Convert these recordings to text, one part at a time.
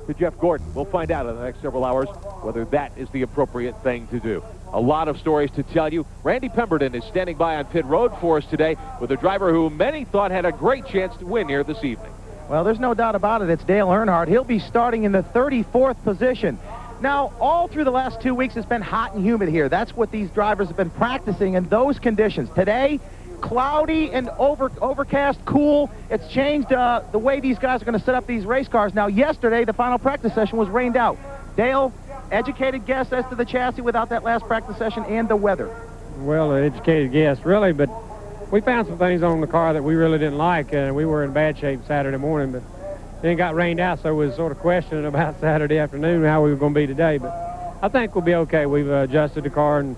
to Jeff Gordon. We'll find out in the next several hours whether that is the appropriate thing to do. A lot of stories to tell you. Randy Pemberton is standing by on pit road for us today with a driver who many thought had a great chance to win here this evening. Well, there's no doubt about it. It's Dale Earnhardt. He'll be starting in the 34th position. Now, all through the last 2 weeks, it's been hot and humid here. That's what these drivers have been practicing in those conditions. Today, cloudy and overcast, cool. It's changed the way these guys are going to set up these race cars. Now, yesterday, the final practice session was rained out. Dale, educated guess as to the chassis without that last practice session and the weather. Well, an educated guess, really, but we found some things on the car that we really didn't like, and we were in bad shape Saturday morning, but then it got rained out, so we was sort of questioning about Saturday afternoon how we were going to be today. But I think we'll be okay. We've adjusted the car, and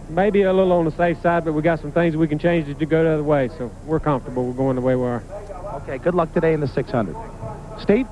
maybe a little on the safe side, but we got some things we can change to go the other way, so we're comfortable with going the way we are. Okay, good luck today in the 600. Steve?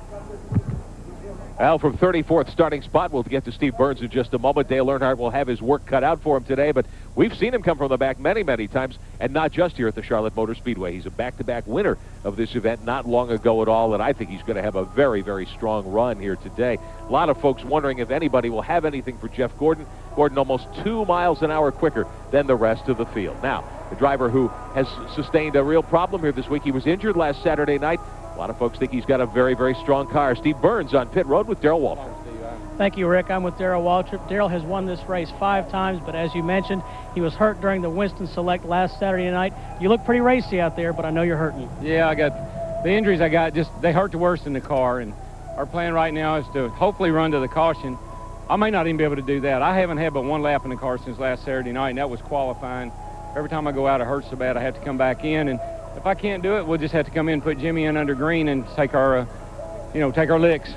Well, from 34th starting spot, we'll get to Steve Burns in just a moment. Dale Earnhardt will have his work cut out for him today, but we've seen him come from the back many, many times, and not just here at the Charlotte Motor Speedway. He's a back-to-back winner of this event not long ago at all, and I think he's going to have a very, very strong run here today. A lot of folks wondering if anybody will have anything for Jeff Gordon. Gordon almost 2 miles an hour quicker than the rest of the field. Now, the driver who has sustained a real problem here this week, he was injured last Saturday night. A lot of folks think he's got a very, very strong car. Steve Burns on pit road with Darrell Waltrip. Thank you, Rick. I'm with Darrell Waltrip. Darrell has won this race 5 times, but as you mentioned, he was hurt during the Winston Select last Saturday night. You look pretty racy out there, but I know you're hurting. Yeah, I got the injuries I got, they hurt the worst in the car, and our plan right now is to hopefully run to the caution. I may not even be able to do that. I haven't had but 1 lap in the car since last Saturday night, and that was qualifying. Every time I go out, it hurts so bad I have to come back in, and if I can't do it, we'll just have to come in and put Jimmy in under green and take our, take our licks.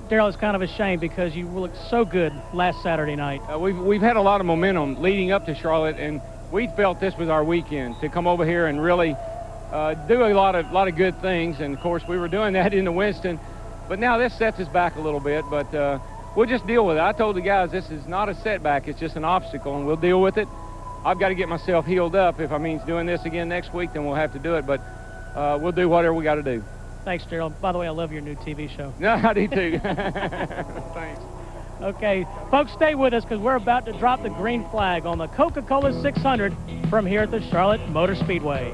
Darrell, it's kind of a shame because you looked so good last Saturday night. We've had a lot of momentum leading up to Charlotte, and we felt this was our weekend to come over here and really do a lot of good things. And of course, we were doing that in the Winston, but now this sets us back a little bit. But we'll just deal with it. I told the guys this is not a setback; it's just an obstacle, and we'll deal with it. I've got to get myself healed up. If I mean doing this again next week, then we'll have to do it. But we'll do whatever we got to do. Thanks, Darrell. By the way, I love your new TV show. No, I do too. Thanks. Okay, folks, stay with us because we're about to drop the green flag on the Coca-Cola 600 from here at the Charlotte Motor Speedway.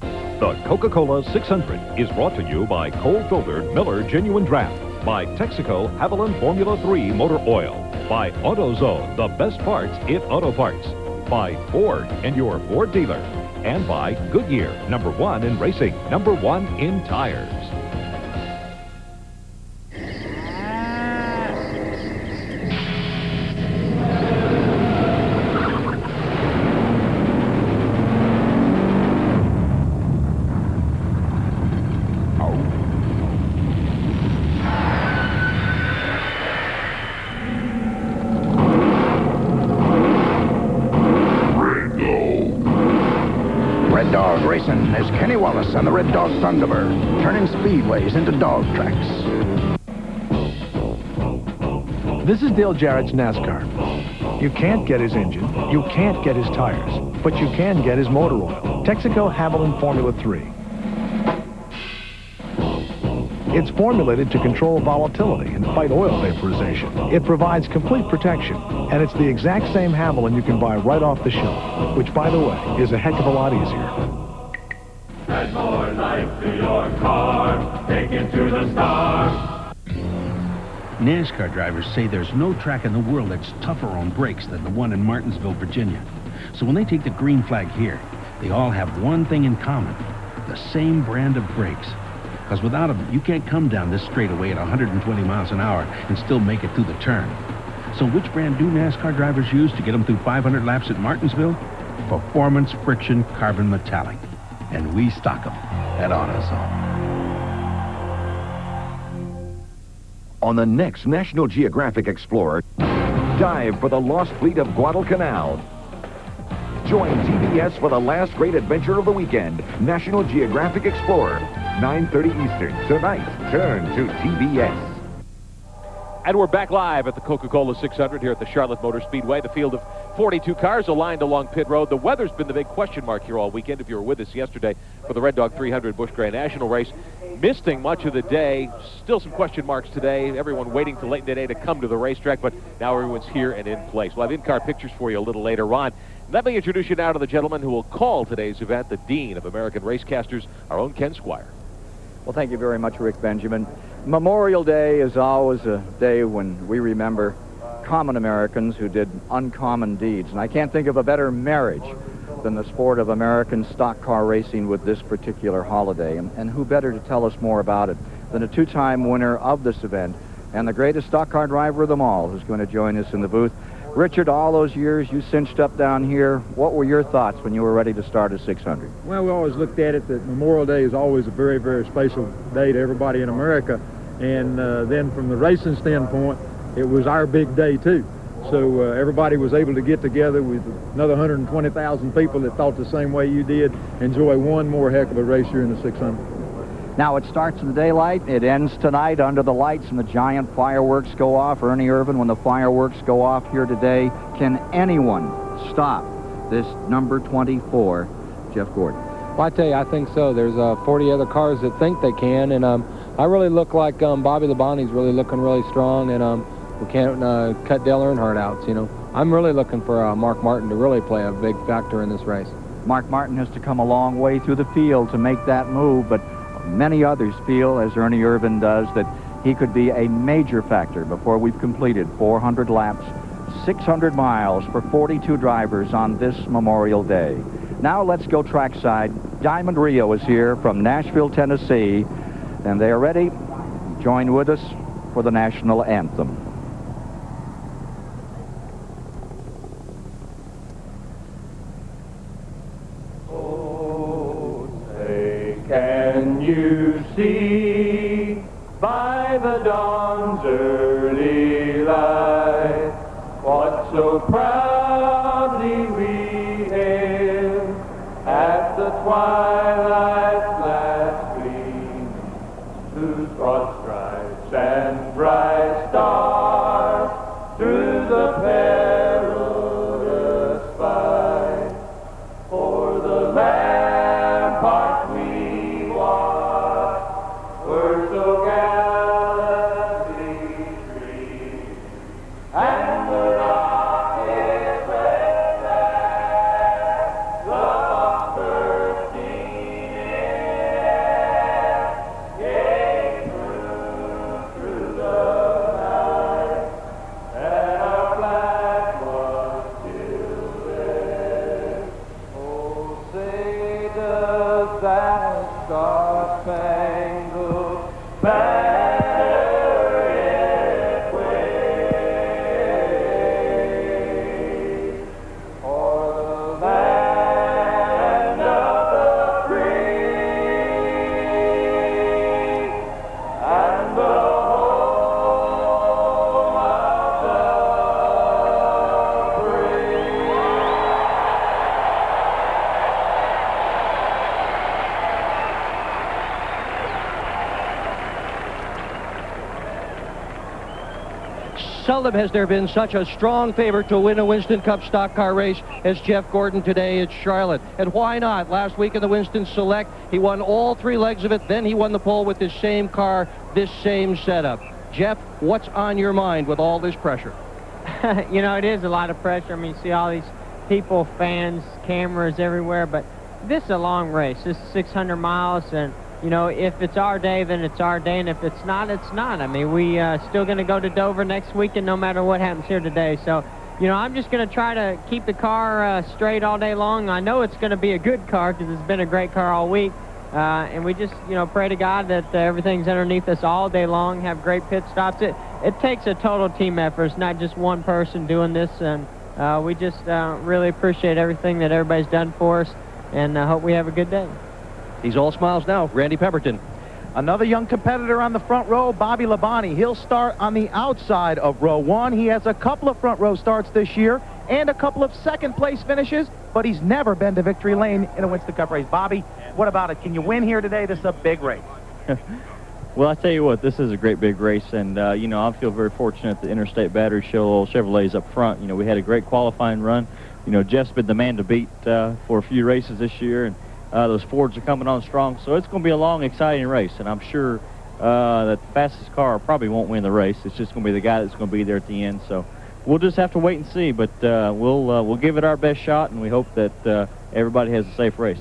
The Coca-Cola 600 is brought to you by cold-filtered Miller Genuine Draft, by Texaco Haviland Formula 3 Motor Oil, by AutoZone, the best parts in auto parts, by Ford and your Ford dealer, and by Goodyear, #1 in racing, #1 in tires. Red Dog Racing is Kenny Wallace and the Red Dog Thunderbird, turning speedways into dog tracks. This is Dale Jarrett's NASCAR. You can't get his engine, you can't get his tires, but you can get his motor oil. Texaco Haviland Formula 3. It's formulated to control volatility and fight oil vaporization. It provides complete protection, and it's the exact same Haviland you can buy right off the shelf, which, by the way, is a heck of a lot easier. Add more life to your car, take it to the stars. NASCAR drivers say there's no track in the world that's tougher on brakes than the one in Martinsville, Virginia. So when they take the green flag here, they all have one thing in common: the same brand of brakes. Because without them, you can't come down this straightaway at 120 miles an hour and still make it through the turn. So which brand do NASCAR drivers use to get them through 500 laps at Martinsville? Performance Friction Carbon Metallic. And we stock them at AutoZone. On the next National Geographic Explorer, dive for the lost fleet of Guadalcanal. Join TBS for the last great adventure of the weekend, National Geographic Explorer, 9:30 Eastern. Tonight, turn to TBS. And we're back live at the Coca-Cola 600 here at the Charlotte Motor Speedway. The field of 42 cars aligned along pit road. The weather's been the big question mark here all weekend. If you were with us yesterday for the Red Dog 300 Busch Grand National race, misting much of the day. Still some question marks today. Everyone waiting till late in the day to come to the racetrack, but now everyone's here and in place. We'll have in-car pictures for you a little later on. Let me introduce you now to the gentleman who will call today's event, the Dean of American Racecasters, our own Ken Squire. Well, thank you very much, Rick Benjamin. Memorial Day is always a day when we remember common Americans who did uncommon deeds. And I can't think of a better marriage than the sport of American stock car racing with this particular holiday. And who better to tell us more about it than a two-time winner of this event and the greatest stock car driver of them all, who's going to join us in the booth. Richard, all those years you cinched up down here, what were your thoughts when you were ready to start a 600? Well, we always looked at it that Memorial Day is always a very, very special day to everybody in America. And then from the racing standpoint, it was our big day, too. So everybody was able to get together with another 120,000 people that thought the same way you did, enjoy one more heck of a race here in the 600. Now, it starts in the daylight. It ends tonight under the lights, and the giant fireworks go off. Ernie Irvin, when the fireworks go off here today, can anyone stop this number 24, Jeff Gordon? Well, I tell you, I think so. There's 40 other cars that think they can, and I really look like Bobby Labonte's really looking really strong, and we can't cut Dale Earnhardt out. You know, I'm really looking for Mark Martin to really play a big factor in this race. Mark Martin has to come a long way through the field to make that move, but many others feel, as Ernie Irvin does, that he could be a major factor before we've completed 400 laps, 600 miles for 42 drivers on this Memorial Day. Now let's go trackside. Diamond Rio is here from Nashville, Tennessee, and they are ready. Join with us for the national anthem. Can you see by the dawn's early light what so proudly we hailed at the twilight's last gleam, whose broad stripes and bright stars through the perilous fight for the land were so gallantly treated, and the rockets went back the bursting air, gave through the night, and our flag was still there. Oh, say does that star-spangled banner yet wave o'er the land of the free and the home of the brave. Seldom has there been such a strong favorite to win a Winston Cup stock car race as Jeff Gordon today at Charlotte. And why not? Last week in the Winston Select, he won all three legs of it. Then he won the pole with this same car, this same setup. Jeff, what's on your mind with all this pressure? You know, it is a lot of pressure. I mean, you see all these people, fans, cameras everywhere, but this is a long race. This is 600 miles, and you know, if it's our day, then it's our day, and if it's not, it's not. I mean, we still going to go to Dover next weekend no matter what happens here today. So, you know, I'm just going to try to keep the car straight all day long. I know it's going to be a good car because it's been a great car all week. And we just, you know, pray to God that everything's underneath us all day long, have great pit stops. It takes a total team effort. It's not just one person doing this, and we just really appreciate everything that everybody's done for us, and hope we have a good day. He's all smiles now, Randy Pemberton. Another young competitor on the front row, Bobby Labonte. He'll start on the outside of row one. He has a couple of front row starts this year and a couple of second-place finishes, but he's never been to victory lane in a Winston Cup race. Bobby, what about it? Can you win here today? This is a big race. Well, I tell you what, this is a great big race, and, you know, I feel very fortunate the Interstate Battery Show Chevrolets up front. You know, we had a great qualifying run. You know, Jeff's been the man to beat for a few races this year, and those Fords are coming on strong. So it's going to be a long, exciting race, and I'm sure that the fastest car probably won't win the race. It's just going to be the guy that's going to be there at the end. So we'll just have to wait and see, but we'll give it our best shot, and we hope that everybody has a safe race.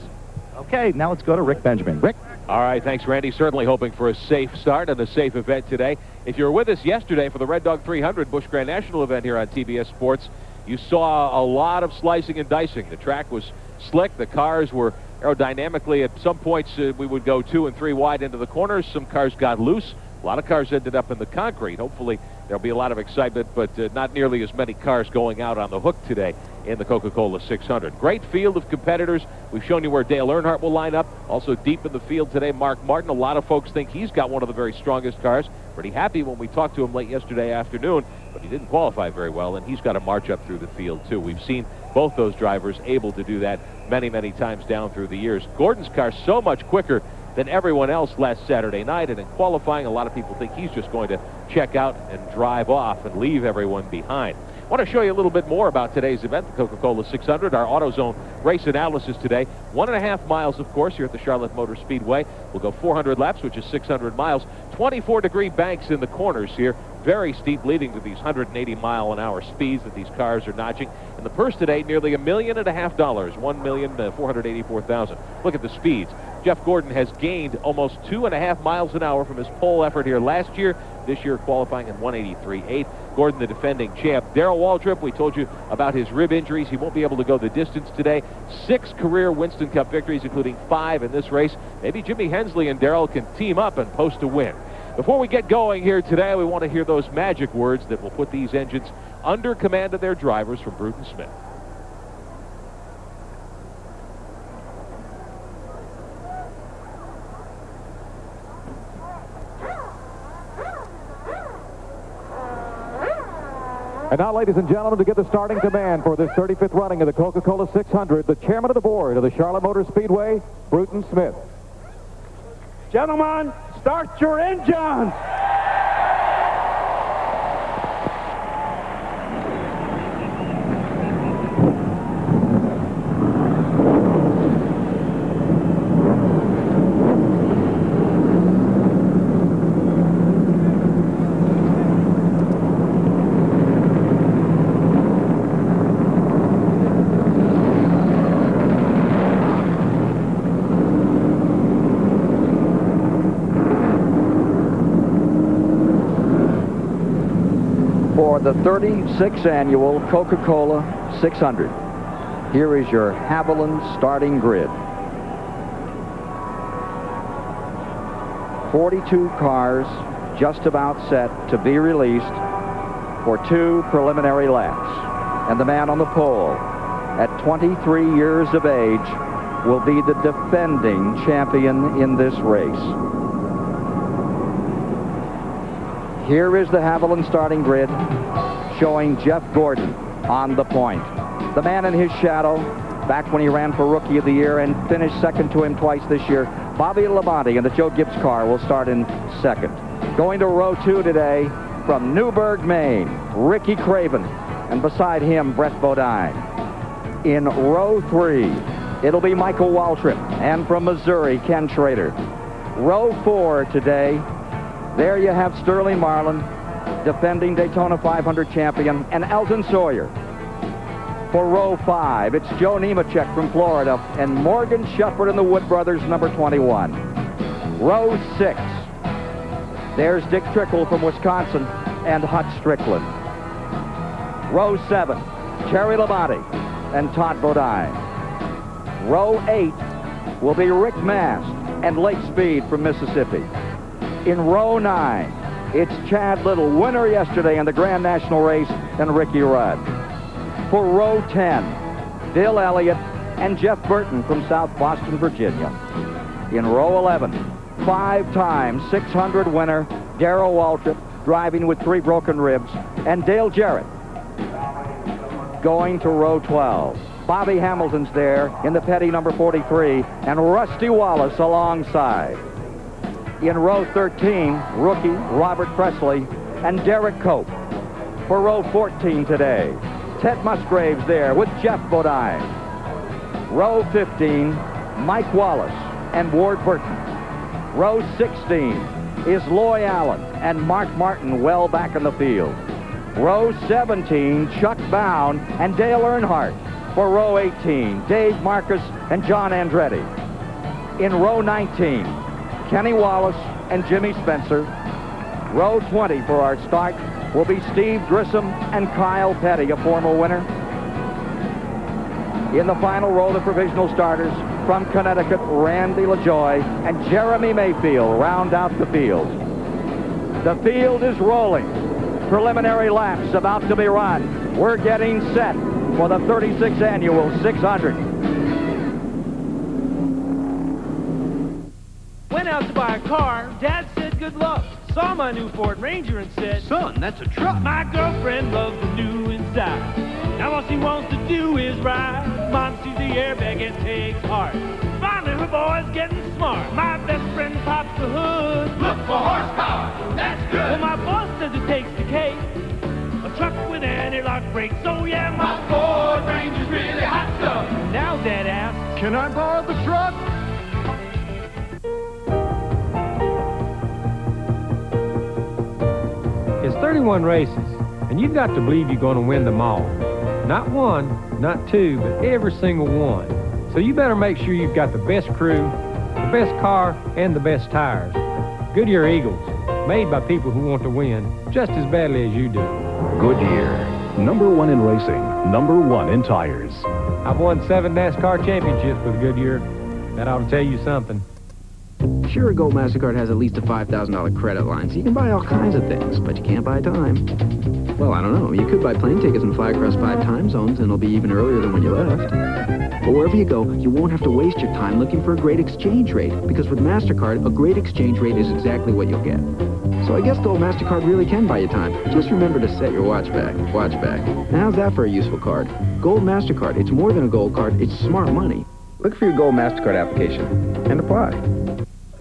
Okay, now let's go to Rick Benjamin. Rick? All right, thanks, Randy. Certainly hoping for a safe start and a safe event today. If you were with us yesterday for the Red Dog 300 Busch Grand National event here on TBS Sports, you saw a lot of slicing and dicing. The track was slick. The cars were aerodynamically. At some points, we would go 2 and 3 wide into the corners. Some cars got loose. A lot of cars ended up in the concrete. Hopefully, there'll be a lot of excitement, but not nearly as many cars going out on the hook today in the Coca-Cola 600. Great field of competitors. We've shown you where Dale Earnhardt will line up. Also deep in the field today, Mark Martin. A lot of folks think he's got one of the very strongest cars. Pretty happy when we talked to him late yesterday afternoon, but he didn't qualify very well, and he's got to march up through the field, too. We've seen both those drivers able to do that many, many times down through the years. Gordon's car so much quicker than everyone else last Saturday night, and in qualifying, a lot of people think he's just going to check out and drive off and leave everyone behind. I want to show you a little bit more about today's event, the Coca-Cola 600, our AutoZone race analysis today. 1.5 miles, of course, here at the Charlotte Motor Speedway. We'll go 400 laps, which is 600 miles. 24-degree banks in the corners here. Very steep, leading to these 180-mile-an-hour speeds that these cars are notching. And the purse today, nearly $1.5 million, $1,484,000. Look at the speeds. Jeff Gordon has gained almost 2.5 miles an hour from his pole effort here last year. This year qualifying in 183.8. Gordon, the defending champ. Darrell Waltrip, we told you about his rib injuries. He won't be able to go the distance today. 6 career Winston Cup victories, including 5 in this race. Maybe Jimmy Hensley and Darrell can team up and post a win. Before we get going here today, we want to hear those magic words that will put these engines under command of their drivers from Bruton Smith. And now, ladies and gentlemen, to get the starting command for this 35th running of the Coca-Cola 600, the chairman of the board of the Charlotte Motor Speedway, Bruton Smith. Gentlemen, start your engines! The 36th annual Coca-Cola 600. Here is your Haviland starting grid. 42 cars just about set to be released for 2 preliminary laps. And the man on the pole at 23 years of age will be the defending champion in this race. Here is the Haviland starting grid, showing Jeff Gordon on the point. The man in his shadow, back when he ran for Rookie of the Year and finished second to him twice this year, Bobby Labonte in the Joe Gibbs car will start in second. Going to row 2 today from Newburgh, Maine, Ricky Craven, and beside him, Brett Bodine. In row 3, it'll be Michael Waltrip, and from Missouri, Ken Schrader. Row 4 today, there you have Sterling Marlin, defending Daytona 500 champion, and Elton Sawyer. For row 5, it's Joe Nemechek from Florida and Morgan Shepherd and the Wood Brothers, number 21. Row 6, there's Dick Trickle from Wisconsin and Hut Strickland. Row 7, Terry Labonte and Todd Bodine. Row 8 will be Rick Mast and Lake Speed from Mississippi. In row 9, it's Chad Little, winner yesterday in the Grand National race, and Ricky Rudd. For row 10, Bill Elliott and Jeff Burton from South Boston, Virginia. In row 11, 5-time 600 winner Darrell Waltrip, driving with 3 broken ribs, and Dale Jarrett. Going to row 12, Bobby Hamilton's there in the Petty number 43, and Rusty Wallace alongside. In row 13, rookie Robert Presley and Derek Cope. For row 14 today, Ted Musgrave's there with Jeff Bodine. Row 15, Mike Wallace and Ward Burton. Row 16 is Loy Allen and Mark Martin well back in the field. Row 17, Chuck Bound and Dale Earnhardt. For row 18, Dave Marcus and John Andretti. In row 19, Kenny Wallace and Jimmy Spencer. Row 20 for our start will be Steve Grissom and Kyle Petty, a former winner. In the final row, the provisional starters from Connecticut, Randy LaJoy and Jeremy Mayfield round out the field. The field is rolling. Preliminary laps about to be run. We're getting set for the 36th annual 600. Went out to buy a car. Dad said good luck. Saw my new Ford Ranger and said, son, that's a truck. My girlfriend loves the new inside. Now all she wants to do is ride. Mom sees the airbag and takes heart. Finally her boy's getting smart. My best friend pops the hood. Look for horsepower, that's good. Well, my boss says it takes the cake. A truck with anti-lock brakes. Oh yeah, my Ford Ranger's really hot stuff. Now Dad asks, can I borrow the truck? It's 31 races, and you've got to believe you're going to win them all. Not one, not two, but every single one. So you better make sure you've got the best crew, the best car, and the best tires. Goodyear Eagles, made by people who want to win just as badly as you do. Goodyear, #1 in racing, #1 in tires. I've won 7 NASCAR championships with Goodyear. That ought to tell you something. Sure, Gold MasterCard has at least a $5,000 credit line, so you can buy all kinds of things, but you can't buy time. Well, I don't know. You could buy plane tickets and fly across 5 time zones, and it'll be even earlier than when you left. But wherever you go, you won't have to waste your time looking for a great exchange rate, because with MasterCard, a great exchange rate is exactly what you'll get. So I guess Gold MasterCard really can buy you time. Just remember to set your watch back. Watch back. Now, how's that for a useful card? Gold MasterCard. It's more than a gold card. It's smart money. Look for your Gold MasterCard application and apply.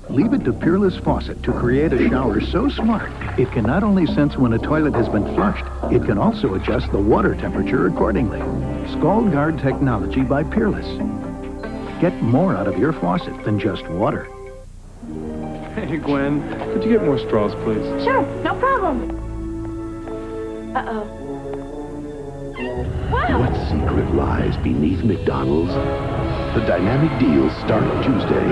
Leave it to Peerless Faucet to create a shower so smart, it can not only sense when a toilet has been flushed, it can also adjust the water temperature accordingly. Scald Guard technology by Peerless. Get more out of your faucet than just water. Hey, Gwen, could you get more straws, please? Sure, no problem. Uh-oh. Wow! What secret lies beneath McDonald's? The dynamic deals start Tuesday.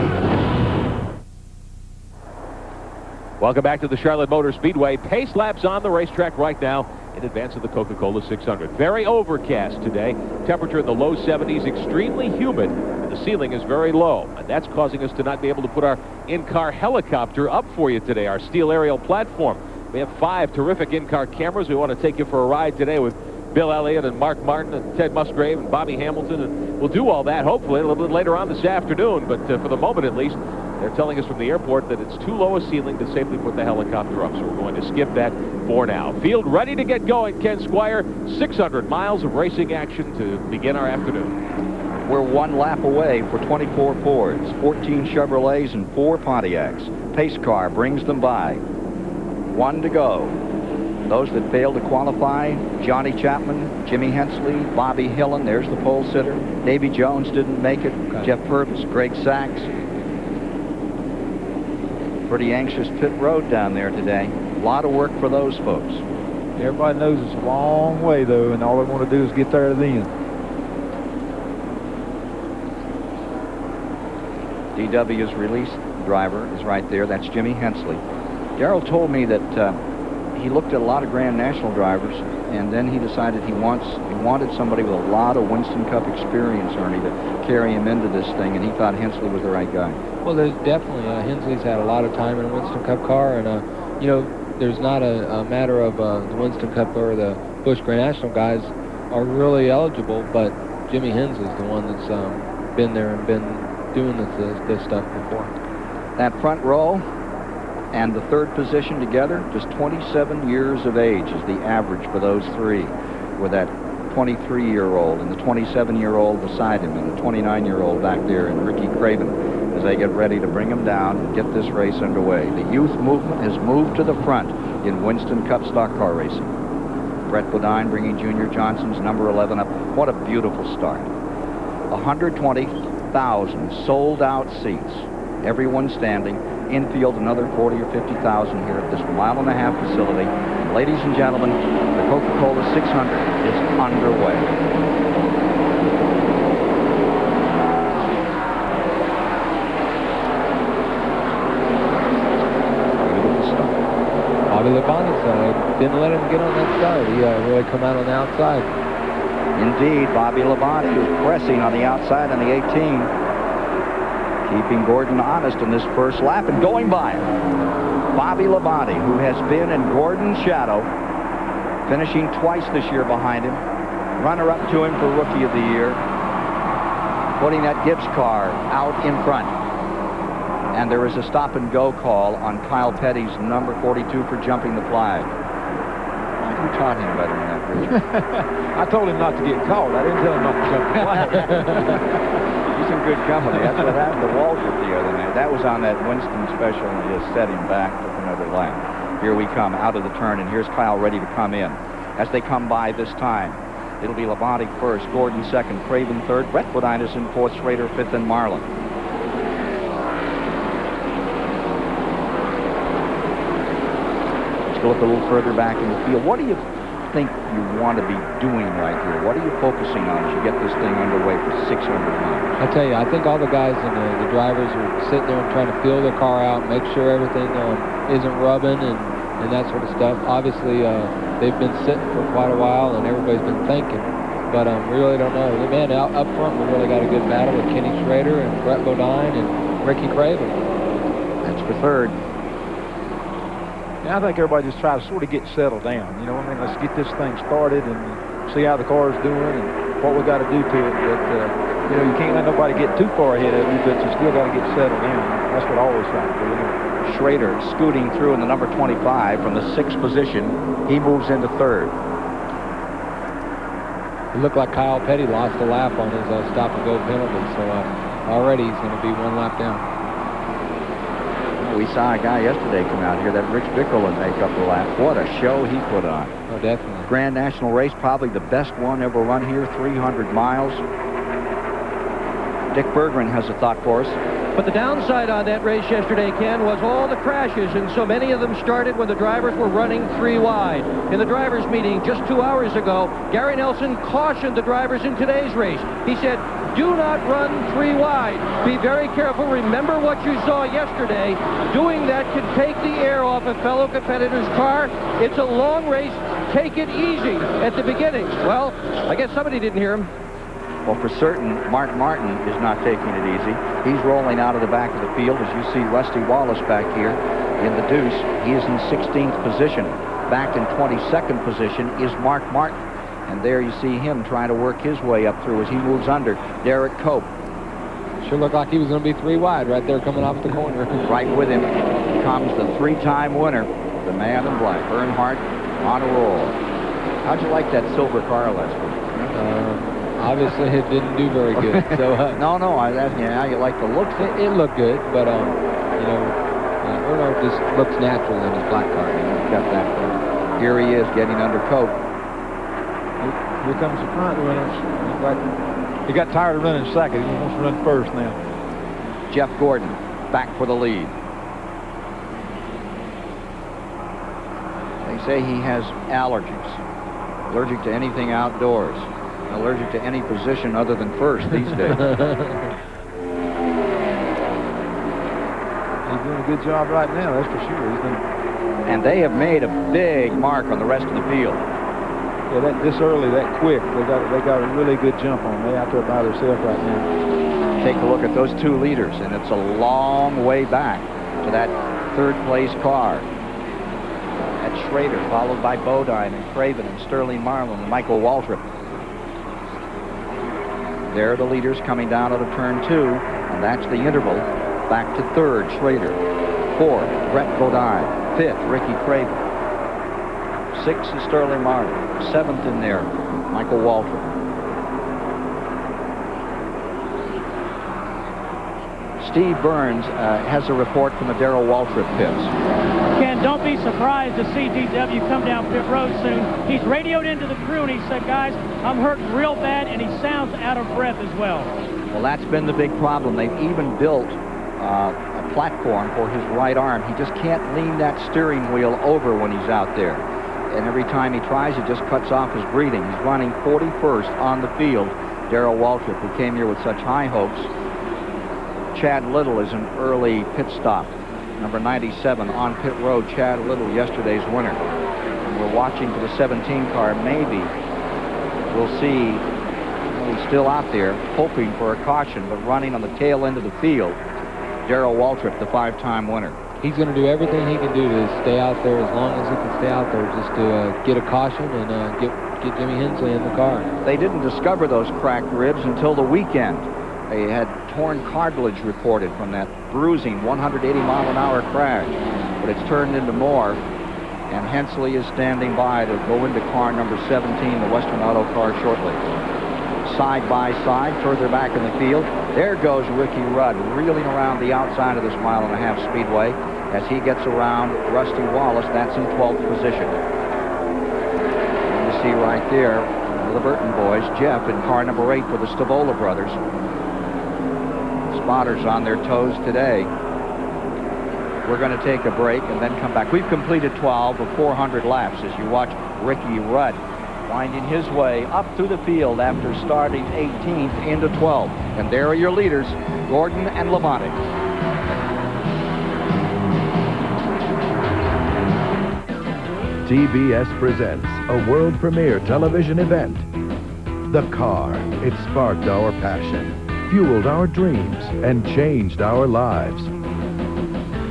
Welcome back to the Charlotte Motor Speedway. Pace laps on the racetrack right now in advance of the Coca-Cola 600. Very overcast today. Temperature in the low 70s, extremely humid. The ceiling is very low, and that's causing us to not be able to put our in-car helicopter up for you today, our steel aerial platform. We have 5 terrific in-car cameras. We want to take you for a ride today with Bill Elliott and Mark Martin and Ted Musgrave and Bobby Hamilton, and we'll do all that hopefully a little bit later on this afternoon, but for the moment at least, they're telling us from the airport that it's too low a ceiling to safely put the helicopter up, so we're going to skip that for now. Field ready to get going, Ken Squire. 600 miles of racing action to begin our afternoon. We're 1 lap away for 24 Fords, 14 Chevrolets, and 4 Pontiacs. Pace car brings them by. 1 to go. Those that failed to qualify, Johnny Chapman, Jimmy Hensley, Bobby Hillen, there's the pole sitter. Davy Jones didn't make it. Okay. Jeff Purvis, Greg Sachs. Pretty anxious pit road down there today. A lot of work for those folks. Everybody knows it's a long way, though, and all they want to do is get there to the end. DW's release driver is right there. That's Jimmy Hensley. Darrell told me that he looked at a lot of Grand National drivers, and then he decided he wanted somebody with a lot of Winston Cup experience, Ernie, to carry him into this thing, and he thought Hensley was the right guy. Well, there's definitely, Hensley's had a lot of time in a Winston Cup car, and, you know, there's not a matter of the Winston Cup or the Busch Grand National guys are really eligible, but Jimmy Hensley's the one that's been there and been doing this stuff before. That front row and the 3rd position together, just 27 years of age is the average for those 3, with that 23-year-old and the 27-year-old beside him and the 29-year-old back there, and Ricky Craven is they get ready to bring them down and get this race underway. The youth movement has moved to the front in Winston Cup stock car racing. Brett Bodine bringing Junior Johnson's number 11 up. What a beautiful start. 120,000 sold-out seats. Everyone standing. Infield, another 40 or 50,000 here at this mile-and-a-half facility. Ladies and gentlemen, the Coca-Cola 600 is underway. Bobby Labonte didn't let him get on that start. He really come out on the outside. Indeed, Bobby Labonte was pressing on the outside on the 18. Keeping Gordon honest in this first lap and going by him. Bobby Labonte, who has been in Gordon's shadow, finishing twice this year behind him. Runner-up to him for Rookie of the Year. Putting that Gibbs car out in front. And there is a stop-and-go call on Kyle Petty's number 42 for jumping the flag. You taught him better than that, Richard. I told him not to get called. I didn't tell him not to jump the flag. He's in good company. That's what happened to Waltrip the other night. That was on that Winston special, and he just set him back with another lap. Here we come out of the turn, and here's Kyle ready to come in. As they come by this time, it'll be Labonte first, Gordon second, Craven third, Brett Bodine is in fourth, Schrader fifth, and Marlin. Let's go look a little further back in the field. What do you think you want to be doing right here? What are you focusing on as you get this thing underway for 600 miles? I tell you, I think all the guys and the drivers are sitting there and trying to feel the car out, make sure everything isn't rubbing and that sort of stuff. Obviously, they've been sitting for quite a while, and everybody's been thinking. But we really don't know. The man out up front, we really got a good battle with Kenny Schrader and Brett Bodine and Ricky Craven. That's for third. Yeah, I think everybody just tries to sort of get settled down. You know, I mean, let's get this thing started and see how the car's doing and what we got to do to it. But, you know, you can't let nobody get too far ahead of you, but you still got to get settled down. That's what I always try to do. Schrader scooting through in the number 25 from the 6th position. He moves into third. It looked like Kyle Petty lost a lap on his stop-and-go penalty, so already he's going to be one lap down. We saw a guy yesterday come out here, that Rich Bickle, and make up the lap. What a show he put on. Oh, definitely. Grand National race, probably the best one ever run here, 300 miles. Dick Berggren has a thought for us. But the downside on that race yesterday, Ken, was all the crashes, and so many of them started when the drivers were running 3 wide. In the drivers' meeting just 2 hours ago, Gary Nelson cautioned the drivers in today's race. He said, do not run 3 wide. Be very careful. Remember what you saw yesterday. Doing that could take the air off a fellow competitor's car. It's a long race. Take it easy at the beginning. Well, I guess somebody didn't hear him. Well, for certain, Mark Martin is not taking it easy. He's rolling out of the back of the field. As you see Rusty Wallace back here in the deuce. He is in 16th position. Back in 22nd position is Mark Martin. And there you see him trying to work his way up through as he moves under Derek Cope. Sure looked like he was going to be 3 wide right there coming off the corner. Right with him comes the 3-time winner, the man in black, Earnhardt, on a roll. How'd you like that silver car last week? Obviously, it didn't do very good. So no, I was asking you how you like the looks. It looked good, but you know, Earnhardt just looks natural in his black car. He's got that. Here he is getting under Cope. Here comes the front runners. He got tired of running second. He wants to run first now. Jeff Gordon back for the lead. They say he has allergies. Allergic to anything outdoors. Allergic to any position other than first these days. He's doing a good job right now, that's for sure. And they have made a big mark on the rest of the field. Yeah, this early, that quick, they got a really good jump on. They're out there by themselves right now. Take a look at those 2 leaders, and it's a long way back to that 3rd place car. That's Schrader, followed by Bodine and Craven and Sterling Marlin and Michael Waltrip. There are the leaders coming down out of turn 2, and that's the interval. Back to 3rd, Schrader. 4th, Brett Bodine. 5th, Ricky Craven. 6th is Sterling Marlin. 7th in there, Michael Waltrip. Steve Burns has a report from the Darrell Waltrip pits. Ken, don't be surprised to see DW come down pit road soon. He's radioed into the crew and he said, guys, I'm hurting real bad, and he sounds out of breath as well. Well, that's been the big problem. They've even built a platform for his right arm. He just can't lean that steering wheel over when he's out there. And every time he tries, it just cuts off his breathing. He's running 41st on the field, Darrell Waltrip, who came here with such high hopes. Chad Little is an early pit stop. Number 97 on pit road, Chad Little, yesterday's winner. And we're watching for the 17 car. Maybe we'll see, he's still out there hoping for a caution, but running on the tail end of the field, Darrell Waltrip, the 5-time winner. He's going to do everything he can do to stay out there as long as he can stay out there, just to get a caution and get Jimmy Hensley in the car. They didn't discover those cracked ribs until the weekend. They had torn cartilage reported from that bruising 180-mile-an-hour crash, but it's turned into more, and Hensley is standing by to go into car number 17, the Western Auto car, shortly. Side by side, further back in the field, there goes Ricky Rudd, reeling around the outside of this mile-and-a-half speedway as he gets around Rusty Wallace. That's in 12th position. And you see right there, the Burton boys, Jeff in car number 8 for the Stavola brothers. Spotters on their toes today. We're going to take a break and then come back. We've completed 12 of 400 laps as you watch Ricky Rudd winding his way up through the field after starting 18th into 12th. And there are your leaders, Gordon and Labonte. TBS presents a world premiere television event. The car. It sparked our passion, fueled our dreams, and changed our lives.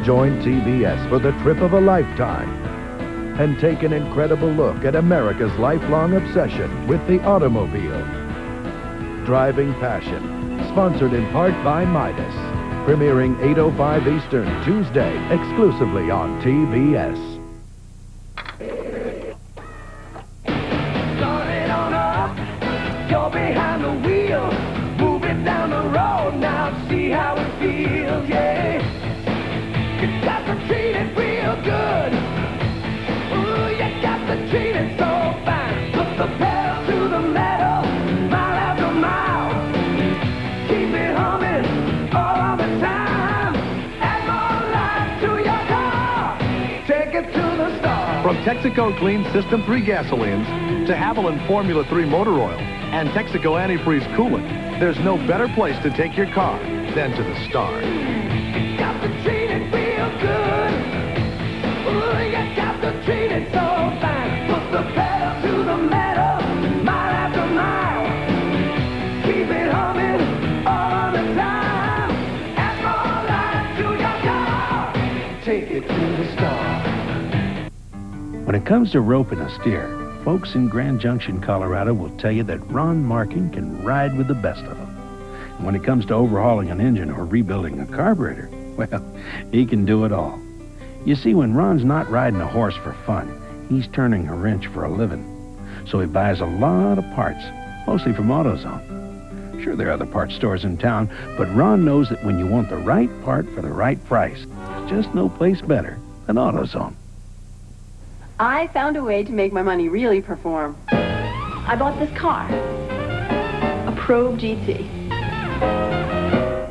Join TBS for the trip of a lifetime and take an incredible look at America's lifelong obsession with the automobile. Driving Passion, sponsored in part by Midas. Premiering 8:05 Eastern, Tuesday, exclusively on TBS. Start it on up, you're behind the wheel. Move it down the road, now see how it feels, yeah. You got to treat it real good. Ooh, you got to treat it so fine. Put the pedal to the metal, mile after mile. Keep it humming all the time. Add more life to your car. Take it to the star. From Texaco Clean System 3 gasolines to Haviland Formula 3 motor oil and Texaco antifreeze coolant, there's no better place to take your car than to the star. You got to treat it real good. Ooh, you got to treat it so fine. Put the pedal to the metal, mile after mile. Keep it humming all the time. Add more life to your car. Take it to the star. When it comes to roping a steer, folks in Grand Junction, Colorado will tell you that Ron Markin can ride with the best of them. And when it comes to overhauling an engine or rebuilding a carburetor, well, he can do it all. You see, when Ron's not riding a horse for fun, he's turning a wrench for a living. So he buys a lot of parts, mostly from AutoZone. Sure, there are other parts stores in town, but Ron knows that when you want the right part for the right price, there's just no place better than AutoZone. I found a way to make my money really perform. I bought this car, a Probe GT.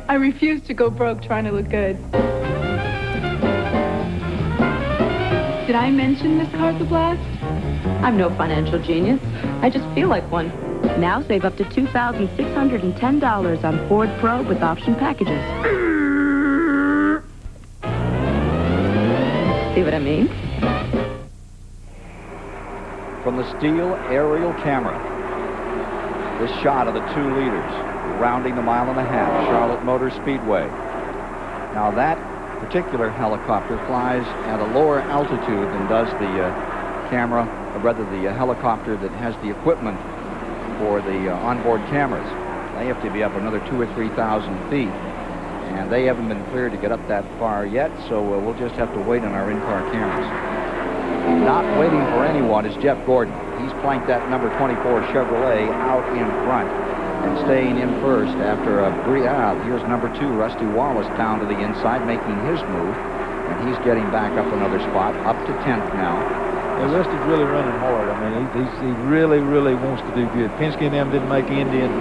I refuse to go broke trying to look good. Did I mention this car's a blast? I'm no financial genius. I just feel like one. Now save up to $2,610 on Ford Probe with option packages. See what I mean? From the Steel aerial camera, this shot of the two leaders rounding the mile-and-a-half Charlotte Motor Speedway. Now that particular helicopter flies at a lower altitude than does the camera, or rather the helicopter that has the equipment for the onboard cameras. They have to be up another 2,000 or 3,000 feet, and they haven't been cleared to get up that far yet, so we'll just have to wait on our in-car cameras. Not waiting for anyone is Jeff Gordon. He's planked that number 24 Chevrolet out in front. and staying in first after a here's number 2, Rusty Wallace, down to the inside, making his move. And he's getting back up another spot, up to 10th now. Yeah, Rusty's really running hard. I mean, he really, really wants to do good. Penske and them didn't make Indy and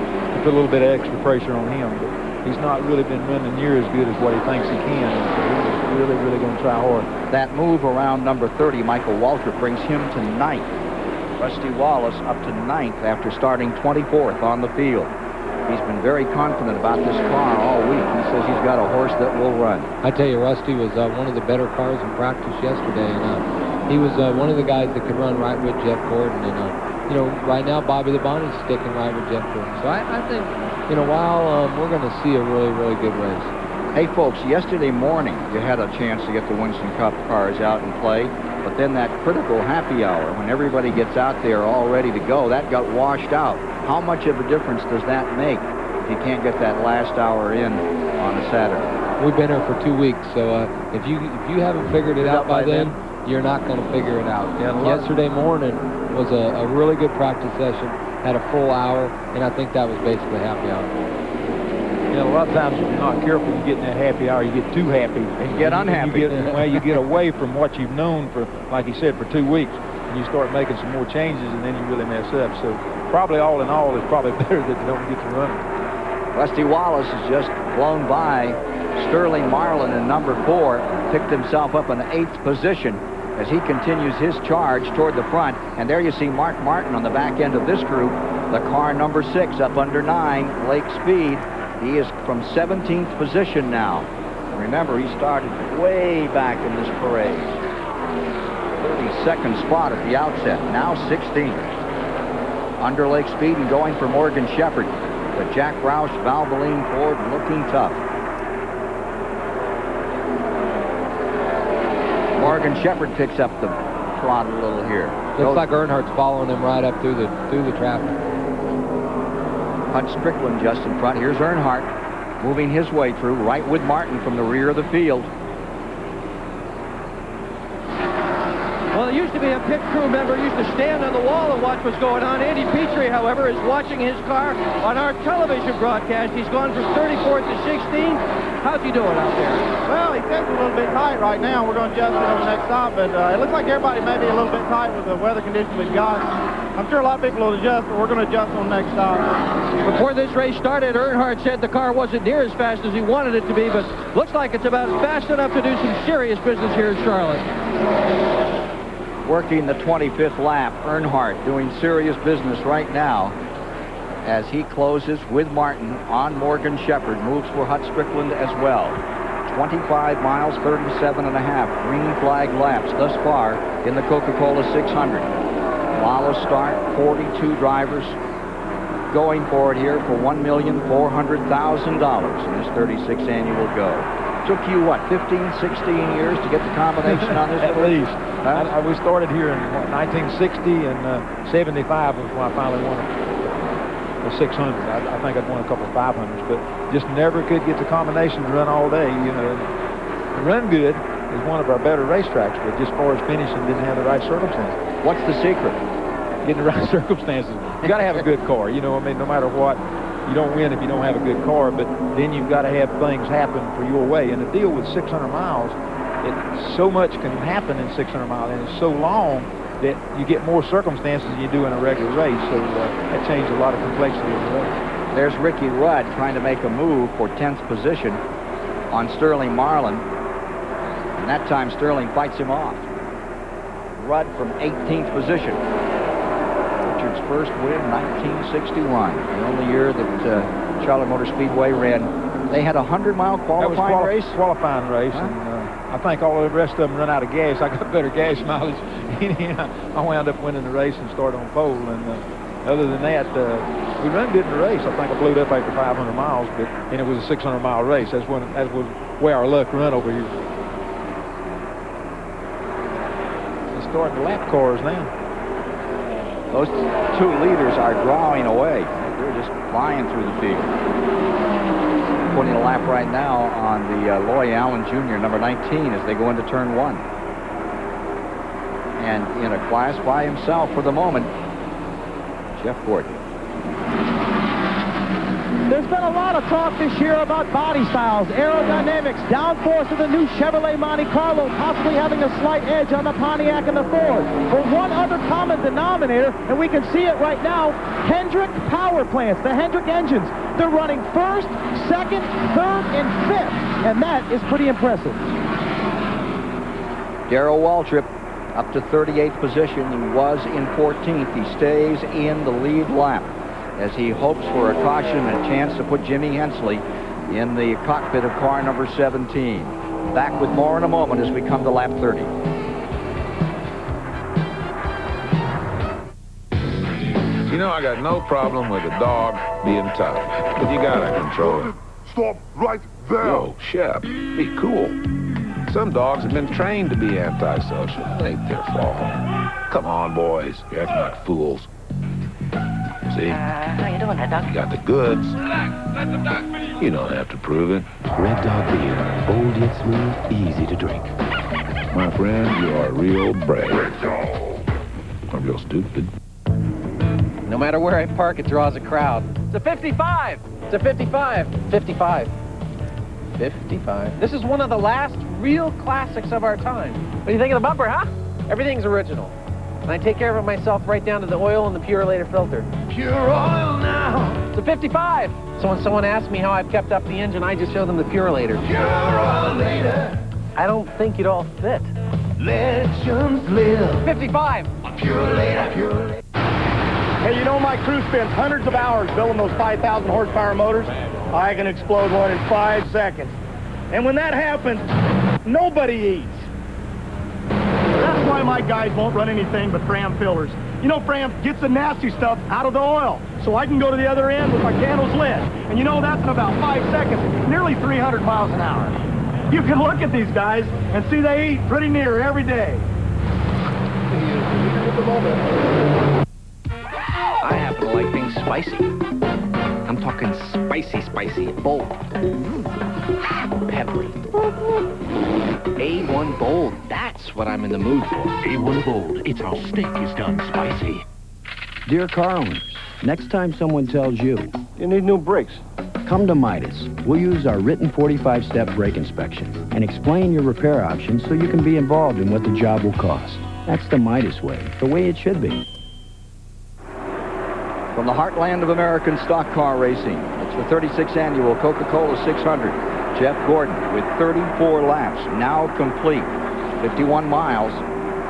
put a little bit of extra pressure on him, but he's not really been running near as good as what he thinks he can. And so he's really, really going to try hard. That move around number 30, Michael Waltrip, brings him to 9th. Rusty Wallace up to 9th after starting 24th on the field. He's been very confident about this car all week. He says he's got a horse that will run. I tell you, Rusty was one of the better cars in practice yesterday, and he was one of the guys that could run right with Jeff Gordon. And, you know, right now, Bobby the Bonnie's sticking right with Jeff Gordon. So I think, you know, while we're going to see a really, really good race. Hey, folks, yesterday morning, you had a chance to get the Winston Cup cars out and play, but then that critical happy hour, when everybody gets out there all ready to go, that got washed out. How much of a difference does that make if you can't get that last hour in on a Saturday? We've been here for 2 weeks, so if you haven't figured it out by then, you're not going to figure it out. Yesterday morning was a really good practice session, had a full hour, and I think that was basically happy hour. Yeah, a lot of times if you're not careful, you get in that happy hour, you get too happy. And get unhappy. You get away from what you've known for, like he said, for 2 weeks. And you start making some more changes, and then you really mess up. So probably all in all, it's probably better that you don't get to running. Rusty Wallace has just blown by Sterling Marlin in number 4, picked himself up in the 8th position as he continues his charge toward the front. And there you see Mark Martin on the back end of this group, the car number 6 up under 9, Lake Speed. He is from 17th position now. Remember, he started way back in this parade. 32nd spot at the outset, now 16th. Under Lake Speed and going for Morgan Shepherd. But Jack Roush, Valvoline Ford looking tough. Morgan Shepherd picks up the trot a little here. Looks like Earnhardt's following him right up through the traffic. Hutch Strickland just in front. Here's Earnhardt moving his way through, right with Martin from the rear of the field. Well, there used to be a pit crew member used to stand on the wall and watch what's going on. Andy Petrie, however, is watching his car on our television broadcast. He's gone from 34th to 16th. How's he doing out there? Well, he thinks a little bit tight right now. We're going to adjust it on the next stop, but it looks like everybody may be a little bit tight with the weather conditions we've got. I'm sure a lot of people will adjust, but we're going to adjust on the next stop. Before this race started, Earnhardt said the car wasn't near as fast as he wanted it to be, but looks like it's about fast enough to do some serious business here in Charlotte. Working the 25th lap, Earnhardt doing serious business right now as he closes with Martin on Morgan Shepherd, moves for Hutch Strickland as well. 25 miles, 37 and a half green flag laps thus far in the Coca-Cola 600. Flawless start, 42 drivers going for it here for $1,400,000 in this 36th annual go. Took you, what, 15, 16 years to get the combination on this? At least. We started here in 1960, and 75 was when I finally won the 600. I think I'd won a couple of 500s, but just never could get the combination to run all day. You know, run good is one of our better racetracks, but just as far as finishing, didn't have the right circumstances. What's the secret? Getting the right circumstances. You got to have a good car. You know, I mean, no matter what, you don't win if you don't have a good car, but then you've got to have things happen for your way. And the deal with 600 miles, so much can happen in 600 miles, and it's so long that you get more circumstances than you do in a regular race. So that changed a lot of complexity in the race. There's Ricky Rudd trying to make a move for 10th position on Sterling Marlin. And that time Sterling fights him off. Rudd from 18th position. Richard's first win, 1961. The only year that Charlotte Motor Speedway ran. They had a 100-mile qualifying race? Qualifying race. Huh? And, I think all the rest of them run out of gas. I got better gas mileage. I wound up winning the race and started on pole. And other than that, we run good in the race. I think I blew it up after 500 miles, and it was a 600-mile race. That was where our luck run over here. It's starting to lap cars now. Those two leaders are drawing away. They're just flying through the field. Putting a lap right now on the Loy Allen Jr., number 19, as they go into turn 1. And in a class by himself for the moment, Jeff Gordon. There's been a lot of talk this year about body styles, aerodynamics, downforce of the new Chevrolet Monte Carlo possibly having a slight edge on the Pontiac and the Ford. But one other common denominator, and we can see it right now, Hendrick power plants, the Hendrick engines. They're running first, second, third, and fifth, and that is pretty impressive. Darrell Waltrip up to 38th position. He was in 14th. He stays in the lead lap as he hopes for a caution and a chance to put Jimmy Hensley in the cockpit of car number 17. Back with more in a moment as we come to lap 30. You know, I got no problem with a dog being tough, but you gotta control it. Stop right there. Yo, Shep, be cool. Some dogs have been trained to be antisocial. It ain't their fault. Come on, boys. You're acting like fools. See? How you doing there, Doc? You got the goods. Let the doc be. You don't have to prove it. Red Dog beer, bold yet smooth, easy to drink. My friend, you are a real brave. I'm real stupid. No matter where I park, it draws a crowd. It's a 55. It's a 55. 55. 55. This is one of the last real classics of our time. What do you think of the bumper, huh? Everything's original. And I take care of it myself right down to the oil and the Purolator filter. Pure oil now. It's a 55. So when someone asks me how I've kept up the engine, I just show them the Purolator. Purolator. I don't think it all fit. Legends live. 55. Purolator. Purolator. Hey, you know my crew spends hundreds of hours building those 5,000 horsepower motors. I can explode one in 5 seconds. And when that happens, nobody eats. That's why my guys won't run anything but Fram fillers. You know, Fram gets the nasty stuff out of the oil, so I can go to the other end with my candles lit. And you know, that's in about 5 seconds, nearly 300 miles an hour. You can look at these guys and see they eat pretty near every day. I happen to like things spicy. I'm talking spicy, bold, peppery. A1 bold, that's what I'm in the mood for. A1 Bold, it's how steak is done spicy. Dear car owners, next time someone tells you you need new brakes, come to Midas. We'll use our written 45-step brake inspection and explain your repair options so you can be involved in what the job will cost. That's the Midas way, the way it should be. From the heartland of American stock car racing, it's the 36th annual Coca-Cola 600. Jeff Gordon with 34 laps, now complete. 51 miles,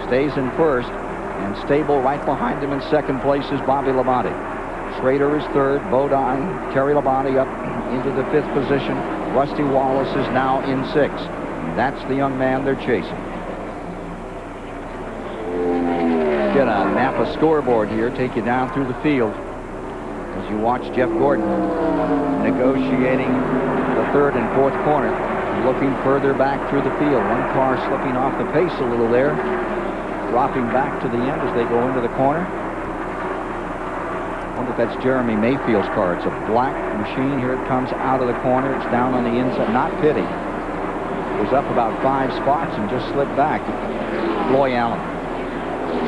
stays in first, and stable right behind him in second place is Bobby Labonte. Schrader is third, Bodine, Terry Labonte up into the fifth position. Rusty Wallace is now in sixth. That's the young man they're chasing. Get a Napa scoreboard here, take you down through the field as you watch Jeff Gordon negotiating the third and fourth corner, looking further back through the field. One car slipping off the pace a little there, dropping back to the end as they go into the corner. I wonder if that's Jeremy Mayfield's car. It's a black machine. Here it comes out of the corner. It's down on the inside. Not Pitty. It was up about 5 spots and just slipped back. Loy Allen.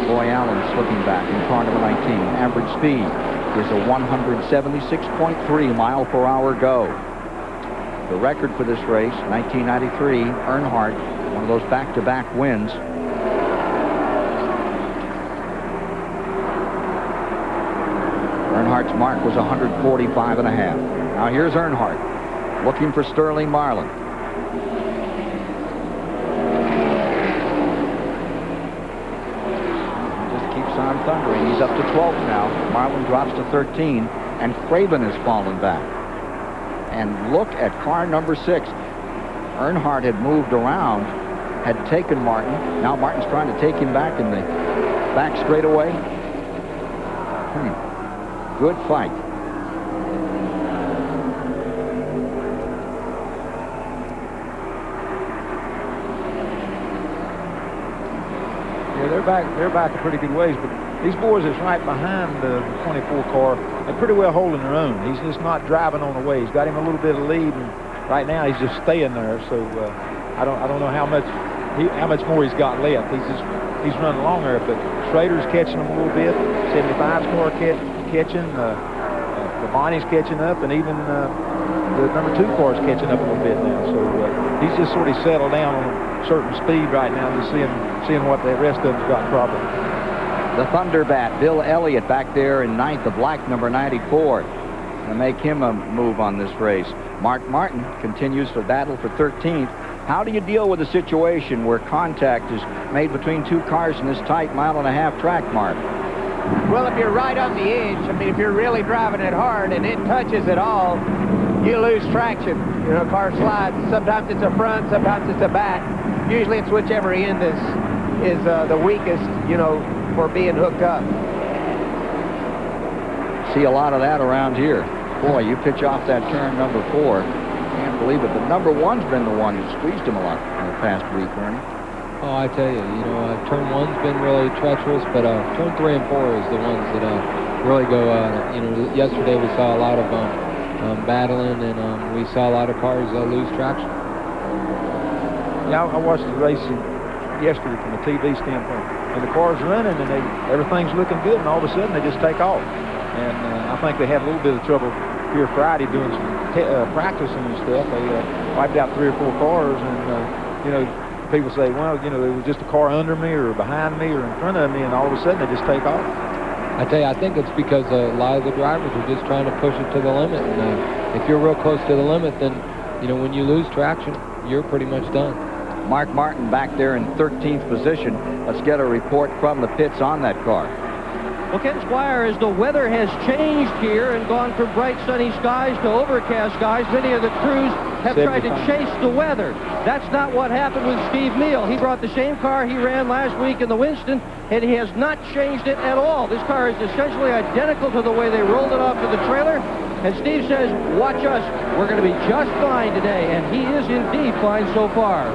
Loy Allen slipping back in car number 19. Average speed is a 176.3 mile per hour go. The record for this race, 1993, Earnhardt, one of those back-to-back wins. Earnhardt's mark was 145 and a half. Now here's Earnhardt looking for Sterling Marlin. On thundering. He's up to 12th now. Marlin drops to 13, and Craven has fallen back. And look at car number 6. Earnhardt had moved around, had taken Martin. Now Martin's trying to take him back in the back straightaway. Good fight. They're back a pretty good ways, but these boys that's right behind the 24 car, they're pretty well holding their own. He's just not driving on the way. He's got him a little bit of lead, and right now he's just staying there. So I don't know how much more he's got left. He's running longer, but Schrader's catching him a little bit. 75's car catching. the Bonnie's catching up, and even the number 2 car's catching up a little bit now. So he's just sort of settled down on a certain speed right now, just seeing what the rest of them's got probably. The Thunderbat, Bill Elliott, back there in 9th, the black number 94. To make him a move on this race. Mark Martin continues to battle for 13th. How do you deal with a situation where contact is made between 2 cars in this tight 1.5-mile track, Mark? Well, if you're right on the edge, I mean, if you're really driving it hard and it touches it all, you lose traction. You know, car slides. Sometimes it's a front, sometimes it's a back. Usually it's whichever end is the weakest, you know, for being hooked up. See a lot of that around here. Boy, you pitch off that turn number 4. Can't believe it, but number 1's been the one who squeezed him a lot in the past week, Ernie. Oh, I tell you, turn 1's been really treacherous, but turn 3 and 4 is the ones that really go, yesterday we saw a lot of battling, and we saw a lot of cars lose traction. Yeah, I watched the race yesterday from a TV standpoint, and the car's running, and everything's looking good, and all of a sudden they just take off. And I think they had a little bit of trouble here Friday doing some practicing and stuff. They wiped out 3 or 4 cars, and people say, well, there was just a car under me or behind me or in front of me, and all of a sudden they just take off. I tell you, I think it's because a lot of the drivers are just trying to push it to the limit. And if you're real close to the limit, then, when you lose traction, you're pretty much done. Mark Martin back there in 13th position. Let's get a report from the pits on that car. Well, Ken Squire, as the weather has changed here and gone from bright sunny skies to overcast skies, many of the crews have tried to chase the weather. That's not what happened with Steve Meal. He brought the same car he ran last week in the Winston, and he has not changed it at all. This car is essentially identical to the way they rolled it off to the trailer. And Steve says, watch us. We're going to be just fine today. And he is indeed fine so far.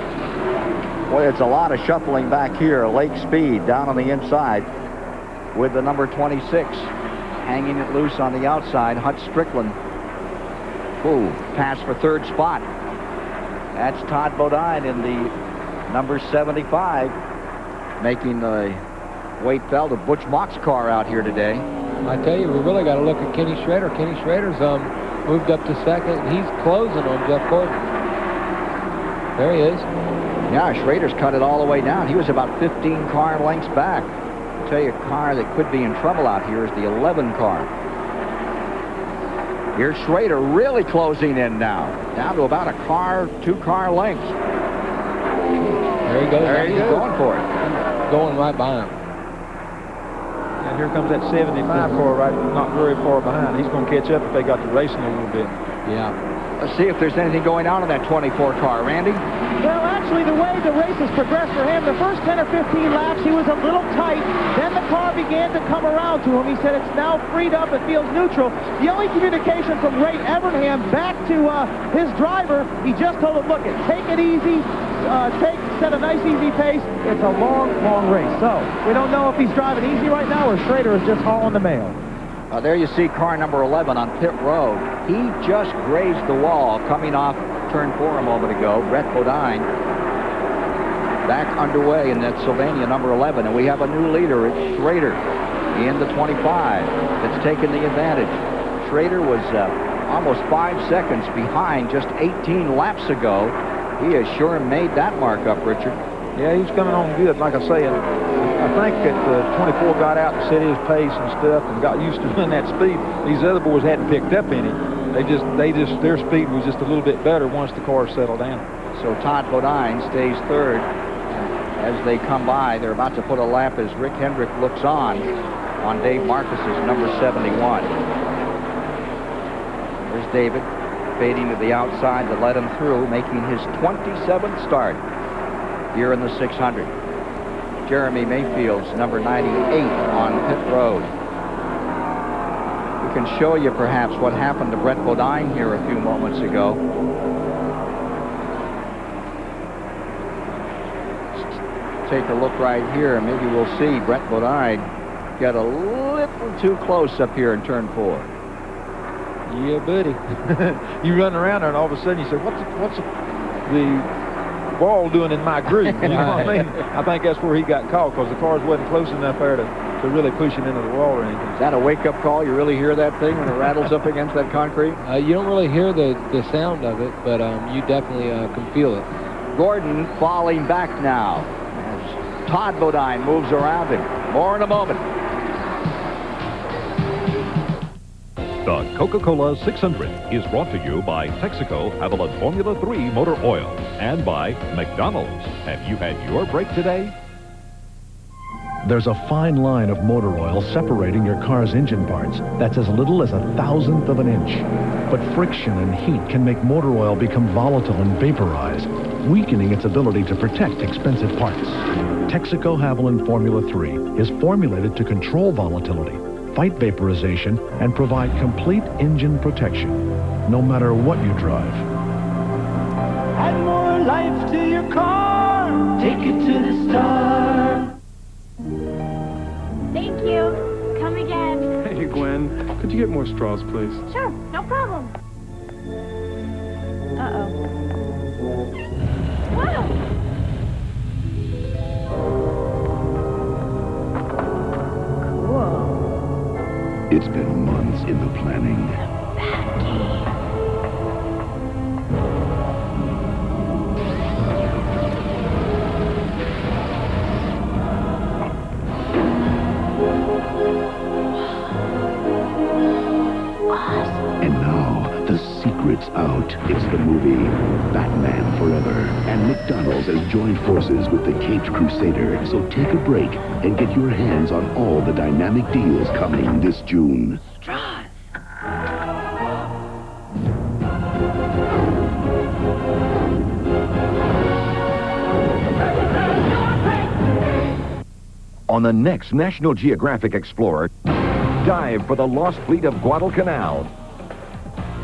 Boy, it's a lot of shuffling back here. Lake Speed down on the inside with the number 26 hanging it loose on the outside. Hut Strickland. Ooh, pass for 3rd spot. That's Todd Bodine in the number 75, making the weight belt of Butch Mock's car out here today. I tell you, we really got to look at Kenny Schrader. Kenny Schrader's moved up to 2nd. He's closing on Jeff Gordon. There he is. Yeah, Schrader's cut it all the way down. He was about 15 car lengths back. I'll tell you, a car that could be in trouble out here is the 11 car. Here's Schrader really closing in now, down to about 2 car lengths. There he goes. There he's going for it. Going right by him. And here comes that 75 car right not very far behind. He's going to catch up if they got to racing a little bit. Yeah. Let's see if there's anything going on in that 24 car. Randy? Well, actually, the way the race has progressed for him, the first 10 or 15 laps, he was a little tight. Then the car began to come around to him. He said it's now freed up. It feels neutral. The only communication from Ray Evernham back to his driver, he just told him, look, take it easy. Set a nice, easy pace. It's a long, long race. So we don't know if he's driving easy right now or Schrader is just hauling the mail. There you see car number 11 on pit road. He just grazed the wall coming off turn 4 a moment ago. Brett Bodine back underway in that Sylvania number 11. And we have a new leader. It's Schrader in the 25 that's taken the advantage. Schrader was almost 5 seconds behind just 18 laps ago. He has sure made that mark up, Richard. Yeah, he's coming on good. Like I say, I think that 24 got out and set his pace and stuff and got used to running that speed. These other boys hadn't picked up any. Their speed was just a little bit better once the car settled down. So Todd Bodine stays 3rd. As they come by, they're about to put a lap as Rick Hendrick looks on Dave Marcus's number 71. There's David fading to the outside to let him through, making his 27th start here in the 600. Jeremy Mayfield's number 98 on pit road. We can show you perhaps what happened to Brett Bodine here a few moments ago. Take a look right here. Maybe we'll see Brett Bodine get a little too close up here in turn 4. Yeah, buddy. You run around there and all of a sudden you say, what's the ball doing in my groove? You know what I mean? I think that's where he got caught because the cars wasn't close enough there to to really push it into the wall or anything. Is that a wake-up call? You really hear that thing when it rattles up against that concrete? You don't really hear the sound of it, but you definitely can feel it. Gordon falling back now as Todd Bodine moves around him. More in a moment. The Coca-Cola 600 is brought to you by Texaco Avalon Formula 3 Motor Oil and by McDonald's. Have you had your break today? There's a fine line of motor oil separating your car's engine parts that's as little as 1/1000th of an inch. But friction and heat can make motor oil become volatile and vaporize, weakening its ability to protect expensive parts. Texaco Avalon Formula 3 is formulated to control volatility, fight vaporization, and provide complete engine protection, no matter what you drive. Add more life to your car. Take it to the star. Thank you. Come again. Hey, Gwen, could you get more straws, please? Sure, no problem. Uh-oh. Wow! Cool. It's been months in the planning. And now, the secret's out. It's the movie Batman Forever. And McDonald's has joined forces with the Caped Crusader. So take a break and get your hands on all the dynamic deals coming this June. Straws. On the next National Geographic Explorer, dive for the lost fleet of Guadalcanal.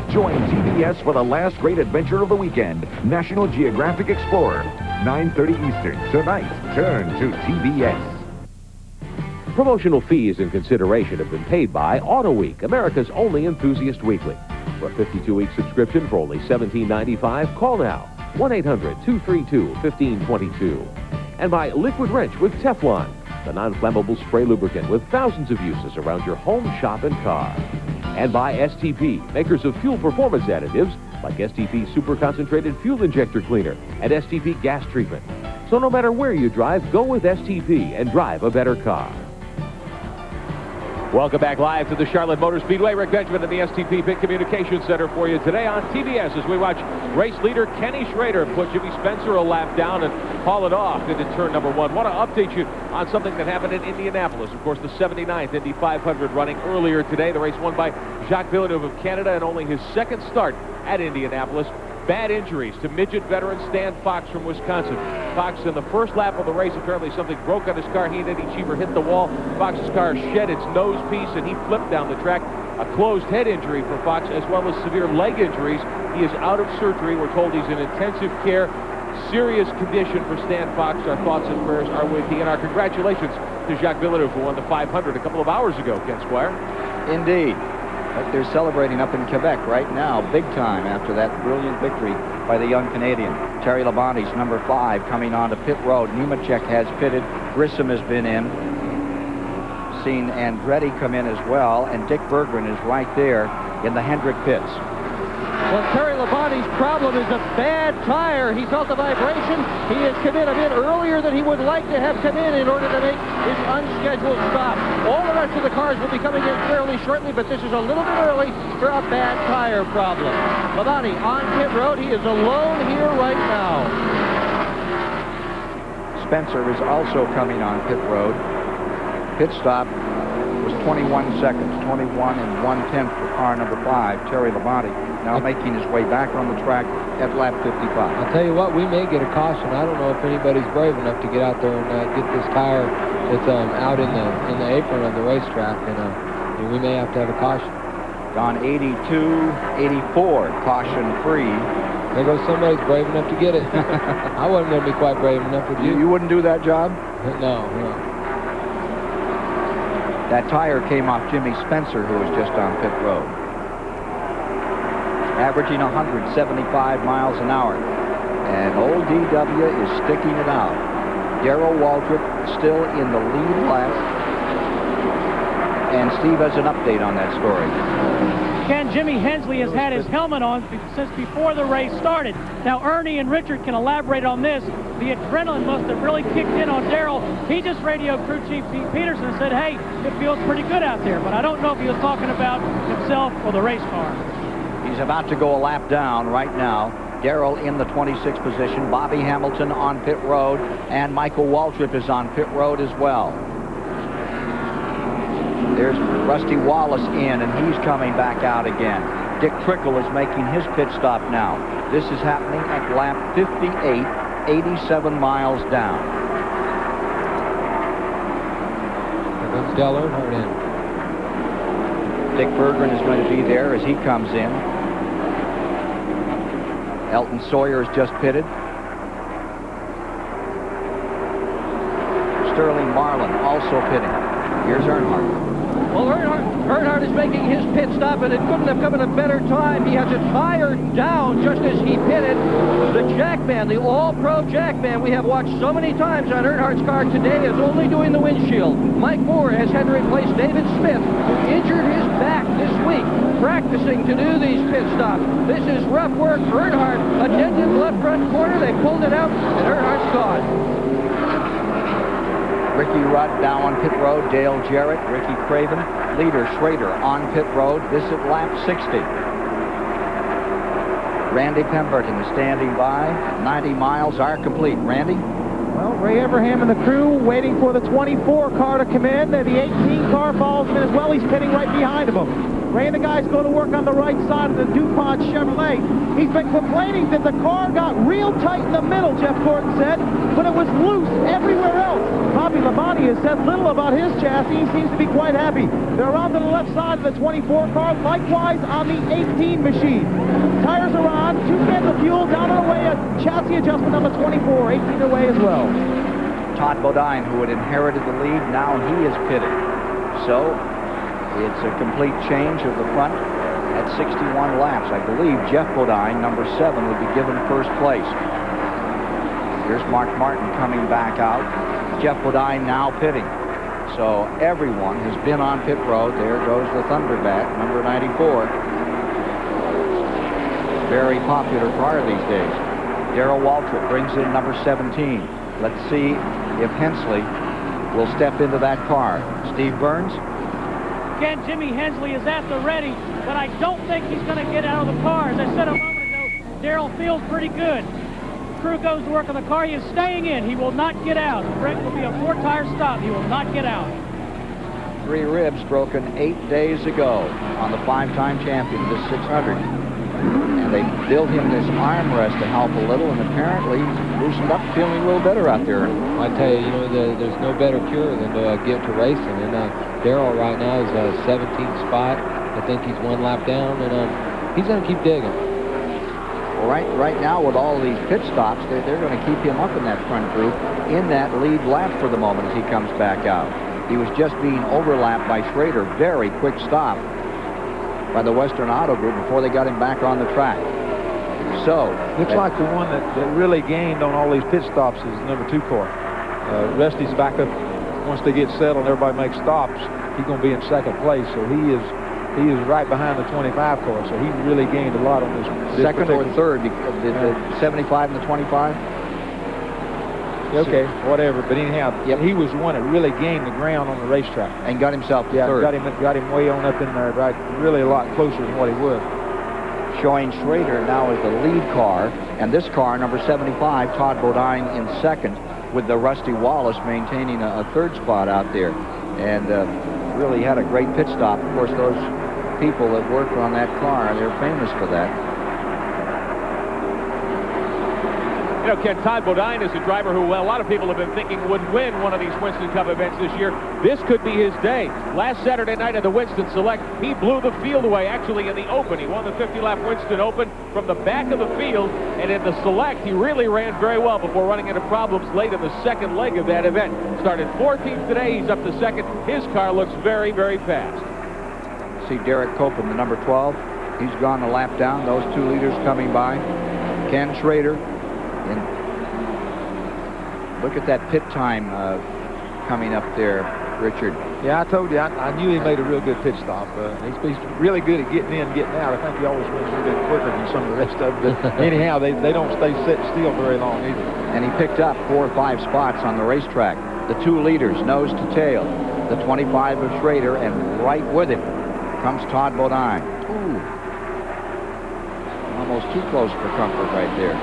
Join TBS for the last great adventure of the weekend, National Geographic Explorer, 9:30 Eastern. Tonight, turn to TBS. Promotional fees and consideration have been paid by Auto Week, America's only enthusiast weekly. For a 52-week subscription for only $17.95, call now, 1-800-232-1522. And by Liquid Wrench with Teflon, the non-flammable spray lubricant with thousands of uses around your home, shop, and car. And by STP, makers of fuel performance additives like STP Super Concentrated Fuel Injector Cleaner and STP Gas Treatment. So no matter where you drive, go with STP and drive a better car. Welcome back live to the Charlotte Motor Speedway. Rick Benjamin in the STP Pit Communications Center for you today on TBS as we watch race leader Kenny Schrader put Jimmy Spencer a lap down and haul it off into turn number one. Want to update you on something that happened in Indianapolis. Of course, the 79th Indy 500 running earlier today. The race won by Jacques Villeneuve of Canada and only his second start at Indianapolis. Bad injuries to midget veteran Stan Fox from Wisconsin. Fox, in the first lap of the race, apparently something broke on his car. He and Eddie Cheever hit the wall. Fox's car shed its nose piece, and he flipped down the track. A closed head injury for Fox, as well as severe leg injuries. He is out of surgery. We're told he's in intensive care. Serious condition for Stan Fox. Our thoughts and prayers are with you. And our congratulations to Jacques Villeneuve, who won the 500 a couple of hours ago, Ken Squire. Indeed. But they're celebrating up in Quebec right now, big time, after that brilliant victory by the young Canadian. Terry Labonte's number 5 coming on to pit road. Nemechek has pitted. Grissom has been in. Seen Andretti come in as well, and Dick Berggren is right there in the Hendrick pits. Well, Terry Labonte's problem is a bad tire. He felt the vibration. He has come in a bit earlier than he would like to have come in order to make his unscheduled stop. All the rest of the cars will be coming in fairly shortly, but this is a little bit early for a bad tire problem. Labonte on pit road. He is alone here right now. Spencer is also coming on pit road. Pit stop was 21 seconds, 21 and 1/10 for car number 5, Terry Labonte. Now making his way back on the track at lap 55. I'll tell you what, we may get a caution. I don't know if anybody's brave enough to get out there and get this tire that's out in the apron of the racetrack, and we may have to have a caution. Gone 82, 84, caution free. There goes somebody's brave enough to get it. I wasn't going to be quite brave enough, would you? You wouldn't do that job? No. That tire came off Jimmy Spencer, who was just on pit road. Averaging 175 miles an hour. And old DW is sticking it out. Darrell Waldrop still in the lead lap. And Steve has an update on that story. Ken, Jimmy Hensley has had his helmet on since before the race started. Now, Ernie and Richard can elaborate on this. The adrenaline must have really kicked in on Darrell. He just radioed crew chief Pete Peterson and said, hey, it feels pretty good out there. But I don't know if he was talking about himself or the race car. He's about to go a lap down right now. Darrell in the 26th position. Bobby Hamilton on pit road. And Michael Waltrip is on pit road as well. There's Rusty Wallace in, and he's coming back out again. Dick Trickle is making his pit stop now. This is happening at lap 58, 87 miles down. Here comes Dale Earnhardt in. Dick Berggren is going to be there as he comes in. Elton Sawyer is just pitted. Sterling Marlin also pitting. Here's Earnhardt. Well, Earnhardt is making his pit stop, and it couldn't have come at a better time. He has a tire down just as he pitted. The Jackman, the all-pro Jackman we have watched so many times on Earnhardt's car today, is only doing the windshield. Mike Moore has had to replace David Smith, who injured his back this week, practicing to do these pit stops. This is rough work. Earnhardt, attentive left front corner. They pulled it out, and Earnhardt's gone. Ricky Rudd now on pit road. Dale Jarrett, Ricky Craven, leader Schrader on pit road. This at lap 60. Randy Pemberton is standing by. 90 miles are complete. Randy? Well, Ray Everham and the crew waiting for the 24 car to come in. The 18 car follows him in as well. He's pitting right behind him. Ray and the guys go to work on the right side of the DuPont Chevrolet. He's been complaining that the car got real tight in the middle, Jeff Gordon said, but it was loose everywhere else. Bobby Labonte has said little about his chassis. He seems to be quite happy. They're around to the left side of the 24 car, likewise on the 18 machine. Tires are on, 2 cans of fuel, down and away, a chassis adjustment on the 24, 18 away as well. Todd Bodine, who had inherited the lead, now he is pitted. So it's a complete change of the front at 61 laps. I believe Jeff Bodine, number 7, would be given first place. Here's Mark Martin coming back out. Jeff Bodine now pitting. So everyone has been on pit road. There goes the Thunderbat, number 94. Very popular car these days. Darrell Waltrip brings in number 17. Let's see if Hensley will step into that car. Steve Burns? Again, Jimmy Hensley is at the ready, but I don't think he's going to get out of the car. As I said a moment ago, Darrell feels pretty good. The crew goes to work on the car. He is staying in. He will not get out. The break will be a 4-tire stop. He will not get out. 3 ribs broken 8 days ago on the 5-time champion, this 600. And they built him this armrest to help a little, and apparently loosened up, feeling a little better out there. I tell you, there's no better cure than to get to racing. And Darrell right now is 17th spot. I think he's 1 lap down, and he's going to keep digging. Well, right now with all these pit stops, they're going to keep him up in that front group in that lead lap for the moment as he comes back out. He was just being overlapped by Schrader. Very quick stop by the Western Auto Group before they got him back on the track. So looks like the one that really gained on all these pit stops is number 2 car. Rusty's back up. Once they get settled and everybody makes stops, he's going to be in 2nd place. So he is right behind the 25 car. So he really gained a lot on this. 2nd or 3rd, the 75 and the 25. Okay, whatever. But anyhow, he was the one that really gained the ground on the racetrack and got himself to 3rd. Got him way on up in there, right? Really a lot closer than what he was. Showing Schrader now as the lead car, and this car, number 75, Todd Bodine in 2nd, with the Rusty Wallace maintaining a 3rd spot out there, and really had a great pit stop. Of course, those people that work on that car, they're famous for that. You know, Ken, Todd Bodine is a driver who, well, a lot of people have been thinking would win one of these Winston Cup events this year. This could be his day. Last Saturday night at the Winston Select, he blew the field away, actually, in the Open. He won the 50-lap Winston Open from the back of the field, and in the Select, he really ran very well before running into problems late in the 2nd leg of that event. Started 14th today. He's up to 2nd. His car looks very, very fast. See Derek Copeland, the number 12. He's gone a lap down. Those 2 leaders coming by. Ken Schrader. And look at that pit time coming up there. Richard. Yeah, I told you, I knew he made a real good pit stop. He's really good at getting in, getting out. I think he always runs a little bit quicker than some of the rest of them. But anyhow, they don't stay set still very long either. And he picked up 4 or 5 spots on the racetrack. The 2 leaders, nose to tail. The 25 of Schrader, and right with him comes Todd Bodine. Ooh. Almost too close for comfort right there.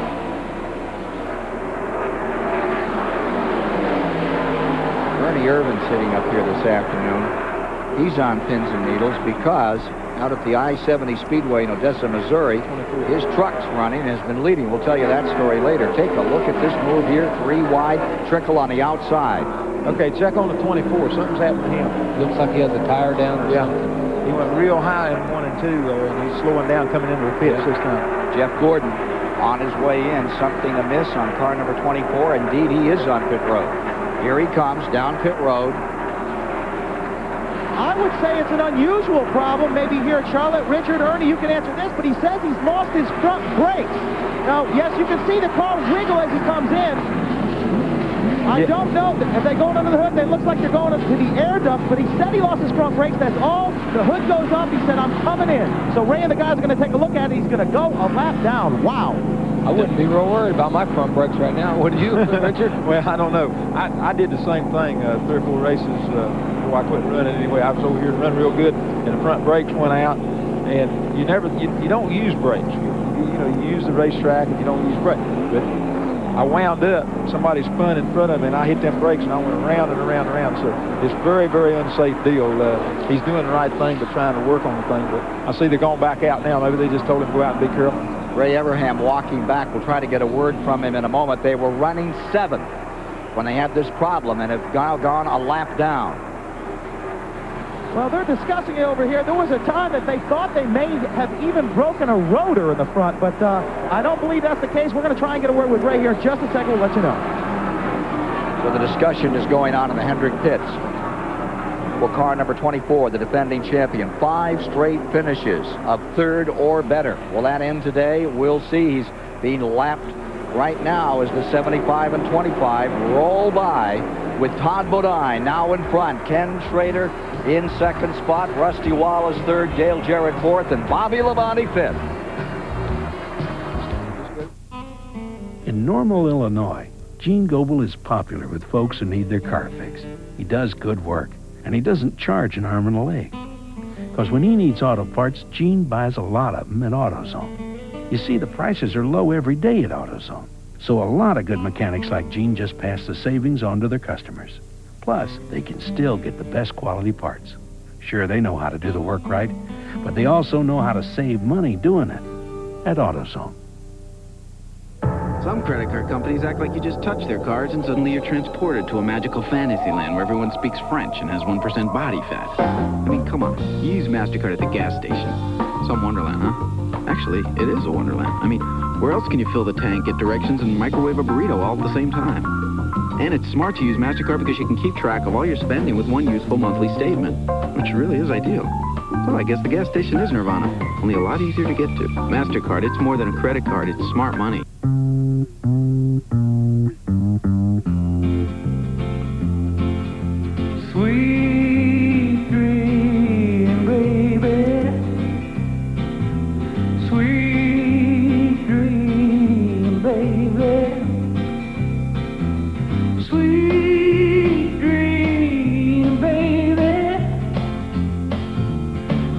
Ernie Irvin's sitting up here this afternoon. He's on pins and needles because out at the I-70 Speedway in Odessa, Missouri, his truck's running and has been leading. We'll tell you that story later. Take a look at this move here. 3 wide, trickle on the outside. Okay, check on the 24. Something's happened to him. Looks like he has a tire down or something. He went real high in 1 and 2 there, and he's slowing down coming into the pits this time. Jeff Gordon on his way in. Something amiss on car number 24. Indeed, he is on pit road. Here he comes down pit road. I would say it's an unusual problem, maybe here at Charlotte. Richard, Ernie, you can answer this, but he says he's lost his front brakes. Now, yes, you can see the car wiggle as he comes in. I don't know. If they going under the hood, it looks like they're going to the air duct, but he said he lost his front brakes. That's all. The hood goes up. He said, I'm coming in. So Ray and the guys are going to take a look at it. He's going to go a lap down. Wow. I wouldn't be real worried about my front brakes right now. Would you, Richard? Well, I don't know. I did the same thing 3 or 4 races before I quit running anyway. I was over here to run real good, and the front brakes went out. And you don't use brakes. You use the racetrack and you don't use brakes. But I wound up, somebody spun in front of me, and I hit them brakes, and I went around and around and around. So it's very, very unsafe deal. He's doing the right thing, but trying to work on the thing. But I see they're going back out now. Maybe they just told him to go out and be careful. Ray Everham walking back. We'll try to get a word from him in a moment. They were running 7th when they had this problem and have gone a lap down. Well, they're discussing it over here. There was a time that they thought they may have even broken a rotor in the front, but I don't believe that's the case. We're going to try and get a word with Ray here in just a second. We'll let you know. So the discussion is going on in the Hendrick pits. Well, car number 24, the defending champion. 5 straight finishes of 3rd or better. Will that end today? We'll see. He's being lapped right now as the 75 and 25 roll by with Todd Bodine now in front. Ken Schrader in 2nd spot. Rusty Wallace 3rd. Dale Jarrett 4th. And Bobby Labonte 5th. In Normal, Illinois, Gene Goebel is popular with folks who need their car fixed. He does good work, and he doesn't charge an arm and a leg. Because when he needs auto parts, Gene buys a lot of them at AutoZone. You see, the prices are low every day at AutoZone. So a lot of good mechanics like Gene just pass the savings on to their customers. Plus, they can still get the best quality parts. Sure, they know how to do the work right, but they also know how to save money doing it at AutoZone. Some credit card companies act like you just touch their cards and suddenly you're transported to a magical fantasy land where everyone speaks French and has 1% body fat. I mean, come on. You use MasterCard at the gas station. Some wonderland, huh? Actually, it is a wonderland. I mean, where else can you fill the tank, get directions, and microwave a burrito all at the same time? And it's smart to use MasterCard because you can keep track of all your spending with one useful monthly statement, which really is ideal. So I guess the gas station is Nirvana, only a lot easier to get to. MasterCard, it's more than a credit card, it's smart money. Sweet dream, baby. Sweet dream, baby. Sweet dream, baby.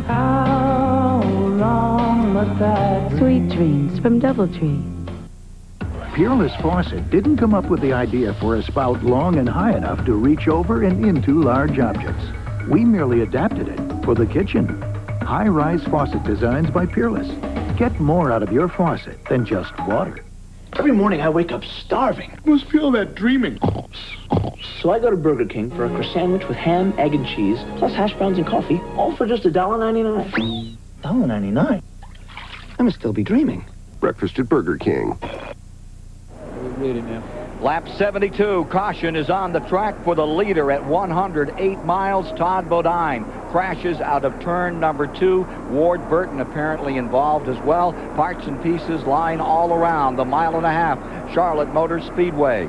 How long must I dream? Sweet dreams from Doubletree. Peerless Faucet didn't come up with the idea for a spout long and high enough to reach over and into large objects. We merely adapted it for the kitchen. High-rise faucet designs by Peerless. Get more out of your faucet than just water. Every morning I wake up starving. I must feel that dreaming. So I go to Burger King for a croissant sandwich with ham, egg, and cheese, plus hash browns and coffee, all for just $1.99. $1.99? I must still be dreaming. Breakfast at Burger King. Lap 72, caution is on the track for the leader at 108 miles. Todd Bodine crashes out of turn number 2. Ward Burton apparently involved as well. Parts and pieces lying all around the 1.5 mile Charlotte Motor Speedway.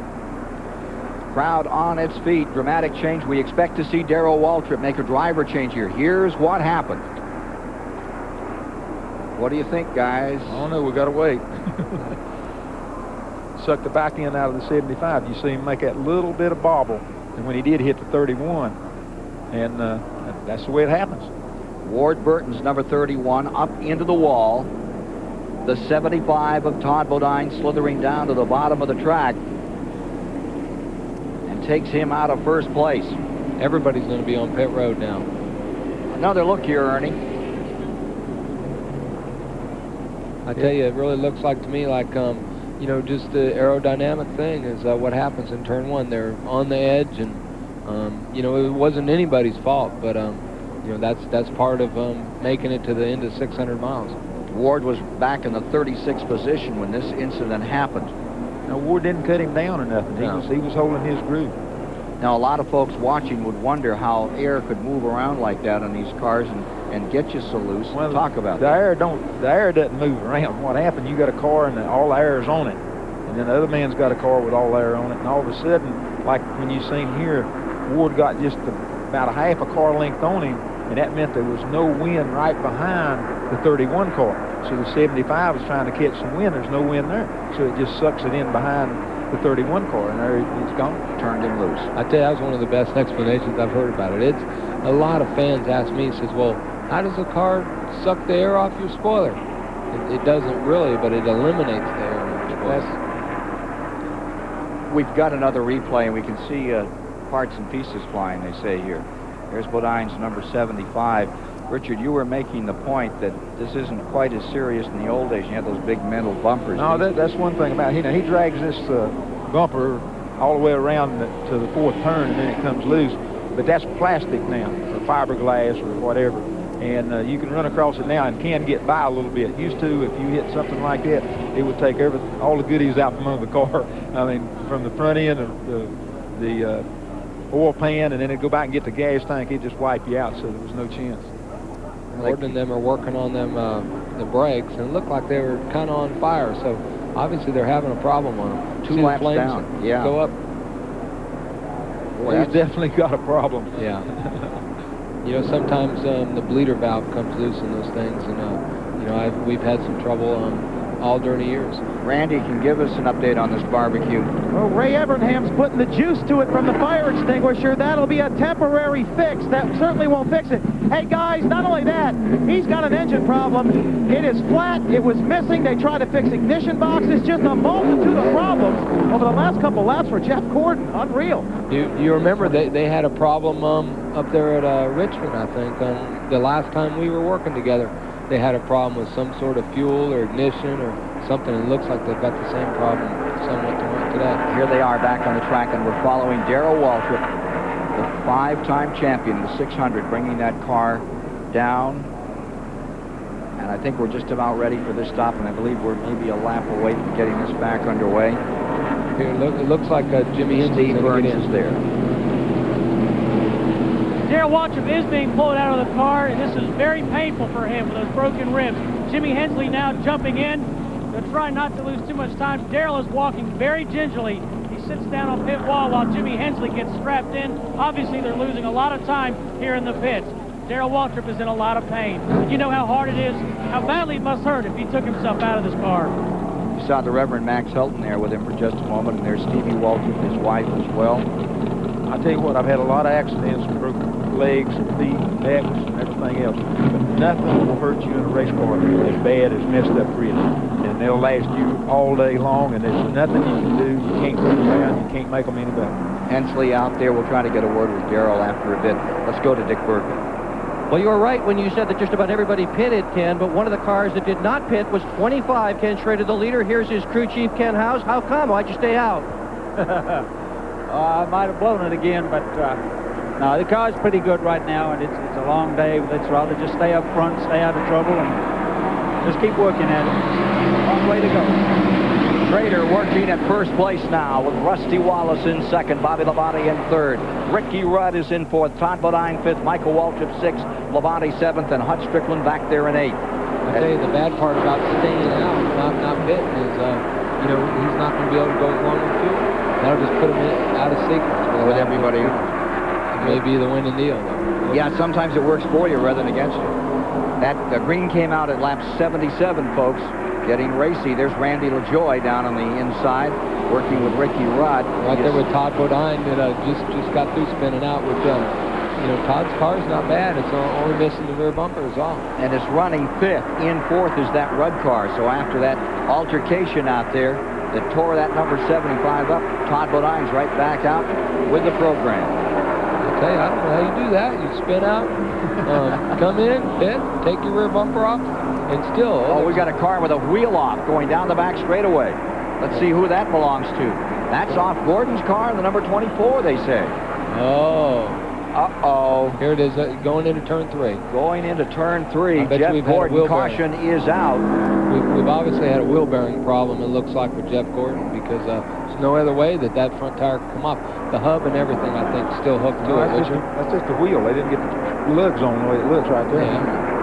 Crowd on its feet. Dramatic change. We expect to see Darrell Waltrip make a driver change here. Here's what happened. What do you think, guys? I don't know. We got to wait. Suck the back end out of the 75. You see him make that little bit of bobble, and when he did hit the 31, and that's the way it happens. Ward Burton's number 31 up into the wall. The 75 of Todd Bodine slithering down to the bottom of the track and takes him out of first place. Everybody's going to be on pit road now. Another look here, Ernie. I tell you, it really looks like to me like, you know, just the aerodynamic thing is what happens in turn one. They're on the edge, and, you know, it wasn't anybody's fault, but, you know, that's part of making it to the end of 600 miles. Ward was back in the 36th position when this incident happened. Now, Ward didn't cut him down or nothing. No. He was holding his groove. Now, a lot of folks watching would wonder how air could move around like that on these cars and get you so loose. Well, talk about the that. air doesn't move around. What happened? You got a car and all the air is on it, and then the other man's got a car with all the air on it, and all of a sudden, like when you seen here, Ward got just about a half a car length on him, and that meant there was no wind right behind the 31 car. So the 75 is trying to catch some wind. There's no wind there, so it just sucks it in behind the 31 car, and there it's gone. Turned him loose. I tell you, that was one of the best explanations I've heard about it. It's a lot of fans ask me, says, well, how does a car suck the air off your spoiler? It doesn't really, but it eliminates the air off your spoiler. We've got another replay, and we can see parts and pieces flying, they say here. There's Bodine's number 75. Richard, you were making the point that this isn't quite as serious in the old days. You had those big metal bumpers. No, that's one thing about it. He drags this bumper all the way around to the fourth turn, and then it comes loose. But that's plastic now, or fiberglass, or whatever. And you can run across it now and can get by a little bit. Used to, if you hit something like that, it would take all the goodies out from under the car. I mean, from the front end of the oil pan, and then it'd go back and get the gas tank. It'd just wipe you out, so there was no chance. Gordon and them are working on them the brakes, and it looked like they were kind of on fire. So obviously they're having a problem on them. Two laps down. Yeah. Go up. Well, he's definitely got a problem. Yeah. You know, sometimes the bleeder valve comes loose in those things, and you know, we've had some trouble all during the years. Randy can give us an update on this barbecue. Well, Ray Evernham's putting the juice to it from the fire extinguisher. That'll be a temporary fix. That certainly won't fix it. Hey, guys, not only that, he's got an engine problem. It is flat. It was missing. They tried to fix ignition boxes. Just a multitude of problems over the last couple laps for Jeff Gordon. Unreal. Do you remember they had a problem up there at Richmond, I think, the last time we were working together. They had a problem with some sort of fuel or ignition or something. It looks like they've got the same problem somewhat today. Here they are back on the track, and we're following Darrell Waltrip, the five-time champion, the 600, bringing that car down. And I think we're just about ready for this stop, and I believe we're maybe a lap away from getting this back underway. Here, it looks like Jimmy Hensley Steve Burns is there. Darrell Waltrip is being pulled out of the car, and this is very painful for him with those broken ribs. Jimmy Hensley now jumping in to try not to lose too much time. Darrell is walking very gingerly. He sits down on pit wall while Jimmy Hensley gets strapped in. Obviously, they're losing a lot of time here in the pits. Darrell Waltrip is in a lot of pain. You know how hard it is, how badly it must hurt if he took himself out of this car. You saw the Reverend Max Helton there with him for just a moment, and there's Stevie Waltrip, his wife, as well. I tell you what, I've had a lot of accidents with broken legs and feet and necks and everything else, but nothing will hurt you in a race car as bad as messed up ribs. And they'll last you all day long, and there's nothing you can do. You can't put them around. You can't make them any better. Hensley out there. We'll try to get a word with Darrell after a bit. Let's go to Dick Berger. Well, you were right when you said that just about everybody pitted, Ken, but one of the cars that did not pit was 25. Ken Schrader, the leader. Here's his crew chief, Ken House. How come? Why'd you stay out? I might have blown it again, but no, the car's pretty good right now, and it's a long day. Let's rather just stay up front, stay out of trouble, and just keep working at it. Long way to go. Schrader working at first place now with Rusty Wallace in second, Bobby Labonte in third. Ricky Rudd is in fourth, Todd Bodine fifth, Michael Waltrip sixth, Labonte seventh, and Hut Strickland back there in eighth. I tell you, the bad part about staying out, not pitting, is you know, he's not going to be able to go as long with fuel. That'll just put them out of sequence with everybody else. It may be the winning deal, though. Yeah, sometimes it works for you rather than against you. That green came out at lap 77, folks. Getting racy. There's Randy LaJoy down on the inside, working with Ricky Rudd. Right there with Todd Bodine that just got through spinning out with them. You know, Todd's car's not bad. It's only missing the rear bumper is all. And it's running fifth. In fourth is that Rudd car. So after that altercation out there that tore that number 75 up, Todd Bodine's right back out with the program. I tell you, I don't know how you do that. You spin out, come in, pit, take your rear bumper off, and still. Oh, we got a car with a wheel off going down the back straightaway. Let's see who that belongs to. That's off Gordon's car, the number 24, they say. Oh. Uh-oh. Here it is, going into turn 3. Going into turn 3. Jeff Gordon, caution is out. We've obviously had a wheel bearing problem, it looks like, with Jeff Gordon, because there's no other way that front tire can come off. The hub and everything, I think, still hooked to it, Richard. That's just the wheel. They didn't get the lugs on the way it looks right there. Yeah.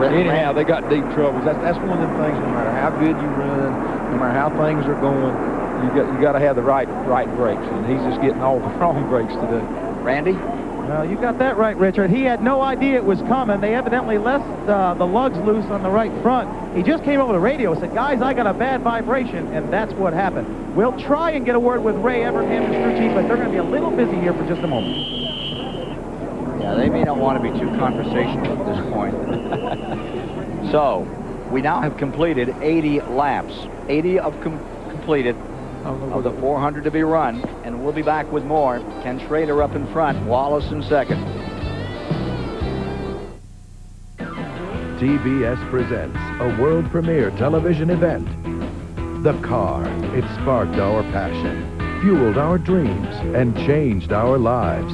Anyhow, they got deep troubles. That's one of them things. No matter how good you run, no matter how things are going, you got to have the right brakes. And he's just getting all the wrong brakes today. Randy? Well, you got that right, Richard. He had no idea it was coming. They evidently left the lugs loose on the right front. He just came over the radio and said, guys, I got a bad vibration, and that's what happened. We'll try and get a word with Ray Everham, the crew chief, but they're going to be a little busy here for just a moment. Yeah, they may not want to be too conversational at this point. So, we now have completed 80 laps. 80 completed of the 400 to be run, and we'll be back with more. Ken Schrader up in front, Wallace in second. TBS presents a world premiere television event. The car. It sparked our passion, fueled our dreams, and changed our lives.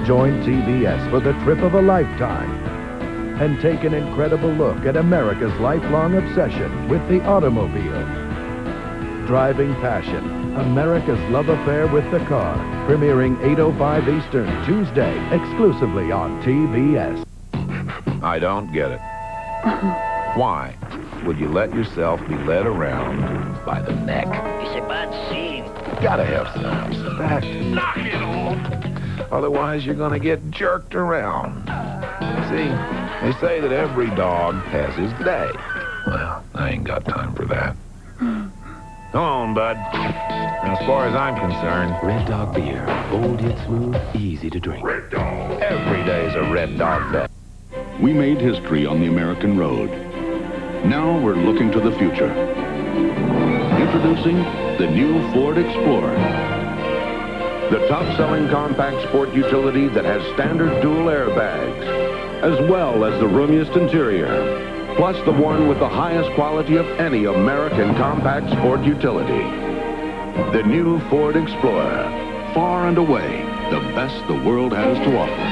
Join TBS for the trip of a lifetime and take an incredible look at America's lifelong obsession with the automobile. Driving Passion, America's love affair with the car, premiering 8:05 Eastern, Tuesday, exclusively on TBS. I don't get it. Why would you let yourself be led around by the neck? It's a bad scene. Gotta have some respect. Knock it off! Otherwise, you're gonna get jerked around. See, they say that every dog has his day. Well, I ain't got time for that. Come on, bud. As far as I'm concerned, Red Dog beer. Bold yet smooth, easy to drink. Red Dog. Every day's a Red Dog day. We made history on the American road. Now we're looking to the future. Introducing the new Ford Explorer. The top-selling compact sport utility that has standard dual airbags, as well as the roomiest interior, plus the one with the highest quality of any American compact sport utility. The new Ford Explorer. Far and away, the best the world has to offer.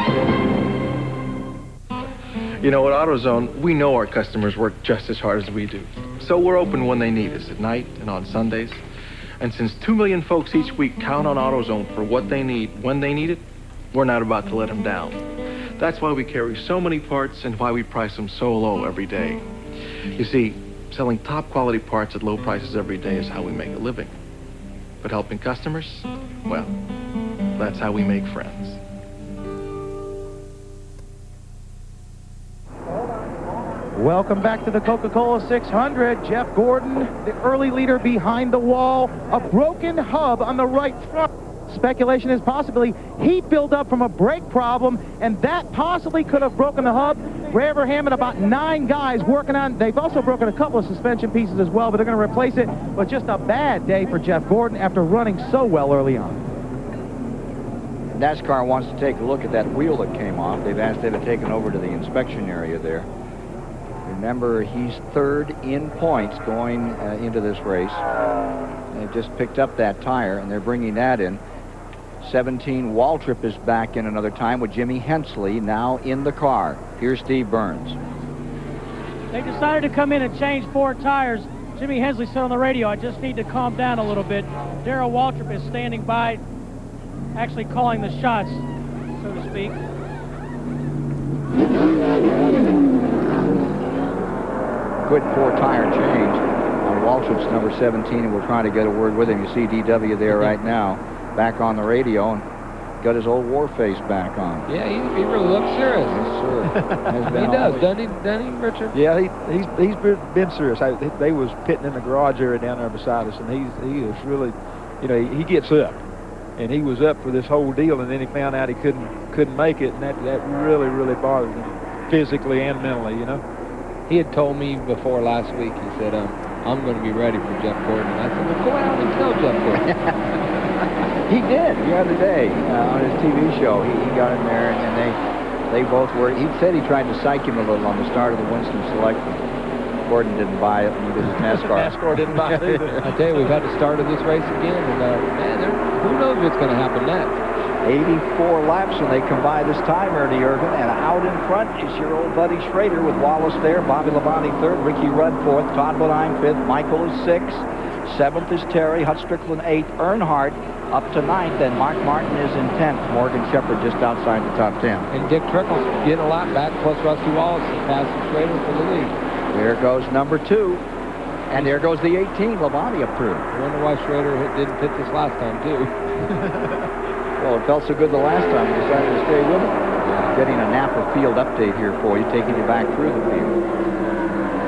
You know, at AutoZone, we know our customers work just as hard as we do. So we're open when they need us, at night and on Sundays. And since 2 million folks each week count on AutoZone for what they need when they need it, we're not about to let them down. That's why we carry so many parts and why we price them so low every day. You see, selling top quality parts at low prices every day is how we make a living. But helping customers, well, that's how we make friends. Welcome back to the Coca-Cola 600. Jeff Gordon, the early leader behind the wall. A broken hub on the right front. Speculation is possibly heat buildup from a brake problem, and that possibly could have broken the hub. Ray Everham and about 9 guys working on. They've also broken a couple of suspension pieces as well, but they're going to replace it. But just a bad day for Jeff Gordon after running so well early on. NASCAR wants to take a look at that wheel that came off. They've asked it to take it over to the inspection area there. Remember, he's third in points going into this race. They've just picked up that tire, and they're bringing that in. 17, Waltrip is back in another time with Jimmy Hensley now in the car. Here's Steve Burns. They decided to come in and change 4 tires. Jimmy Hensley said on the radio, I just need to calm down a little bit. Darrell Waltrip is standing by, actually calling the shots, so to speak. Good 4-tire change. Waltrip's number 17, and we're trying to get a word with him. You see DW there right now, back on the radio, and got his old war face back on. Yeah, he really looks serious. Yes, sir. He does, doesn't he, Richard? Yeah, he's been serious. They was pitting in the garage area down there beside us, and he is really, you know, he gets up, and he was up for this whole deal, and then he found out he couldn't make it, and that really bothered him, physically and mentally, you know. He had told me before last week. He said, "I'm going to be ready for Jeff Gordon." And I said, "Well, go out and tell Jeff Gordon." He did the other day on his TV show. He got in there, and then they both were. He said he tried to psych him a little on the start of the Winston Select. Gordon didn't buy it, and neither did NASCAR. NASCAR didn't buy it either. I tell you, we've had the start of this race again, and man, who knows what's going to happen next. 84 laps, and they come by this time, Ernie Irvin, and out in front is your old buddy Schrader with Wallace there, Bobby Labonte third, Ricky Rudd fourth, Todd Bodine fifth, Michael is sixth, seventh is Terry, Hut Strickland eighth, Earnhardt up to ninth, and Mark Martin is in 10th. Morgan Shepherd just outside the top 10. And Dick Trickle's getting a lap back, plus Rusty Wallace is passing Schrader for the lead. There goes number 2, and there goes the 18, Labonte approved. I wonder why Schrader didn't pit this last time, too. Well, it felt so good the last time. You decided to stay with it. Getting a Napa field update here for you, taking you back through the field.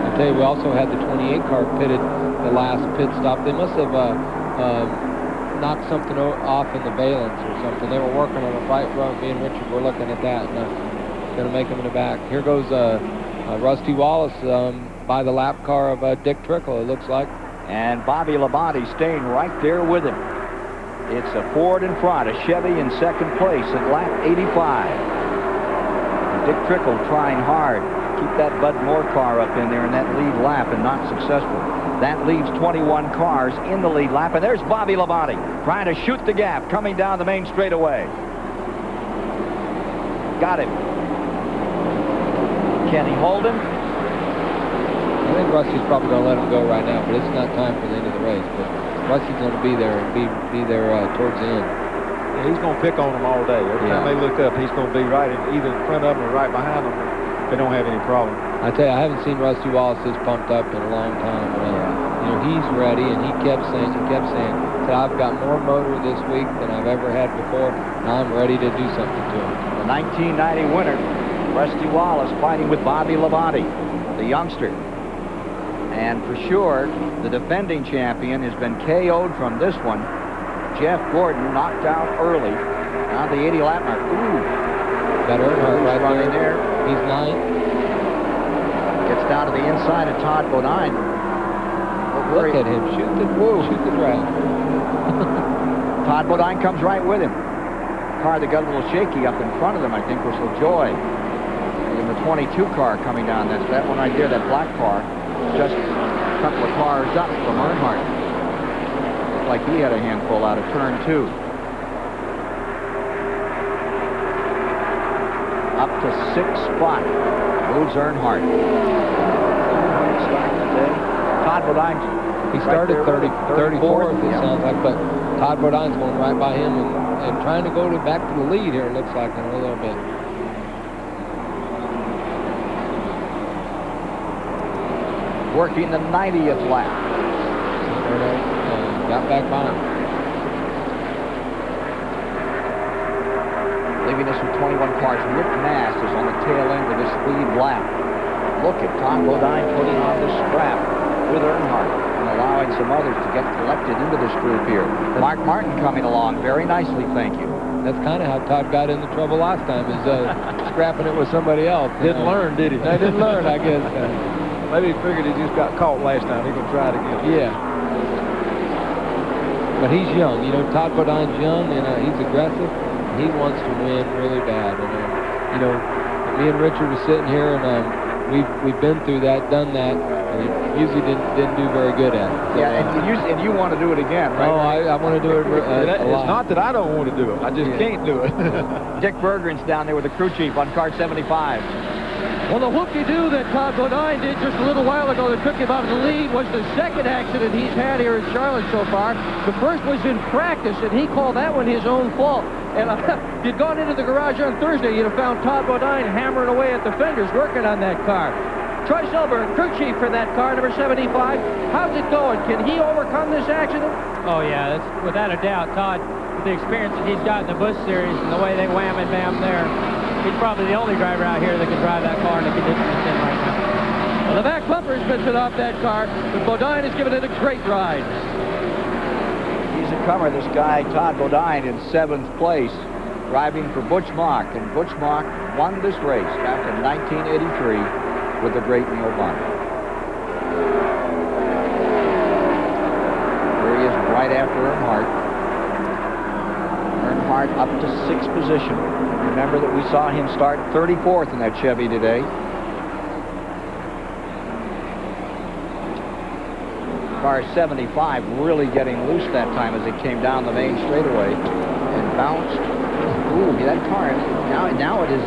I'll tell you, we also had the 28 car pitted the last pit stop. They must have knocked something off in the valence or something. They were working on a right front. Me and Richard were looking at that, and going to make them in the back. Here goes Rusty Wallace by the lap car of Dick Trickle, it looks like. And Bobby Labonte staying right there with him. It's a Ford in front, a Chevy in second place at lap 85. Dick Trickle trying hard to keep that Bud Moore car up in there in that lead lap, and not successful. That leaves 21 cars in the lead lap, and there's Bobby Labonte trying to shoot the gap, coming down the main straightaway. Got him. Can he hold him? I think Rusty's probably going to let him go right now, but it's not time for the end of the race. But Rusty's going to be there and be there towards the end. Yeah, he's going to pick on them all day. Every time they look up, he's going to be right in either in front of them or right behind them. They don't have any problem. I tell you, I haven't seen Rusty Wallace this pumped up in a long time. You know, he's ready, and he kept saying, said, "I've got more motor this week than I've ever had before, and I'm ready to do something to him." The 1990 winner, Rusty Wallace, fighting with Bobby Labonte, the youngster. And for sure, the defending champion has been KO'd from this one. Jeff Gordon knocked out early on the 80 lap mark. Ooh. Got Earnhardt right there. He's 9th. Gets down to the inside of Todd Bodine. Look at him. Shoot the drag. Todd Bodine comes right with him. Car that got a little shaky up in front of them, I think, was LaJoy. In the 22 car coming down. That's that one right there, that black car. Just a couple of cars up from Earnhardt. Looked like he had a handful out of turn 2. Up to 6th spot. Moves Earnhardt. Todd Bodine. He started 34th, it sounds like, but Todd Bodine's going right by him and trying to go back to the lead here, it looks like, in a little bit. Working the 90th lap. Got back by him. Leaving us with 21 cars. Rick Mast is on the tail end of this lead lap. Look at Todd Bodine putting on the strap with Earnhardt and allowing some others to get collected into this group here. Mark Martin coming along very nicely, thank you. That's kind of how Todd got into trouble last time, is scrapping it with somebody else. Didn't learn, did he? I didn't learn, I guess. Maybe he figured he just got caught last time. He can try it again. Yeah. But he's young. You know, Todd Bodine's young, and he's aggressive. He wants to win really bad. And, you know, me and Richard are sitting here, and we've been through that, done that, and usually didn't do very good at it. So, yeah, and you want to do it again, right? Oh, I want to do it It's not that I don't want to do it. I just can't do it. Dick Bergeron's down there with the crew chief on car 75. Well, the whoop-de-doo that Todd Bodine did just a little while ago that took him out of the lead was the second accident he's had here in Charlotte so far. The first was in practice, and he called that one his own fault. And if you'd gone into the garage on Thursday, you'd have found Todd Bodine hammering away at the fenders, working on that car. Troy Silver, crew chief for that car, number 75. How's it going? Can he overcome this accident? Oh, yeah, that's without a doubt. Todd, with the experience that he's got in the Busch Series and the way they wham and bam there, he's probably the only driver out here that can drive that car in the conditions it's in right now. Well, the back bumper's missing off that car, but Bodine has given it a great ride. He's a comer, this guy, Todd Bodine, in 7th place, driving for Butch Mock. And Butch Mock won this race back in 1983 with the great Neil Bonner. Here he is right after Earnhardt. Earnhardt up to 6th position. Remember that we saw him start 34th in that Chevy today. Car 75 really getting loose that time as it came down the main straightaway and bounced. Ooh, that car, now it is,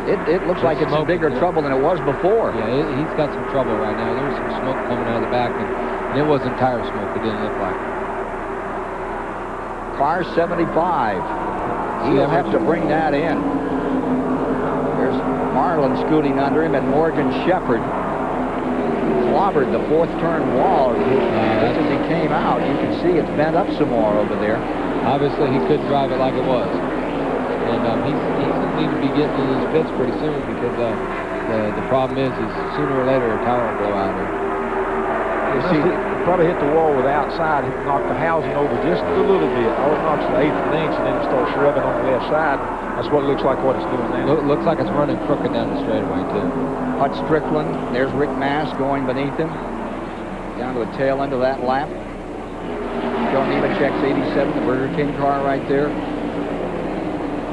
it looks like it's in bigger trouble than it was before. Yeah, he's got some trouble right now. There was some smoke coming out of the back, and it wasn't tire smoke, it didn't look like. Car 75. He'll have to bring that in. There's Marlin scooting under him, and Morgan Shepherd clobbered the 4th turn wall just as he came out. You can see it's bent up some more over there. Obviously, he couldn't drive it like it was. And he's need to be getting in his pits pretty soon because the problem is sooner or later a tire will blow out here. You see, it probably hit the wall with the outside. It knocked the housing over just a little bit. All it knocks the 1/8 of an inch, and then it starts rubbing on the left side. That's what it looks like what it's doing now. Looks like it's running crooked down the straightaway, too. Hut Strickland, there's Rick Mass going beneath him. Down to the tail end of that lap. Joe Nemechek's 87, the Burger King car right there.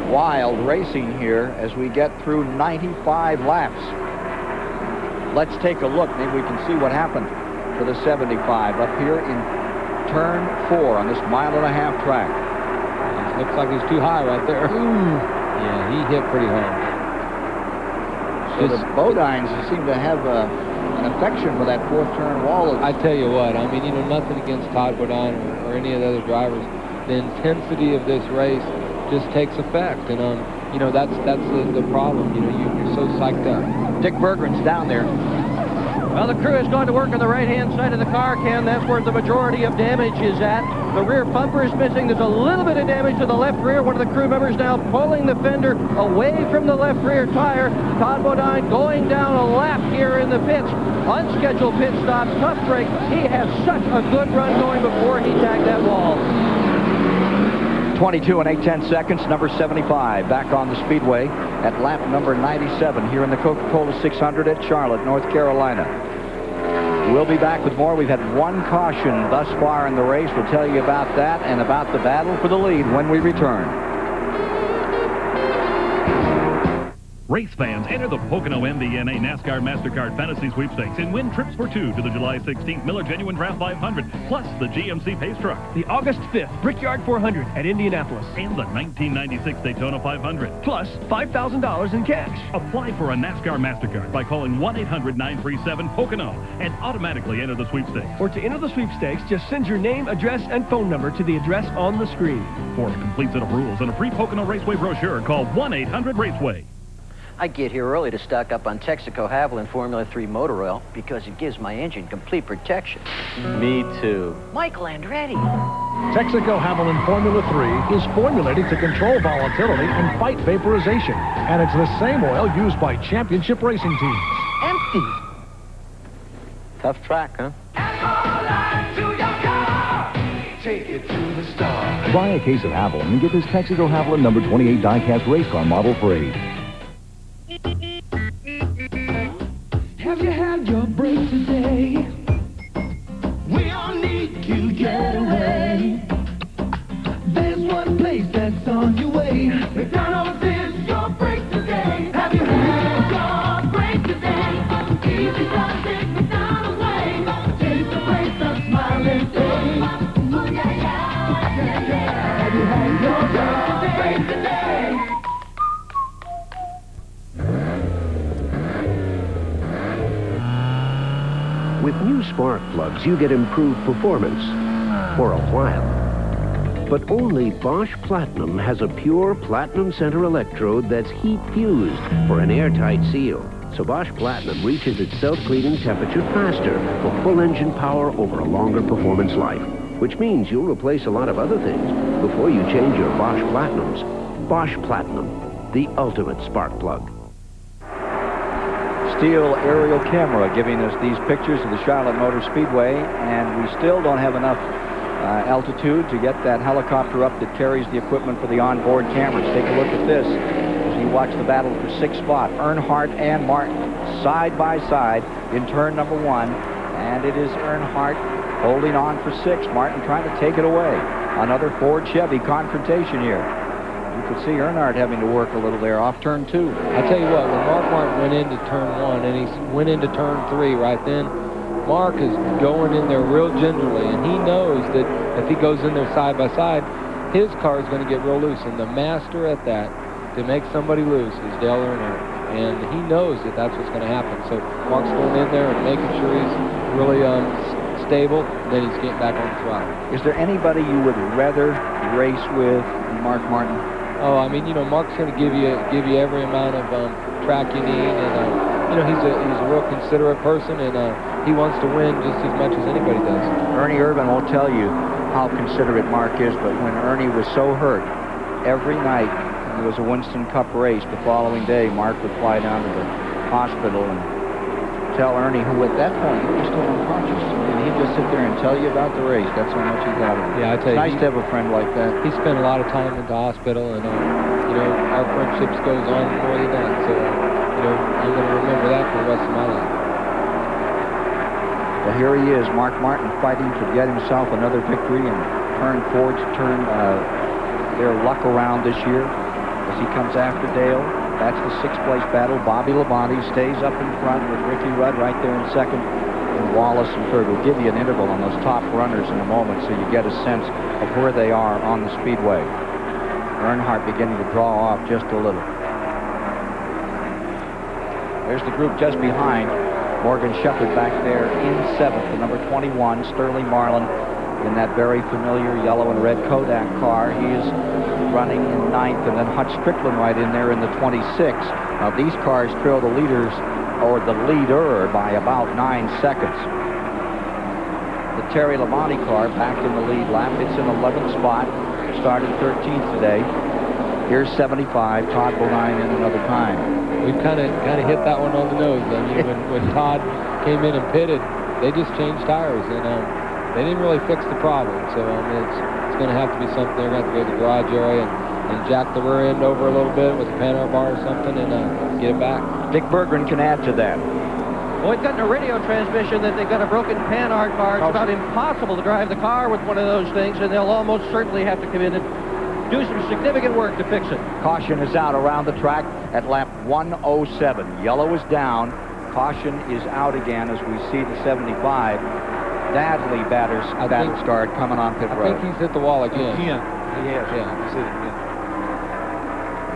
Wild racing here as we get through 95 laps. Let's take a look. Maybe we can see what happened to the 75 up here in turn 4 on this 1.5-mile track. Looks like he's too high right there. Yeah, he hit pretty hard. So the Bodines seem to have an affection for that 4th turn wall. I tell you what, I mean, nothing against Todd Bodine or any of the other drivers. The intensity of this race just takes effect, and that's the problem. You're so psyched up. Dick Berggren's down there. Well, the crew is going to work on the right-hand side of the car, Ken. That's where the majority of damage is at. The rear bumper is missing. There's a little bit of damage to the left rear. One of the crew members now pulling the fender away from the left rear tire. Todd Bodine going down a lap here in the pits. Unscheduled pit stop, tough break. He has such a good run going before he tagged that wall. 22 and 8/10 seconds, number 75, back on the speedway at lap number 97 here in the Coca-Cola 600 at Charlotte, North Carolina. We'll be back with more. We've had one caution thus far in the race. We'll tell you about that and about the battle for the lead when we return. Race fans, enter the Pocono MBNA NASCAR MasterCard Fantasy Sweepstakes and win trips for 2 to the July 16th Miller Genuine Draft 500, plus the GMC Pace Truck. The August 5th Brickyard 400 at Indianapolis. And the 1996 Daytona 500. Plus $5,000 in cash. Apply for a NASCAR MasterCard by calling 1-800-937-POCONO and automatically enter the sweepstakes. Or to enter the sweepstakes, just send your name, address, and phone number to the address on the screen. For a complete set of rules and a free Pocono Raceway brochure, call 1-800-RACEWAY. I get here early to stock up on Texaco Haviland Formula 3 motor oil because it gives my engine complete protection. Me too. Michael Andretti. Texaco Haviland Formula 3 is formulated to control volatility and fight vaporization. And it's the same oil used by championship racing teams. Empty. Tough track, huh? Take it to the star. Buy a case of Haviland and get this Texaco Haviland number 28 die-cast race car model free. Have you had your break today? We all need to get away. There's one place that's on your way. McDonald's is your break today. Have you had your break today? Easy Sunday, McDonald's way. Taste the place of smiling day. Oh yeah, yeah, yeah, yeah. Have you had your break today? With new spark plugs, you get improved performance for a while. But only Bosch Platinum has a pure platinum center electrode that's heat fused for an airtight seal. So Bosch Platinum reaches its self-cleaning temperature faster for full engine power over a longer performance life, which means you'll replace a lot of other things before you change your Bosch Platinums. Bosch Platinum, the ultimate spark plug. Steel aerial camera giving us these pictures of the Charlotte Motor Speedway, and we still don't have enough altitude to get that helicopter up that carries the equipment for the onboard cameras. Take a look at this as you watch the battle for 6th spot. Earnhardt and Martin side by side in turn number 1, and it is Earnhardt holding on for 6. Martin trying to take it away. Another Ford Chevy confrontation here. You could see Earnhardt having to work a little there off turn 2. I tell you what, when Mark Martin went into turn 1 and he went into turn 3 right then, Mark is going in there real gingerly, and he knows that if he goes in there side by side, his car is going to get real loose. And the master at that, to make somebody loose, is Dale Earnhardt. And he knows that that's what's going to happen. So Mark's going in there and making sure he's really stable, then he's getting back on the throttle. Is there anybody you would rather race with than Mark Martin? Oh, I mean, you know, Mark's going to give you every amount of track you need, and you know, he's a real considerate person, and he wants to win just as much as anybody does. Ernie Irvin won't tell you how considerate Mark is, but when Ernie was so hurt, every night there was a Winston Cup race, the following day Mark would fly down to the hospital and tell Ernie, who at that point he was still unconscious, and he'd just sit there and tell you about the race. That's how much he got him. Yeah, I tell you, it's nice to have a friend like that. He spent a lot of time at the hospital, and you know, our friendships goes on more than that. So you know, I'm going to remember that for the rest of my life. Well, here he is, Mark Martin, fighting to get himself another victory and turn Ford to turn their luck around this year as he comes after Dale. That's the 6th place battle. Bobby Labonte stays up in front with Ricky Rudd right there in 2nd, and Wallace in 3rd. We'll give you an interval on those top runners in a moment so you get a sense of where they are on the speedway. Earnhardt beginning to draw off just a little. There's the group just behind. Morgan Shepherd back there in 7th, the number 21, Sterling Marlin, in that very familiar yellow and red Kodak car. He is running in 9th, and then Hutch Strickland right in there in the 26th. Now these cars trail the leaders, or the leader, by about 9 seconds. The Terry Labonte car back in the lead lap. It's in 11th spot, started 13th today. Here's 75. Todd Bodine in another time. We've kind of hit that one on the nose. I mean, when Todd came in and pitted, they just changed tires, and they didn't really fix the problem. So it's going to have to be something they're going to have to go to the garage area and jack the rear end over a little bit with a Panhard bar or something and get it back. Dick Berggren can add to that. Well, we've got in a radio transmission that they've got a broken Panhard bar. It's about impossible to drive the car with one of those things, and they'll almost certainly have to come in and do some significant work to fix it. Caution is out around the track at lap 107. Yellow is down. Caution is out again as we see the 75. Badly battle scarred coming on pit road. I think he's hit the wall again. He has. Yeah. He's hit it again.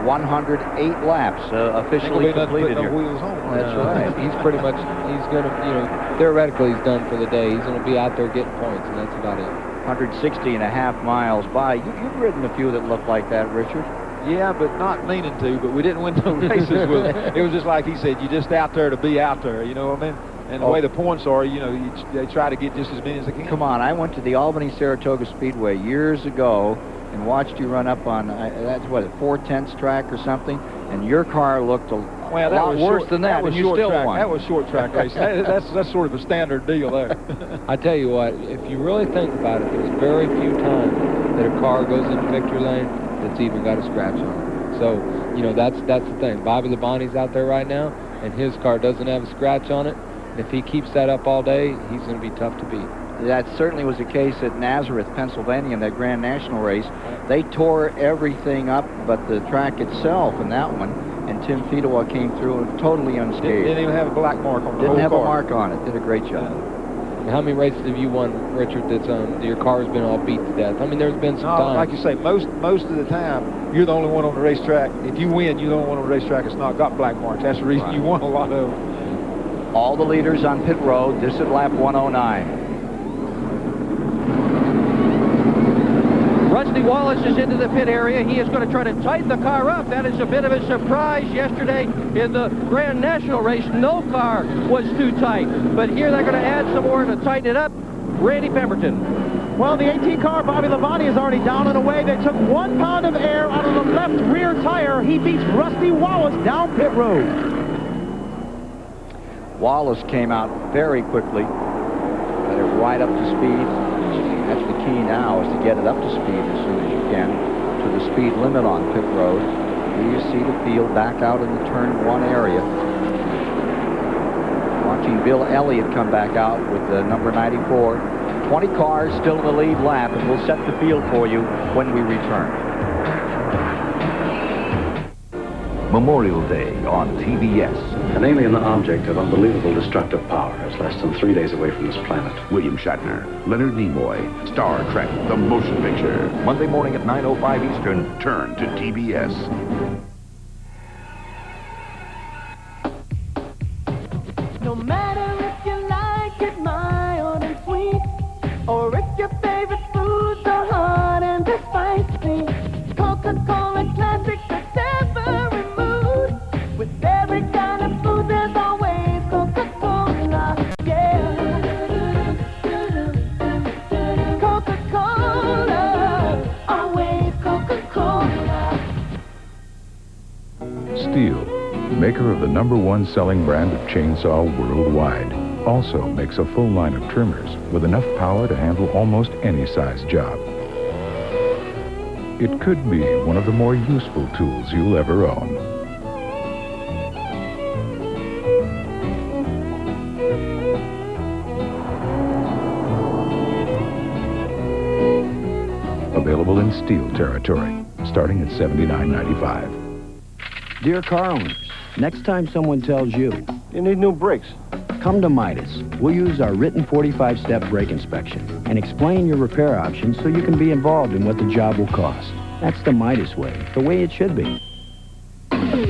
108 laps officially completed here. Wheels on. That's right. He's pretty much, he's going to, you know, theoretically he's done for the day. He's going to be out there getting points, and that's about it. 160 and a half miles by. You've ridden a few that look like that, Richard. Yeah, but not meaning to, but we didn't win no races with it. It was just like he said, you're just out there to be out there, you know what I mean? And the way the points are, you know, they try to get just as many as they can. Come on, I went to the Albany-Saratoga Speedway years ago and watched you run up on, that's what, a 4/10 track or something, and your car looked a lot worse than that, and you still won. That was short track racing. That's sort of a standard deal there. I tell you what, if you really think about it, there's very few times that a car goes into victory lane that's even got a scratch on it. So, you know, that's the thing. Bobby Labonte's out there right now, and his car doesn't have a scratch on it. And if he keeps that up all day, he's going to be tough to beat. That certainly was the case at Nazareth, Pennsylvania, in that Grand National race. They tore everything up but the track itself in that one, and Tim Fedewa came through totally unscathed. Didn't even have a black mark on the whole car. Didn't have a mark on it. Did a great job. How many races have you won, Richard, that's your car has been all beat to death? I mean, there's been some times. Like you say, most of the time, you're the only one on the racetrack. If you win, you're the only one on the racetrack that's not got black marks. That's the reason you won a lot of them. All the leaders on pit road. This at lap 109. Russ Rusty Wallace is into the pit area. He is going to try to tighten the car up. That is a bit of a surprise. Yesterday in the Grand National race, no car was too tight. But here they're going to add some more to tighten it up. Randy Pemberton. Well, the 18 car, Bobby Labonte, is already down and away. They took 1 pound of air out of the left rear tire. He beats Rusty Wallace down pit road. Wallace came out very quickly. Got it right up to speed. That's the key now, is to get it up to speed as soon as you can, to the speed limit on pit road. Here you see the field back out in the turn 1 area. Watching Bill Elliott come back out with the number 94. 20 cars still in the lead lap, and we'll set the field for you when we return. Memorial Day on TBS. An alien object of unbelievable destructive power is less than 3 days away from this planet. William Shatner, Leonard Nimoy, Star Trek, the motion picture. Monday morning at 9:05 Eastern, turn to TBS. No matter if you like it mild and sweet, or if your favorite foods are hot and spicy, Coca-Cola Classic fits every mood. With every kind of food, there's always Coca-Cola. Yeah. Coca-Cola, always Coca-Cola. Steel, maker of the #1 selling brand of chainsaw worldwide, also makes a full line of trimmers with enough power to handle almost any size job. It could be one of the more useful tools you'll ever own. Available in Steel territory, starting at $79.95. Dear car owners, next time someone tells you need new brakes, come to Midas. We'll use our written 45-step brake inspection and explain your repair options so you can be involved in what the job will cost. That's the Midas way, the way it should be.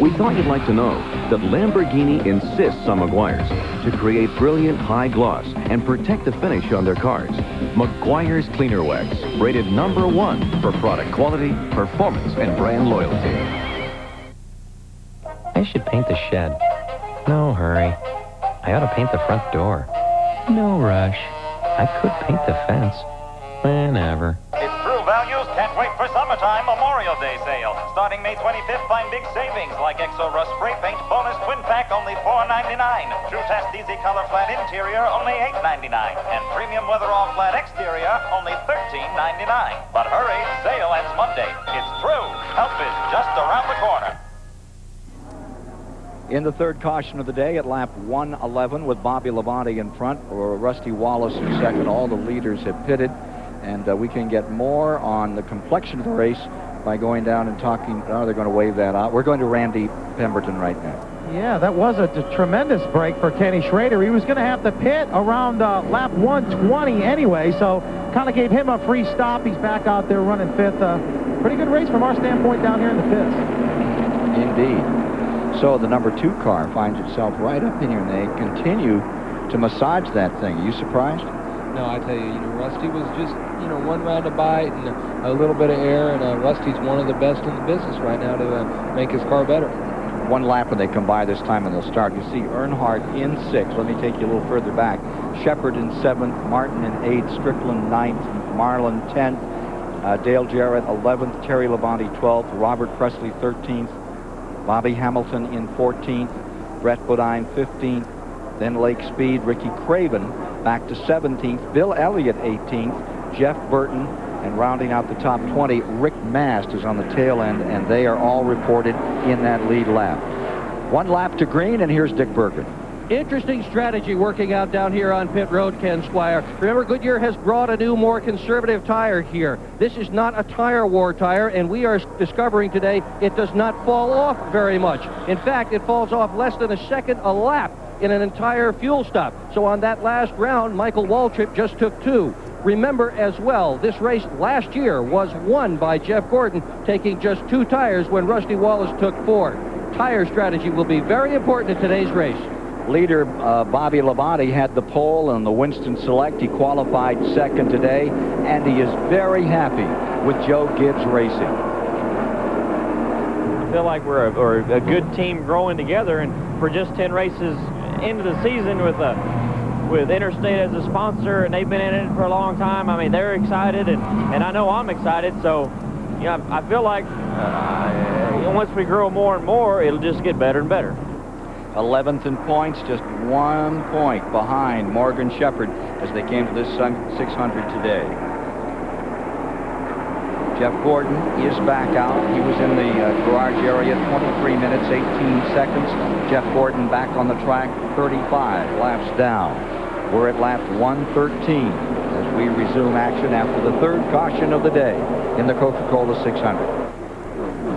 We thought you'd like to know that Lamborghini insists on Meguiar's to create brilliant high gloss and protect the finish on their cars. Meguiar's Cleaner Wax, rated #1 for product quality, performance, and brand loyalty. I should paint the shed. No hurry. I ought to paint the front door. No rush. I could paint the fence. Whenever. It's True Values Can't Wait for Summertime Memorial Day sale. Starting May 25th, find big savings like Exo Rust Spray Paint Bonus Twin Pack, only $4.99. True Test Easy Color Flat Interior, only $8.99. And Premium Weatherall Flat Exterior, only $13.99. But hurry, sale ends Monday. It's True. Help is just around the corner. In the third caution of the day at lap 111 with Bobby Labonte in front, or Rusty Wallace in second. All the leaders have pitted, and we can get more on the complexion of the race by going down and talking. Oh, they're going to wave that out. We're going to Randy Pemberton right now. Yeah, that was a tremendous break for Kenny Schrader. He was going to have to pit around lap 120 anyway, so kind of gave him a free stop. He's back out there running fifth. Pretty good race from our standpoint down here in the pits. Indeed. So the #2 car finds itself right up in here, and they continue to massage that thing. Are you surprised? No, I tell you, Rusty was just, one round of bite and a little bit of air, and Rusty's one of the best in the business right now to make his car better. One lap when they come by this time and they'll start. You see Earnhardt in 6th. Let me take you a little further back. Shepard in 7th, Martin in 8th, Strickland 9th, Marlin 10th, Dale Jarrett 11th, Terry Labonte 12th, Robert Presley 13th, Bobby Hamilton in 14th, Brett Bodine 15th, then Lake Speed, Ricky Craven back to 17th, Bill Elliott 18th, Jeff Burton, and rounding out the top 20, Rick Mast is on the tail end, and they are all reported in that lead lap. One lap to green, and here's Dick Bergen. Interesting strategy working out down here on pit road, Ken Squire. Remember, Goodyear has brought a new, more conservative tire here. This is not a tire war tire, and we are discovering today it does not fall off very much. In fact, it falls off less than a second a lap in an entire fuel stop. So on that last round, Michael Waltrip just took 2. Remember as well, this race last year was won by Jeff Gordon, taking just 2 tires when Rusty Wallace took 4. Tire strategy will be very important in today's race. Leader Bobby Labonte had the pole on the Winston Select. He qualified second today, and he is very happy with Joe Gibbs Racing. I feel like we're a good team growing together, and for just 10 races into the season with Interstate as a sponsor, and they've been in it for a long time. I mean, they're excited, and I know I'm excited. So, you know, I feel like once we grow more and more, it'll just get better and better. 11th in points, just 1 point behind Morgan Shepherd as they came to this 600 today. Jeff Gordon is back out. He was in the garage area, 23 minutes, 18 seconds. Jeff Gordon back on the track, 35 laps down. We're at lap 113 as we resume action after the third caution of the day in the Coca-Cola 600.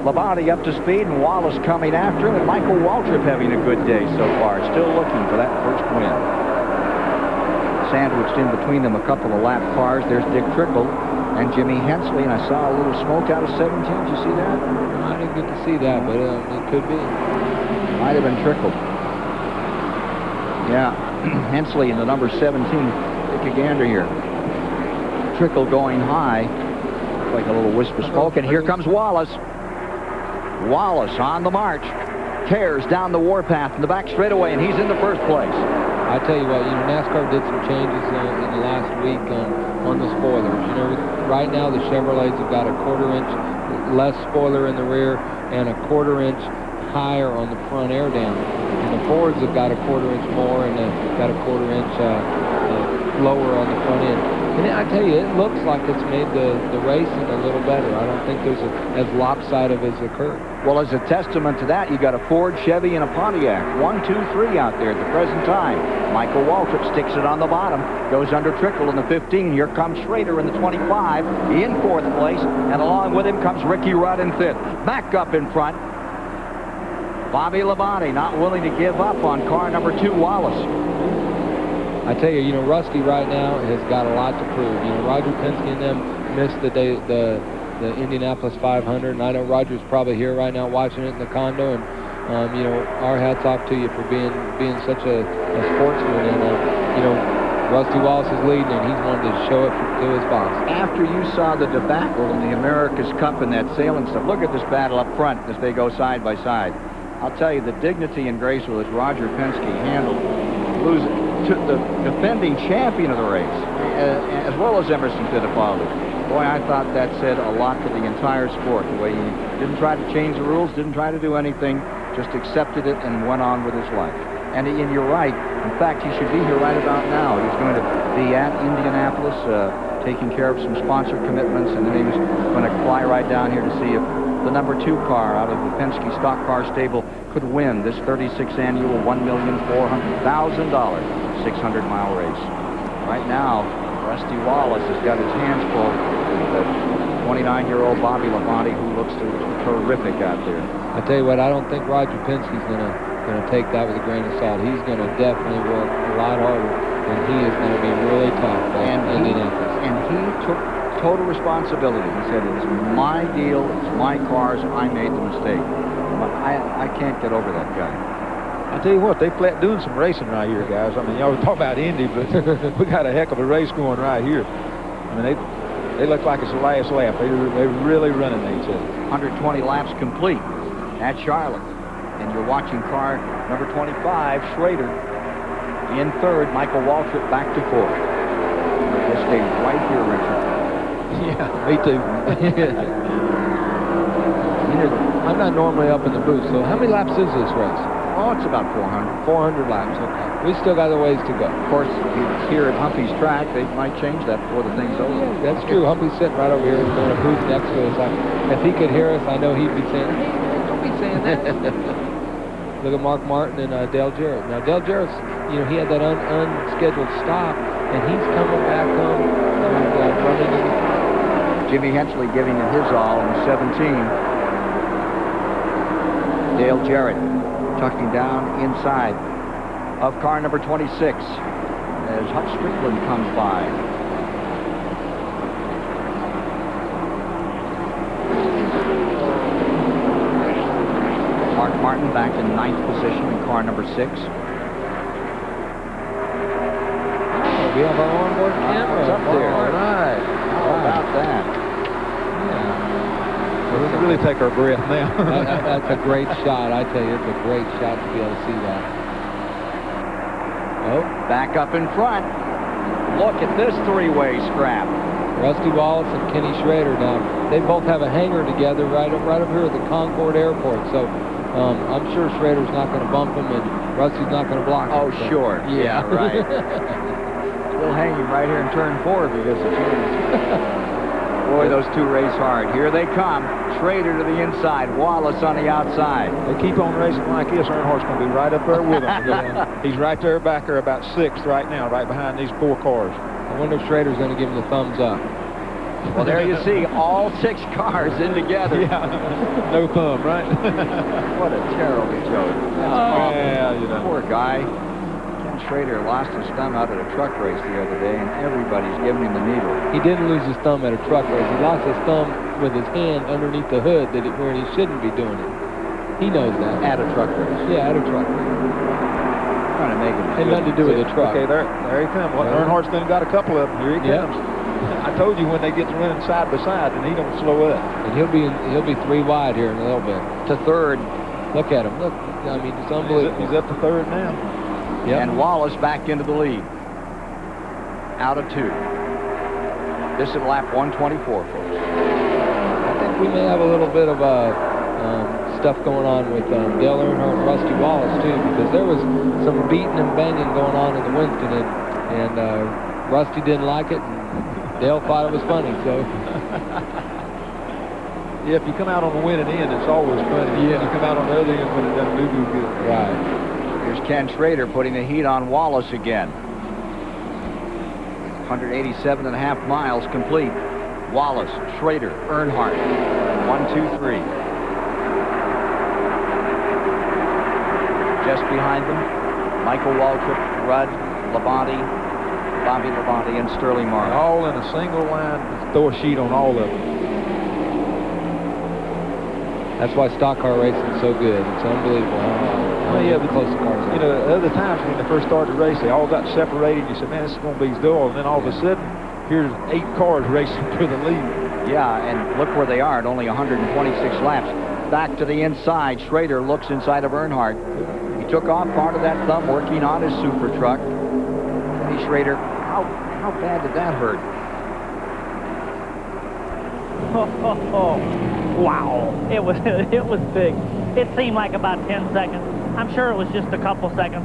Labonte up to speed, and Wallace coming after him, and Michael Waltrip having a good day so far, still looking for that first win. Sandwiched in between them a couple of lap cars. There's Dick Trickle and Jimmy Hensley, and I saw a little smoke out of 17. Did you see that? I didn't get to see that, but it could be. Might have been Trickle. Yeah, Hensley in the number 17. Take a gander here. Trickle going high. Looks like a little wisp of smoke, and here comes Wallace. Wallace on the march, tears down the warpath in the back straightaway, and he's in the first place. I tell you what, you know, NASCAR did some changes in the last week on the spoilers. You know, right now the Chevrolets have got a 1/4 inch less spoiler in the rear and a 1/4 inch higher on the front air dam. And the Fords have got a 1/4 inch more and got a 1/4 inch lower on the front end. And I tell you, it looks like it's made the racing a little better. I don't think there's as lopsided as occurred. Well, as a testament to that, you got a Ford, Chevy, and a Pontiac. 1, 2, 3 out there at the present time. Michael Waltrip sticks it on the bottom, goes under Trickle in the 15. Here comes Schrader in the 25, in 4th place, and along with him comes Ricky Rudd in 5th. Back up in front, Bobby Labonte not willing to give up on car number 2, Wallace. I tell you, you know, Rusty right now has got a lot to prove. You know, Roger Penske and them missed the Indianapolis 500, and I know Roger's probably here right now watching it in the condo, and you know, our hats off to you for being such a sportsman. And you know, Rusty Wallace is leading, and he's wanted to show it to his boss. After you saw the debacle in the America's Cup and that sailing stuff, look at this battle up front as they go side by side. I'll tell you, the dignity and grace with which Roger Penske handled losing to the defending champion of the race, as well as Emerson Fittipaldi. Boy, I thought that said a lot for the entire sport, the way he didn't try to change the rules, didn't try to do anything, just accepted it and went on with his life. And you're right. In fact, he should be here right about now. He's going to be at Indianapolis, taking care of some sponsor commitments, and then he's going to fly right down here to see if the number 2 car out of the Penske stock car stable could win this 36th annual $1,400,000 600-mile race. Right now, Rusty Wallace has got his hands full with the 29-year-old Bobby Labonte, who looks terrific out there. I tell you what, I don't think Roger Penske's gonna take that with a grain of salt. He's gonna definitely work a lot harder, and he is gonna be really tough in Indianapolis. And he took total responsibility. He said, "It's my deal. It's my cars. I made the mistake." I can't get over that guy. I tell you what, they doing some racing right here, guys. I mean, y'all talk about Indy, but we got a heck of a race going right here. I mean, they look like it's the last lap. They're really running each other. 120 laps complete at Charlotte. And you're watching car number 25, Schrader, in 3rd. Michael Waltrip back to 4th. We'll stay right here, Richard. Yeah, me too. I'm not normally up in the booth, so how many laps is this race? Oh, it's about 400. 400 laps, okay. We still got a ways to go. Of course, here at Humpy's track, they might change that before the thing's over. Yeah, that's true. Humpy's sitting right over here in a booth next to us. If he could hear us, I know he'd be saying, "Hey, don't be saying that." Look at Mark Martin and Dale Jarrett. Now, Dale Jarrett's, you know, he had that unscheduled stop, and he's coming back home and running in the front. Jimmy Hensley giving it his all in 17. Dale Jarrett tucking down inside of car number 26 as Huck Strickland comes by. Mark Martin back in 9th position in car number 6. We have our onboard camera. It's up there. All right. How about that? Well, we can really take our breath now. That's a great shot. I tell you, it's a great shot to be able to see that. Oh, back up in front. Look at this three-way scrap. Rusty Wallace and Kenny Schrader. Now, they both have a hangar together right up here at the Concord Airport. So I'm sure Schrader's not going to bump him and Rusty's not going to block him. Oh, so. sure. Yeah, right. We'll hang him right here in turn 4 if he gets a chance. Boy, those two race hard. Here they come. Schrader to the inside. Wallace on the outside. They keep on racing like this. Earnhardt's going to be right up there with them. He's right there back there about 6th right now, right behind these 4 cars. I wonder if Schrader's going to give him the thumbs up. Well, there you see all 6 cars in together. Yeah, no thumb, right? What a terrible joke. That's awful. Yeah, you know. Poor guy. Ken Schrader lost his thumb out at a truck race the other day, and everybody's giving him the needle. He didn't lose his thumb at a truck race. He lost his thumb with his hand underneath the hood where he shouldn't be doing it. He knows that. At a truck race. Yeah, at a truck race. Trying to make him. Had nothing to do with the truck. Okay, there he comes. Well, Earnhardt's then got a couple of them. Here he comes. I told you when they get to running side by side, and he don't slow up. And he'll be 3 wide here in a little bit. To 3rd. Look at him. Look, I mean, it's unbelievable. He's up to 3rd now. Yep. And Wallace back into the lead. Out of 2. This is lap 124, folks. I think we may have a little bit of stuff going on with Dale Earnhardt and Rusty Wallace, too, because there was some beating and banging going on in the Winston, and Rusty didn't like it, and Dale thought it was funny, so... Yeah, if you come out on the winning end, it's always funny. Yeah. You come out on the other end when it doesn't do good. Right. Here's Ken Schrader putting the heat on Wallace again. 187.5 miles complete. Wallace, Schrader, Earnhardt. 1, 2, 3. Just behind them, Michael Waltrip, Rudd, Labonte, Bobby Labonte, and Sterling Marlin. All in a single line. Throw a sheet on all of them. That's why stock car racing is so good. It's unbelievable how close the cars are. You know, other times when they first started the race, they all got separated. You said, man, this is going to be dull. And then all of a sudden, here's 8 cars racing for the lead. Yeah, and look where they are at only 126 laps. Back to the inside. Schrader looks inside of Earnhardt. He took off part of that thumb working on his super truck. Kenny Schrader, how bad did that hurt? Wow, it was big. It seemed like about 10 seconds. I'm sure it was just a couple seconds,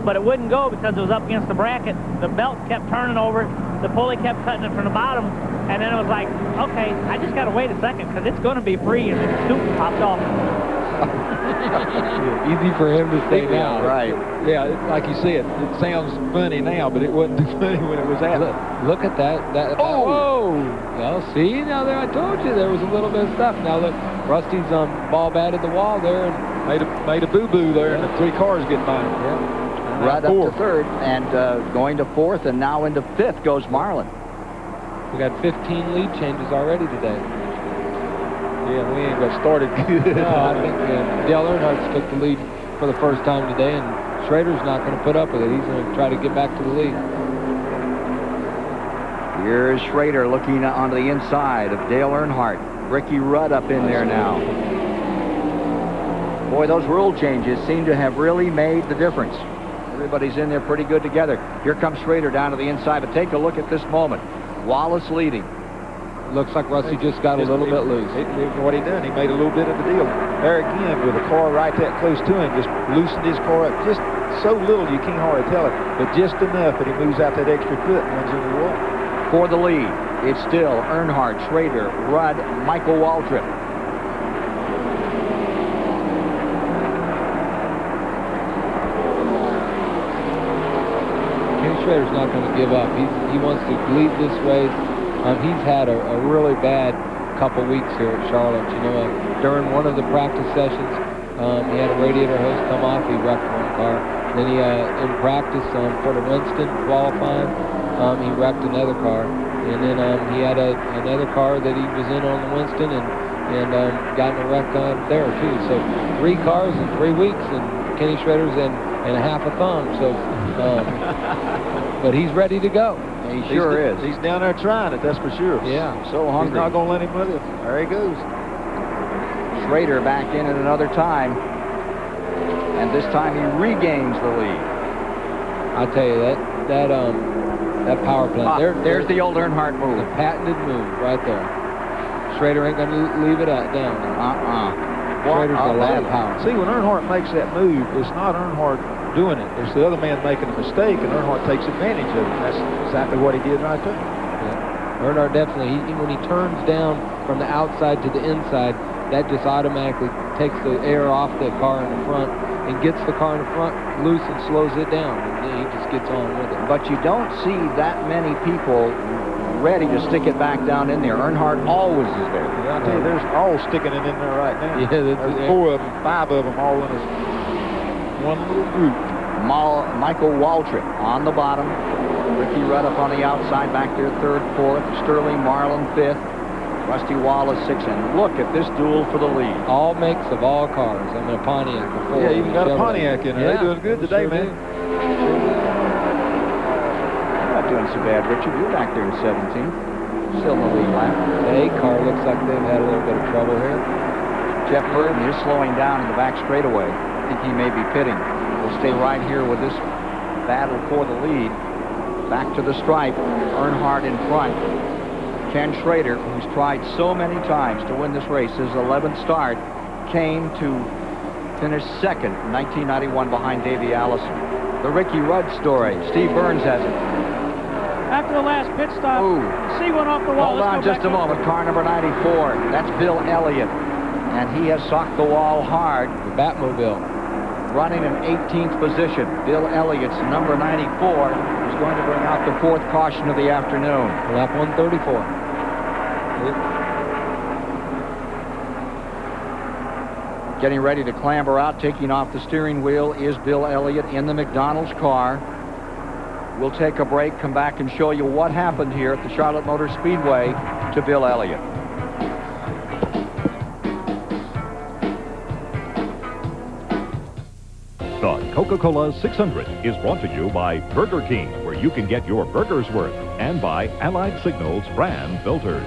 but it wouldn't go because it was up against the bracket. The belt kept turning over, the pulley kept cutting it from the bottom, and then it was like, okay, I just got to wait a second because it's going to be free, and the scoop popped off. Easy for him to say now. Right. Yeah, like you said, it sounds funny now, but it wasn't funny when it was happening. Look at that. Oh! Whoa! Well, see, now there, I told you there was a little bit of stuff. Now look, Rusty's ball batted the wall there and made a boo-boo there, and the 3 cars get by him. Yeah. Right up to 3rd, and going to 4th, and now into 5th goes Marlin. We got 15 lead changes already today. Yeah, we ain't got started good. No, I think Dale Earnhardt took the lead for the first time today, and Schrader's not going to put up with it. He's going to try to get back to the lead. Here's Schrader looking onto the inside of Dale Earnhardt. Ricky Rudd up in there now. Boy, those rule changes seem to have really made the difference. Everybody's in there pretty good together. Here comes Schrader down to the inside, but take a look at this moment. Wallace leading. Looks like Rusty just got a little bit loose. What he done, he made a little bit of the deal. There again, with a car right that close to him, just loosened his car up. Just so little you can't hardly tell it, but just enough that he moves out that extra foot and runs into the wall. For the lead, it's still Earnhardt, Schrader, Rudd, Michael Waltrip. Kenny Schrader's not going to give up. He wants to lead this race. He's had a really bad couple weeks here at Charlotte. You know, during one of the practice sessions, he had a radiator hose come off. He wrecked one car. Then he, in practice for the Winston qualifying, he wrecked another car. And then he had another car that he was in on the Winston and got in a wreck there too. So 3 cars in 3 weeks, and Kenny Schrader's in a half a thumb. So but he's ready to go. He sure is. He's down there trying it, that's for sure. Yeah. So hungry. He's not going to let him with it. There he goes. Schrader back in at another time. And this time he regains the lead. I tell you, that power plant. There's the old Earnhardt move. The patented move right there. Schrader ain't going to leave it down. Schrader's a lot of power. See, when Earnhardt makes that move, it's not Earnhardt doing it. It's the other man making a mistake, and Earnhardt takes advantage of it. That's exactly what he did right there. Yeah. Earnhardt definitely, when he turns down from the outside to the inside, that just automatically takes the air off the car in the front and gets the car in the front loose and slows it down. And then he just gets on with it. But you don't see that many people ready to stick it back down in there. Earnhardt always is there. Yeah, I tell you, there's all sticking it in there right now. Yeah, there's 4 of them, 5 of them all in one little group. Michael Waltrip on the bottom. Ricky Rudd up on the outside, back there 3rd, 4th. Sterling Marlin 5th. Rusty Wallace 6th. And look at this duel for the lead. All makes of all cars. I mean, a Pontiac before. Yeah, even got a Pontiac in there. Yeah. They're doing good today, man. You're not doing so bad, Richard. You're back there in 17th. Still in the lead lap. The A car looks like they've had a little bit of trouble here. Jeff Burton is slowing down in the back straightaway. I think he may be pitting. We'll stay right here with this battle for the lead. Back to the stripe. Earnhardt in front. Ken Schrader, who's tried so many times to win this race, his 11th start, came to finish 2nd in 1991 behind Davey Allison. The Ricky Rudd story. Steve Burns has it. After the last pit stop, C went off the wall. Hold on just a moment. Car number 94. That's Bill Elliott. And he has socked the wall hard. The Batmobile. Running in 18th position. Bill Elliott's number 94 is going to bring out the 4th caution of the afternoon. Lap 134. Getting ready to clamber out, taking off the steering wheel is Bill Elliott in the McDonald's car. We'll take a break, come back and show you what happened here at the Charlotte Motor Speedway to Bill Elliott. The Coca-Cola 600 is brought to you by Burger King, where you can get your burger's worth, and by Allied Signals brand filters.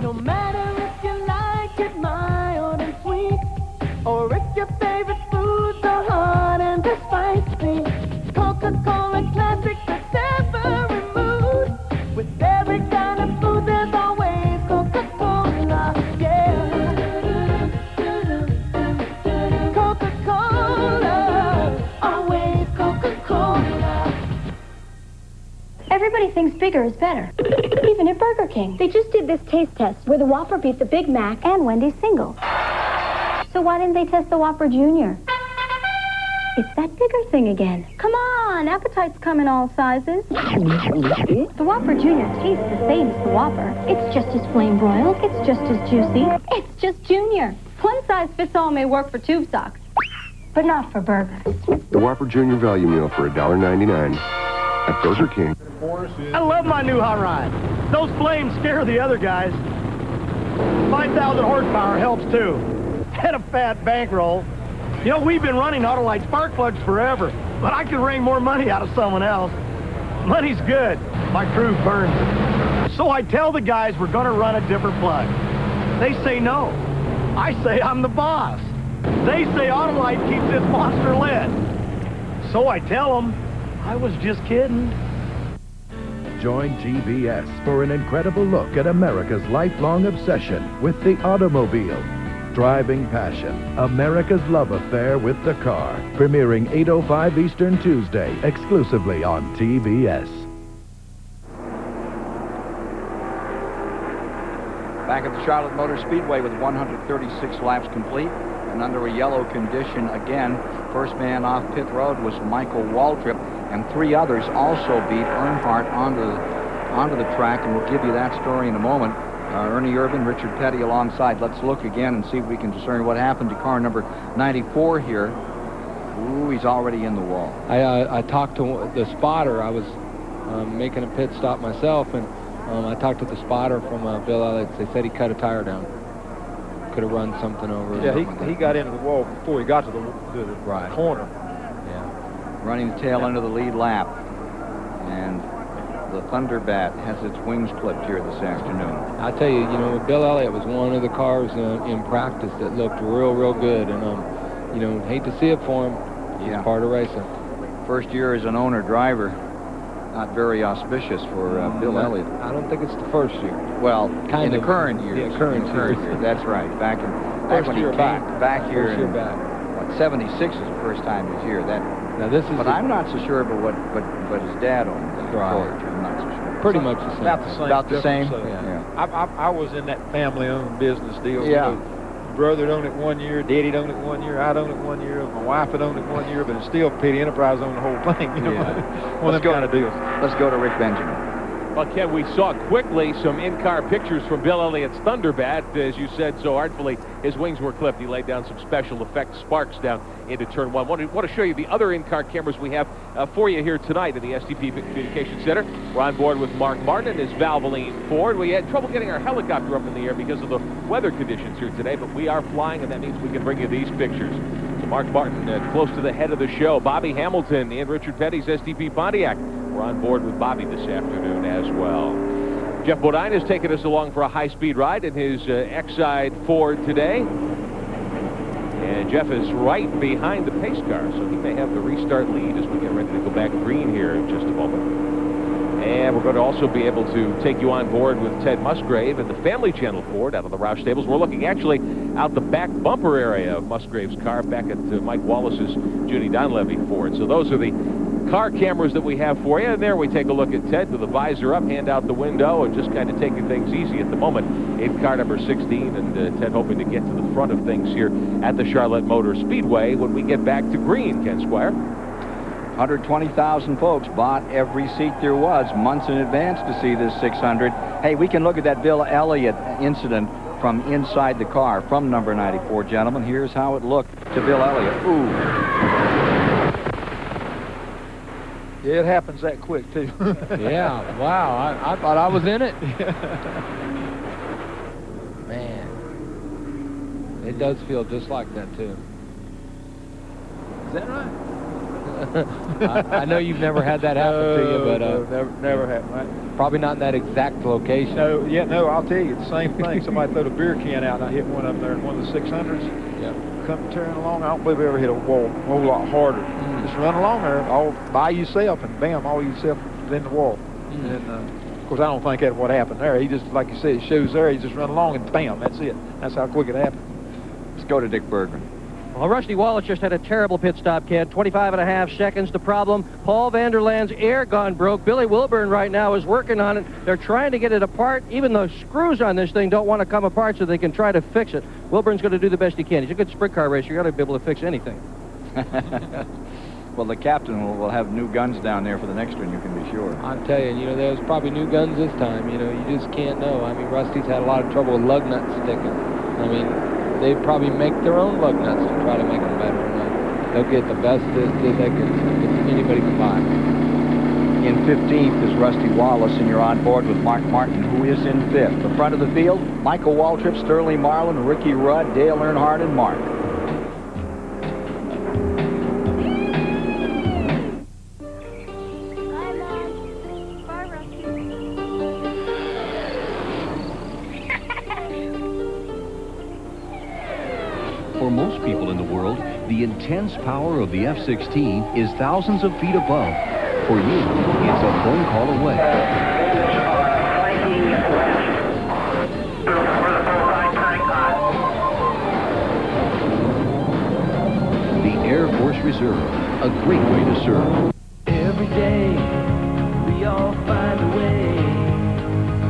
No matter if you like it mild and sweet, or if your favorite foods are hot and they're spicy, Coca-Cola Classic fits every mood. With every kind of food, there's always Coca-Cola, yeah. Coca-Cola, always Coca-Cola. Everybody thinks bigger is better, even at Burger King. They just did this taste test where the Whopper beat the Big Mac and Wendy's single. So why didn't they test the Whopper Jr.? It's that bigger thing again. Come on, appetites come in all sizes. The Whopper Jr. tastes the same as the Whopper. It's just as flame broiled. It's just as juicy. It's just Junior. One size fits all may work for tube socks, but not for burgers. The Whopper Junior Value Meal for $1.99 at Burger King. I love my new hot rod. Those flames scare the other guys. 5,000 horsepower helps too. And a fat bankroll. You know, we've been running Autolite spark plugs forever, but I could wring more money out of someone else. Money's good. My crew burns it. So I tell the guys we're going to run a different plug. They say no. I say I'm the boss. They say Autolite keeps this monster lit. So I tell them I was just kidding. Join TBS for an incredible look at America's lifelong obsession with the automobile. Driving Passion, America's love affair with the car. Premiering 8:05 Eastern Tuesday, exclusively on TBS. Back at the Charlotte Motor Speedway with 136 laps complete and under a yellow condition again. First man off pit road was Michael Waltrip, and 3 others also beat Earnhardt onto the track, and we'll give you that story in a moment. Ernie Irvin, Richard Petty alongside. Let's look again and see if we can discern what happened to car number 94 here. Ooh, he's already in the wall. I talked to the spotter. I was making a pit stop myself, and I talked to the spotter from Bill Elliott. They said he cut a tire down. could have run something over. Yeah, he got into the wall before he got to the corner. Yeah. Running the tail end of the lead lap. And the Thunderbat has its wings clipped here this afternoon. I tell you, Bill Elliott was one of the cars in practice that looked real good, and hate to see it for him. He's part of racing. First year as an owner-driver, not very auspicious for Bill Elliott. I don't think it's the first year. Well, in the current year. Yeah, current year. That's right. Back when he came back here. First year back. What, 76 is the first time he's here. Now this is. But I'm not so sure about what his dad owned. George, I'm not so sure. Pretty much the same. About the same. So, yeah. I was in that family-owned business deal. Yeah. Brother owned it 1 year, Daddy owned it 1 year, I'd owned it 1 year, my wife had owned it 1 year, but it's still Petty Enterprise owned the whole thing. Yeah. One of them kind of deals. Let's go to Rick Benjamin. Well, Ken, we saw quickly some in-car pictures from Bill Elliott's Thunderbat. As you said so artfully, his wings were clipped. He laid down some special effects sparks down into turn one. Want to show you the other in-car cameras we have for you here tonight in the STP Communication Center. We're on board with Mark Martin and his Valvoline Ford. We had trouble getting our helicopter up in the air because of the weather conditions here today, but we are flying, and that means we can bring you these pictures. So Mark Martin close to the head of the show. Bobby Hamilton and Richard Petty's STP Pontiac. We're on board with Bobby this afternoon as well. Jeff Bodine has taken us along for a high-speed ride in his Exide Ford today. And Jeff is right behind the pace car, so he may have the restart lead as we get ready to go back green here in just a moment. And we're going to also be able to take you on board with Ted Musgrave and the Family Channel Ford out of the Roush Stables. We're looking actually out the back bumper area of Musgrave's car back at Mike Wallace's Judy Donlevy Ford. So those are the car cameras that we have for you, and there we take a look at Ted with the visor up, hand out the window, and just kind of taking things easy at the moment in car number 16, and Ted hoping to get to the front of things here at the Charlotte Motor Speedway when we get back to green. Ken Squire. 120,000 folks bought every seat there was months in advance to see this 600. Hey, we can look at that Bill Elliott incident from inside the car from number 94, gentlemen. Here's how it looked to Bill Elliott. Ooh. Yeah, it happens that quick, too. Yeah, wow. I thought I was in it. Man. It does feel just like that, too. Is that right? I know you've never had that happen to you, but... never happened, right? Probably not in that exact location. No, I'll tell you, the same thing. Somebody throwed a beer can out, and I hit one of them there in one of the 600s. Yeah. Come tearing along. I don't believe I ever hit a wall a whole lot harder. Just run along there all by yourself, and bam, all yourself is in the wall. And of course, I don't think that's what happened there. He just, like you said, it shows there. He just run along, and bam, that's it. That's how quick it happened. Let's go to Dick Bergman. Well, Rusty Wallace just had a terrible pit stop, Ken. 25.5 seconds. The problem, Paul Vanderland's air gun broke. Billy Wilburn right now is working on it. They're trying to get it apart. Even the screws on this thing don't want to come apart so they can try to fix it. Wilburn's going to do the best he can. He's a good sprint car racer. You got to be able to fix anything. Well, the captain will have new guns down there for the next one, you can be sure. I'm telling you, there's probably new guns this time. You just can't know. I mean, Rusty's had a lot of trouble with lug nuts sticking. I mean, they probably make their own lug nuts to try to make them better. They'll get the best that anybody can buy. In 15th is Rusty Wallace, and you're on board with Mark Martin, who is in 5th. The front of the field, Michael Waltrip, Sterling Marlin, Ricky Rudd, Dale Earnhardt, and Mark. For most people in the world, the intense power of the F-16 is thousands of feet above. For you, it's a phone call away. The Air Force Reserve, a great way to serve. Every day, we all find a way.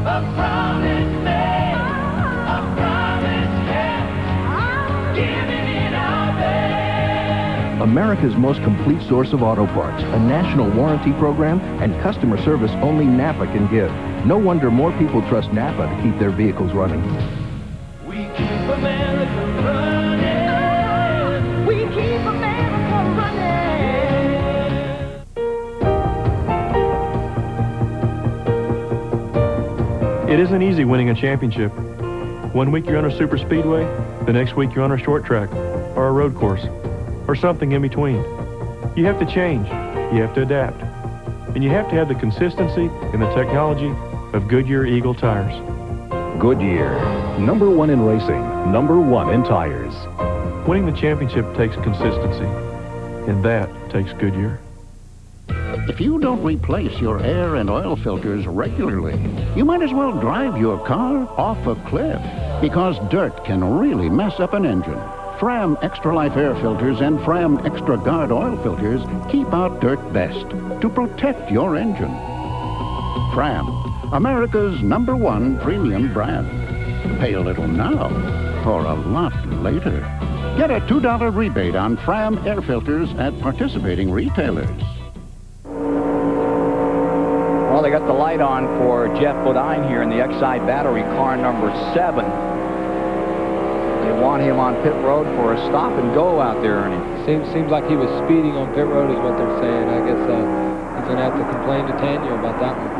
A promise made, a promise kept, giving it our best. America's most complete source of auto parts, a national warranty program, and customer service only Napa can give. No wonder more people trust Napa to keep their vehicles running. We keep America running. We keep America running. It isn't easy winning a championship. One week you're on a super speedway, the next week you're on a short track, or a road course, or something in between. You have to change, you have to adapt, and you have to have the consistency and the technology of Goodyear Eagle tires. Goodyear, #1 in racing, #1 in tires. Winning the championship takes consistency, and that takes Goodyear. If you don't replace your air and oil filters regularly, you might as well drive your car off a cliff, because dirt can really mess up an engine. Fram Extra Life air filters and Fram Extra Guard oil filters keep out dirt best to protect your engine. Fram, America's #1 premium brand. Pay a little now for a lot later. Get a $2 rebate on Fram air filters at participating retailers. Well, they got the light on for Jeff Bodine here in the Exide battery, car number 7. They want him on pit road for a stop and go out there, Ernie. Seems like he was speeding on pit road is what they're saying. I guess he's going to have to complain to Tanya about that one.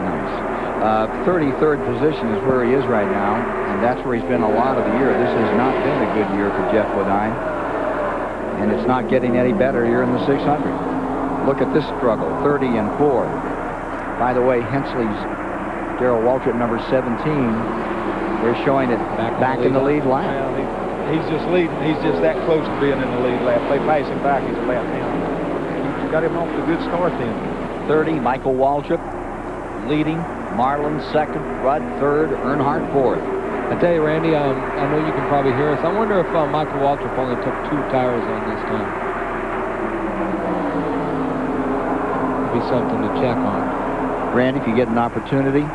Nice. 33rd position is where he is right now, and that's where he's been a lot of the year. This has not been a good year for Jeff Bodine, and it's not getting any better here in the 600. Look at this struggle, 30 and 4. By the way, Hensley's Darrell Waltrip, number 17, they're showing it back in the lead lap. Well, he's just leading. He's just that close to being in the lead lap. They pass him back, he's a lap down. He's got him off to a good start then. 30, Michael Waltrip leading. Marlin second, Rudd third, Earnhardt fourth. I tell you, Randy, I know you can probably hear us. I wonder if Michael Waltrip only took 2 tires on this time. Be something to check on. Randy, if you get an opportunity,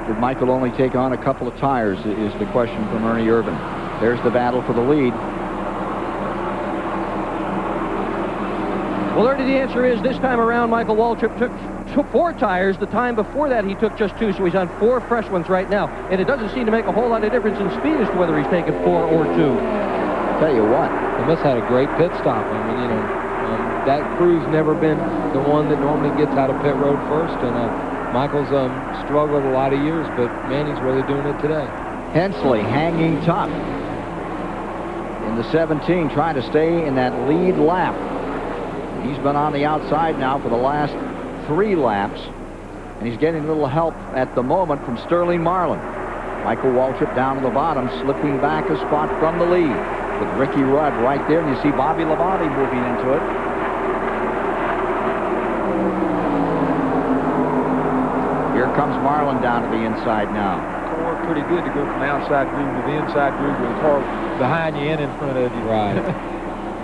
did Michael only take on a couple of tires, is the question from Ernie Irvin. There's the battle for the lead. Well, Ernie, the answer is this time around, Michael Waltrip took 4 tires. The time before that, he took just 2, so he's on 4 fresh ones right now. And it doesn't seem to make a whole lot of difference in speed as to whether he's taken 4 or 2. I'll tell you what. He must have had a great pit stop. I mean, you know, that crew's never been the one that normally gets out of pit road first, and Michael's struggled a lot of years, but man, he's really doing it today. Hensley hanging top in the 17, trying to stay in that lead lap. He's been on the outside now for the last 3 laps, and he's getting a little help at the moment from Sterling Marlin. Michael Waltrip down to the bottom, slipping back a spot from the lead, with Ricky Rudd right there, and you see Bobby Labonte moving into it. Here comes Marlin down to the inside now. It worked pretty good to go from the outside groove to the inside groove with the car behind you and in front of you. Right.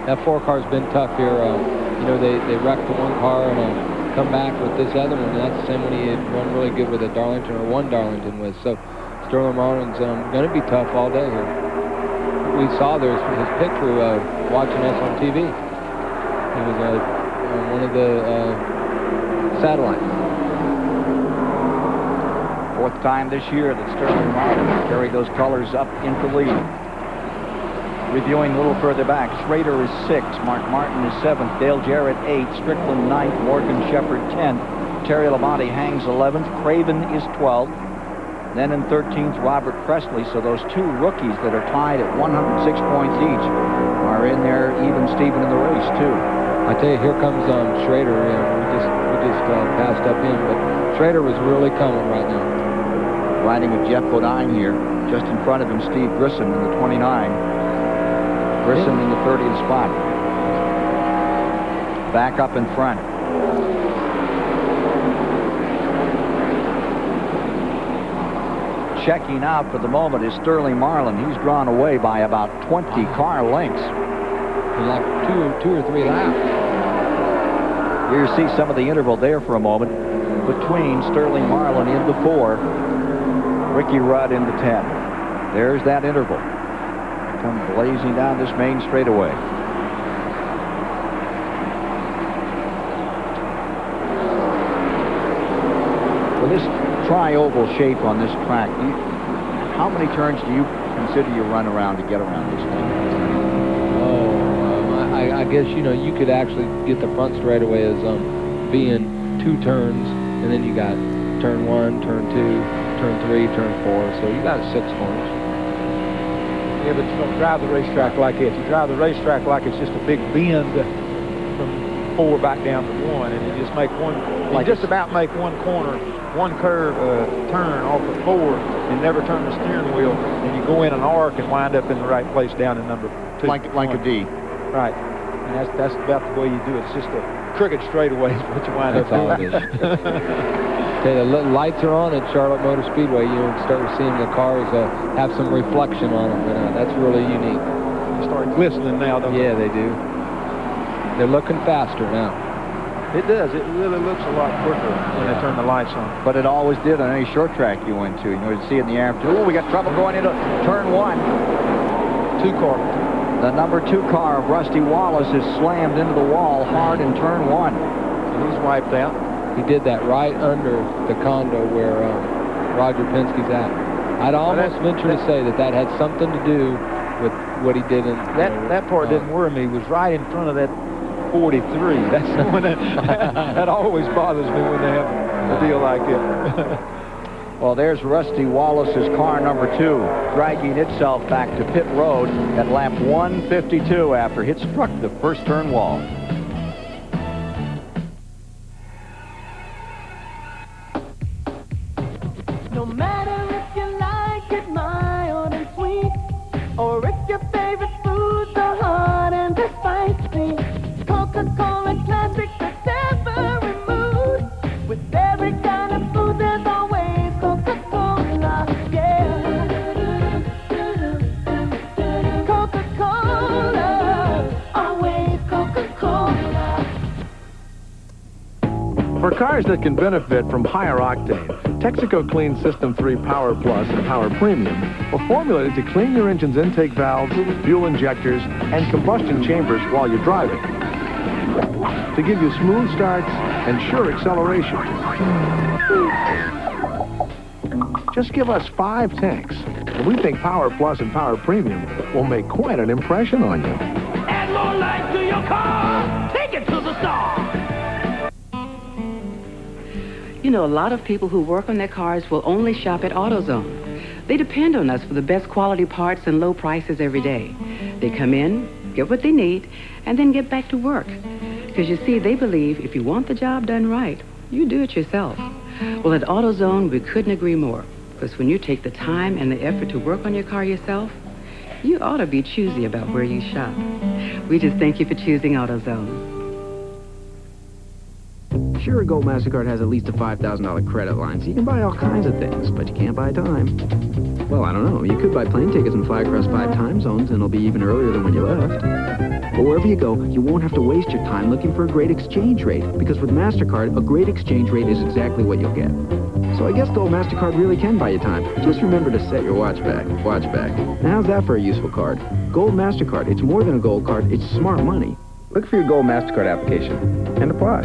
That 4 car's been tough here. You know, they wrecked the 1 car and come back with this other one, and that's the same one he had run really good with a Darlington, or won Darlington with. So Sterling Marlin's going to be tough all day here. We saw there's his picture watching us on TV. He was on one of the satellites. 4th time this year that Sterling Marlin carried those colors up into lead. Reviewing a little further back, Schrader is 6th, Mark Martin is 7th, Dale Jarrett 8th, Strickland 9th, Morgan Shepherd 10th, Terry Labonte hangs 11th, Craven is 12th. Then in 13th, Robert Presley. So those 2 rookies that are tied at 106 points each are in there, even Steven in the race too. I tell you, here comes Schrader. We just passed up him, but Schrader was really coming right now. Riding with Jeff Bodine here, just in front of him, Steve Grissom in the 29. Grissom in the 30th spot. Back up in front. Checking out for the moment is Sterling Marlin. He's drawn away by about 20 car lengths. Like two or three laps. Here you see some of the interval there for a moment between Sterling Marlin in the 4, Ricky Rudd in the 10. There's that interval. Come blazing down this main straightaway. With this tri-oval shape on this track, how many turns do you consider you run around to get around this thing? I guess, you know, you could actually get the front straightaway as being 2 turns, and then you got turn 1, turn 2, turn 3, turn 4, so you got 6 corners. Yeah, but you don't drive the racetrack like it. You drive the racetrack like it's just a big bend from 4 back down to 1, and you just make one, like just about make one corner, one curve turn off of 4, and never turn the steering wheel, and you go in an arc and wind up in the right place down in number 2. Like a D. Right. And that's about the way you do it. It's just a crooked straightaway is what you wind up doing. That's all it is. Okay, the lights are on at Charlotte Motor Speedway. You start seeing the cars have some reflection on them, and that's really unique. They start glistening now, don't they? Yeah, they do. They're looking faster now. It does. It really looks a lot quicker when they turn the lights on. But it always did on any short track you went to. You know, you'd see it in the afternoon. Oh, we got trouble going into turn 1. 2 car. The number 2 car of Rusty Wallace is slammed into the wall hard in turn 1. So he's wiped out. He did that right under the condo where Roger Penske's at. I'd almost venture to say that had something to do with what he did in... That part didn't worry me. It was right in front of that 43. That's the one that always bothers me when they have a deal like it. Well, there's Rusty Wallace's car number 2, dragging itself back to pit road at lap 152 after it struck the first turn wall. No matter if you like it mild and sweet, or if your favorite foods are hot and spicy, Coca-Cola Classic fits every mood. With every kind of food, there's always Coca-Cola, yeah. Coca-Cola, always Coca-Cola. For cars that can benefit from higher octane, Texaco Clean System 3 Power Plus and Power Premium were formulated to clean your engine's intake valves, fuel injectors, and combustion chambers while you're driving, to give you smooth starts and sure acceleration. Just give us 5 tanks, and we think Power Plus and Power Premium will make quite an impression on you. Add more life to your car. Take it to the star. You know, a lot of people who work on their cars will only shop at AutoZone. They depend on us for the best quality parts and low prices every day. They come in, get what they need, and then get back to work. Because you see, they believe if you want the job done right, you do it yourself. Well, at AutoZone, we couldn't agree more. Because when you take the time and the effort to work on your car yourself, you ought to be choosy about where you shop. We just thank you for choosing AutoZone. Sure, Gold MasterCard has at least a $5,000 credit line, so you can buy all kinds of things, but you can't buy time. Well, I don't know. You could buy plane tickets and fly across 5 time zones, and it'll be even earlier than when you left. But wherever you go, you won't have to waste your time looking for a great exchange rate, because with MasterCard, a great exchange rate is exactly what you'll get. So I guess Gold MasterCard really can buy you time. Just remember to set your watch back. Watch back. Now, how's that for a useful card? Gold MasterCard. It's more than a gold card. It's smart money. Look for your Gold MasterCard application and apply.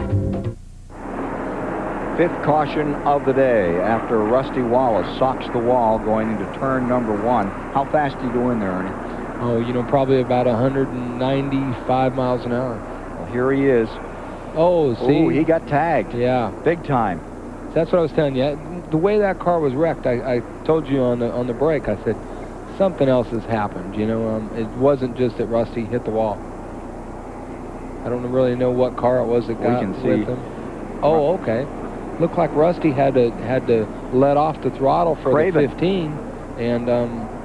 5th caution of the day after Rusty Wallace socks the wall going into turn number 1. How fast do you go in there, Ernie? Oh, you know, probably about 195 miles an hour. Well, here he is. Oh, see? Oh, he got tagged. Yeah. Big time. That's what I was telling you. The way that car was wrecked, I told you on the break, I said, something else has happened, you know. It wasn't just that Rusty hit the wall. I don't really know what car it was that got with him. Oh, okay. Looked like Rusty had to let off the throttle for the 15, and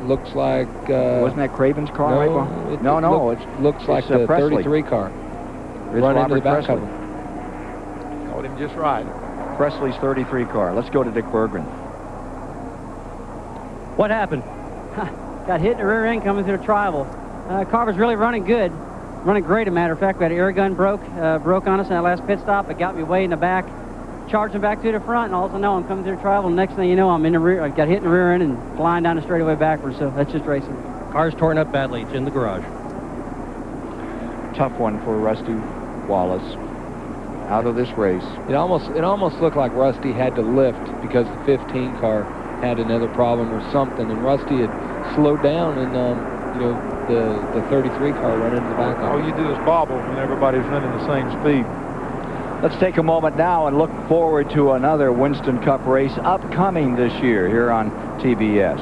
looks like wasn't that Craven's car? No, right? No, it looks like the Presley. 33 car. It's Run Robert into the back Presley. of him. Caught him just right. Presley's 33 car. Let's go to Dick Berggren. What happened? Got hit in the rear end coming through the tribal. Car was really running good. Running great, as a matter of fact. We had an air gun broke on us in that last pit stop. It got me way in the back. Charging back to the front, and all of a sudden, I'm coming through the tribal. Next thing you know, I'm in the rear. I got hit in the rear end and flying down the straightaway backwards. So that's just racing. Car's torn up badly. It's in the garage. Tough one for Rusty Wallace. Out of this race. It almost looked like Rusty had to lift because the 15 car had another problem or something, and Rusty had slowed down, and you know, the 33 car run into the back. All you do is bobble when everybody's running the same speed. Let's take a moment now and look forward to another Winston Cup race upcoming this year here on TBS.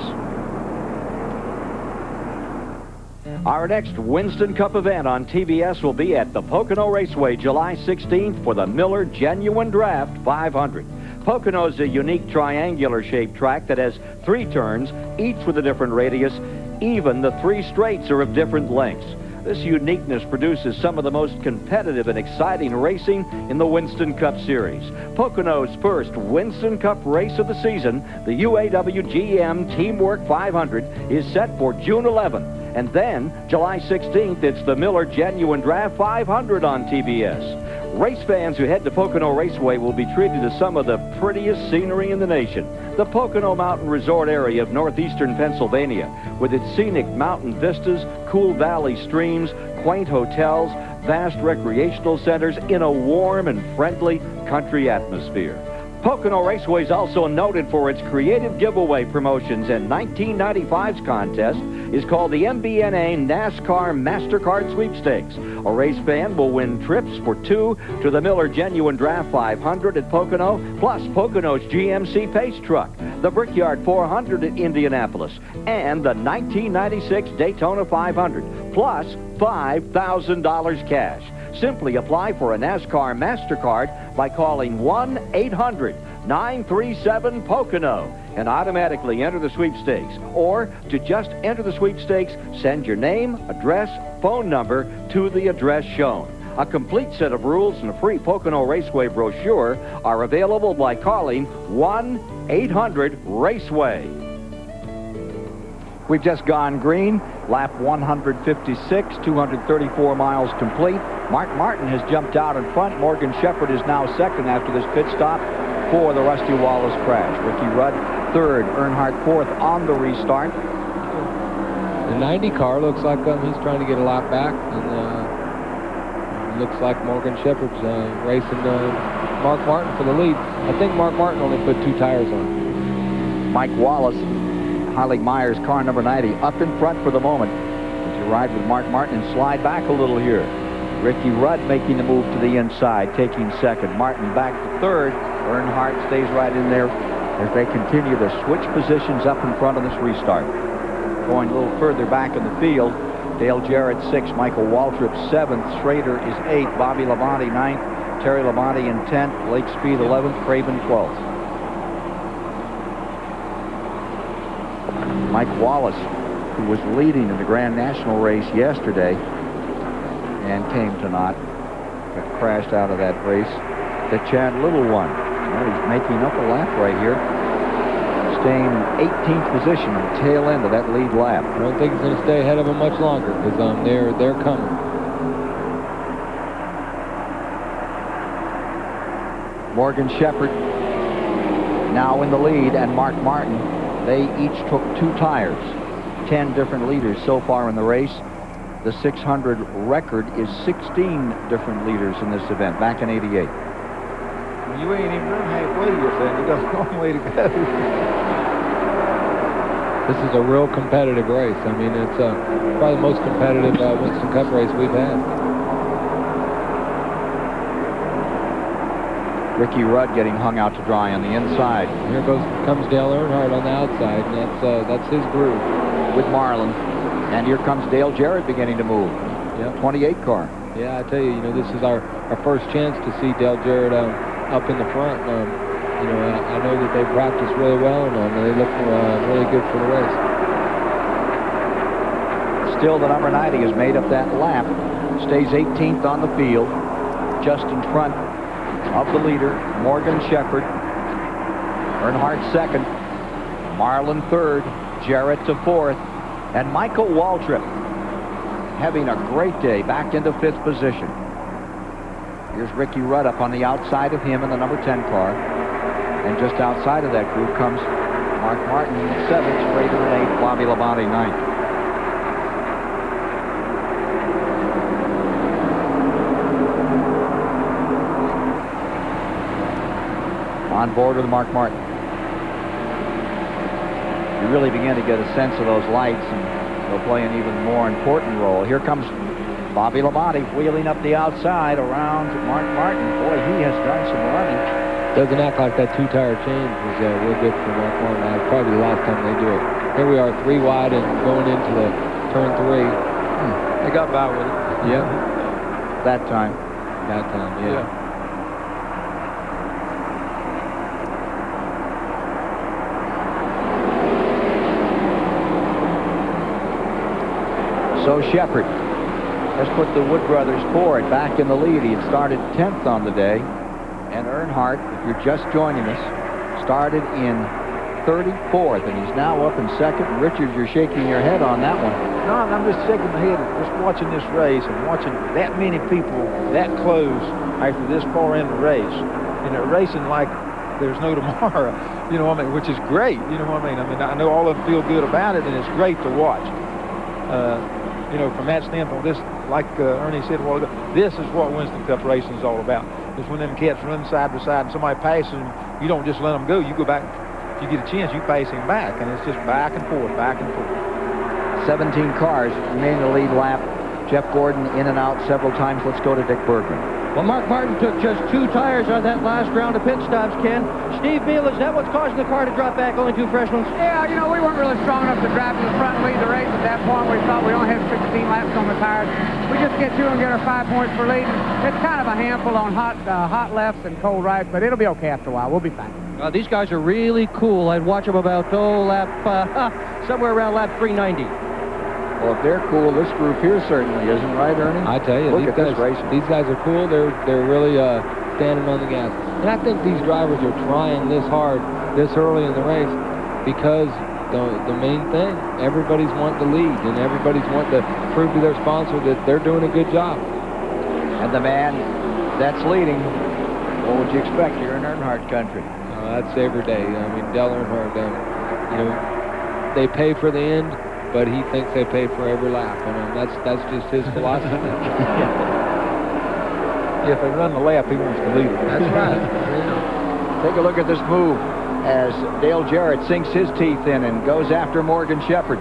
Our next Winston Cup event on TBS will be at the Pocono Raceway July 16th for the Miller Genuine Draft 500. Pocono is a unique triangular-shaped track that has 3 turns, each with a different radius. Even the 3 straights are of different lengths. This uniqueness produces some of the most competitive and exciting racing in the Winston Cup Series. Pocono's first Winston Cup race of the season, the UAW-GM Teamwork 500, is set for June 11th. And then, July 16th, it's the Miller Genuine Draft 500 on TBS. Race fans who head to Pocono Raceway will be treated to some of the prettiest scenery in the nation. The Pocono Mountain Resort area of northeastern Pennsylvania, with its scenic mountain vistas, cool valley streams, quaint hotels, vast recreational centers in a warm and friendly country atmosphere. Pocono Raceway is also noted for its creative giveaway promotions, and 1995's contest is called the MBNA NASCAR MasterCard Sweepstakes. A race fan will win trips for 2 to the Miller Genuine Draft 500 at Pocono, plus Pocono's GMC Pace Truck, the Brickyard 400 at Indianapolis, and the 1996 Daytona 500, plus $5,000 cash. Simply apply for a NASCAR MasterCard by calling 1-800-937-POCONO and automatically enter the sweepstakes. Or, to just enter the sweepstakes, send your name, address, phone number to the address shown. A complete set of rules and a free Pocono Raceway brochure are available by calling 1-800-RACEWAY. We've just gone green, lap 156, 234 miles complete. Mark Martin has jumped out in front. Morgan Shepherd is now second after this pit stop for the Rusty Wallace crash. Ricky Rudd third, Earnhardt fourth on the restart. The 90 car looks like he's trying to get a lap back, and looks like Morgan Shepherd's racing Mark Martin for the lead. I think Mark Martin only put 2 tires on. Mike Wallace, Heilig Meyer's car number 90, up in front for the moment. As you ride with Mark Martin and slide back a little here. Ricky Rudd making the move to the inside, taking second. Martin back to third. Earnhardt stays right in there as they continue to switch positions up in front of this restart. Going a little further back in the field, Dale Jarrett 6th, Michael Waltrip 7th, Schrader is 8th, Bobby Labonte 9th, Terry Labonte in 10th, Lake Speed 11th, Craven 12th. Mike Wallace, who was leading in the Grand National race yesterday and came to naught, got crashed out of that race. The Chad Little one. Well, he's making up a lap right here, staying in 18th position on the tail end of that lead lap. I don't think he's going to stay ahead of him much longer, because they're coming. Morgan Shepherd now in the lead, and Mark Martin. They each took 2 tires. 10 different leaders so far in the race. The 600 record is 16 different leaders in this event, back in '88. You ain't even run halfway yet, then. You got a long way to go. This is a real competitive race. I mean, it's probably the most competitive Winston Cup race we've had. Ricky Rudd getting hung out to dry on the inside. Here comes Dale Earnhardt on the outside, and that's his groove. With Marlin. And here comes Dale Jarrett beginning to move. Yep. 28 car. Yeah, I tell you, this is our first chance to see Dale Jarrett up in the front. I know that they practiced really well, and they look really good for the race. Still, the number 90 has made up that lap. Stays 18th on the field, just in front of the leader, Morgan Shepherd. Earnhardt second. Marlin third. Jarrett to fourth. And Michael Waltrip having a great day, back into 5th position. Here's Ricky Rudd up on the outside of him in the number 10 car. And just outside of that group comes Mark Martin in 7th, Schrader in 8th, Bobby Labonte 9th. On board with Mark Martin. You really begin to get a sense of those lights, and they'll play an even more important role. Here comes Bobby Labonte wheeling up the outside around Mark Martin. Boy, he has done some running. Doesn't act like that 2-tire change was real good for Mark Martin. Probably the last time they do it. Here we are, 3 wide and going into the turn 3. They got by with it. Yeah. That time. Yeah. So Shepard has put the Wood Brothers Ford back in the lead. He had started 10th on the day. And Earnhardt, if you're just joining us, started in 34th, and he's now up in second. Richard, you're shaking your head on that one. No, I'm just shaking my head just watching this race and watching that many people that close after this far in the race. And they're racing like there's no tomorrow, you know what I mean, which is great, you know what I mean? I know all of them feel good about it, and it's great to watch. You know, from that standpoint, this, like Ernie said a while ago, this is what Winston Cup racing is all about. It's when them cats run side by side and somebody passes them, you don't just let them go. You go back. If you get a chance, you pace him back, and it's just back and forth, back and forth. 17 cars remain in the lead lap. Jeff Gordon in and out several times. Let's go to Dick Bergman. Well, Mark Martin took just 2 tires on that last round of pit stops, Ken. Steve Beal, is that what's causing the car to drop back? Only 2 fresh ones? Yeah, you know, we weren't really strong enough to drive to the front and lead the race at that point. We thought we only had 16 laps on the tires. We just get through and get our 5 points for leading. It's kind of a handful on hot lefts and cold rights, but it'll be okay after a while. We'll be fine. These guys are really cool. I'd watch them about, somewhere around lap 390. Well, if they're cool, this group here certainly isn't, right, Ernie? I tell you, Look at this race. These guys are cool. They're really standing on the gas. And I think these drivers are trying this hard this early in the race because the main thing, everybody's wanting to lead, and everybody's wanting to prove to their sponsor that they're doing a good job. And the man that's leading, what would you expect here in Earnhardt country? That's every day. I mean, Dale Earnhardt, you know, they pay for the end, but he thinks they pay for every lap, and that's just his philosophy. If they run the lap, he wants to lead it. That's right. Yeah. Take a look at this move as Dale Jarrett sinks his teeth in and goes after Morgan Shepherd.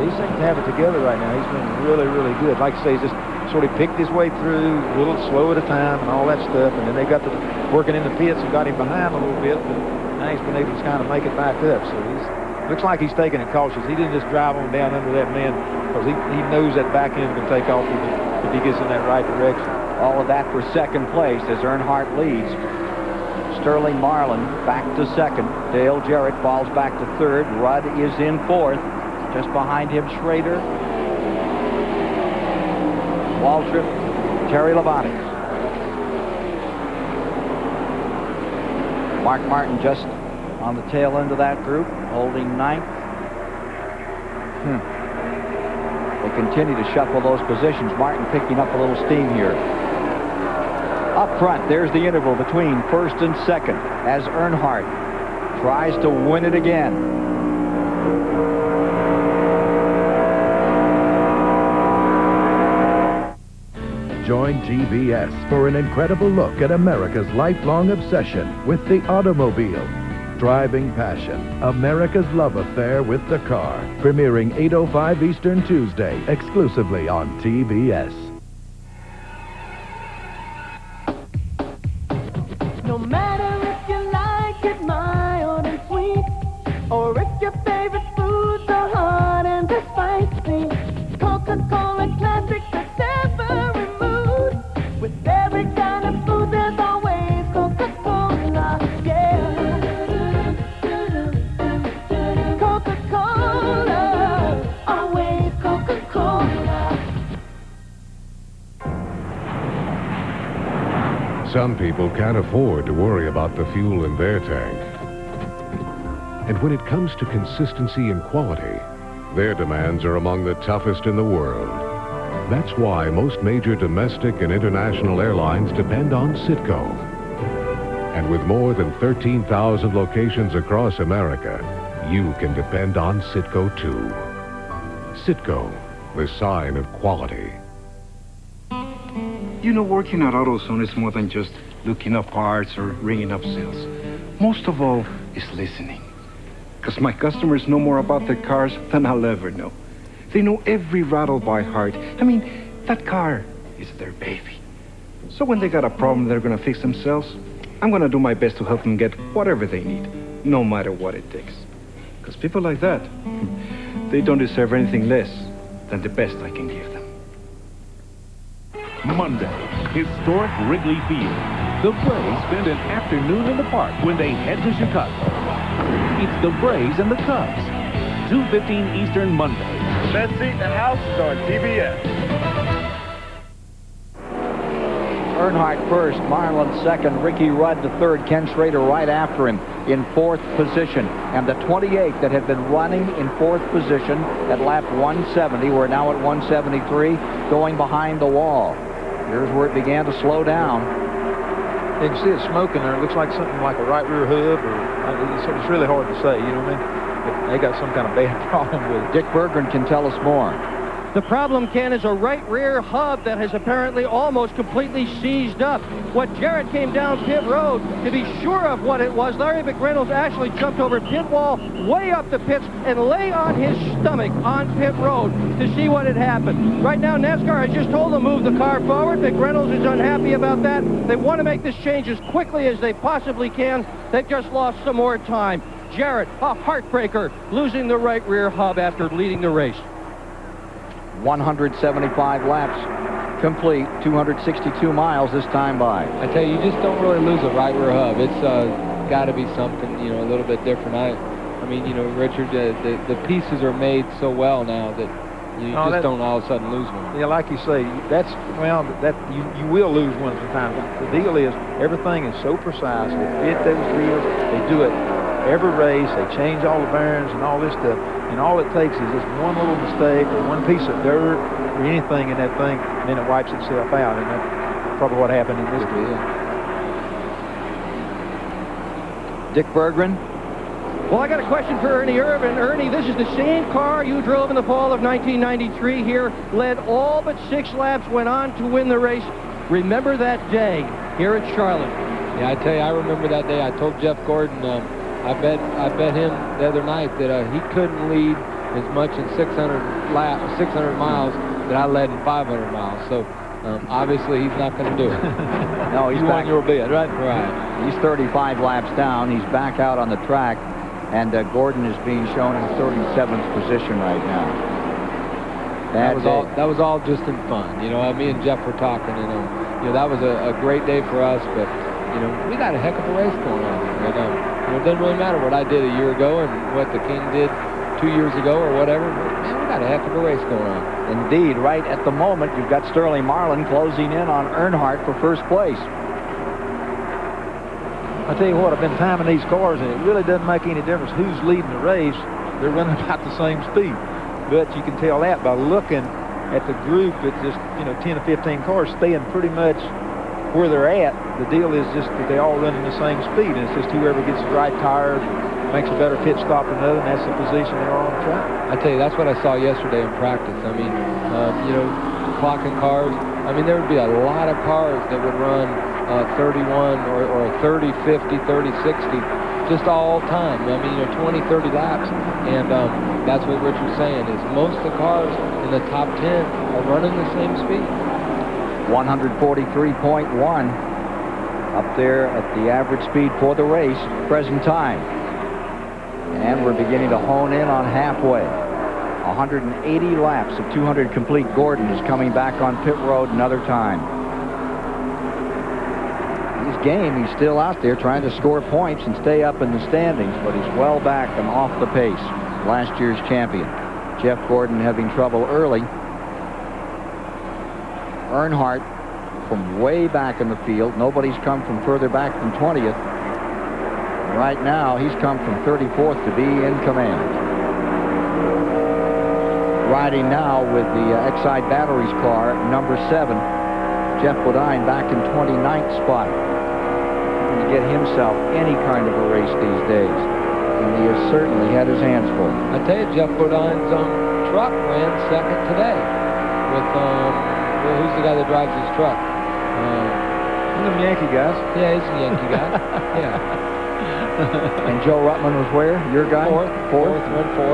He seems to have it together right now. He's been really, really good. Like I say, he's just sort of picked his way through a little slow at a time and all that stuff, and then they got to working in the pits and got him behind a little bit, but now he's been able to kind of make it back up. So looks like he's taking it cautious. He didn't just drive on down under that man because he knows that back end can take off if he gets in that right direction. All of that for second place as Earnhardt leads. Sterling Marlin back to second. Dale Jarrett falls back to third. Rudd is in fourth. Just behind him, Schrader, Waltrip, Terry Labonte. Mark Martin just on the tail end of that group, holding ninth. They continue to shuffle those positions. Martin picking up a little steam here. Up front, there's the interval between first and second as Earnhardt tries to win it again. Join TBS for an incredible look at America's lifelong obsession with the automobile. Driving Passion, America's love affair with the car. Premiering 8:05 Eastern Tuesday, exclusively on TBS. No matter if you like it mild and sweet, or if your favorite foods are hot and they're spicy, Coca-Cola Classic fits every mood. With every kind of food, there's always Coca-Cola, yeah. Coca-Cola, always Coca-Cola. Some people can't afford to worry about the fuel in their tank. And when it comes to consistency and quality, their demands are among the toughest in the world. That's why most major domestic and international airlines depend on Citgo. And with more than 13,000 locations across America, you can depend on Citgo too. Citgo, the sign of quality. You know, working at AutoZone is more than just looking up parts or ringing up sales. Most of all is listening. Because my customers know more about their cars than I'll ever know. They know every rattle by heart. I mean, that car is their baby. So when they got a problem they're going to fix themselves, I'm going to do my best to help them get whatever they need, no matter what it takes. Because people like that, they don't deserve anything less than the best I can give them. Monday, historic Wrigley Field. The Braves spend an afternoon in the park when they head to Chicago. It's the Braves and the Cubs. 2:15 Eastern Monday. Best seat in the house is on TBS. Earnhardt first, Marlin second, Ricky Rudd the third, Ken Schrader right after him in fourth position. And the 28 that had been running in fourth position at lap 170, we're now at 173, going behind the wall. Here's where it began to slow down. You can see it smoking there. It looks like something like a right rear hub, or it's really hard to say, you know what I mean? But they got some kind of bad problem with it. Dick Berggren can tell us more. The problem, Ken, is a right rear hub that has apparently almost completely seized up. What Jarrett came down pit road to be sure of what it was, Larry McReynolds actually jumped over pit wall way up the pits and lay on his stomach on pit road to see what had happened. Right now, NASCAR has just told them to move the car forward. McReynolds is unhappy about that. They want to make this change as quickly as they possibly can. They've just lost some more time. Jarrett, a heartbreaker, losing the right rear hub after leading the race. 175 laps complete, 262 miles this time by. I tell you, you just don't really lose a right rear hub. It's got to be something, you know, a little bit different. I mean, you know, Richard, the pieces are made so well now that you just don't all of a sudden lose one. Yeah, like you say, you will lose one sometimes. The deal is everything is so precise. They fit those wheels. They do it every race. They change all the bearings and all this stuff. And all it takes is just one little mistake or one piece of dirt or anything in that thing, and then it wipes itself out. And that's probably what happened in this case. Dick Berggren. Well, I got a question for Ernie Irvin. Ernie, this is the same car you drove in the fall of 1993 here, led all but 6 laps, went on to win the race. Remember that day here at Charlotte? Yeah, I tell you, I remember that day. I told Jeff Gordon, I bet him the other night that he couldn't lead as much in 600 miles that I led in 500 miles. So obviously he's not going to do it. No, he's back on your bid, right? Right. He's 35 laps down. He's back out on the track, and Gordon is being shown in 37th position right now. That was all just in fun. You know, me and Jeff were talking, and you know, that was a great day for us. But you know, we got a heck of a race going on here. And, it doesn't really matter what I did a year ago and what the King did 2 years ago or whatever. Man, we got a heck of a race going on. Indeed, right at the moment, you've got Sterling Marlin closing in on Earnhardt for first place. I tell you what, I've been timing these cars, and it really doesn't make any difference who's leading the race. They're running about the same speed. But you can tell that by looking at the group. It's just, you know, 10 or 15 cars staying pretty much where they're at. The deal is just that they all run in the same speed, and it's just whoever gets the right tire makes a better pit stop than another, and that's the position they are on the track. I tell you, that's what I saw yesterday in practice. I mean, you know, clocking cars. I mean, there would be a lot of cars that would run 31 or 30, 50, 30, 60 just all time. I mean, you know, 20, 30 laps, and that's what Richard's saying is most of the cars in the top 10 are running the same speed. 143.1 up there at the average speed for the race, present time. And we're beginning to hone in on halfway. 180 laps of 200 complete. Gordon is coming back on pit road another time. He's game. He's still out there trying to score points and stay up in the standings, but he's well back and off the pace. Last year's champion. Jeff Gordon having trouble early. Earnhardt from way back in the field. Nobody's come from further back than 20th. Right now, he's come from 34th to be in command. Riding now with the Exide Batteries car, number 7, Jeff Bodine back in 29th spot. To get himself any kind of a race these days. And he has certainly had his hands full. I tell you, Jeff Bodine's truck ran second today with who's the guy that drives his truck? One of them Yankee guys. Yeah, he's a Yankee guy. Yeah. And Joe Ruttman was where? Your guy? Fourth.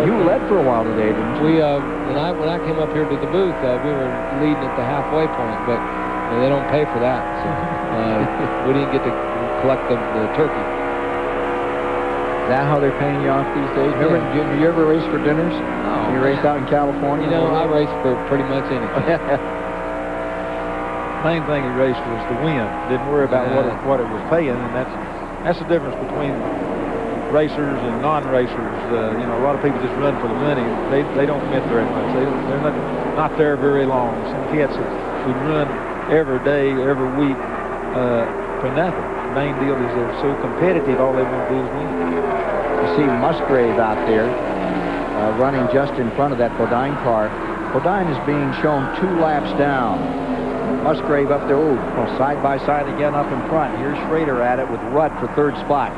You led for a while today, didn't you? We when I came up here to the booth, we were leading at the halfway point, but they don't pay for that, so we didn't get to collect the turkey. that how they're paying you off these days? Remember, do you ever race for dinners? No. You raced out in California? You know, I race for pretty much anything. Main thing he raced was the win. Didn't worry about what it was paying, and that's the difference between racers and non-racers. You know, a lot of people just run for the money. They don't commit very much. They're not there very long. Some cats who run every day, every week for nothing. The main deal is they're so competitive. All they want to do is win. You see Musgrave out there running just in front of that Bodine car. Bodine is being shown 2 laps down. Musgrave up there, side by side again up in front. Here's Schrader at it with Rudd for 3rd spot.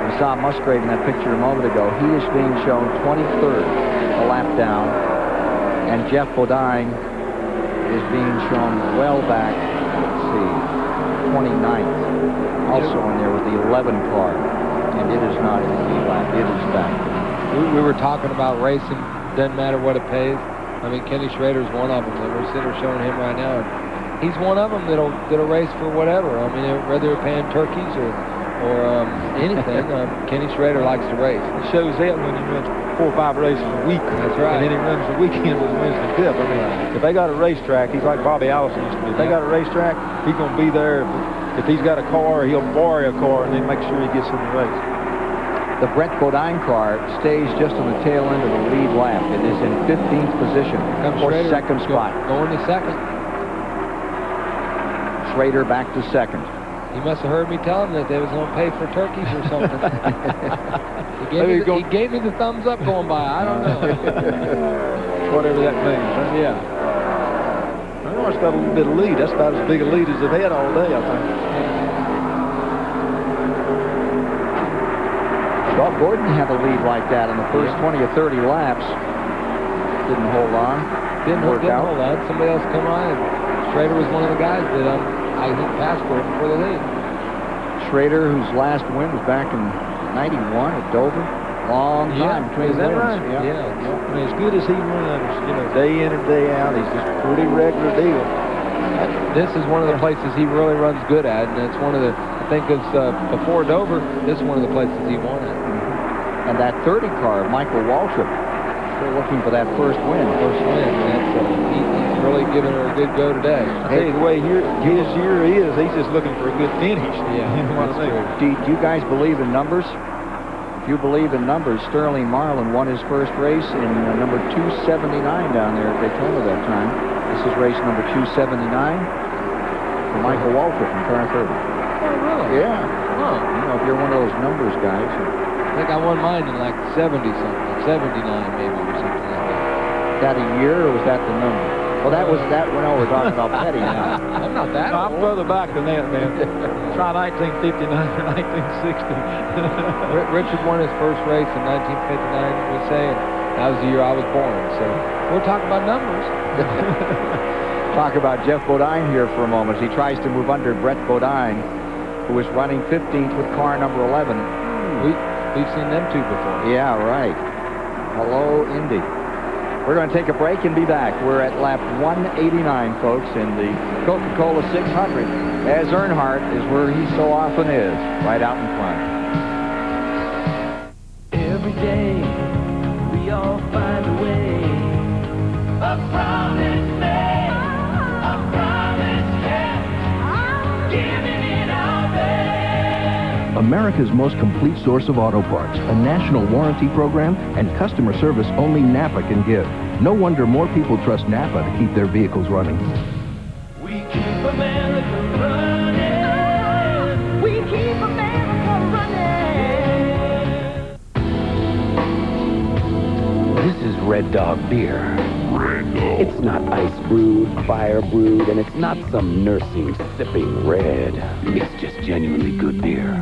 We saw Musgrave in that picture a moment ago. He is being shown 23rd, a lap down. And Jeff Bodine is being shown well back, let's see, 29th. Also in there with the 11 car. And it is not in the lead lap. It is back. We were talking about racing. Doesn't matter what it pays. I mean, Kenny Schrader's one of them. And we're sitting here showing him right now. And he's one of them that'll race for whatever. I mean, whether they're paying turkeys or anything, Kenny Schrader likes to race. It shows that when he runs 4 or 5 races a week. That's right. And then he runs the weekend with Winston Cup. I mean, if they got a racetrack, he's like Bobby Allison used to be. If they got a racetrack, he's going to be there. If he's got a car, he'll borrow a car and then make sure he gets in the race. The Brett Bodine car stays just on the tail end of the lead lap. It is in 15th position for Schrader, 2nd spot. Going to 2nd. Schrader back to 2nd. He must have heard me tell him that they was going to pay for turkeys or something. he gave me the thumbs up going by. I don't know. Whatever that means. Yeah. I know it's got a little bit of lead. That's about as big a lead as they've had all day, I think. Well, Gordon had a lead like that in the first 20 or 30 laps. Didn't hold on. Didn't hold on. Somebody else come on. And Schrader was one of the guys that I think passed Gordon for the lead. Schrader, whose last win was back in '91 at Dover. Long time between is that wins. right? Yeah. I mean, as good as he runs, you know, day in and day out, he's just a pretty regular deal. This is one of the places he really runs good at, and it's one of the, I think it's before Dover, this is one of the places he won at. And that 30 car, Michael Waltrip, still looking for that first win. He's really giving her a good go today. I tell you, the way his year is, he's just looking for a good finish. Yeah, you know what I mean? Do you guys believe in numbers? If you believe in numbers, Sterling Marlin won his first race in number 279 down there at Daytona that time. This is race number 279 for Michael Waltrip in car 30. Oh, really? Yeah. Huh. You know, if you're one of those numbers guys. I think I won mine in like 70-something, 79 maybe or something like that. That a year, or was that the number? Well, that was that when we're talking about Petty now. I'm not that old. I'm further back than that, man. Try 1959 or 1960. Richard won his first race in 1959, we say, and that was the year I was born. So we're talking about numbers. Talk about Jeff Bodine here for a moment. He tries to move under Brett Bodine, who was running 15th with car number 11. We've seen them two before. Yeah, right. Hello, Indy. We're going to take a break and be back. We're at lap 189, folks, in the Coca-Cola 600, as Earnhardt is where he so often is, right out in front. Every day, we all find a way. A promise made, a promise kept, giving it our best. America's most complete source of auto parts, a national warranty program, and customer service only Napa can give. No wonder more people trust Napa to keep their vehicles running. We keep America running. We keep America running. This is Red Dog beer. It's not ice brewed, fire brewed, and it's not some nursing sipping red. It's just genuinely good beer.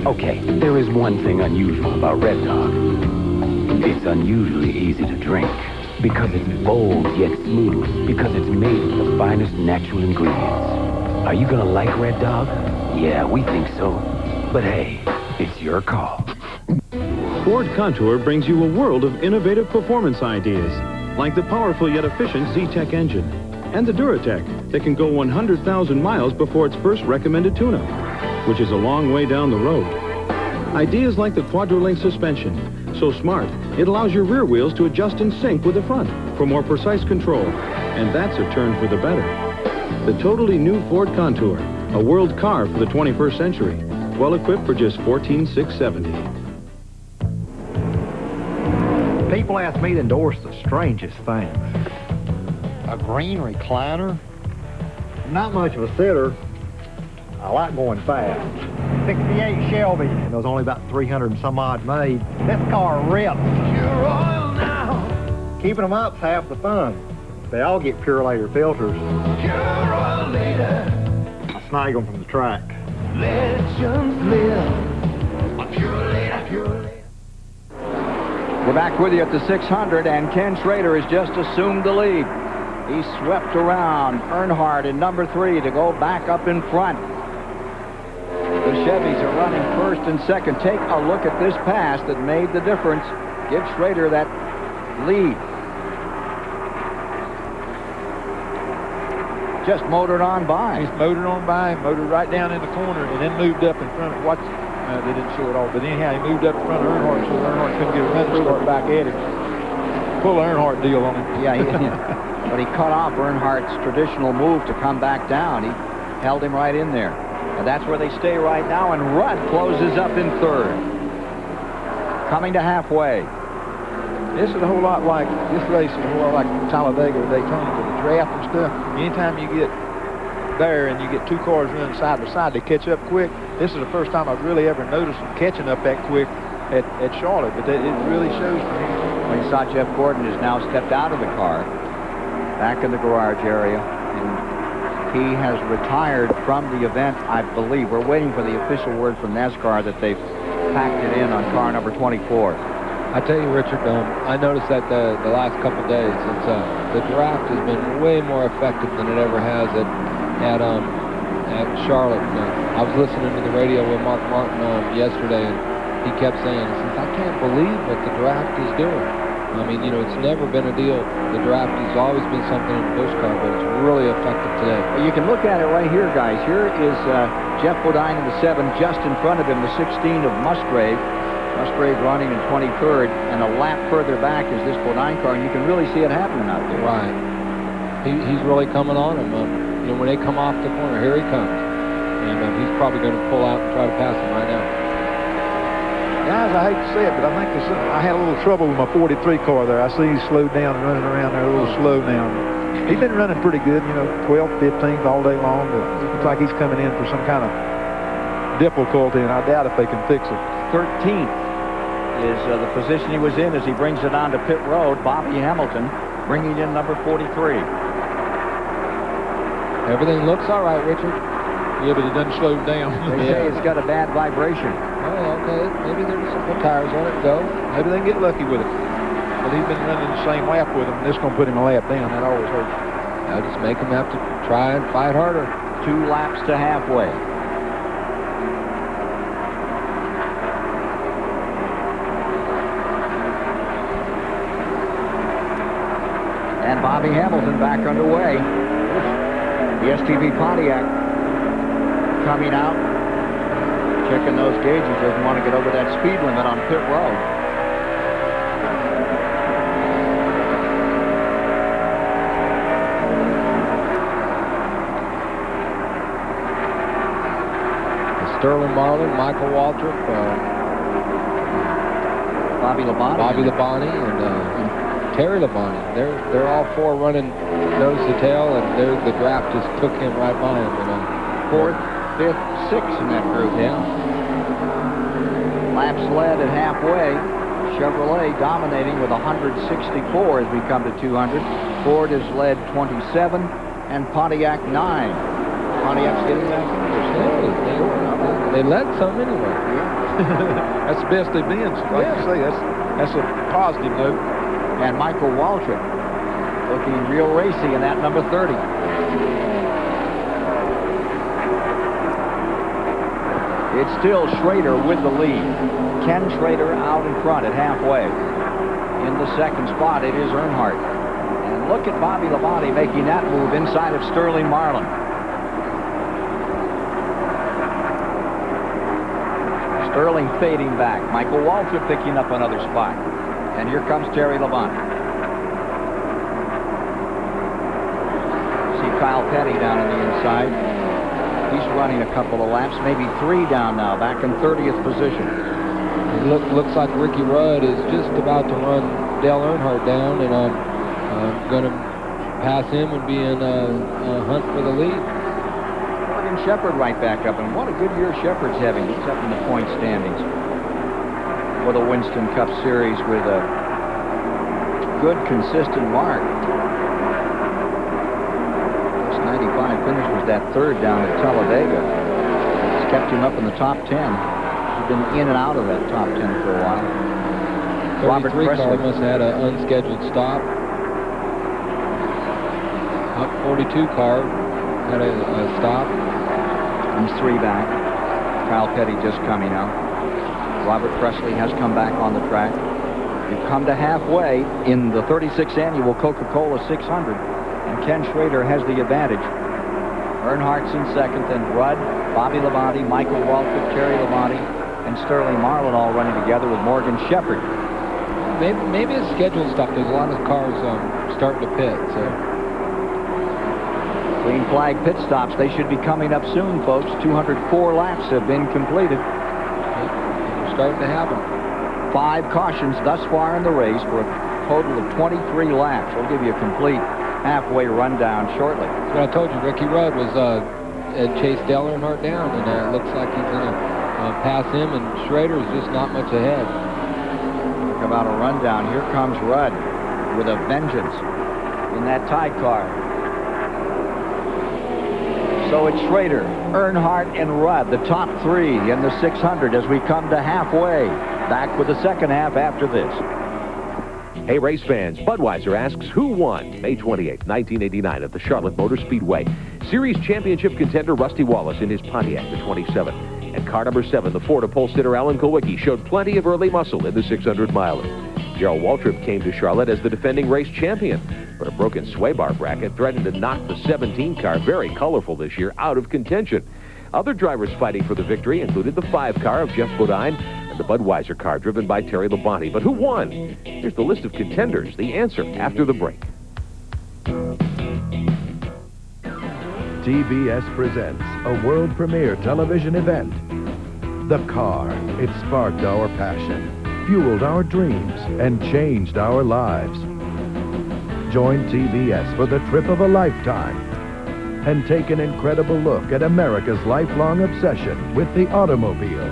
Okay, there is one thing unusual about Red Dog. It's unusually easy to drink. Because it's bold yet smooth. Because it's made with the finest natural ingredients. Are you gonna like Red Dog? Yeah, we think so. But hey, it's your call. Ford Contour brings you a world of innovative performance ideas, like the powerful yet efficient Z-Tech engine, and the Duratec that can go 100,000 miles before its first recommended tune-up. which is a long way down the road. Ideas like the Quadrolink suspension, so smart, it allows your rear wheels to adjust in sync with the front for more precise control, and that's a turn for the better. The totally new Ford Contour, a world car for the 21st century, well equipped for just $14,670. People ask me to endorse the strangest things. A green recliner? Not much of a sitter. I like going fast. 68 Shelby, and there's only about 300 and some odd made. This car rips. Pure oil now. Keeping them up's half the fun. They all get Pure Later filters. Pure oil later. I snag them from the track. Legends live. Pure Later, Pure Later. We're back with you at the 600, and Ken Schrader has just assumed the lead. He swept around Earnhardt in number 3 to go back up in front. The Chevys are running first and second. Take a look at this pass that made the difference. Give Schrader that lead. Just motored on by. He's motored on by, motored right down in the corner, and then moved up in front of, watch, they didn't show it all, but anyhow, he moved up in front of Earnhardt, so Earnhardt couldn't get a running start back at him. Full Earnhardt deal on him. Yeah, but he cut off Earnhardt's traditional move to come back down. He held him right in there. And that's where they stay right now, and Rudd closes up in third. Coming to halfway. This is a whole lot like, this race is a whole lot like Talladega or Daytona with the draft and stuff. Anytime you get there and you get two cars running side by side, they catch up quick. This is the first time I've really ever noticed them catching up that quick at Charlotte, but it really shows for him. Well, you saw Jeff Gordon has now stepped out of the car, back in the garage area, and he has retired from the event, I believe. We're waiting for the official word from NASCAR that they've packed it in on car number 24. I tell you, Richard, I noticed that the last couple days, the draft has been way more effective than it ever has at Charlotte. I was listening to the radio with Mark Martin yesterday, and he kept saying, I can't believe what the draft is doing. I mean, you know, it's never been a deal. The draft has always been something in the push car, but it's really effective today. You can look at it right here, guys. Here is Jeff Bodine in the 7, just in front of him, the 16 of Musgrave. Musgrave running in 23rd, and a lap further back is this Bodine car, and you can really see it happening out there. Right. He's really coming on him. You know, when they come off the corner, here he comes. And he's probably going to pull out and try to pass him right now. Guys, I hate to say it, but I think I had a little trouble with my 43 car there. I see he's slowed down and running around there a little slow now. He's been running pretty good, you know, 12th, 15th all day long, but it looks like he's coming in for some kind of difficulty, and I doubt if they can fix it. 13th is the position he was in as he brings it on to pit road. Bobby Hamilton bringing in number 43. Everything looks all right, Richard. Yeah, but it doesn't slow down. They say it's got a bad vibration. Oh, okay. Maybe there's some put tires on it and go. Maybe they can get lucky with it. But he's been running the same lap with him, and this is going to put him a lap down. That always hurts. I'll just make him have to try and fight harder. 2 laps to halfway. And Bobby Hamilton back underway. The STV Pontiac coming out, checking those gauges, doesn't want to get over that speed limit on pit road. Sterling Marlin, Michael Waltrip, Bobby Labonte, and Terry Labonte. They're all 4 running nose to tail, and the draft just took him right by him. 4th, 5th, 6th in that group. Yeah. Laps led at halfway. Chevrolet dominating with 164 as we come to 200. Ford has led 27, and Pontiac 9. Pontiac's getting back in there. They led some anyway. That's the best they've been. Like you say, that's a positive note. And Michael Waltrip looking real racy in that number 30. It's still Schrader with the lead. Ken Schrader out in front at halfway. In the second spot, it is Earnhardt. And look at Bobby Labonte making that move inside of Sterling Marlin. Early fading back. Michael Waltrip picking up another spot. And here comes Terry Labonte. See Kyle Petty down on the inside. He's running a couple of laps, maybe 3 down now, back in 30th position. It looks like Ricky Rudd is just about to run Dale Earnhardt down, and I'm going to pass him and be in a hunt for the lead. Morgan Shepherd right back up, and what a good year Shepherd's having. He's up in the point standings for the Winston Cup Series with a good, consistent mark. This 95 finish was that 3rd down at Talladega. It's kept him up in the top 10. He's been in and out of that top 10 for a while. Robert Presley must have had an unscheduled stop. Up 42 car had a stop. He's 3 back. Kyle Petty just coming out. Robert Presley has come back on the track. We've come to halfway in the 36th annual Coca-Cola 600, and Ken Schrader has the advantage. Earnhardt's in second, then Rudd, Bobby Labonte, Michael Waltrip, Terry Labonte, and Sterling Marlin all running together with Morgan Shepherd. Maybe it's scheduled stuff. There's a lot of cars starting to pit. So. Green flag pit stops. They should be coming up soon, folks. 204 laps have been completed. They're starting to happen. 5 cautions thus far in the race for a total of 23 laps. We'll give you a complete halfway rundown shortly. That's what I told you. Ricky Rudd was chased Dale Earnhardt down, and it looks like he's going to pass him, and Schrader's just not much ahead. Talk about a rundown. Here comes Rudd with a vengeance in that tie car. So it's Schrader, Earnhardt, and Rudd, the top 3 in the 600 as we come to halfway. Back with the second half after this. Hey, race fans, Budweiser asks who won May 28, 1989 at the Charlotte Motor Speedway. Series championship contender Rusty Wallace in his Pontiac, the 27. And car number 7, the Ford pole sitter Alan Kulwicki, showed plenty of early muscle in the 600-miler. Gerald Waltrip came to Charlotte as the defending race champion, but a broken sway bar bracket threatened to knock the 17 car, very colorful this year, out of contention. Other drivers fighting for the victory included the 5 car of Jeff Bodine and the Budweiser car driven by Terry Labonte. But who won? Here's the list of contenders. The answer after the break. TBS presents a world premiere television event. The car. It sparked our passion, fueled our dreams, and changed our lives. Join TBS for the trip of a lifetime and take an incredible look at America's lifelong obsession with the automobile.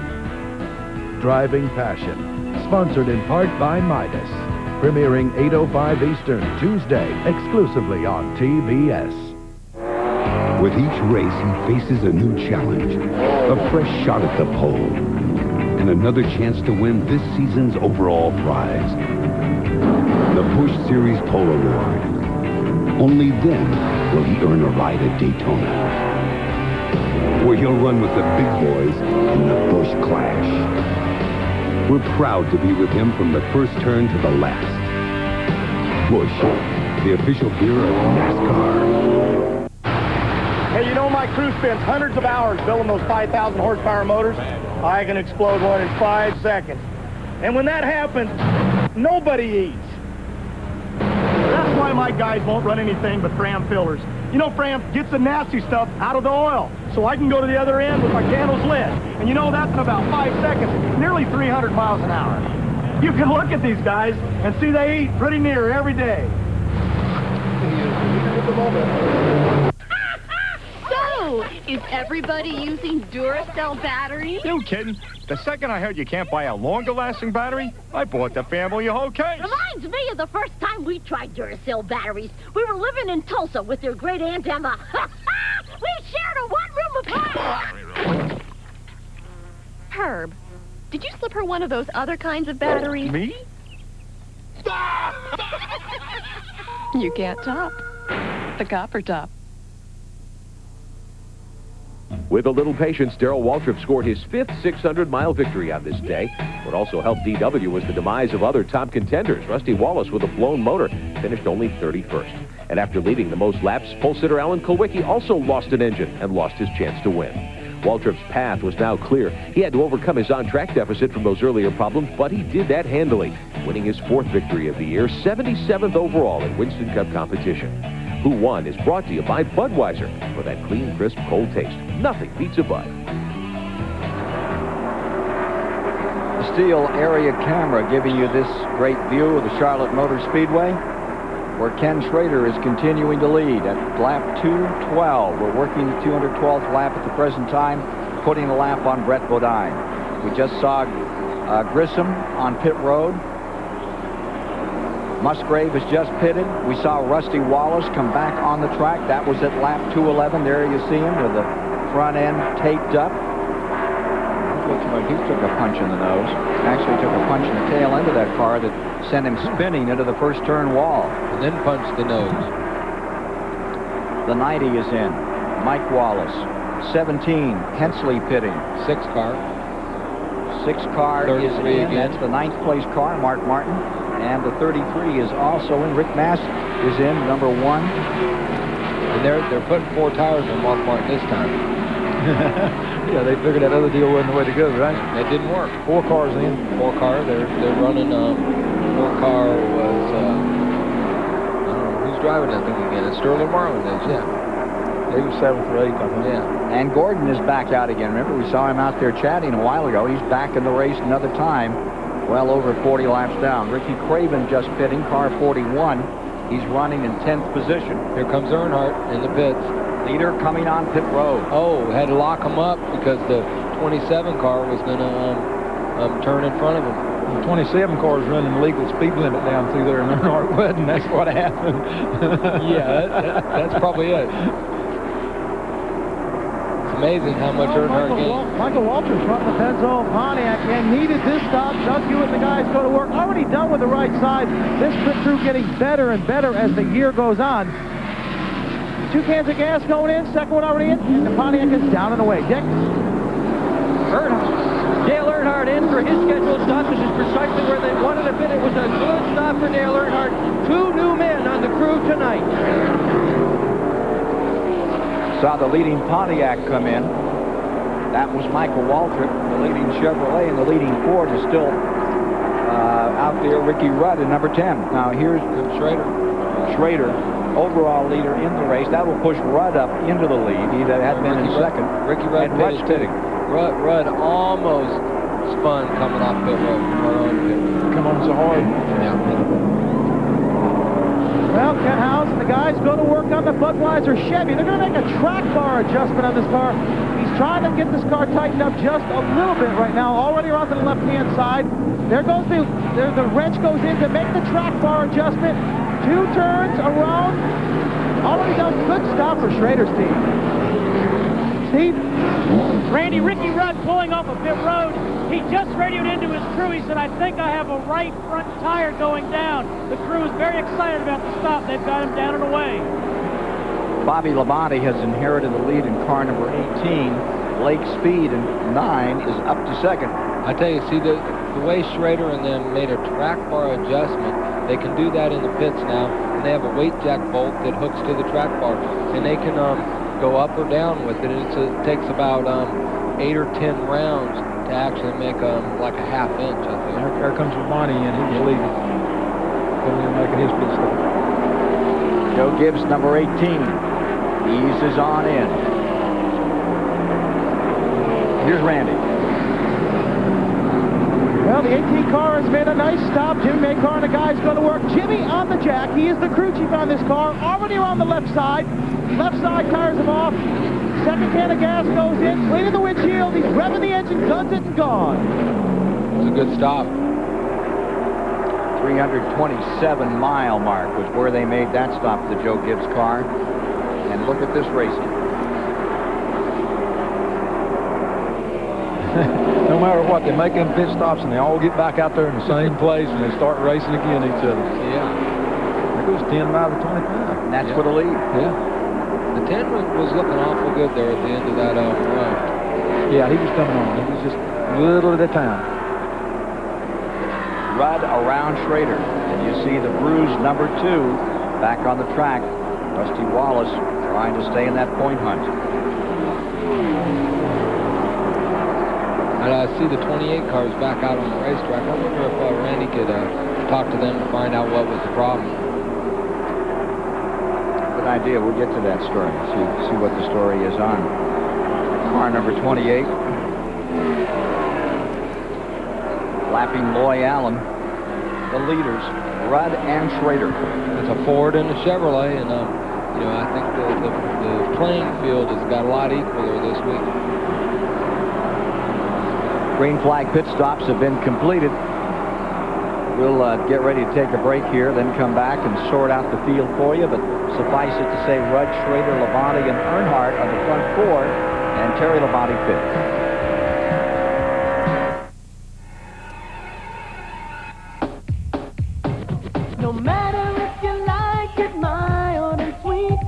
Driving Passion, sponsored in part by Midas, premiering 8:05 Eastern Tuesday exclusively on TBS. With each race, he faces a new challenge, a fresh shot at the pole, and another chance to win this season's overall prize, the Busch Series Pole Award. Only then will he earn a ride at Daytona, where he'll run with the big boys in the Busch Clash. We're proud to be with him from the first turn to the last. Busch, the official beer of NASCAR. Hey, you know my crew spends hundreds of hours building those 5,000 horsepower motors. I can explode one in 5 seconds. And when that happens, nobody eats. That's why my guys won't run anything but Fram fillers. You know, Fram gets the nasty stuff out of the oil, so I can go to the other end with my candles lit. And you know, that's in about 5 seconds, nearly 300 miles an hour. You can look at these guys and see they eat pretty near every day. So, is everybody using Duracell batteries? No kidding. The second I heard you can't buy a longer-lasting battery, I bought the family a whole case. Reminds me of the first time we tried Duracell batteries. We were living in Tulsa with your great Aunt Emma. We shared a one-room apartment. Herb, did you slip her one of those other kinds of batteries? Me? You can't top the copper top. With a little patience, Darrell Waltrip scored his 5th 600-mile victory on this day. What also helped DW was the demise of other top contenders. Rusty Wallace, with a blown motor, finished only 31st. And after leading the most laps, pole sitter Alan Kulwicki also lost an engine and lost his chance to win. Waltrip's path was now clear. He had to overcome his on-track deficit from those earlier problems, but he did that handily, winning his 4th victory of the year, 77th overall in Winston Cup competition. Who Won is brought to you by Budweiser. For that clean, crisp, cold taste, nothing beats a Bud. The Steel area camera giving you this great view of the Charlotte Motor Speedway, where Ken Schrader is continuing to lead at lap 212. We're working the 212th lap at the present time, putting a lap on Brett Bodine. We just saw Grissom on pit road. Musgrave has just pitted. We saw Rusty Wallace come back on the track. That was at lap 211. There you see him with the front end taped up. Looks like he took a punch in the nose. Actually took a punch in the tail end of that car that sent him spinning into the first turn wall. And then punched the nose. The 90 is in. Mike Wallace. 17, Hensley pitting. 6 car. 6 car is in. Again. That's the 9th place car, Mark Martin. And the 33 is also in. Rick Mass is in, number 1. And they're putting 4 tires on Mark Martin this time. Yeah, they figured that other deal wasn't the way to go, right? It didn't work. 4 cars in. 4 car. They're running. 4 car was. I don't know who's driving that thing again. It's Sterling Marlin is. Yeah. He was 7th or 8th, I think. Yeah. And Gordon is back out again. Remember, we saw him out there chatting a while ago. He's back in the race another time. Well over 40 laps down. Ricky Craven just pitting, car 41. He's running in 10th position. Here comes Earnhardt in the pits. Leader coming on pit road. Oh, had to lock him up because the 27 car was going to turn in front of him. The 27 car is running the legal speed limit down through there, and Earnhardt wasn't. That's what happened. Yeah, that's probably it. Amazing how much Earnhardt gained. Michael Walters running the Penzo Pontiac and needed this stop. Doug Hewitt and the guys go to work. Already done with the right side. This pit crew getting better and better as the year goes on. 2 cans of gas going in, second one already in, and the Pontiac is down and away. Dick? Dale Earnhardt in for his scheduled stop. This is precisely where they wanted to fit. It was a good stop for Dale Earnhardt. 2 new men on the crew tonight. Saw the leading Pontiac come in. That was Michael Waltrip, the leading Chevrolet, and the leading Ford is still out there. Ricky Rudd in number 10. Now here's Schrader, overall leader in the race. That will push Rudd up into the lead. He had been in second. Ricky Rudd and Rudd's pitting. Rudd almost spun coming off pit road. Come on so hard. Yeah. Well, Ken Howes and the guys go to work on the Budweiser Chevy. They're going to make a track bar adjustment on this car. He's trying to get this car tightened up just a little bit right now. Already around to the left-hand side. There goes the wrench goes in to make the track bar adjustment. 2 turns around. Already done. Good stop for Schrader's team. Steve? Randy, Ricky Rudd pulling off a pit road. He just radioed into his crew. He said, I think I have a right front tire going down. The crew is very excited about the stop. They've got him down and away. Bobby Labonte has inherited the lead in car number 18. Lake Speed in 9 is up to second. I tell you, see, the way Schrader and them made a track bar adjustment, they can do that in the pits now, and they have a weight jack bolt that hooks to the track bar, and they can go up or down with it. It takes about 8 or 10 rounds to actually make like a half inch, I think. Here comes Labonte in. He was leading. Coming in making his pit stop. Joe Gibbs, number 18, eases on in. Here's Randy. Well, the 18 car has made a nice stop. Jimmy Maycar and the guys go to work. Jimmy on the jack. He is the crew chief on this car. Already around the left side. Left side tires him off. Second can of gas goes in. Cleaning the windshield. He's revving the engine. Guns it and gone. It's a good stop. 327-mile mark was where they made that stop, the Joe Gibbs car. And look at this racing. No matter what, they make them pit stops and they all get back out there in the same place and they start racing against each other. Yeah. There goes 10 out of 25. And that's for the lead. Yeah. The 10 was looking awful good there at the end of that run. Yeah, he was coming on. It was just a little at a time. Rudd around Schrader. And you see the bruised number 2 back on the track. Rusty Wallace trying to stay in that point hunt. I see the 28 cars back out on the racetrack. I wonder if Randy could talk to them to find out what was the problem. Good idea. We'll get to that story. See what the story is on car number 28. Lapping Loy Allen. The leaders, Rudd and Schrader. It's a Ford and a Chevrolet, and you know, I think the playing field has got a lot equaler this week. Green flag pit stops have been completed. We'll get ready to take a break here, then come back and sort out the field for you. But suffice it to say, Rudd, Schrader, Labonte, and Earnhardt are the front four, and Terry Labonte fifth. No matter if you like it mild and sweet,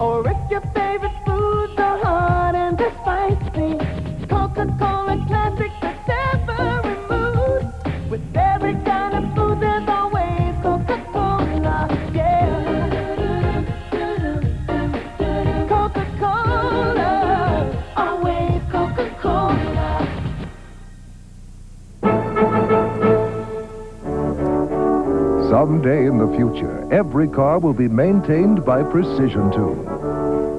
or if your favorite foods are hot and they're spicy, Coca-Cola Classic fits every mood. With every kind of food, there's always Coca-Cola, yeah. Coca-Cola, always Coca-Cola. Someday in the future, every car will be maintained by Precision Tune.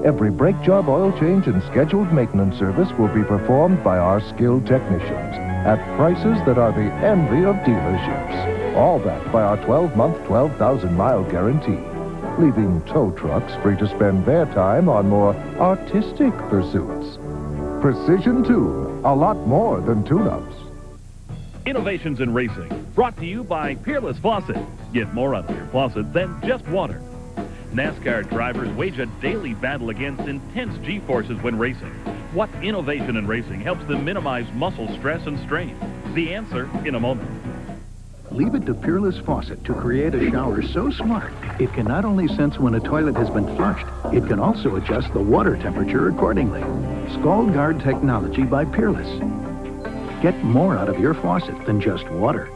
Every brake job, oil change, and scheduled maintenance service will be performed by our skilled technicians at prices that are the envy of dealerships. All backed by our 12-month, 12,000-mile guarantee, leaving tow trucks free to spend their time on more artistic pursuits. Precision Tune, a lot more than tune-ups. Innovations in Racing, brought to you by Peerless Faucet. Get more out of your faucet than just water. NASCAR drivers wage a daily battle against intense G-forces when racing. What innovation in racing helps them minimize muscle stress and strain? The answer in a moment. Leave it to Peerless Faucet to create a shower so smart, it can not only sense when a toilet has been flushed, it can also adjust the water temperature accordingly. Scald Guard technology by Peerless. Get more out of your faucet than just water.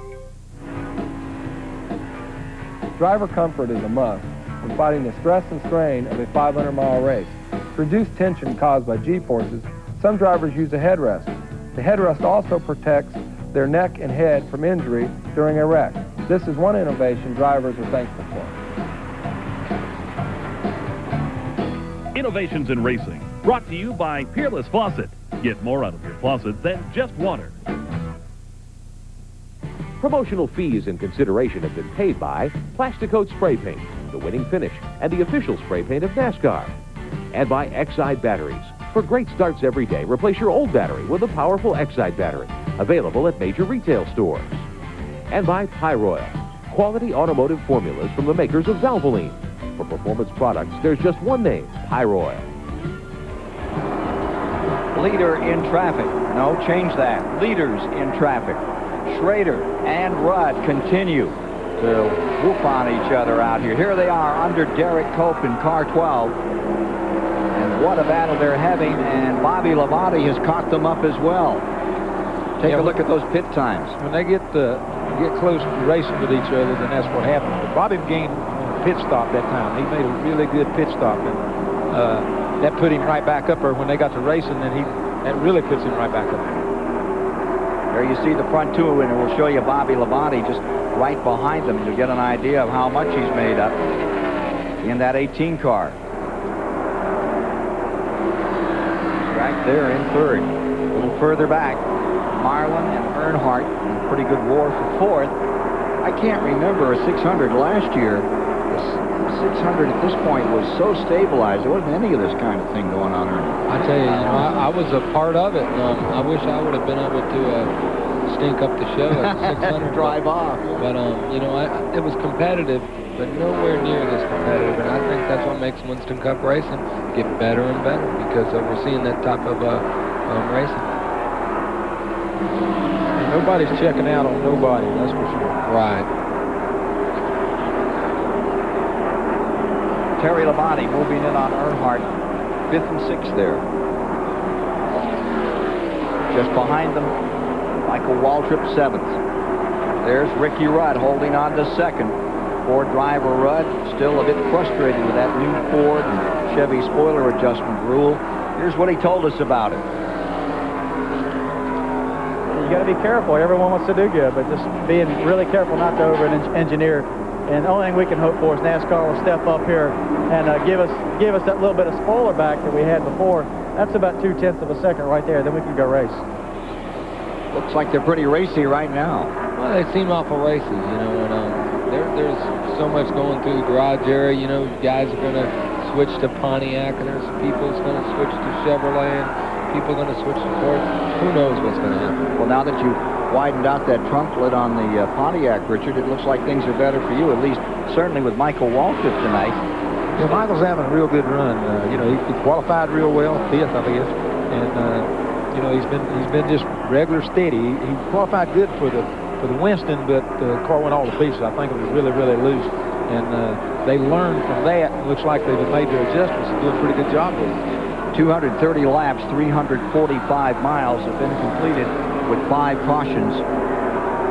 Driver comfort is a must when fighting the stress and strain of a 500-mile race. To reduce tension caused by G-forces, some drivers use a headrest. The headrest also protects their neck and head from injury during a wreck. This is one innovation drivers are thankful for. Innovations in Racing, brought to you by Peerless Faucet. Get more out of your faucet than just water. Promotional fees and consideration have been paid by Plasticoat Spray Paint, the winning finish, and the official spray paint of NASCAR. And by Exide Batteries. For great starts every day, replace your old battery with a powerful Exide battery, available at major retail stores. And by Pyroil, quality automotive formulas from the makers of Valvoline. For performance products, there's just one name, Pyroil. Leader in traffic. No, change that. Leaders in traffic. Schrader and Rudd continue to whoop on each other out here. Here they are under Derek Cope in car 12. And what a battle they're having, and Bobby Labonte has caught them up as well. Take a look at those pit times. When they get close to racing with each other, then that's what happens. But Bobby gained a pit stop that time. He made a really good pit stop, and that put him right back up there. When they got to racing, then that really puts him right back up there. There you see the front two, and we'll show you Bobby Labonte just right behind them to get an idea of how much he's made up in that 18 car. Right there in third. A little further back, Marlin and Earnhardt in a pretty good war for fourth. I can't remember a 600 last year. The 600 at this point was so stabilized. There wasn't any of this kind of thing going on there. I tell you, I was a part of it. I wish I would have been able to stink up the show at the 600. Drive off. But, it was competitive, but nowhere near this competitive. And I think that's what makes Winston Cup racing get better and better, because we're seeing that type of racing. And nobody's checking out on nobody, that's for sure. Right. Terry Labonte moving in on Earnhardt, 5th and 6th there. Just behind them, Michael Waltrip, 7th. There's Ricky Rudd holding on to 2nd. Ford driver Rudd still a bit frustrated with that new Ford and Chevy spoiler adjustment rule. Here's what he told us about it. you got to be careful. Everyone wants to do good, but just being really careful not to over-engineer. And the only thing we can hope for is NASCAR will step up here and give us that little bit of spoiler back that we had before. That's about 0.2 of a second right there. Then we can go race. Looks like they're pretty racy right now. Well, they seem awful racy, you know, and there's so much going through the garage area. You know, guys are going to switch to Pontiac, and there's people that's going to switch to Chevrolet, and people are going to switch to Ford. Who knows what's going to happen? Well, now that you've widened out that trunk lid on the Pontiac, Richard, it looks like things are better for you, at least certainly with Michael Waltrip tonight. Yeah, Michael's having a real good run. You know, he qualified real well, 5th, I guess, and you know, he's been just regular steady. He qualified good for the Winston, but the car went all to pieces. I think it was really, really loose, and they learned from that. It looks like they've made their adjustments and doing a pretty good job with it. 230 laps, 345 miles have been completed with 5 cautions.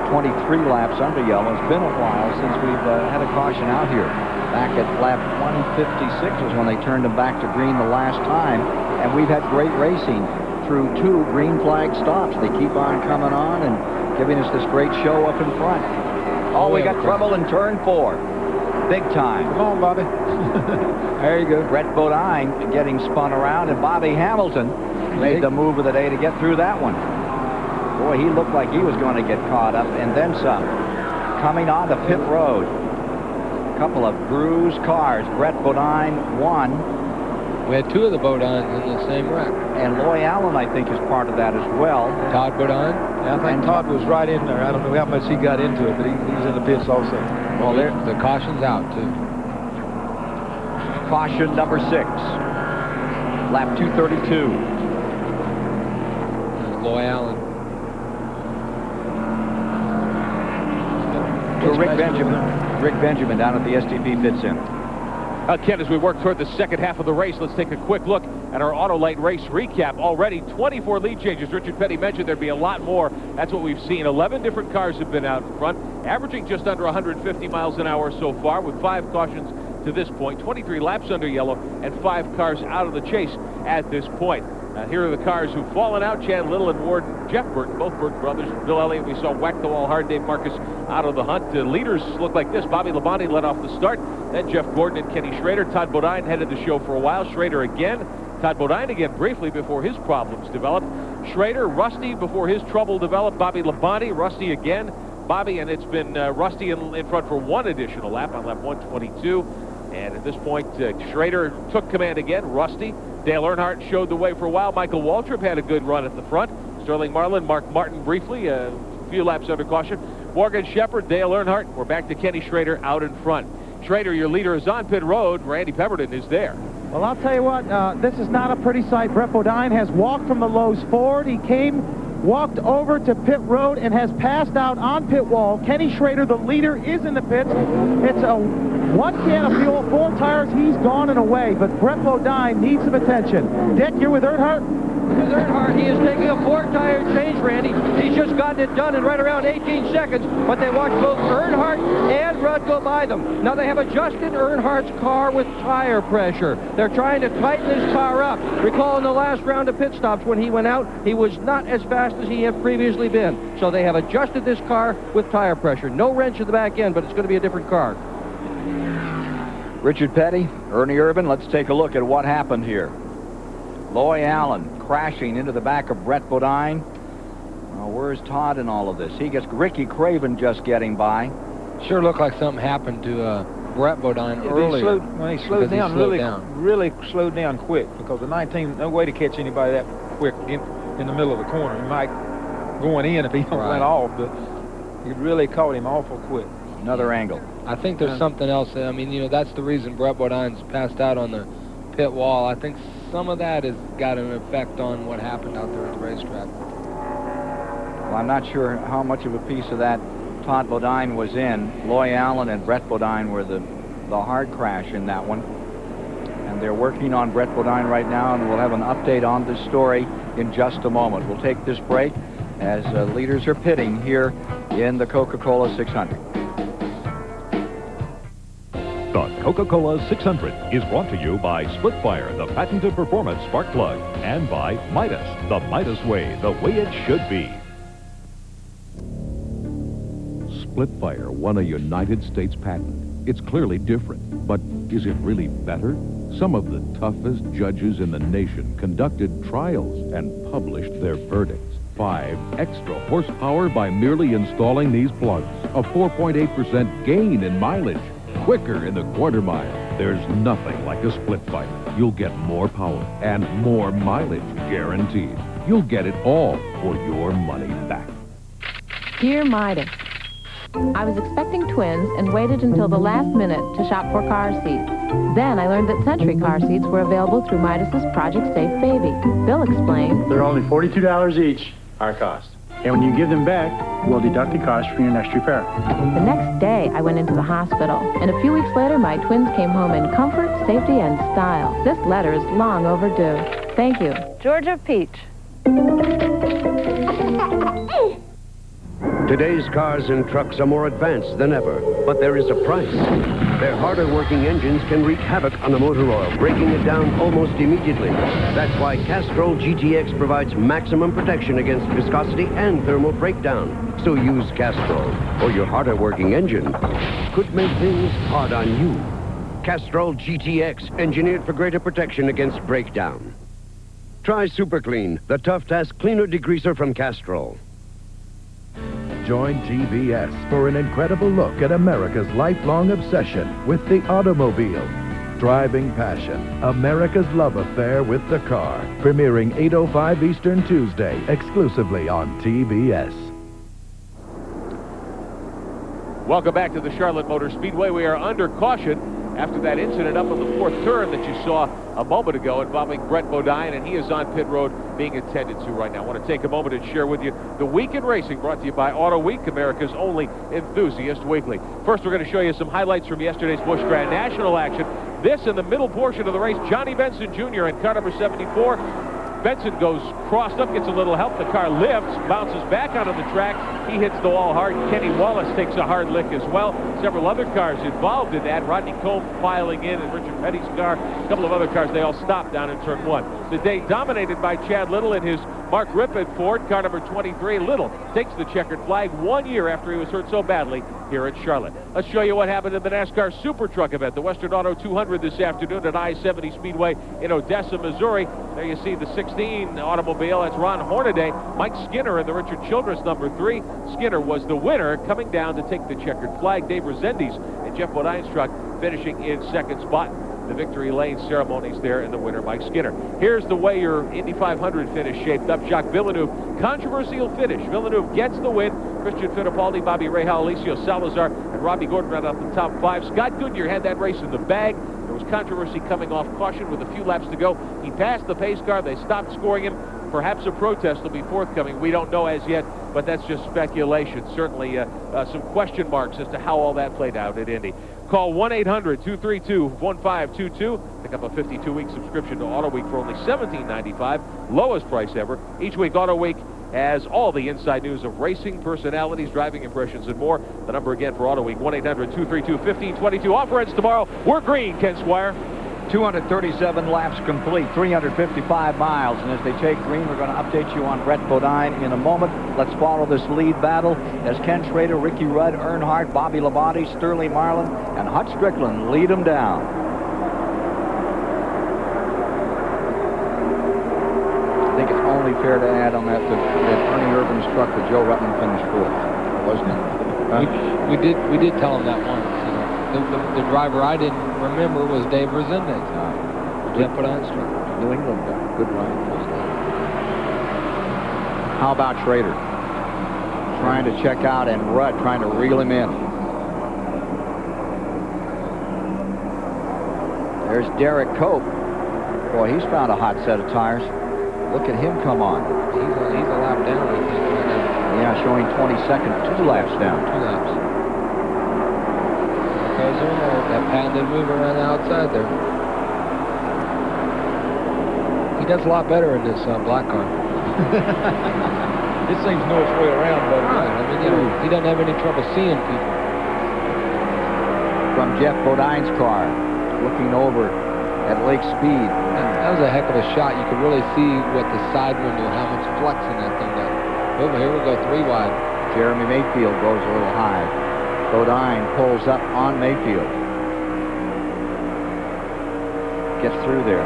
23 laps under yellow. It's been a while since we've had a caution out here. Back at lap 156 was when they turned them back to green the last time, and we've had great racing through 2 green flag stops. They keep on coming on and giving us this great show up in front. Oh, we got trouble in turn 4. Big time. Come on, Bobby. There you go. Brett Bodine getting spun around, and Bobby Hamilton made the move of the day to get through that one. Boy, he looked like he was going to get caught up, and then some. Coming on to pit road. A couple of bruised cars. Brett Bodine won. We had 2 of the Bodines in the same wreck. And Loy Allen, I think, is part of that as well. Todd Bodine? Yeah, I think Todd was right in there. I don't know how much he got into it, but he's in the pits also. Well, the caution's out, too. Caution number 6. Lap 232. Loy Allen. To Rick Benjamin. Rick Benjamin down at the STP pits in. Ken, as we work toward the second half of the race, let's take a quick look at our Autolite race recap. Already 24 lead changes. Richard Petty mentioned there'd be a lot more. That's what we've seen. 11 different cars have been out in front, averaging just under 150 miles an hour so far, with 5 cautions to this point, 23 laps under yellow, and 5 cars out of the chase at this point. Here are the cars who've fallen out. Chad Little and Ward Jeff Burton, both Burton brothers. Bill Elliott, we saw whack the wall hard. Dave Marcus out of the hunt. Leaders look like this. Bobby Labonte led off the start. Then Jeff Gordon and Kenny Schrader. Todd Bodine headed the show for a while. Schrader again. Todd Bodine again briefly before his problems developed. Schrader, Rusty before his trouble developed. Bobby Labonte, Rusty again. Bobby, and it's been Rusty in front for 1 additional lap on lap 122. And at this point, Schrader took command again. Rusty. Dale Earnhardt showed the way for a while. Michael Waltrip had a good run at the front. Sterling Marlin, Mark Martin briefly, a few laps under caution. Morgan Shepherd, Dale Earnhardt. We're back to Kenny Schrader out in front. Schrader, your leader, is on pit road. Randy Pemberton is there. Well, I'll tell you what, this is not a pretty sight. Brett Bodine has walked from the Lowe's Ford. He walked over to pit road and has passed out on pit wall. Kenny Schrader, the leader, is in the pits. It's a 1 can of fuel, 4 tires. He's gone and away, but Brett Bodine needs some attention. Dick, you're with Earnhardt? With Earnhardt, he is taking a 4-tire change, Randy. He's just gotten it done in right around 18 seconds, but they watched both Earnhardt and Rudd go by them. Now they have adjusted Earnhardt's car with tire pressure. They're trying to tighten his car up. Recall in the last round of pit stops when he went out, he was not as fast as he had previously been. So they have adjusted this car with tire pressure. No wrench at the back end, but it's going to be a different car. Richard Petty, Ernie Irvin, let's take a look at what happened here. Loy Allen crashing into the back of Brett Bodine. Well, where's Todd in all of this? He gets Ricky Craven just getting by. Sure looked like something happened to Brett Bodine earlier. When he slowed down, really slowed down quick, because the 19, no way to catch anybody that quick in the middle of the corner. He might going in if he went off, but he really caught him awful quick. Another angle. I think there's something else. I mean, you know, that's the reason Brett Bodine's passed out on the pit wall. I think some of that has got an effect on what happened out there at the racetrack. Well, I'm not sure how much of a piece of that Todd Bodine was in. Loy Allen and Brett Bodine were the hard crash in that one. And they're working on Brett Bodine right now, and we'll have an update on this story in just a moment. We'll take this break as leaders are pitting here in the Coca-Cola 600. The Coca-Cola 600 is brought to you by Splitfire, the patented performance spark plug, and by Midas, the Midas way, the way it should be. split fire won a United States patent. It's clearly different, but is it really better? Some of the toughest judges in the nation conducted trials and published their verdicts. 5 extra horsepower by merely installing these plugs. A 4.8% gain in mileage. Quicker in the quarter mile. There's nothing like a split fire. You'll get more power and more mileage guaranteed. You'll get it all for your money back. Dear Midas, I was expecting twins and waited until the last minute to shop for car seats. Then I learned that Century car seats were available through Midas's Project Safe Baby. Bill explained, they're only $42 each, our cost. And when you give them back, we'll deduct the cost for your next repair. The next day, I went into the hospital, and a few weeks later, my twins came home in comfort, safety, and style. This letter is long overdue. Thank you. Georgia Peach. Today's cars and trucks are more advanced than ever, but there is a price. Their harder-working engines can wreak havoc on the motor oil, breaking it down almost immediately. That's why Castrol GTX provides maximum protection against viscosity and thermal breakdown. So use Castrol, or your harder-working engine could make things hard on you. Castrol GTX, engineered for greater protection against breakdown. Try Super Clean, the Tough Task Cleaner Degreaser from Castrol. Join GBS for an incredible look at America's lifelong obsession with the automobile. Driving Passion, America's love affair with the car. Premiering 8:05 Eastern Tuesday, exclusively on TBS. Welcome back to the Charlotte Motor Speedway. We are under caution after that incident up on the 4th turn that you saw a moment ago involving Brett Bodine, and he is on pit road being attended to right now. I want to take a moment and share with you the Week in Racing, brought to you by Auto Week, America's only enthusiast weekly. First, we're going to show you some highlights from yesterday's Busch Grand National action. This in the middle portion of the race, Johnny Benson Jr. in car number 74. Benson goes crossed up, gets a little help. The car lifts, bounces back onto the track. He hits the wall hard. Kenny Wallace takes a hard lick as well. Several other cars involved in that. Rodney Combe filing in Richard Petty's car. A couple of other cars, they all stopped down in turn 1. The day dominated by Chad Little in his Mark Rippon Ford, car number 23. Little takes the checkered flag 1 year after he was hurt so badly here at Charlotte. Let's show you what happened in the NASCAR Super Truck event, the Western Auto 200 this afternoon at I-70 Speedway in Odessa, Missouri. There you see the 16 automobile. That's Ron Hornaday. Mike Skinner in the Richard Childress number 3. Skinner was the winner, coming down to take the checkered flag. Dave Resendiz and Jeff Bodine's truck finishing in second spot. The victory lane ceremonies there, and the winner, Mike Skinner. Here's the way your Indy 500 finish shaped up. Jacques Villeneuve, controversial finish. Villeneuve gets the win. Christian Fittipaldi, Bobby Rahal, Alicio Salazar, and Robbie Gordon right off the top 5. Scott Goodyear had that race in the bag. There was controversy coming off caution with a few laps to go. He passed the pace car. They stopped scoring him. Perhaps a protest will be forthcoming. We don't know as yet, but that's just speculation. Certainly some question marks as to how all that played out at Indy. Call 1-800-232-1522. Pick up a 52-week subscription to Auto Week for only $17.95. Lowest price ever. Each week, Auto Week has all the inside news of racing, personalities, driving impressions, and more. The number again for Auto Week, 1-800-232-1522. Offer ends tomorrow. We're green, Ken Squire. 237 laps complete, 355 miles. And as they take green, we're going to update you on Brett Bodine in a moment. Let's follow this lead battle as Ken Schrader, Ricky Rudd, Earnhardt, Bobby Labonte, Sterling Marlin, and Hut Strickland lead them down. I think it's only fair to add on that Ernie Irvin's truck that Joe Ruttman finished fourth, wasn't it? We did tell him that once. The driver I didn't remember was Dave Resendez. Jeff Bodine's truck. New England guy. Good ride. How about Schrader? Trying to check out, and Rudd trying to reel him in. There's Derek Cope. Boy, he's found a hot set of tires. Look at him come on. He's a lap down, I think, right now. Yeah, showing 22nd, 2 laps down. 2 laps. That patented move around the outside there. He does a lot better in this black car. This thing's know its way around, but right. I mean, you know, he doesn't have any trouble seeing people. From Jeff Bodine's car, looking over at Lake Speed. That was a heck of a shot. You could really see what the side window, how much flex in that thing got. Over here we go 3 wide. Jeremy Mayfield goes a little high. Bodine pulls up on Mayfield. Gets through there.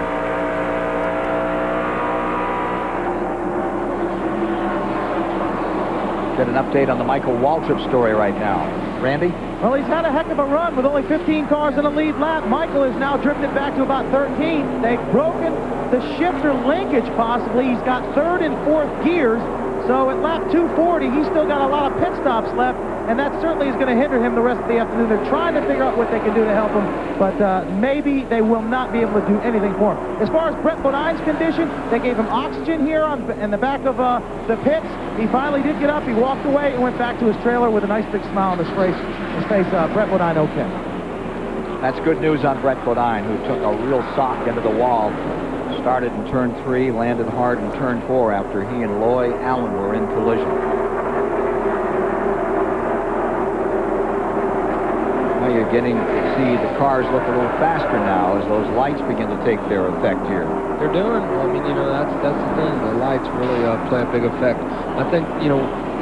Get an update on the Michael Waltrip story right now. Randy? Well, he's had a heck of a run with only 15 cars in the lead lap. Michael has now drifted back to about 13. They've broken the shifter linkage, possibly. He's got third and fourth gears. So at lap 240, he's still got a lot of pit stops left, and that certainly is going to hinder him the rest of the afternoon. They're trying to figure out what they can do to help him, but maybe they will not be able to do anything for him. As far as Brett Bodine's condition, they gave him oxygen here in the back of the pits. He finally did get up. He walked away and went back to his trailer with a nice big smile on his face. Brett Bodine okay. That's good news on Brett Bodine, who took a real sock into the wall. Started in turn 3, landed hard in turn 4 after he and Loy Allen were in collision. Now you're getting to see the cars look a little faster now as those lights begin to take their effect here. They're doing. I mean, that's the thing. The lights really play a big effect. I think,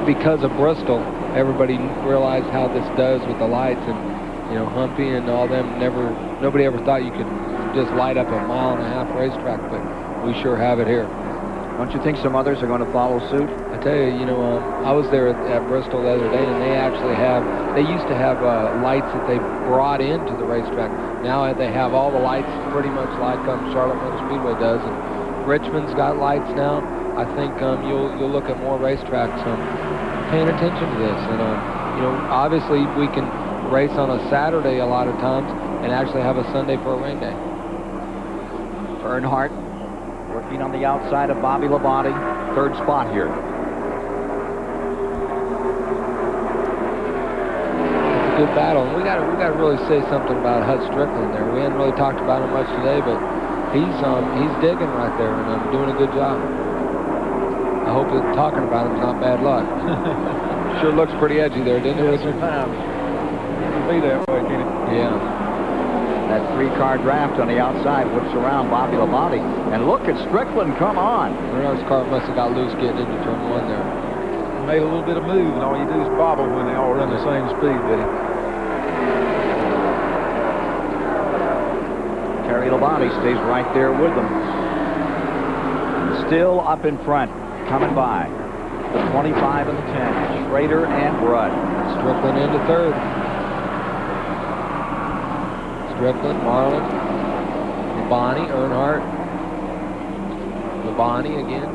because of Bristol, everybody realized how this does with the lights, and Humpy and all them nobody ever thought you could just light up a 1.5 mile racetrack, but we sure have it here. Don't you think some others are going to follow suit? I tell you, I was there at Bristol the other day, and they used to have lights that they brought into the racetrack. Now they have all the lights pretty much like Charlotte Motor Speedway does, and Richmond's got lights now. I think you'll look at more racetracks paying attention to this, and obviously we can race on a Saturday a lot of times and actually have a Sunday for a rain day. Earnhardt working on the outside of Bobby Labonte, third spot here. It's a good battle. And we got to really say something about Hud Strickland there. We hadn't really talked about him much today, but he's digging right there and doing a good job. I hope that talking about him's not bad luck. Sure looks pretty edgy there, didn't it? Sometimes. It can be that way, can it? Yeah. That 3-car draft on the outside whips around Bobby Labonte. And look at Strickland, come on. Bernard's car must have got loose getting into turn 1 there. Made a little bit of move, and all you do is bobble when they all run the same speed with him. Terry Labonte stays right there with them. Still up in front, coming by. The 25 and the 10, Schrader and Rudd. Strickland into third. Strickland, Marlin, Labonte, Earnhardt, Labonte again.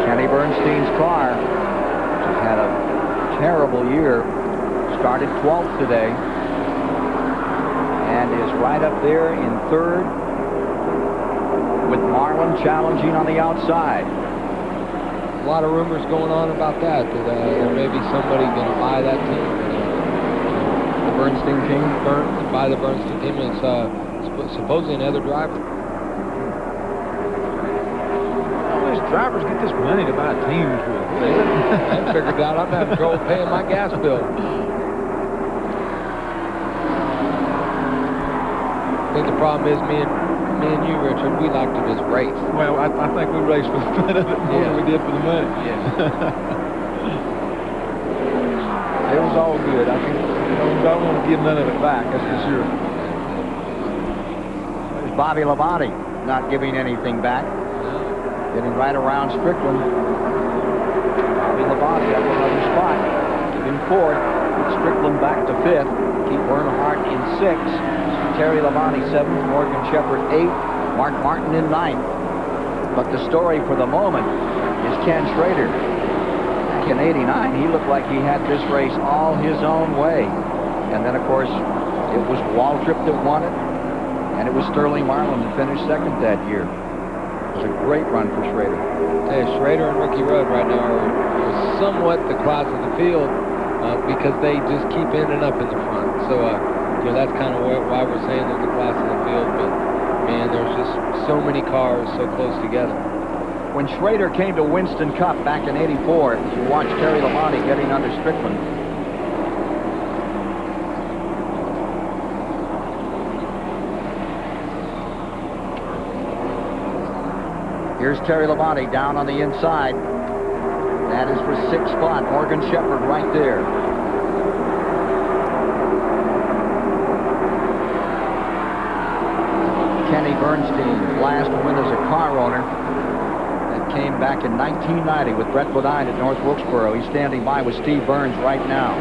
Kenny Bernstein's car, which has had a terrible year, started 12th today and is right up there in third with Marlin challenging on the outside. A lot of rumors going on about that there may be somebody going to buy that team. The Bernstein team? Buy the Bernstein team. It's supposedly another driver. All these drivers get this money to buy teams with. I figured out I'm having trouble paying my gas bill. I think the problem is me and you, Richard, we like to just race. Well, I think we race for the fun of it more than we did for the money. It was all good. I don't want to give none of it back, that's for sure. There's Bobby Labonte not giving anything back. Getting right around Strickland. Bobby Labonte up another spot. Give him fourth. Strickland back to fifth. Keep Earnhardt in sixth. Terry Labonte 7th, Morgan Shepherd 8th, Mark Martin in 9th. But the story for the moment is Ken Schrader. Back in '89, he looked like he had this race all his own way. And then, of course, it was Waltrip that won it, and it was Sterling Marlin that finished second that year. It was a great run for Schrader. Hey, Schrader and Ricky Rudd right now are somewhat the class of the field because they just keep ending up in the front. So, that's kind of why we're saying they're the class of the field, but man, there's just so many cars so close together. When Schrader came to Winston Cup back in '84, you watched Terry Labonte getting under Strickland. Here's Terry Labonte down on the inside. That is for 6th spot. Morgan Shepherd right there. Kenny Bernstein, last win as a car owner. That came back in 1990 with Brett Bodine at North Wilkesboro. He's standing by with Steve Burns right now.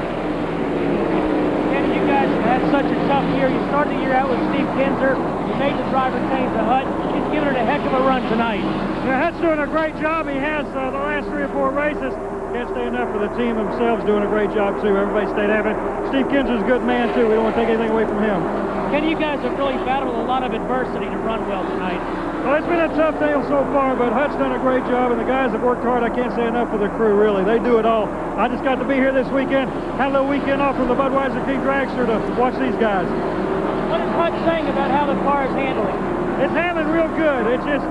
Kenny, you guys have had such a tough year. You started the year out with Steve Kinzer. You made the driver change the Hut. He's given it a heck of a run tonight. Yeah, Hut's doing a great job. He has the last 3 or 4 races. Can't say enough for the team themselves doing a great job, too. Everybody stayed happy. Steve Kinzer's a good man, too. We don't want to take anything away from him. Kenny, you guys have really battled a lot of adversity to run well tonight. Well, it's been a tough day so far, but Hut's done a great job, and the guys have worked hard. I can't say enough for the crew, really. They do it all. I just got to be here this weekend. Had a little weekend off from the Budweiser King Dragster to watch these guys. What is Hut saying about how the car is handling? It's handling real good. It's just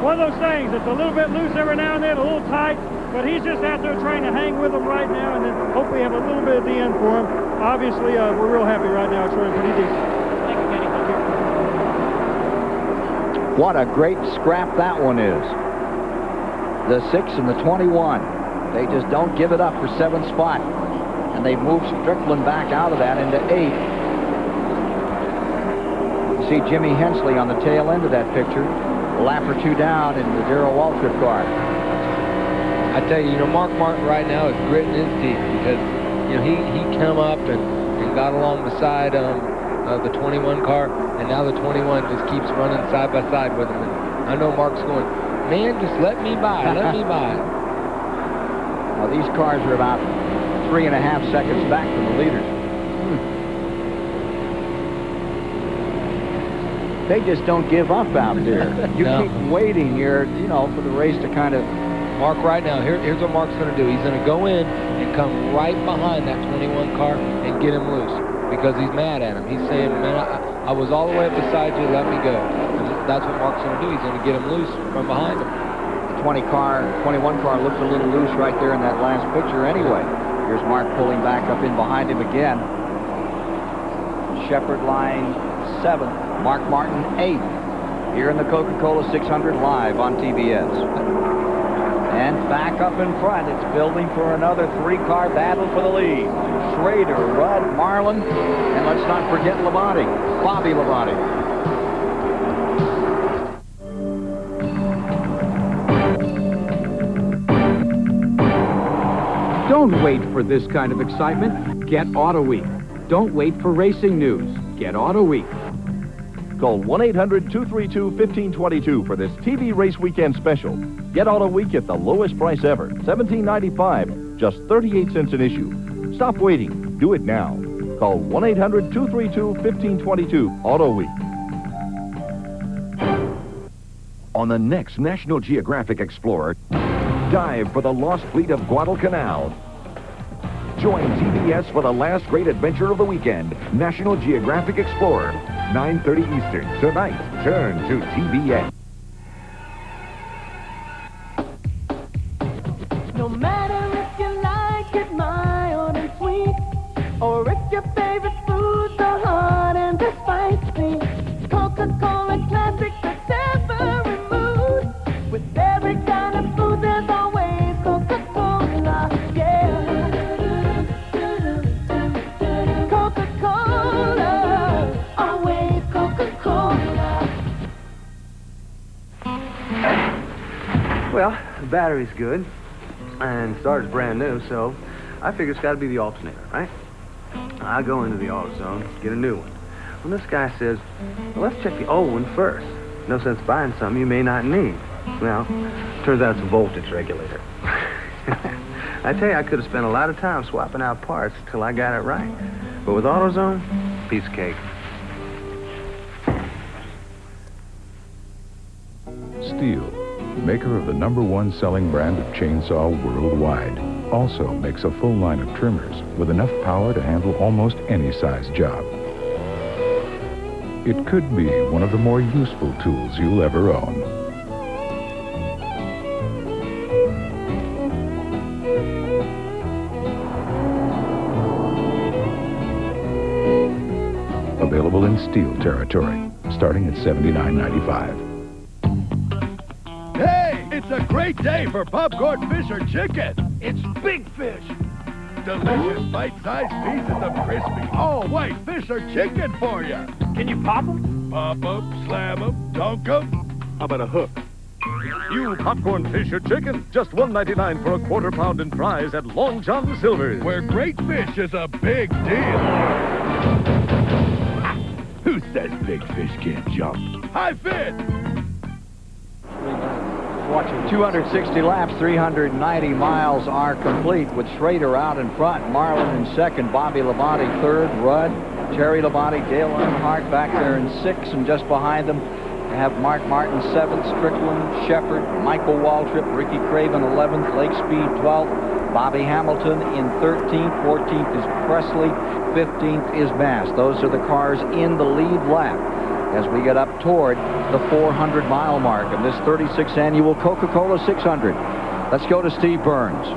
one of those things. It's a little bit loose every now and then, a little tight, but he's just out there trying to hang with them right now, and then hopefully have a little bit at the end for him. Obviously, we're real happy right now. It's running pretty decent. Thank you, Kenny. Thank you. What a great scrap that one is. The 6 and the 21. They just don't give it up for 7th spot. And they moved Strickland back out of that into 8th. You see Jimmy Hensley on the tail end of that picture. A lap or 2 down in the Darrell Waltrip car. I tell you, Mark Martin right now is gritting his teeth because, he come up and got along beside the 21 car, and now the 21 just keeps running side by side with him. And I know Mark's going, man, just let me by, let me by. Well, these cars are about 3.5 seconds back from the leaders. They just don't give up out there. You keep waiting here, for the race to kind of... Mark right now, here's what Mark's going to do. He's going to go in and come right behind that 21 car and get him loose because he's mad at him. He's saying, man, I was all the way up beside you, let me go. And that's what Mark's going to do. He's going to get him loose from behind him. The 21 car looked a little loose right there in that last picture anyway. Here's Mark pulling back up in behind him again. Shepherd line 7th. Mark Martin 8th. Here in the Coca-Cola 600 live on TBS. And back up in front, it's building for another 3-car battle for the lead. Schrader, Rudd, Marlin, and let's not forget Labonte, Bobby Labonte. Don't wait for this kind of excitement. Get Auto Week. Don't wait for racing news. Get Auto Week. Call 1-800-232-1522 for this TV race weekend special. Get Auto Week at the lowest price ever, $17.95, just 38 cents an issue. Stop waiting. Do it now. Call 1-800-232-1522, Auto Week. On the next National Geographic Explorer, dive for the lost fleet of Guadalcanal. Join TBS for the last great adventure of the weekend, National Geographic Explorer, 9:30 Eastern. Tonight, turn to TBS. No matter if you like it mild and sweet, or if your favorite foods are hot and spicy, Coca-Cola Classic fits every mood. With every kind of food, there's always Coca-Cola, yeah. Coca-Cola, always Coca-Cola. Well, the battery's good, and the starter's brand new, so I figure it's got to be the alternator, right? I go into the auto zone, get a new one. Well, this guy says, well, let's check the old one first. No sense buying something you may not need. Well, turns out it's a voltage regulator. I tell you, I could have spent a lot of time swapping out parts till I got it right. But with AutoZone, piece of cake. Steel, maker of the #1 selling brand of chainsaw worldwide, also makes a full line of trimmers with enough power to handle almost any size job. It could be one of the more useful tools you'll ever own. Available in Steel territory, starting at $79.95. It's a great day for popcorn fish or chicken. It's big fish. Delicious bite-sized pieces of crispy, all-white fish or chicken for you. Can you pop them? Pop them, slam them, dunk them. How about a hook? New popcorn fish or chicken, just $1.99 for a quarter pound in fries at Long John Silver's. Where great fish is a big deal. Who says big fish can't jump? High fit! 260 laps, 390 miles are complete with Schrader out in front, Marlin in second, Bobby Labonte third, Rudd, Terry Labonte, Dale Earnhardt back there in sixth, and just behind them they have Mark Martin seventh, Strickland, Shepard, Michael Waltrip, Ricky Craven 11th, Lake Speed 12th, Bobby Hamilton in 13th, 14th is Presley, 15th is Bass. Those are the cars in the lead lap as we get up toward the 400-mile mark of this 36th annual Coca-Cola 600. Let's go to Steve Burns.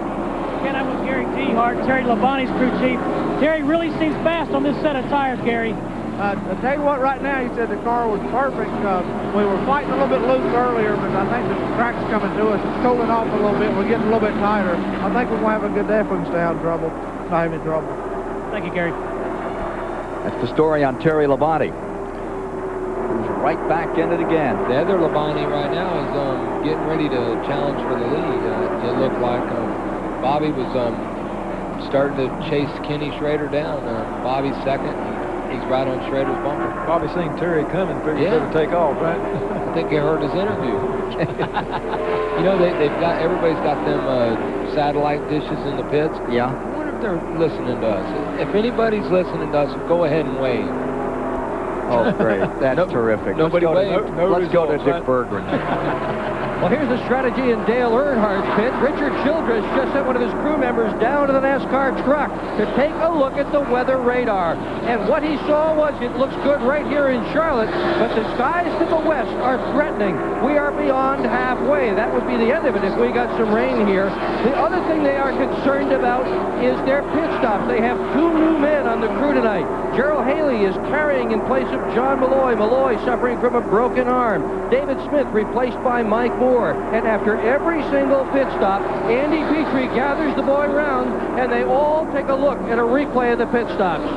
Again, I'm with Gary Dehart, Terry Labonte's crew chief. Terry really seems fast on this set of tires, Gary. I'll tell you what, right now, he said the car was perfect. We were fighting a little bit loose earlier, but I think the track's coming to us. It's cooling off a little bit. We're getting a little bit tighter. I think we're going to have a good day if we can stay out of trouble. Not have any trouble. Thank you, Gary. That's the story on Terry Labonte, who's right back in it again. The other Labonte right now is getting ready to challenge for the lead. It looked like Bobby was starting to chase Kenny Schrader down. Bobby's second. He's right on Schrader's bumper. Bobby seen Terry coming, figured he better take off, right? I think he heard his interview. You know, everybody's got them satellite dishes in the pits. Yeah. I wonder if they're listening to us. If anybody's listening to us, go ahead and wave. Oh, great. That's terrific. Nobody waved. Let's go to Dick Berggren. Well, here's the strategy in Dale Earnhardt's pit. Richard Childress just sent one of his crew members down to the NASCAR truck to take a look at the weather radar. And what he saw was it looks good right here in Charlotte, but the skies to the west are threatening. We are beyond halfway. That would be the end of it if we got some rain here. The other thing they are concerned about is their pit stops. They have two new men on the crew tonight. Gerald Haley is carrying in place of John Malloy. Malloy suffering from a broken arm. David Smith replaced by Mike Moore. And after every single pit stop, Andy Petrie gathers the boy round, and they all take a look at a replay of the pit stops.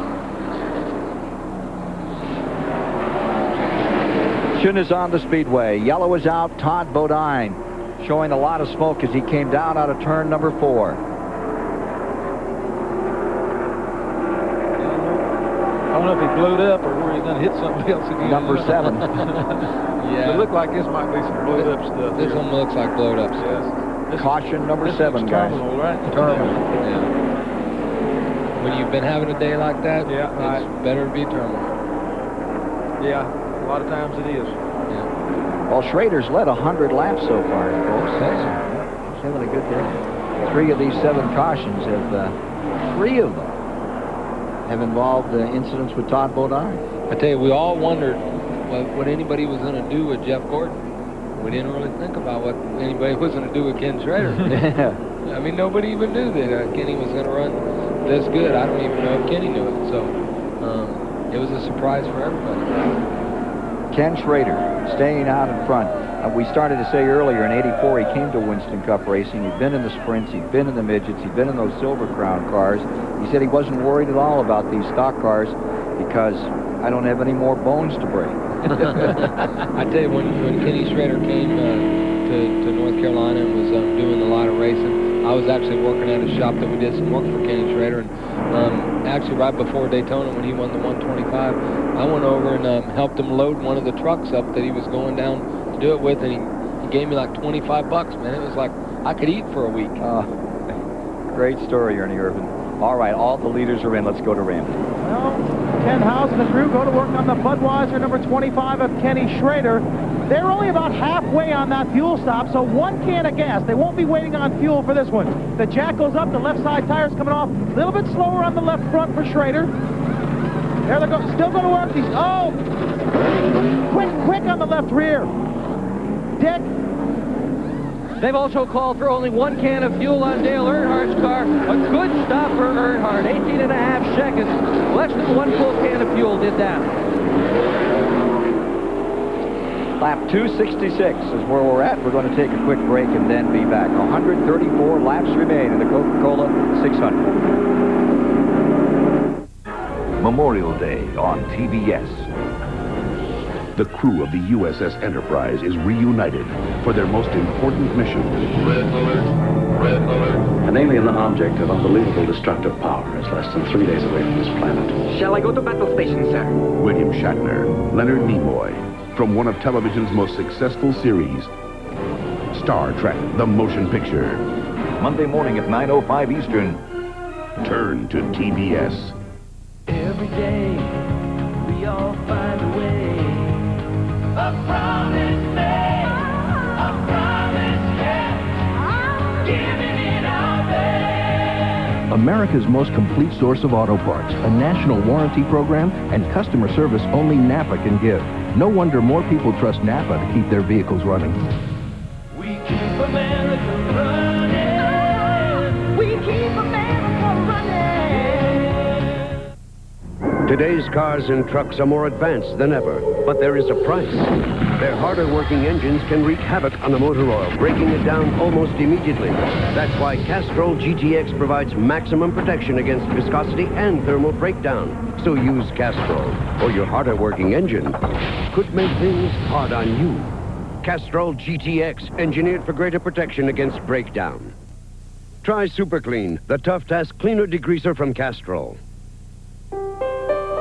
Shin is on the speedway. Yellow is out. Todd Bodine showing a lot of smoke as he came down out of turn number 4. I don't know if he blew it up or where he's going to hit something else again. Number 7. Yeah. It looked like this might be some blowed up stuff. This one looks like blowed up stuff. Yes. Caution number 7, guys. Terminal, right? Terminal. Yeah. When you've been having a day like that, it's better to be terminal. Yeah, a lot of times it is. Yeah. Well, Schrader's led 100 laps so far, folks. He's having a good day. 3 of these 7 cautions have, 3 of them have involved incidents with Todd Bodine. I tell you, we all wondered what anybody was going to do with Jeff Gordon. We didn't really think about what anybody was going to do with Ken Schrader. Yeah. I mean, nobody even knew that Kenny was going to run this good. I don't even know if Kenny knew it. So it was a surprise for everybody. Ken Schrader staying out in front. We started to say earlier in '84 he came to Winston Cup racing. He'd been in the sprints, he'd been in the midgets, he'd been in those Silver Crown cars. He said he wasn't worried at all about these stock cars because I don't have any more bones to break. I tell you, when Kenny Schrader came to North Carolina and was doing a lot of racing, I was actually working at a shop that we did some work for Kenny Schrader. And actually, right before Daytona, when he won the 125, I went over and helped him load one of the trucks up that he was going down to do it with, and he gave me like $25, man. It was like I could eat for a week. Great story, Ernie Irvin. All right, all the leaders are in. Let's go to Randy. Well, Ken House and the crew go to work on the Budweiser number 25 of Kenny Schrader. They're only about halfway on that fuel stop, so 1 can of gas. They won't be waiting on fuel for this one. The jack goes up, the left side tire's coming off. A little bit slower on the left front for Schrader. There they go, still going to work these. Oh! Quick on the left rear. Dick. They've also called for only 1 can of fuel on Dale Earnhardt's car. A good stop for Earnhardt. 18.5 seconds. Less than 1 full can of fuel did that. Lap 266 is where we're at. We're going to take a quick break and then be back. 134 laps remain in the Coca-Cola 600. Memorial Day on TBS. The crew of the USS Enterprise is reunited for their most important mission. Red alert. Red alert. An alien object of unbelievable destructive power is less than 3 days away from this planet. Shall I go to battle station, sir? William Shatner, Leonard Nimoy, from one of television's most successful series, Star Trek, the motion picture. Monday morning at 9:05 Eastern. Turn to TBS. Every day, we all find a way. A promise made, a promise kept. Giving it our best. America's most complete source of auto parts, a national warranty program, and customer service only Napa can give. No wonder more people trust Napa to keep their vehicles running. We keep America running. We keep America running. Today's cars and trucks are more advanced than ever, but there is a price. Their harder working engines can wreak havoc on the motor oil, breaking it down almost immediately. That's why Castrol GTX provides maximum protection against viscosity and thermal breakdown. So use Castrol, or your harder working engine could make things hard on you. Castrol GTX, engineered for greater protection against breakdown. Try Super Clean, the Tough Task Cleaner Degreaser from Castrol.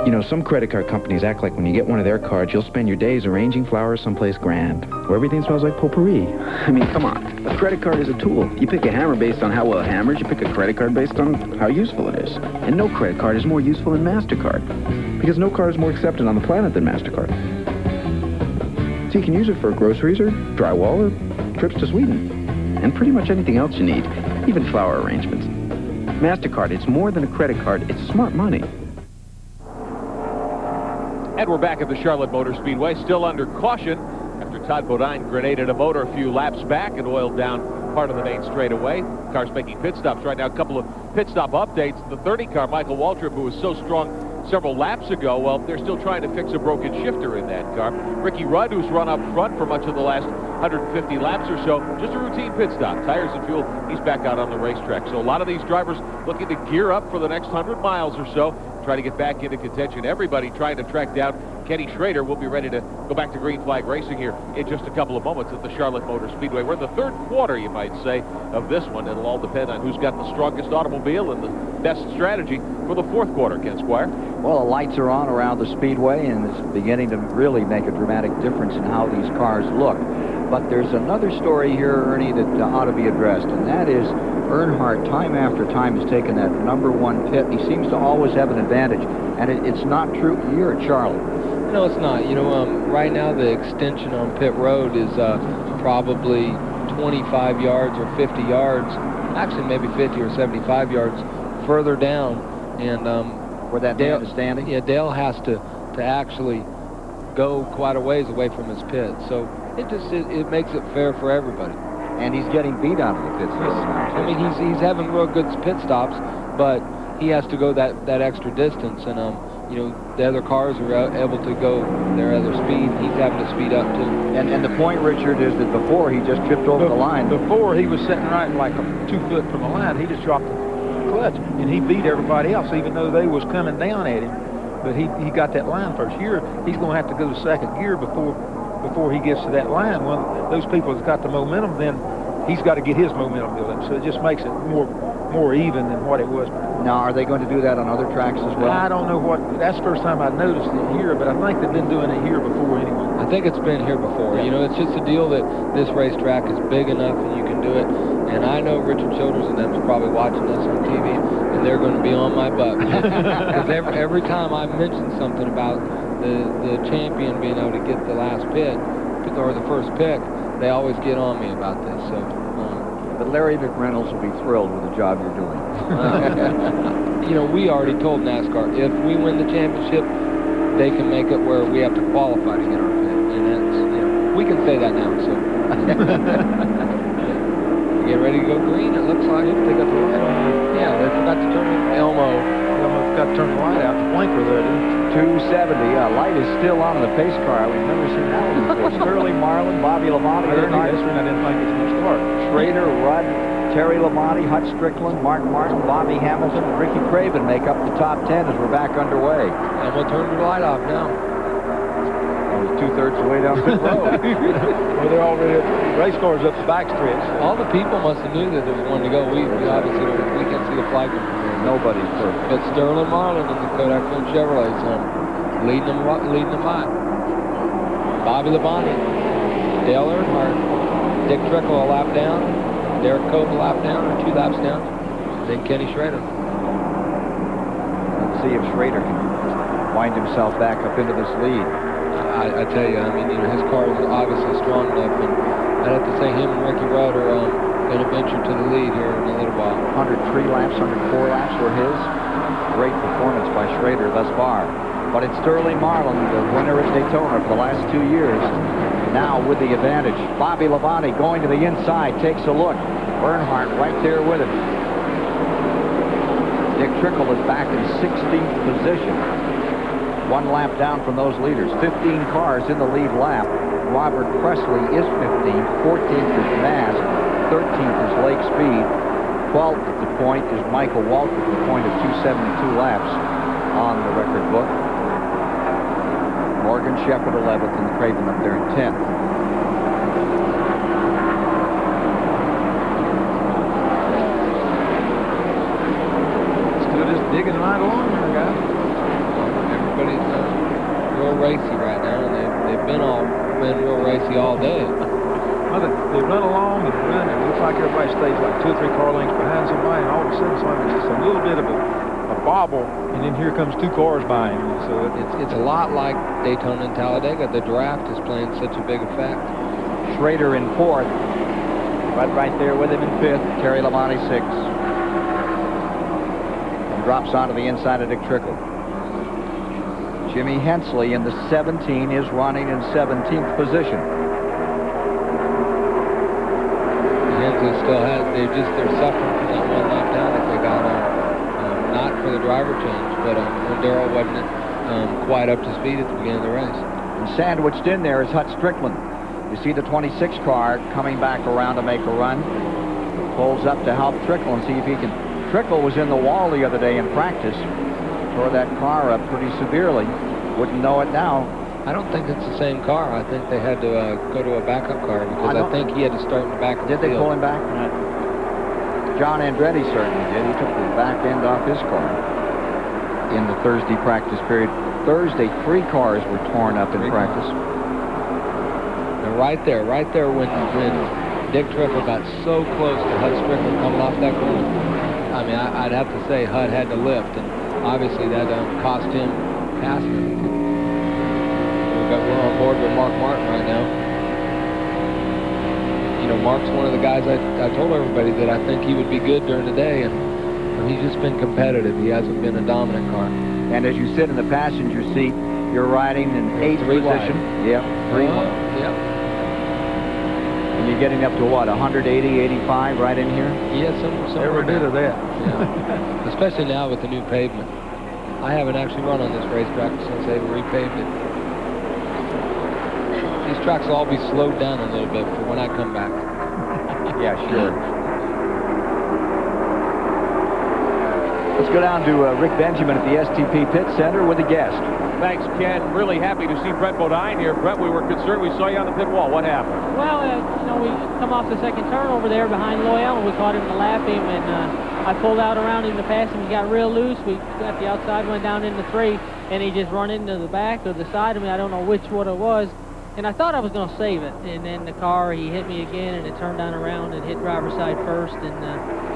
You know, some credit card companies act like when you get one of their cards, you'll spend your days arranging flowers someplace grand, where everything smells like potpourri. I mean, come on. A credit card is a tool. You pick a hammer based on how well it hammers. You pick a credit card based on how useful it is. And no credit card is more useful than MasterCard, because no card is more accepted on the planet than MasterCard. So you can use it for groceries or drywall or trips to Sweden, and pretty much anything else you need, even flower arrangements. MasterCard, it's more than a credit card. It's smart money. And we're back at the Charlotte Motor Speedway, still under caution after Todd Bodine grenaded a motor a few laps back and oiled down part of the main straightaway. Cars making pit stops right now. A couple of pit stop updates. The 30 car, Michael Waltrip, who was so strong several laps ago, well, they're still trying to fix a broken shifter in that car. Ricky Rudd, who's run up front for much of the last 150 laps or so, just a routine pit stop. Tires and fuel, he's back out on the racetrack. So a lot of these drivers looking to gear up for the next 100 miles or so, try to get back into contention. Everybody trying to track down Kenny Schrader. Will be ready to go back to green flag racing here in just a couple of moments at the Charlotte Motor Speedway. We're in the third quarter, you might say, of this one. It'll all depend on who's got the strongest automobile and the best strategy for the fourth quarter, Ken Squire. Well, the lights are on around the speedway, and it's beginning to really make a dramatic difference in how these cars look. But there's another story here, Ernie, that ought to be addressed, and that is Earnhardt, time after time, has taken that #1 pit. He seems to always have an advantage, and it's not true here at Charlotte. No, it's not. You know, right now the extension on pit road is probably 25 yards or 50 yards, actually maybe 50 or 75 yards further down, and where that man is standing. Yeah, Dale has to actually go quite a ways away from his pit, so it makes it fair for everybody. And he's getting beat out of the pit stops now. I mean, he's having real good pit stops, but he has to go that extra distance, and you know, the other cars are able to go their other speed. He's having to speed up too. And the point, Richard, is that before he just tripped over the line. Before he was sitting right like 2 foot from the line, he just dropped the clutch, and he beat everybody else, even though they was coming down at him. But he got that line first. Here, he's going to have to go to second gear before he gets to that line. Well, those people that's got the momentum, then he's got to get his momentum built up. So it just makes it more even than what it was. Now, are they going to do that on other tracks as well? I don't know that's the first time I've noticed it here, but I think they've been doing it here before anyway. I think it's been here before. Yeah. You know, it's just a deal that this racetrack is big enough and you can do it. And I know Richard Childers and them is probably watching this on TV, and they're going to be on my butt. Because every time I mention something about the champion being able to get the last pick, or the first pick, they always get on me about this. So, but Larry McReynolds will be thrilled with the job you're doing. You know, we already told NASCAR, if we win the championship, they can make it where we have to qualify to get our pit. And that's, you know, we can say that now, so. Get ready to go green, it looks like. They got the light on. Yeah, they forgot to turn Elmo. Elmo forgot to turn the light out, the blinker there, didn't 270. Light is still on the pace car. We've never seen that one before. Sterling Marlin, Bobby Labonte, I didn't think it's much start. Schrader, Rudd, Terry Labonte, Hut Strickland, Mark Martin, Bobby Hamilton, and Ricky Craven make up the top 10 as we're back underway. And we'll turn the light off now. Two-thirds of the way down pit road. Well, they're already race cars up the back stretch. All the people must have knew that there was one to go. We obviously we can't see the flag. Nobody's perfect. But Sterling Marlin and the Kodak Film Chevrolet leading them by. Bobby Labonte, Dale Earnhardt, Dick Trickle a lap down, Derek Cope a lap down, or 2 laps down, then Kenny Schrader. Let's see if Schrader can wind himself back up into this lead. I tell you, I mean, his car is obviously strong enough, and I'd have to say him and Ricky Rudd are going to venture to the lead here in a little while. 103 laps, 104 laps were his. Great performance by Schrader thus far. But it's Sterling Marlin, the winner at Daytona for the last 2 years, now with the advantage. Bobby Labonte going to the inside, takes a look. Earnhardt right there with him. Dick Trickle is back in 16th position. 1 lap down from those leaders. 15 cars in the lead lap. Robert Presley is 15th. 14th is Mast. 13th is Lake Speed. 12th at the point is Michael Walker at the point of 272 laps on the record book. Morgan Shepherd 11th and Craven up there in 10th. Still just digging right along there, guys. Everybody's real racy right now, and they've been real racy all day. Well, they run along and run, and it looks like everybody stays like 2 or 3 car lengths behind somebody, and all of a sudden it's just a little bit of a bobble, and then here comes 2 cars by him. So it's a lot like Daytona and Talladega. The draft is playing such a big effect. Schrader in 4th, but right there with him in 5th. Terry Labonte 6th. And drops onto the inside of Dick Trickle. Jimmy Hensley in the 17 is running in 17th position. Hensley still has, they're suffering from that 1 lap down that they got on. Not for the driver change, but when Darrell wasn't quite up to speed at the beginning of the race. And sandwiched in there is Hut Strickland. You see the 26 car coming back around to make a run. Pulls up to help Trickle and see if he can. Trickle was in the wall the other day in practice. Tore that car up pretty severely. Wouldn't know it now. I don't think it's the same car. I think they had to go to a backup car because I think he had to start in the back of the field. Did they pull him back? John Andretti certainly did. He took the back end off his car in the Thursday practice period. Thursday, 3 cars were torn up in practice. And right there when Dick Trickle got so close to Hut Strickland coming off that corner, I mean, I'd have to say Hut had to lift, and obviously that cost him passing. We're on board with Mark Martin right now. You know, Mark's one of the guys I told everybody that I think he would be good during the day, and he's just been competitive. He hasn't been a dominant car. And as you sit in the passenger seat, you're riding in 8th position. Yep, 3-1. Yep. And you're getting up to what, 180, 85 right in here? Yeah, every bit of that. Yeah. Especially now with the new pavement. I haven't actually run on this racetrack since they repaved it. These tracks will all be slowed down a little bit for when I come back. Yeah, sure. Let's go down to Rick Benjamin at the STP Pit Center with a guest. Thanks, Ken. Really happy to see Brett Bodine here. Brett, we were concerned. We saw you on the pit wall. What happened? Well, we come off the second turn over there behind Loyal, and we caught him to lap him, and I pulled out around him to pass him. He got real loose. We got the outside, went down into 3, and he just run into the back or the side of me. I don't know which what it was. And I thought I was going to save it. And then the car, he hit me again, and it turned down around and hit driver's side first, and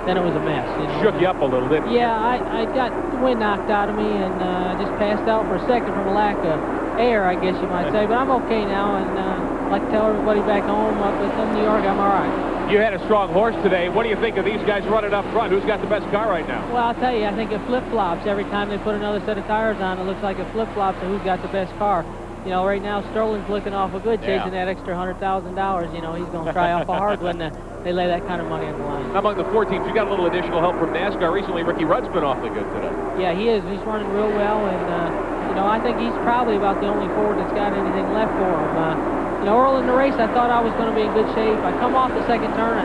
then it was a mess. Shook you up a little, didn't you? Yeah, I got the wind knocked out of me and just passed out for a second from a lack of air, I guess you might say. But I'm okay now, and I'd like to tell everybody back home up in New York I'm all right. You had a strong horse today. What do you think of these guys running up front? Who's got the best car right now? Well, I'll tell you, I think it flip-flops. Every time they put another set of tires on, it looks like it flip-flops of who's got the best car. You know, right now, Sterling's looking awful good, chasing that extra $100,000. You know, he's going to try awful hard when they lay that kind of money on the line. Among the 4 teams, you got a little additional help from NASCAR. Recently, Ricky Rudd's been awfully good today. Yeah, he is. He's running real well, and You know, I think he's probably about the only Ford that's got anything left for him. You know, early in the race, I thought I was going to be in good shape. I come off the second turn,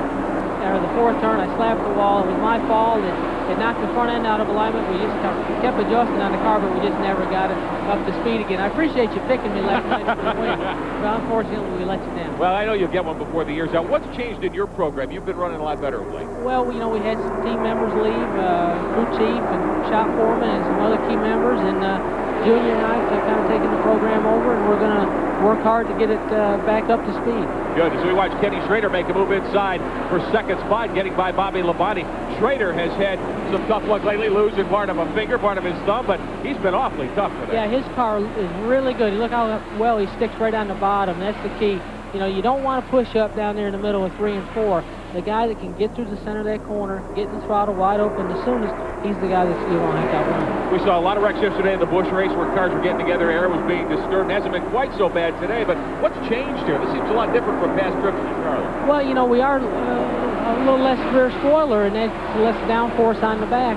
or the fourth turn, I slapped the wall. It was my fault. It knocked the front end out of alignment. We just kept adjusting on the car, but we just never got it up to speed again. I appreciate you picking me last night for the win, but unfortunately, we let you down. Well, I know you'll get one before the year's out. What's changed in your program? You've been running a lot better of late. Well, you know, we had some team members leave, crew chief and shop foreman and some other key members, and Junior and I have kind of taken the program over, and we're going to work hard to get it back up to speed. Good. As we watch Kenny Schrader make a move inside for second spot, getting by Bobby Labonte. Schrader has had some tough luck lately, losing part of a finger, part of his thumb, but he's been awfully tough for that. Yeah, his car is really good. Look how well he sticks right on the bottom. That's the key. You know, you don't want to push up down there in the middle of 3 and 4. The guy that can get through the center of that corner, get the throttle wide open the soonest, he's the guy that you want to have to outrun. We saw a lot of wrecks yesterday in the Busch race where cars were getting together, air was being disturbed. It hasn't been quite so bad today, but what's changed here? This seems a lot different from past trips in Charlotte. Well, you know, we are a little less rear spoiler and that's less downforce on the back.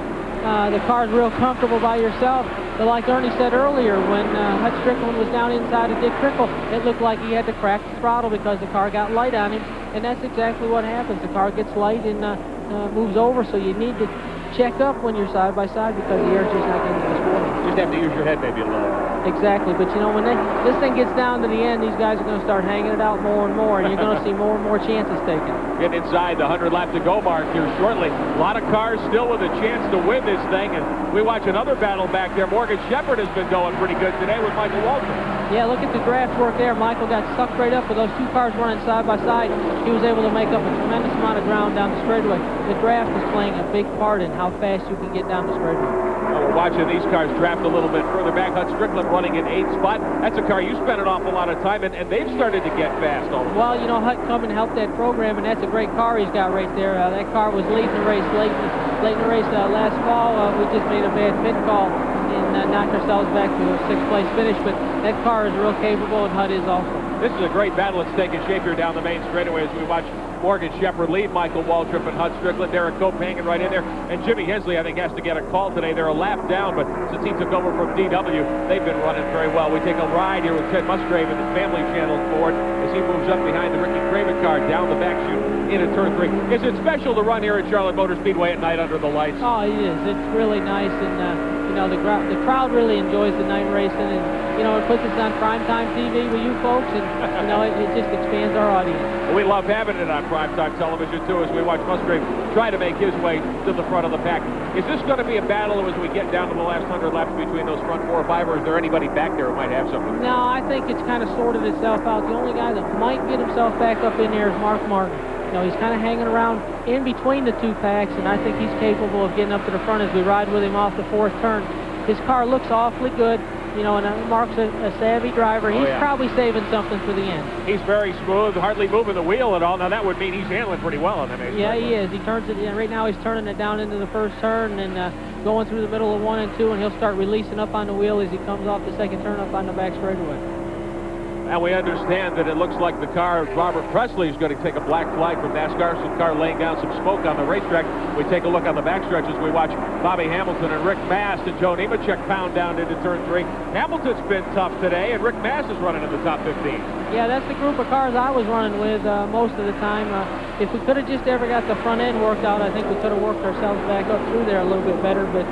The car's real comfortable by yourself. But like Ernie said earlier, when Hut Strickland was down inside of Dick Trickle, it looked like he had to crack the throttle because the car got light on him. And that's exactly what happens. The car gets light and moves over, so you need to check up when you're side by side because the air's just not getting to the spoiler. Just have to use your head maybe a little. Exactly, but you know, when this thing gets down to the end, these guys are going to start hanging it out more and more, and you're going to see more and more chances taken. Getting inside the 100 lap to go mark here shortly. A lot of cars still with a chance to win this thing, and we watch another battle back there. Morgan Shepherd has been going pretty good today with Michael Waltrip. Yeah, look at the draft work there. Michael got sucked right up with those two cars running side by side. He was able to make up a tremendous amount of ground down the straightaway. The draft is playing a big part in how fast you can get down the straightaway. Well, we're watching these cars draft a little bit further back. Hut Strickland running in 8th spot. That's a car you spent an awful lot of time in, and they've started to get fast all of a sudden. Well, you know, Hut come and help that program, and that's a great car he's got right there. That car was leading the race late in the race last fall. We just made a bad pit call and knocked ourselves back to a 6th place finish, but that car is real capable, and Hut is also. This is a great battle that's taking shape here down the main straightaway as we watch Morgan Shepherd lead Michael Waltrip and Hut Strickland. Derek Cope hanging right in there. And Jimmy Hensley, I think, has to get a call today. They're a lap down, but since he took over from DW, they've been running very well. We take a ride here with Ted Musgrave in the Family Channel Ford as he moves up behind the Ricky Craven car down the back chute into turn 3. Is it special to run here at Charlotte Motor Speedway at night under the lights? Oh, it is. It's really nice, and you know, the crowd really enjoys the night racing, and you know, it puts us on primetime TV with you folks, and you know, it just expands our audience. We love having it on primetime television too as we watch Musgrave try to make his way to the front of the pack. Is this going to be a battle as we get down to the last 100 laps between those front 4 or 5, or is there anybody back there who might have something? No, I think it's kind of sorted itself out. The only guy that might get himself back up in there is Mark Martin. You know, he's kind of hanging around in between the 2 packs, and I think he's capable of getting up to the front as we ride with him off the 4th turn. His car looks awfully good, you know, and Mark's a savvy driver. He's probably saving something for the end. He's very smooth, hardly moving the wheel at all. Now, that would mean he's handling pretty well on that main. Yeah, he is. He turns it, right now he's turning it down into the 1st turn and going through the middle of 1 and 2, and he'll start releasing up on the wheel as he comes off the 2nd turn up on the back straightaway. And we understand that it looks like the car of Robert Presley is going to take a black flag from NASCAR. Some car laying down some smoke on the racetrack. We take a look on the backstretch as we watch Bobby Hamilton and Rick Mast and Joe Nemechek pound down into turn 3. Hamilton's been tough today, and Rick Mast is running in the top 15. Yeah, that's the group of cars I was running with most of the time. If we could have just ever got the front end worked out, I think we could have worked ourselves back up through there a little bit better. But,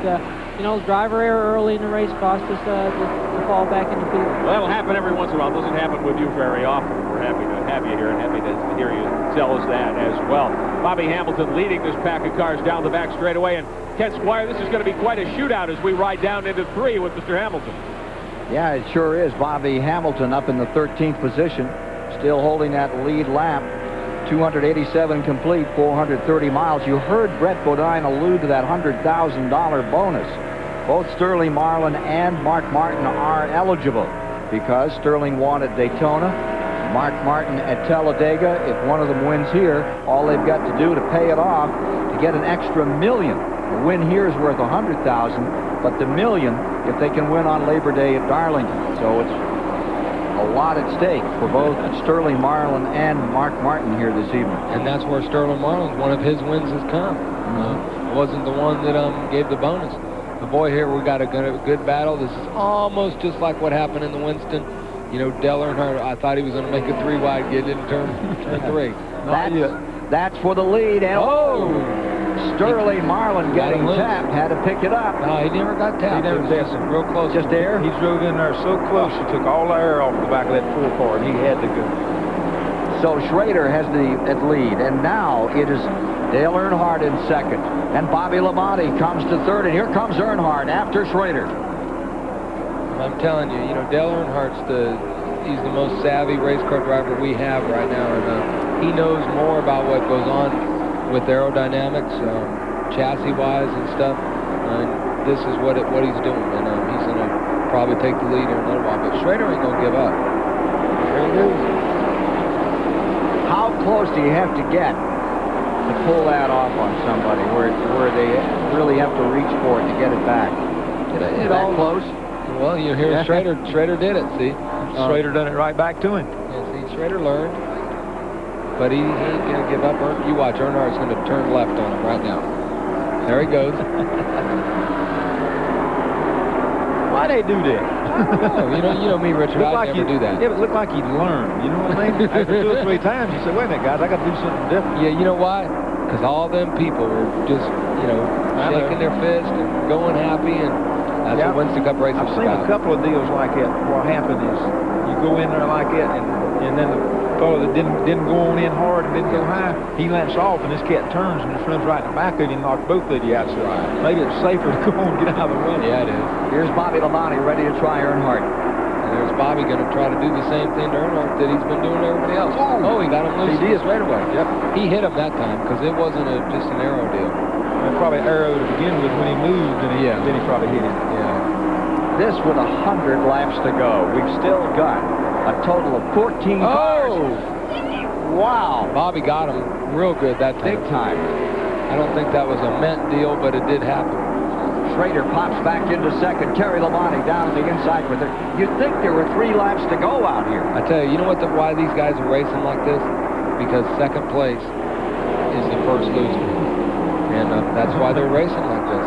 you know, driver error early in the race cost us the fall back in the field. Well, that'll happen every once in a while. It doesn't happen with you very often. We're happy to have you here and happy to hear you tell us that as well. Bobby Hamilton leading this pack of cars down the back straightaway. And Ken Squire, this is going to be quite a shootout as we ride down into 3 with Mr. Hamilton. Yeah, it sure is. Bobby Hamilton up in the 13th position, still holding that lead lap. 287 complete, 430 miles. You heard Brett Bodine allude to that $100,000 bonus. Both Sterling Marlin and Mark Martin are eligible because Sterling won at Daytona, Mark Martin at Talladega. If one of them wins here, all they've got to do to pay it off to get an extra $1 million. The win here is worth $100,000, but the $1 million if they can win on Labor Day at Darlington. So it's a lot at stake for both Sterling Marlin and Mark Martin here this evening. And that's where Sterling Marlin's one of his wins has come. Wasn't the one that gave the bonus. But boy, here we got a good battle. This is almost just like what happened in the Winston. You know, Dale Earnhardt, I thought he was going to make a 3-wide, get into turn 3. That's for the lead. And Sterling Marlin getting tapped, had to pick it up. No, he never got tapped. He never tapped him. Real close. Just air? He drove in there so close, he took all the air off the back of that 4 car, and he had to go. So Schrader has the lead, and now it is Dale Earnhardt in second, and Bobby Labonte comes to third, and here comes Earnhardt after Schrader. I'm telling you, Dale Earnhardt's he's the most savvy race car driver we have right now, and he knows more about what goes on with aerodynamics, chassis-wise and stuff. This is what he's doing, and he's going to probably take the lead in a little while. But Schrader ain't going to give up. There he goes. How close do you have to get to pull that off on somebody where they really have to reach for it to get it back? Is that close? Well, you hear Schrader did it, see? Schrader done it right back to him. Yeah, see, Schrader learned. But he ain't going to give up. You watch, Earnhardt's going to turn left on him right now. There he goes. Why they do that? I don't know. You know me, Richard. I'd never do that. Yeah, but it looked like he'd learned. You know what I mean? After 2 or 3 times, he said, wait a minute, guys, I got to do something different. Yeah, you know why? Because all them people were just, shaking their fist and going happy, and that's what Winston Cup racing is about. I've seen a couple of deals like that. What happened is you go in there like that, and then the fellow that didn't go on in hard and didn't go high, he lets off, and this cat turns and just runs right in the back of you and knocks both of you out. So maybe it's safer to go on and get out of the way. Yeah, it is. Here's Bobby Labonte ready to try Earnhardt. And there's Bobby going to try to do the same thing to Earnhardt that he's been doing to everybody else. Oh, he got him loose straight away. Yep. He hit him that time because it wasn't just an arrow deal. And probably arrow to begin with when he moved, and then he probably hit him. Yeah. This with 100 laps to go. We've still got a total of 14 cars. Wow. Bobby got him real good that time. Big time. I don't think that was a meant deal, but it did happen. Schrader pops back into second. Terry Labonte down the inside with her. You'd think there were 3 laps to go out here. I tell you, why these guys are racing like this? Because second place is the first loser. And that's why they're racing like this.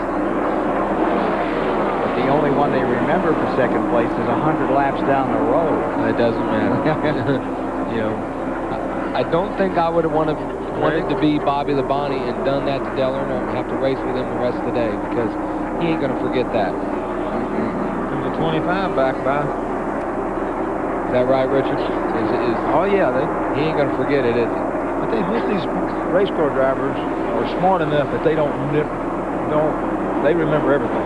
But the only one they remember for second place is 100 laps down the road. It doesn't matter. I don't think I would have wanted to be Bobby Labonte and done that to Dale Earnhardt and have to race with him the rest of the day, because he ain't going to forget that. There's a 25 back by. Is that right, Richard? Oh, yeah. He ain't going to forget it, is he? But these race car drivers are smart enough that they they remember everything.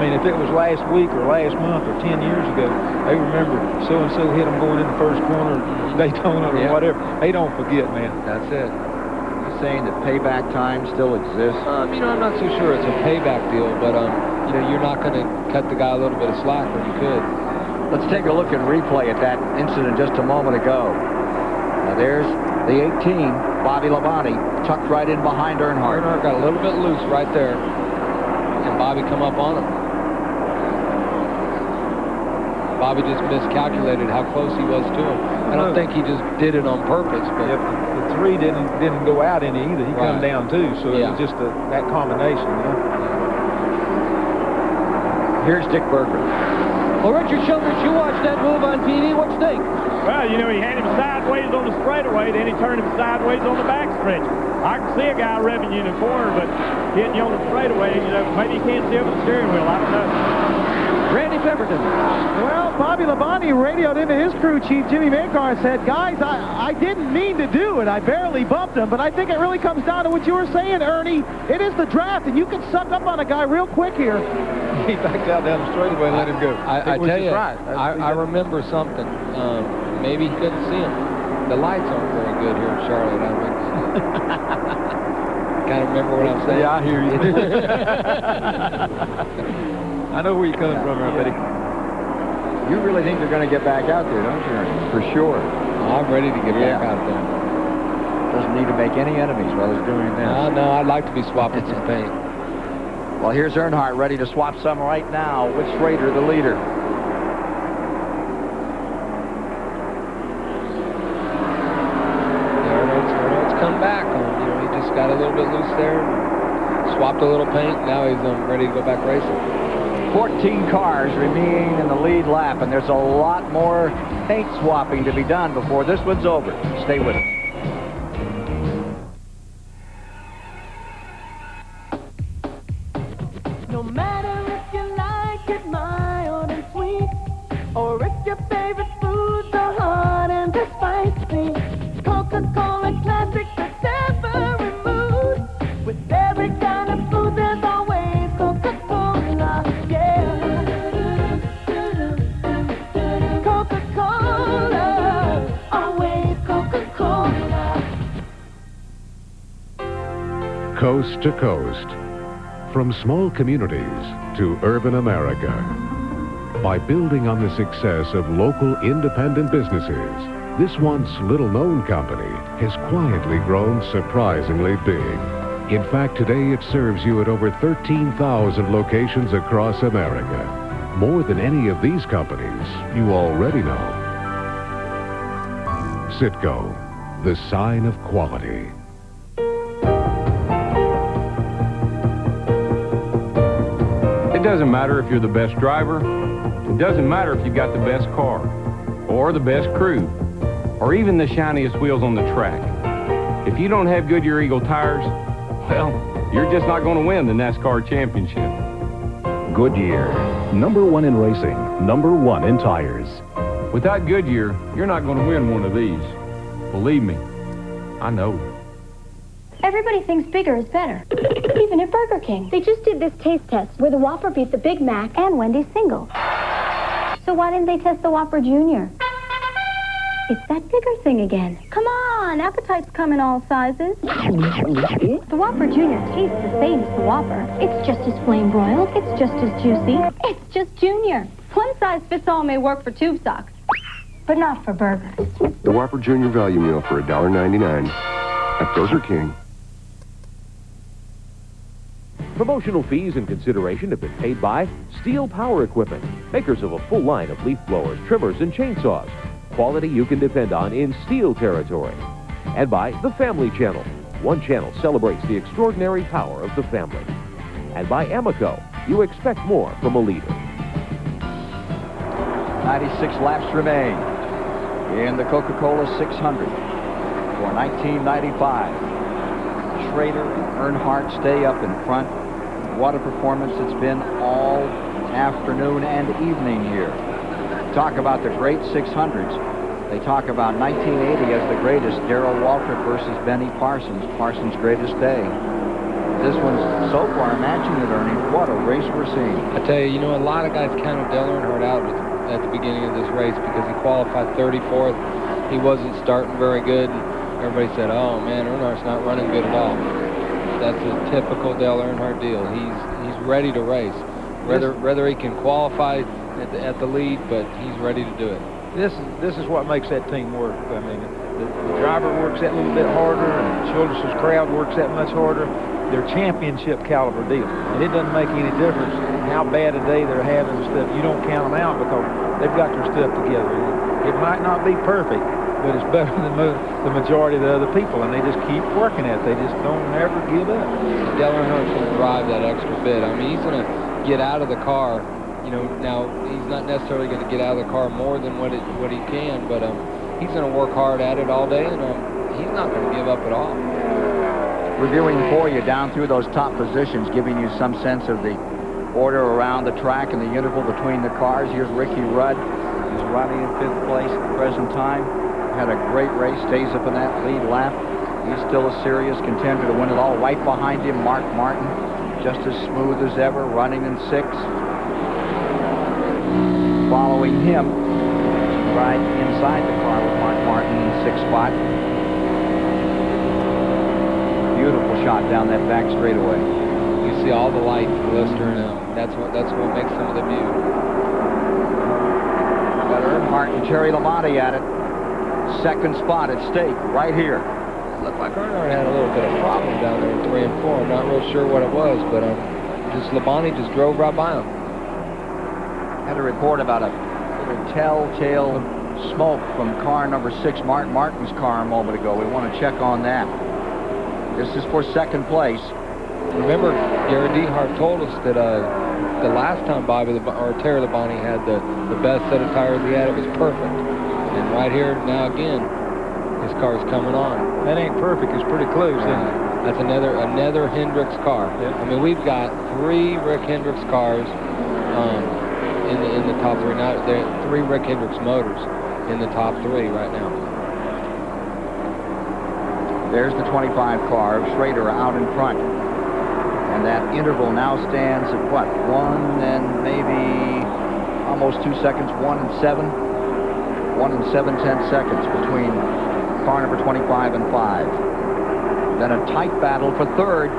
If it was last week or last month or 10 years ago, they remember so-and-so hit them going in the first corner, Daytona or whatever. They don't forget, man. That's it. You're saying that payback time still exists? I'm not so sure it's a payback deal, but, you're not going to cut the guy a little bit of slack when you could. Let's take a look and replay at that incident just a moment ago. Now there's the 18, Bobby Labonte, tucked right in behind Earnhardt. Earnhardt got a little bit loose right there, and Bobby come up on him. Bobby just miscalculated how close he was to him. I don't think he just did it on purpose. But the 3 didn't go out any either. He come down too, so it was just that combination. Here's Dick Berger. Well, Richard Childress, you watched that move on TV. What you think? Well, he had him sideways on the straightaway, then he turned him sideways on the backstretch. I can see a guy revving you in the corner, but hitting you on the straightaway, maybe you can't see over the steering wheel. I don't know. Randy Pemberton. Well, Bobby Labonte radioed into his crew chief, Jimmy Macar, and said, guys, I didn't mean to do it. I barely bumped him, but I think it really comes down to what you were saying, Ernie. It is the draft, and you can suck up on a guy real quick here. He backed out down the straightaway and let him go. I tell you, I remember something. Maybe he couldn't see him. The lights aren't very good here in Charlotte. Kind of remember what I'm saying? Yeah, I hear you. I know where you're coming from, buddy. You really think they're going to get back out there, don't you, Ernie? For sure. I'm ready to get back out there. Doesn't need to make any enemies while he's doing this. No, I'd like to be swapping some paint. Well, here's Earnhardt ready to swap some right now with Schrader, the leader. Earnhardt's come back. He just got a little bit loose there. swapped a little paint. Now he's ready to go back racing. 14 cars remaining in the lead lap, and there's a lot more paint swapping to be done before this one's over. Stay with us. No matter if you like it mild and sweet, or if your favorite foods are hot and they're spicy, Coca-Cola Classic fits every mood. With every kind of food, there's always Coca-Cola, yeah. Coca-Cola, always Coca-Cola. Coast to coast. From small communities to urban America. By building on the success of local independent businesses, this once little-known company has quietly grown surprisingly big. In fact, today it serves you at over 13,000 locations across America. More than any of these companies you already know. Citgo, the sign of quality. It doesn't matter if you're the best driver. It doesn't matter if you've got the best car, or the best crew, or even the shiniest wheels on the track. If you don't have Goodyear Eagle tires, well, you're just not going to win the NASCAR championship. Goodyear, #1 in racing, #1 in tires. Without Goodyear, you're not going to win one of these. Believe me, I know. Everybody thinks bigger is better, even at Burger King. They just did this taste test where the Whopper beat the Big Mac and Wendy's single. So why didn't they test the Whopper Junior? It's that bigger thing again. Come on, appetites come in all sizes. The Whopper Junior tastes the same as the Whopper. It's just as flame broiled. It's just as juicy. It's just Junior. One size fits all may work for tube socks, but not for burgers. The Whopper Junior Value Meal for $1.99 at Burger King. Promotional fees and consideration have been paid by Steel Power Equipment, makers of a full line of leaf blowers, trimmers, and chainsaws. Quality you can depend on in steel territory. And by the Family Channel. One channel celebrates the extraordinary power of the family. And by Amoco. You expect more from a leader. 96 laps remain in the Coca-Cola 600 for 1995. Schrader and Earnhardt stay up in front. What a performance it's been all afternoon and evening here. Talk about the great 600s. They talk about 1980 as the greatest. Darrell Waltrip versus Benny Parsons. Parsons' greatest day. This one's so far matching it, Ernie. What a race we're seeing. I tell you, a lot of guys counted Dale Earnhardt out at the beginning of this race because he qualified 34th. He wasn't starting very good. Everybody said, oh, man, Earnhardt's not running good at all. That's a typical Dale Earnhardt deal. He's ready to race. Whether he can qualify at the lead, but he's ready to do it. This is what makes that team work. I mean, the driver works that little bit harder, and Childress's crowd works that much harder. They're championship caliber deal, and it doesn't make any difference how bad a day they're having and stuff. You don't count them out because they've got their stuff together. It might not be perfect, but it's better than the majority of the other people, and they just keep working at it. They just don't ever give up. Dale Earnhardt's going to drive that extra bit. I mean, he's going to get out of the car. Now he's not necessarily going to get out of the car more than what he can, but he's going to work hard at it all day, and he's not going to give up at all. Reviewing for you down through those top positions, giving you some sense of the order around the track and the interval between the cars. Here's Ricky Rudd. He's running in 5th place at the present time. Had a great race, stays up in that lead lap. He's still a serious contender to win it all. Right behind him, Mark Martin, just as smooth as ever, running in 6th. Following him, right inside the car with Mark Martin in 6th spot. Beautiful shot down that back straightaway. You see all the lights glistering out. That's what makes some of the view. Got Earnhardt and Terry Labonte at it. 2nd spot at stake right here. Looked like Earnhardt had a little bit of problem down there in 3 and 4. I'm not real sure what it was, but Labonte just drove right by him. Had a report about a little telltale smoke from car number 6, Mark Martin's car, a moment ago. We want to check on that. This is for 2nd place. remember, Gary Dehart told us that the last time Terry Labonte had the best set of tires he had, it was perfect. And right here, now again, his car's coming on. That ain't perfect. It's pretty close, isn't it? That's another Hendricks car. Yep. I mean, we've got 3 Rick Hendricks cars in the top 3. Now, there are 3 Rick Hendricks motors in the top 3 right now. There's the 25 car of Schrader out in front. And that interval now stands at what? 1 and maybe almost 2 seconds, 1 and 7. 1 and 7/10 seconds between car number 25 and 5. Then a tight battle for third.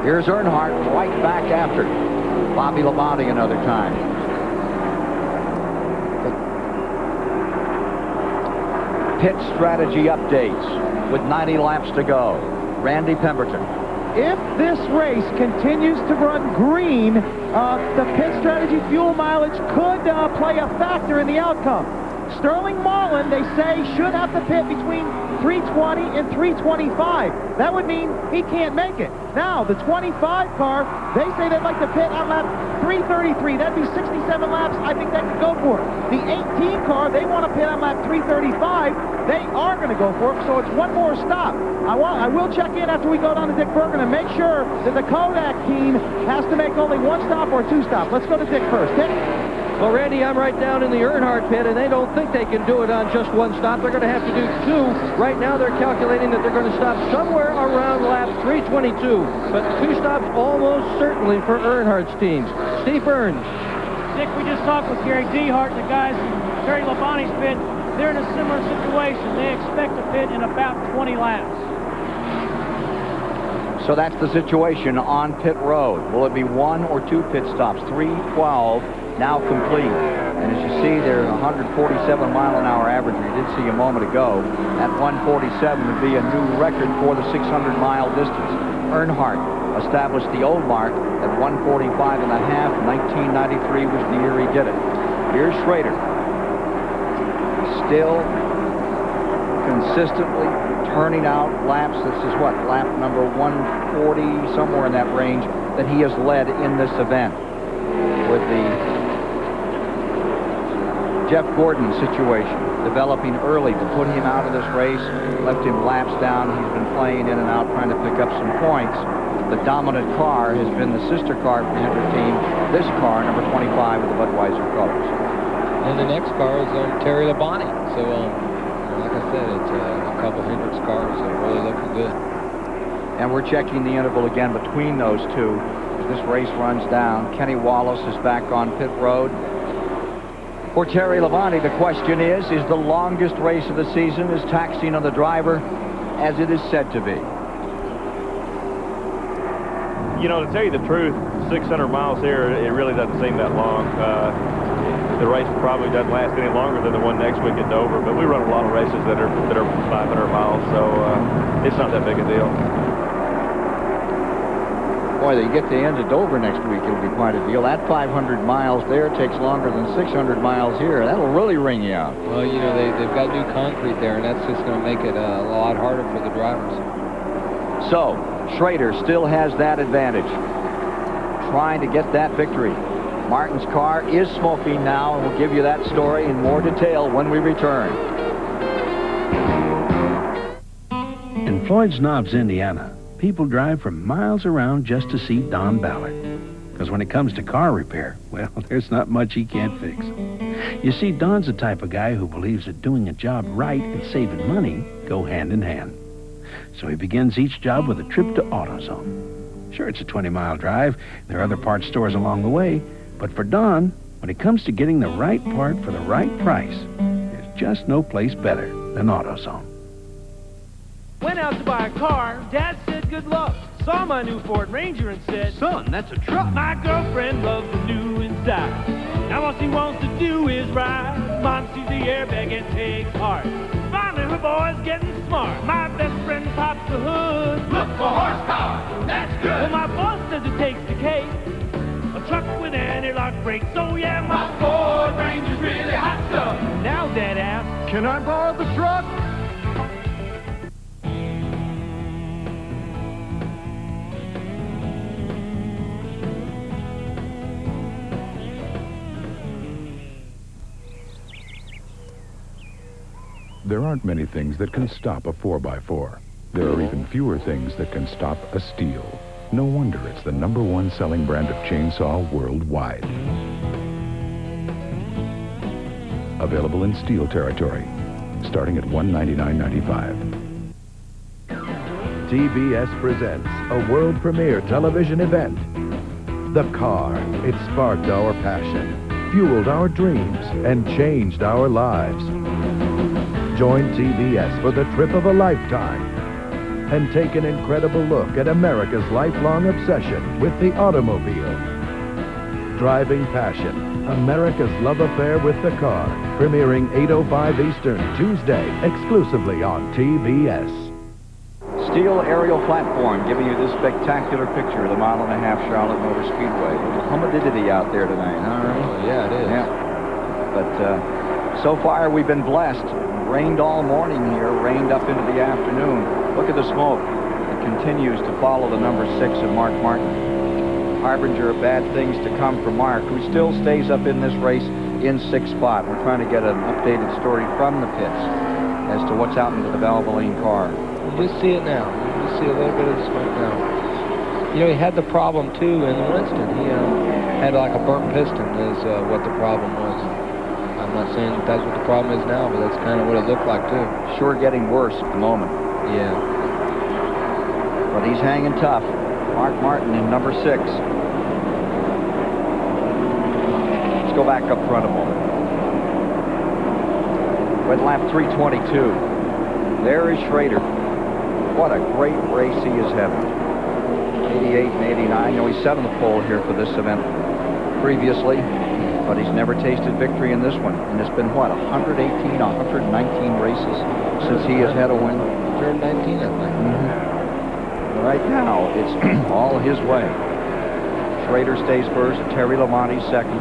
Here's Earnhardt right back after Bobby Labonte another time. Pit strategy updates with 90 laps to go. Randy Pemberton. If this race continues to run green, the pit strategy fuel mileage could play a factor in the outcome. Sterling Marlin, they say, should have to pit between 320 and 325. That would mean he can't make it. Now, the 25 car, they say they'd like to pit on lap 333. That'd be 67 laps. I think they could go for it. The 18 car, they want to pit on lap 335. They are going to go for it, so it's one more stop. I will check in after we go down to Dick Bergen and make sure that the Kodak team has to make only 1 stop or 2 stops. Let's go to Dick first. Dick? Well, Randy, I'm right down in the Earnhardt pit, and they don't think they can do it on just 1 stop. They're going to have to do 2. Right now, they're calculating that they're going to stop somewhere around lap 322. But 2 stops almost certainly for Earnhardt's team. Steve Burns. Dick, we just talked with Gary Dehart, the guys from Terry Labonte's pit. They're in a similar situation. They expect to pit in about 20 laps. So that's the situation on pit road. Will it be 1 or 2 pit stops? 3:12 now complete. And as you see, there's 147-mile-an-hour average we did see a moment ago. That 147 would be a new record for the 600-mile distance. Earnhardt established the old mark at 145 and a half. 1993 was the year he did it. Here's Schrader. Still consistently turning out laps. This is what, lap number 140, somewhere in that range, that he has led in this event. With the Jeff Gordon situation developing early to put him out of this race, left him laps down. He's been playing in and out, trying to pick up some points. The dominant car has been the sister car from the Hendrick team. This car, number 25, with the Budweiser colors. And the next car is Terry Labonte. So, like I said, it's a couple Hendricks cars that are really looking good. And we're checking the interval again between those two as this race runs down. Kenny Wallace is back on pit road. For Terry Labonte, the question is the longest race of the season as taxing on the driver as it is said to be? You know, to tell you the truth, 600 miles here, it really doesn't seem that long. The race probably doesn't last any longer than the one next week at Dover, but we run a lot of races that are 500 miles, so it's not that big a deal. Boy, they get to the end of Dover next week, it'll be quite a deal. That 500 miles there takes longer than 600 miles here. That'll really ring you out. Well, you know, they've got new concrete there, and that's just going to make it a lot harder for the drivers. So, Schrader still has that advantage, trying to get that victory. Martin's car is smoking now, and we'll give you that story in more detail when we return. In Floyd's Knobs, Indiana, people drive for miles around just to see Don Ballard. Because when it comes to car repair, well, there's not much he can't fix. You see, Don's the type of guy who believes that doing a job right and saving money go hand in hand. So he begins each job with a trip to AutoZone. Sure, it's a 20-mile drive. There are other parts stores along the way. But for Don, when it comes to getting the right part for the right price, there's just no place better than AutoZone. Went out to buy a car. Dad said good luck. Saw my new Ford Ranger and said, son, that's a truck. My girlfriend loves the new inside. Now all she wants to do is ride. Mom sees the airbag and takes heart. Finally her boy's getting smart. My best friend pops the hood. Look for horsepower. That's good. Well, my boss says it takes the cake. A truck with anti-lock brakes. Oh yeah, my Ford Ranger's really hot stuff. Now Dad asks, can I borrow the truck? There aren't many things that can stop a 4x4. There are even fewer things that can stop a Stihl. No wonder it's the #1 selling brand of chainsaw worldwide. Available in Stihl territory, starting at $199.95. TBS presents a world premiere television event. The car. It sparked our passion, fueled our dreams, and changed our lives. Join TBS for the trip of a lifetime and take an incredible look at America's lifelong obsession with the automobile. Driving Passion, America's love affair with the car, premiering 8:05 Eastern, Tuesday, exclusively on TBS. Steel aerial platform giving you this spectacular picture of the 1.5 mile Charlotte Motor Speedway. A little humidity out there tonight, huh? Yeah, it is. Yeah. But so far we've been blessed. Rained all morning here, rained up into the afternoon. Look at the smoke. It continues to follow the number 6 of Mark Martin. Harbinger of bad things to come for Mark, who still stays up in this race in 6th spot. We're trying to get an updated story from the pits as to what's out into the Valvoline car. You just see it now. You just see a little bit of the smoke now. You know, he had the problem, too, in Winston. He had like a burnt piston is what the problem was. I'm not saying that that's what the problem is now, but that's kind of what it looked like, too. Sure getting worse at the moment. Yeah. But he's hanging tough. Mark Martin in number 6. Let's go back up front a moment. Red lap 322. There is Schrader. What a great race he is having. 88 and 89. You know, he's set on the pole here for this event previously, but he's never tasted victory in this one. And it's been, what, 118, 119 races since he has had a win? 119, I think. Mm-hmm. Right now, it's all his way. Schrader stays first, Terry Labonte second,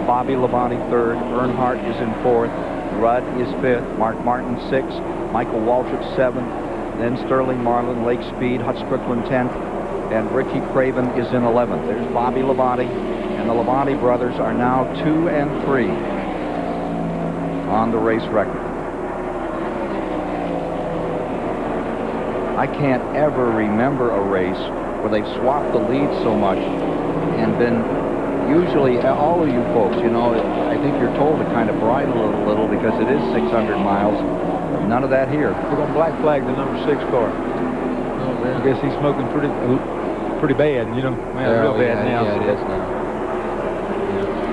Bobby Labonte third, Earnhardt is in fourth, Rudd is fifth, Mark Martin sixth, Michael Waltrip seventh, then Sterling Marlin, Lake Speed, Hut Strickland 10th, and Ricky Craven is in 11th. There's Bobby Labonte, and the Labonte brothers are now 2 and 3 on the race record. I can't ever remember a race where they've swapped the lead so much and been usually, all of you folks, you know, I think you're told to kind of bridle a little because it is 600 miles. None of that here. We're going to black flag the number 6 car. Oh, man. I guess he's smoking pretty bad, you know. Man, real bad now. Yeah, it is now.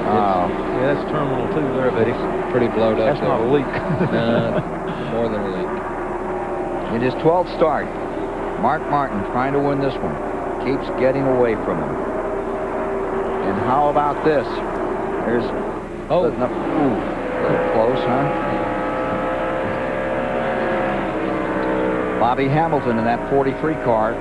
Yeah, that's terminal 2 there, buddy. Pretty blowed up. That's not a leak. More than a leak. In his 12th start, Mark Martin trying to win this one. Keeps getting away from him. And how about this? There's... Oh. Ooh, a little close, huh? Bobby Hamilton in that 43 car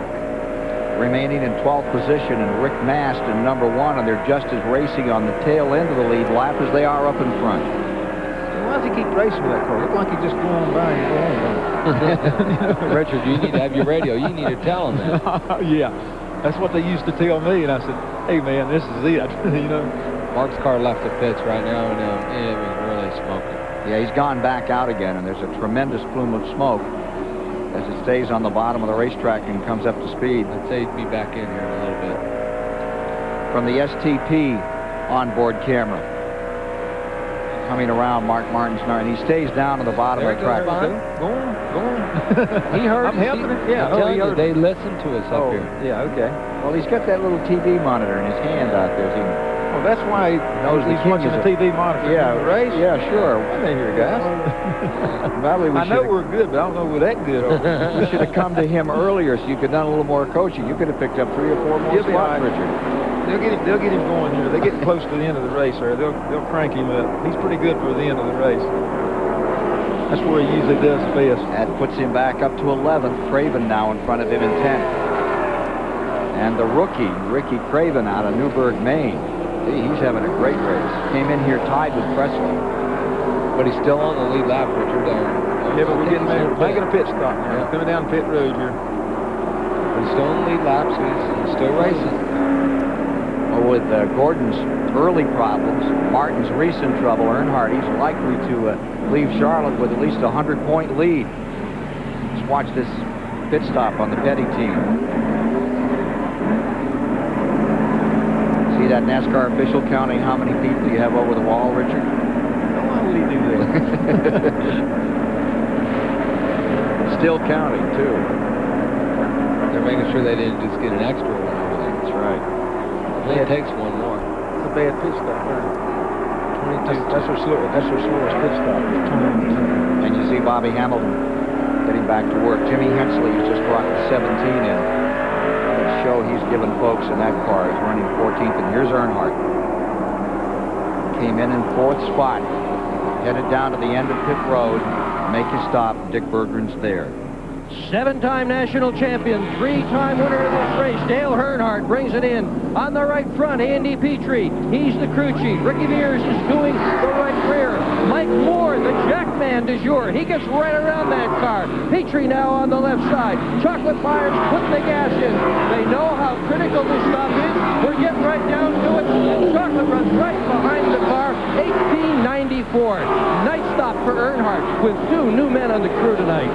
remaining in 12th position, and Rick Mast in number 1, and they're just as racing on the tail end of the lead lap as they are up in front. Why does he keep racing with that car? Look like he just go on by and go on by. Richard, you need to have your radio. You need to tell him that. Yeah, that's what they used to tell me, and I said, hey, man, this is it, you know. Mark's car left the pits right now, and it was really smoking. Yeah, he's gone back out again, and there's a tremendous plume of smoke as it stays on the bottom of the racetrack and comes up to speed. I'd say he'd be back in here in a little bit. From the STP onboard camera. Coming around Mark Martin's car, and he stays down at the bottom of the track. Go on. He heard I'm helping him. Yeah, I'm telling you, they listen to us up here. Yeah, okay. Well, he's got that little TV monitor in his hand out there. So oh, that's why he's watching the TV monitor. Yeah, race. Yeah, sure. Come in here, guys. Probably I know we're good, but I don't know we're that good. You should have come to him earlier so you could have done a little more coaching. You could have picked up 3 or 4 more spots, Richard. They'll get him going here. They're getting close to the end of the race, or they'll crank him up. He's pretty good for the end of the race. That's where he usually does best. That puts him back up to 11th. Craven now in front of him in 10th. And the rookie, Ricky Craven, out of Newburgh, Maine. He's having a great race. Came in here tied with Presley. But he's still on the lead lap, Richard. Yeah, but we're making a pit stop now. Yeah. Coming down pit road here. But he's still on the lead lap, so he's still racing. Well, Now with Gordon's early problems, Martin's recent trouble, Earnhardt, he's likely to leave Charlotte with at least a 100-point lead. Let's watch this pit stop on the Petty team. See that NASCAR official counting how many people you have over the wall, Richard? Why would he do that? Still counting, too. They're making sure they didn't just get an extra one over there. That's right. It takes one more. It's a bad pit stop, right? That's their slowest pit stop. And you see Bobby Hamilton getting back to work. Jimmy Hensley has just brought the 17 in. The show he's given folks in that car is running 14th. And here's Earnhardt. Came in 4th spot. Headed down to the end of pit road. Make his stop. Dick Berggren's there. 7-time national champion, 3-time winner of this race, Dale Earnhardt brings it in. On the right front, Andy Petrie. He's the crew chief. Ricky Mears is doing the right rear. Mike Moore, the jackman du jour. He gets right around that car. Petrie now on the left side. Chocolate Myers putting the gas in. They know how critical this stop is. We're getting right down to it. And Chocolate runs right behind the car. 1894. Nice stop for Earnhardt with 2 new men on the crew tonight.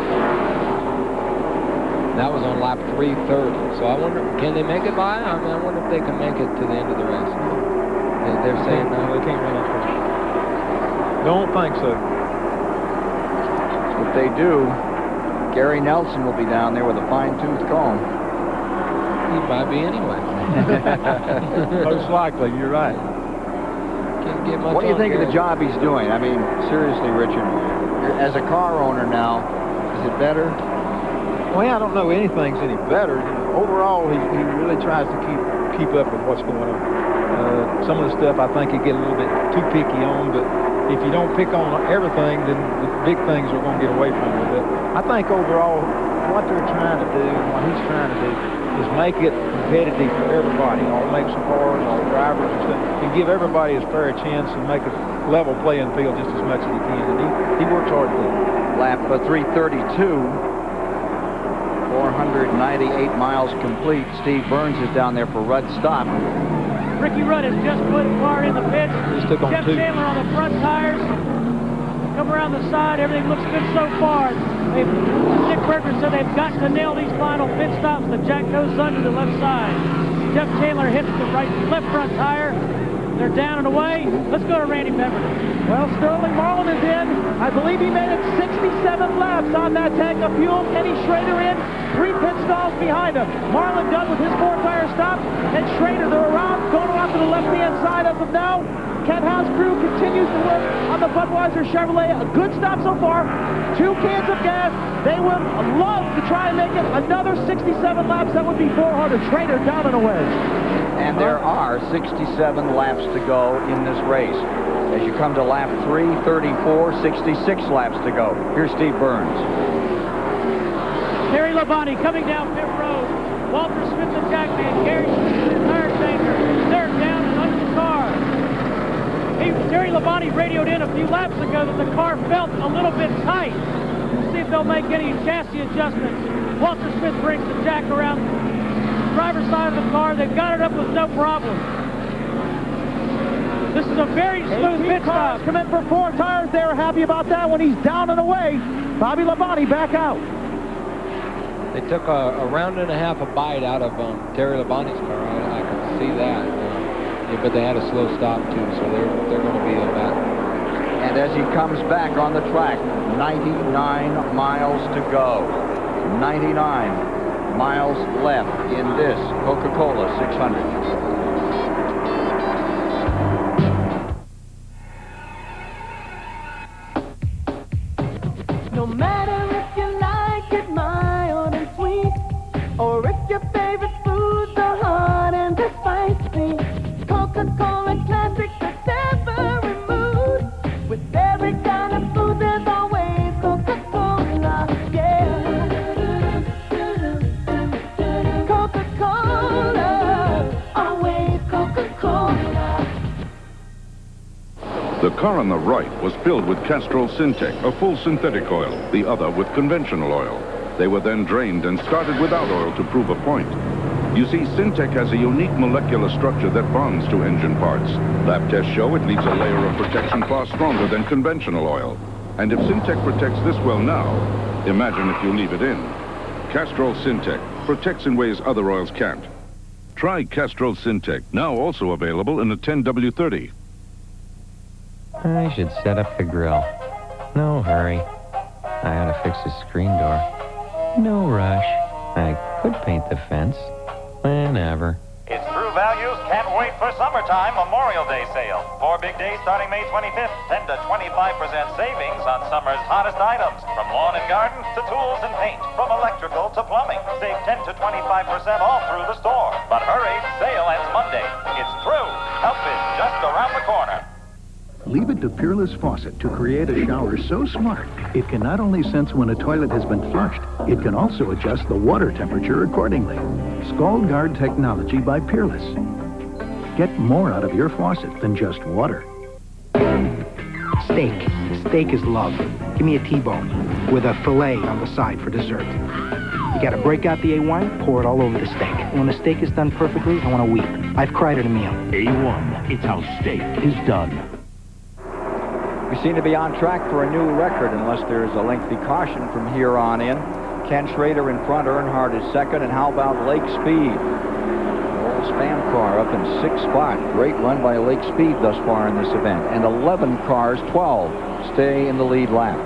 That was on lap 330. So I wonder, can they make it by? I mean, I wonder if they can make it to the end of the race. They're saying no. They can't run that fast. Don't think so. If they do, Gary Nelson will be down there with a fine-tooth comb. He might be anyway. Most likely, you're right. Can't get much. What do you think of Gary. the job he's doing? I mean, seriously, Richard, as a car owner now, is it better? Well, I don't know anything's any better. Overall, he really tries to keep up with what's going on. Some of the stuff I think he get a little bit too picky on, but if you don't pick on everything, then the big things are going to get away from you. But I think overall, what they're trying to do, and what he's trying to do, is make it competitive for everybody, all makes of cars, all drivers and stuff, and give everybody as fair a chance and make a level playing field just as much as he can. And he works hard to do it. Lap 332. 498 miles complete. Steve Burns is down there for Rudd's stop. Ricky Rudd has just put a car in the pits. Just took on Jeff 2. Chandler on the front tires. Come around the side. Everything looks good so far. Dick Berggren said they've got to nail these final pit stops. The jack goes under the left side. Jeff Chandler hits the left front tire. They're down and away. Let's go to Randy Pemberton. Well, Sterling Marlin is in. I believe he made it 67 laps on that tank of fuel. Kenny Schrader in. 3 pit stalls behind him. Marlin done with his 4-tire stop. And Schrader, they're around, going around to the left-hand side as of now. Ken Haas crew continues to work on the Budweiser Chevrolet. A good stop so far. 2 cans of gas. They would love to try and make it another 67 laps. That would be 400. Schrader down and away. And there are 67 laps to go in this race. As you come to lap 334, 66 laps to go. Here's Steve Burns. Terry Labonte coming down pit road. Walter Smith and Jackman. Gary Smith and tire changer. They're down and under the car. Terry Labonte radioed in a few laps ago that the car felt a little bit tight. We'll see if they'll make any chassis adjustments. Walter Smith brings the jack around the driver's side of the car. They've got it up with no problem. This is a very smooth pit stop. Come in for 4 tires. They were happy about that when he's down and away. Bobby Labonte back out. They took a round and a half a bite out of Terry Labonte's car. I can see that. But they had a slow stop too, so they're going to be on that. And as he comes back on the track, 99 miles to go. 99 miles left in this Coca-Cola 600. No matter if you like it mild and sweet, or if your favorite foods are hot and they're spicy, Coca-Cola Classic fits every mood. With every kind of food, there's always Coca-Cola, yeah. Coca-Cola, always Coca-Cola. The car on the right was filled with Castrol Syntec, a full synthetic oil, the other with conventional oil. They were then drained and started without oil to prove a point. You see, Syntec has a unique molecular structure that bonds to engine parts. Lab tests show it leaves a layer of protection far stronger than conventional oil. And if Syntec protects this well now, imagine if you leave it in. Castrol Syntec protects in ways other oils can't. Try Castrol Syntec, now also available in a 10W30. I should set up the grill. No hurry. I ought to fix the screen door. No rush. I could paint the fence. Whenever. It's True Values Can't Wait for Summertime Memorial Day sale. 4 big days starting May 25th. 10 to 25% savings on summer's hottest items. From lawn and garden to tools and paint. From electrical to plumbing. Save 10 to 25% all through the store. But hurry, sale ends Monday. It's True. Help is just around the corner. Leave it to Peerless Faucet to create a shower so smart, it can not only sense when a toilet has been flushed, it can also adjust the water temperature accordingly. Scald Guard technology by Peerless. Get more out of your faucet than just water. Steak. Steak is love. Give me a T-bone with a fillet on the side for dessert. You gotta break out the A1, pour it all over the steak. And when the steak is done perfectly, I wanna weep. I've cried at a meal. A1, it's how steak is done. We seem to be on track for a new record unless there's a lengthy caution from here on in. Ken Schrader in front, Earnhardt is second, and how about Lake Speed? The old Spam car up in 6th spot. Great run by Lake Speed thus far in this event. And 11 cars, 12, stay in the lead lap.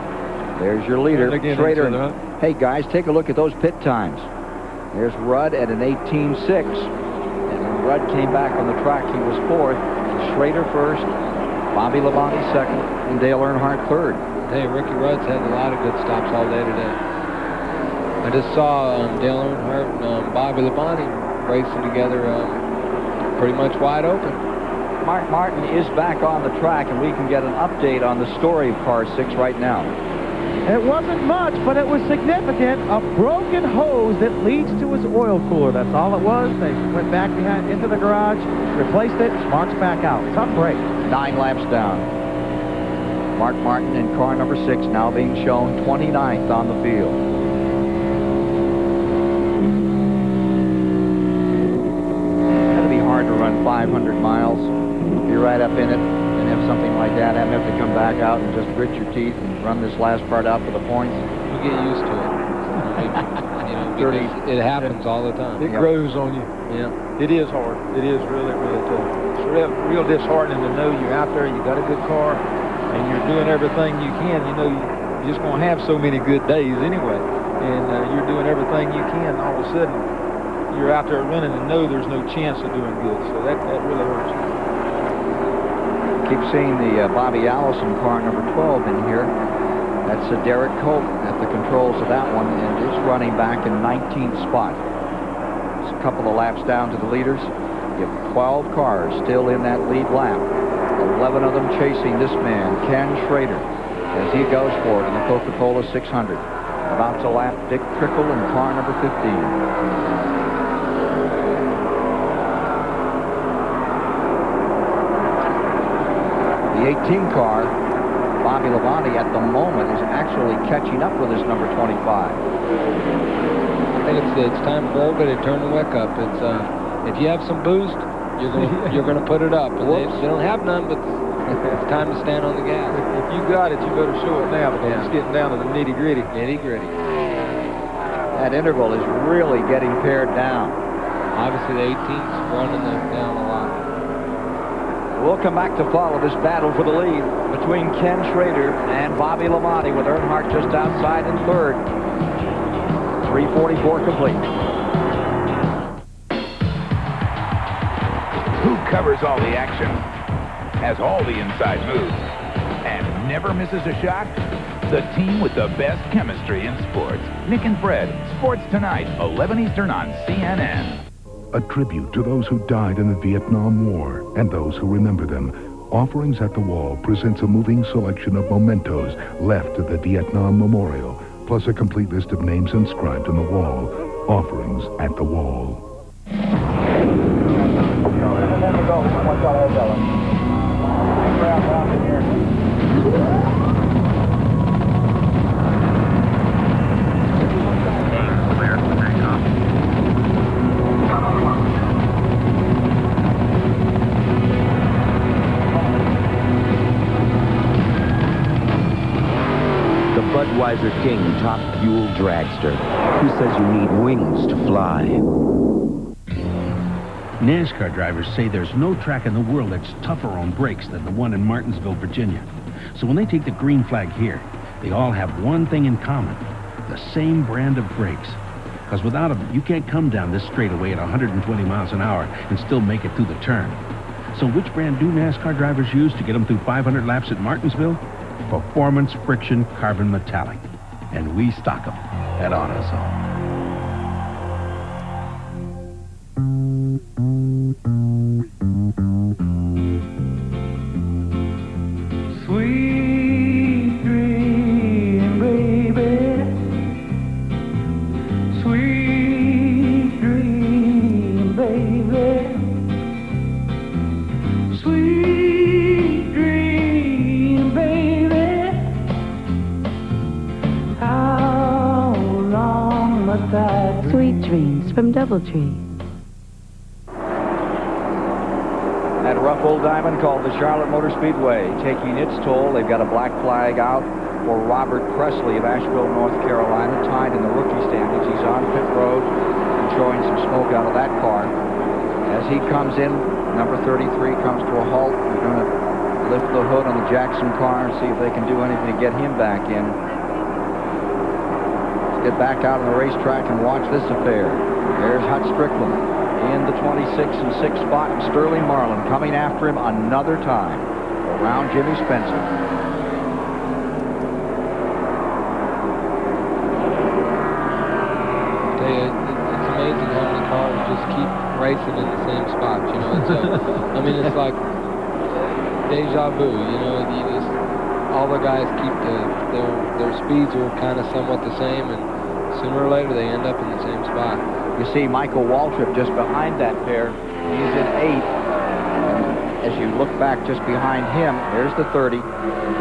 There's your leader, Schrader. Hey guys, take a look at those pit times. There's Rudd at an 18.6. And when Rudd came back on the track, he was fourth. Schrader first. Bobby Labonte second, and Dale Earnhardt third. Hey, Ricky Rudd's had a lot of good stops all day today. I just saw Dale Earnhardt and Bobby Labonte racing together pretty much wide open. Mark Martin is back on the track, and we can get an update on the story of Car 6 right now. It wasn't much, but it was significant. A broken hose that leads to his oil cooler. That's all it was. They went back behind into the garage, replaced it, Mark's back out. Tough break. 9 laps down. Mark Martin in car number 6 now being shown 29th on the field. It's going to be hard to run 500 miles. You're right up in it and have something like that. Have to come back out and just grit your teeth and run this last part out for the points. You get used to it. It happens all the time. It grows on you. Yeah. It is hard. It is really, really tough. It's real disheartening to know you're out there, you got a good car, and you're doing everything you can. You know, you're just going to have so many good days anyway, and you're doing everything you can. All of a sudden, you're out there running and know there's no chance of doing good. So that really hurts. Keep seeing the Bobby Allison car number 12 in here. That's Derek Cope at the controls of that one, and it's running back in 19th spot. It's a couple of laps down to the leaders. You have 12 cars still in that lead lap. 11 of them chasing this man, Ken Schrader, as he goes for it in the Coca-Cola 600. About to lap Dick Trickle in car number 15. The 18 car, Bobby Labonte, at the moment is actually catching up with his number 25. I think it's time for everybody to turn the wick up. It's if you have some boost, you're gonna put it up. And they don't have none, but it's time to stand on the gas. If you got it, you better show it now because it's getting down to the nitty-gritty. Nitty-gritty. That interval is really getting pared down. Obviously, the 18's running them down a lot. We'll come back to follow this battle for the lead between Ken Schrader and Bobby Labonte, with Earnhardt just outside in third. 3:44 complete. Who covers all the action, has all the inside moves, and never misses a shot? The team with the best chemistry in sports. Nick and Fred, Sports Tonight, 11 Eastern on CNN. A tribute to those who died in the Vietnam War and those who remember them. Offerings at the Wall presents a moving selection of mementos left at the Vietnam Memorial, plus a complete list of names inscribed on the wall. Offerings at the Wall. Budweiser King Top Fuel Dragster. Who says you need wings to fly? NASCAR drivers say there's no track in the world that's tougher on brakes than the one in Martinsville, Virginia. So when they take the green flag here, they all have one thing in common: the same brand of brakes. Because without them, you can't come down this straightaway at 120 miles an hour and still make it through the turn. So which brand do NASCAR drivers use to get them through 500 laps at Martinsville? Performance Friction Carbon Metallic. And we stock them at AutoZone. Sweet dream, baby. Sweet dream, baby. Sweet dream, baby. How long must I dream? Sweet Dreams from Doubletree. That rough old diamond called the Charlotte Motor Speedway taking its toll. They've got a black flag out for Robert Presley of Asheville, North Carolina, tied in the rookie standings. He's on pit road, enjoying some smoke out of that car. As he comes in, number 33 comes to a halt. They're going to lift the hood on the Jackson car and see if they can do anything to get him back in. Let's get back out on the racetrack and watch this affair. There's Hut Strickland in the 26 and 6 spot. Sterling Marlin coming after him another time around Jimmy Spencer. It's amazing how many cars just keep racing in the same spots. You know, it's I mean, it's like deja vu. You know, you just all the guys keep their speeds are kind of somewhat the same, and sooner or later they end up in the same spot. You see Michael Waltrip just behind that pair. He's in 8th. And as you look back just behind him, there's the 30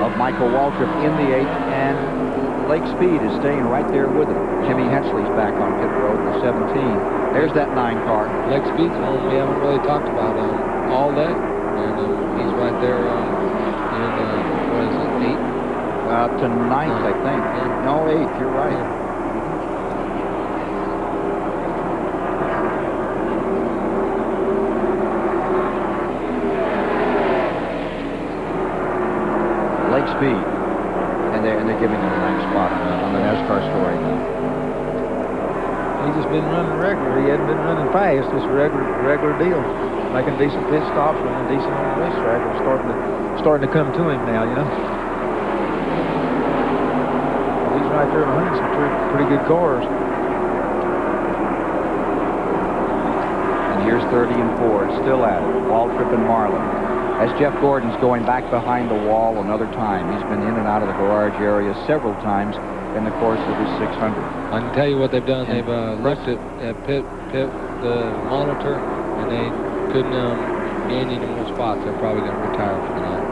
of Michael Waltrip in the 8th, and Lake Speed is staying right there with him. Jimmy Hensley's back on pit road in the 17. There's that 9 car. Lake Speed's one we haven't really talked about all day, and he's right there in what is it, 8? To 9th, I think. Yeah. No, 8th. You're right. Yeah. Lake Speed, and they're giving him a nice spot on the NASCAR story. He's just been running regular. He hadn't been running fast. Just a regular deal, making decent pit stops, running decent on the racetrack. It's starting to come to him now, you know. He's right there behind some pretty good cars. And here's 30 and 4, still at it. Waltrip and Marlin. As Jeff Gordon's going back behind the wall another time. He's been in and out of the garage area several times in the course of his 600. I can tell you what they've done. They've looked at pit the monitor, and they couldn't gain any more spots. They're probably going to retire for the night.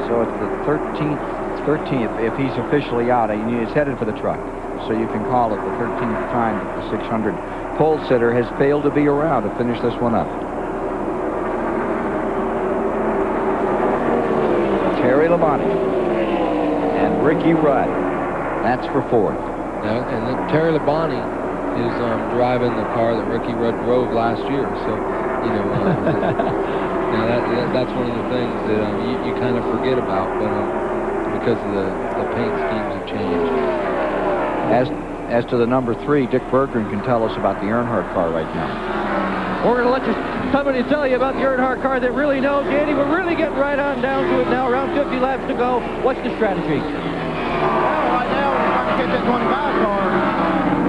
So it's the 13th if he's officially out. He's headed for the truck. So you can call it the 13th time that the 600 pole sitter has failed to be around to finish this one up. Terry Labonte and Ricky Rudd. That's for 4th. And then Terry Labonte is driving the car that Ricky Rudd drove last year. So, you know, now that's one of the things that you kind of forget about, but because of the paint schemes have changed. As to the number 3, Dick Berggren can tell us about the Earnhardt car right now. We're going to let somebody tell you about the Earnhardt car that really knows. Danny, we're really getting right on down to it now. Around 50 laps to go. What's the strategy? Well, right now, we're trying to get that 25 car.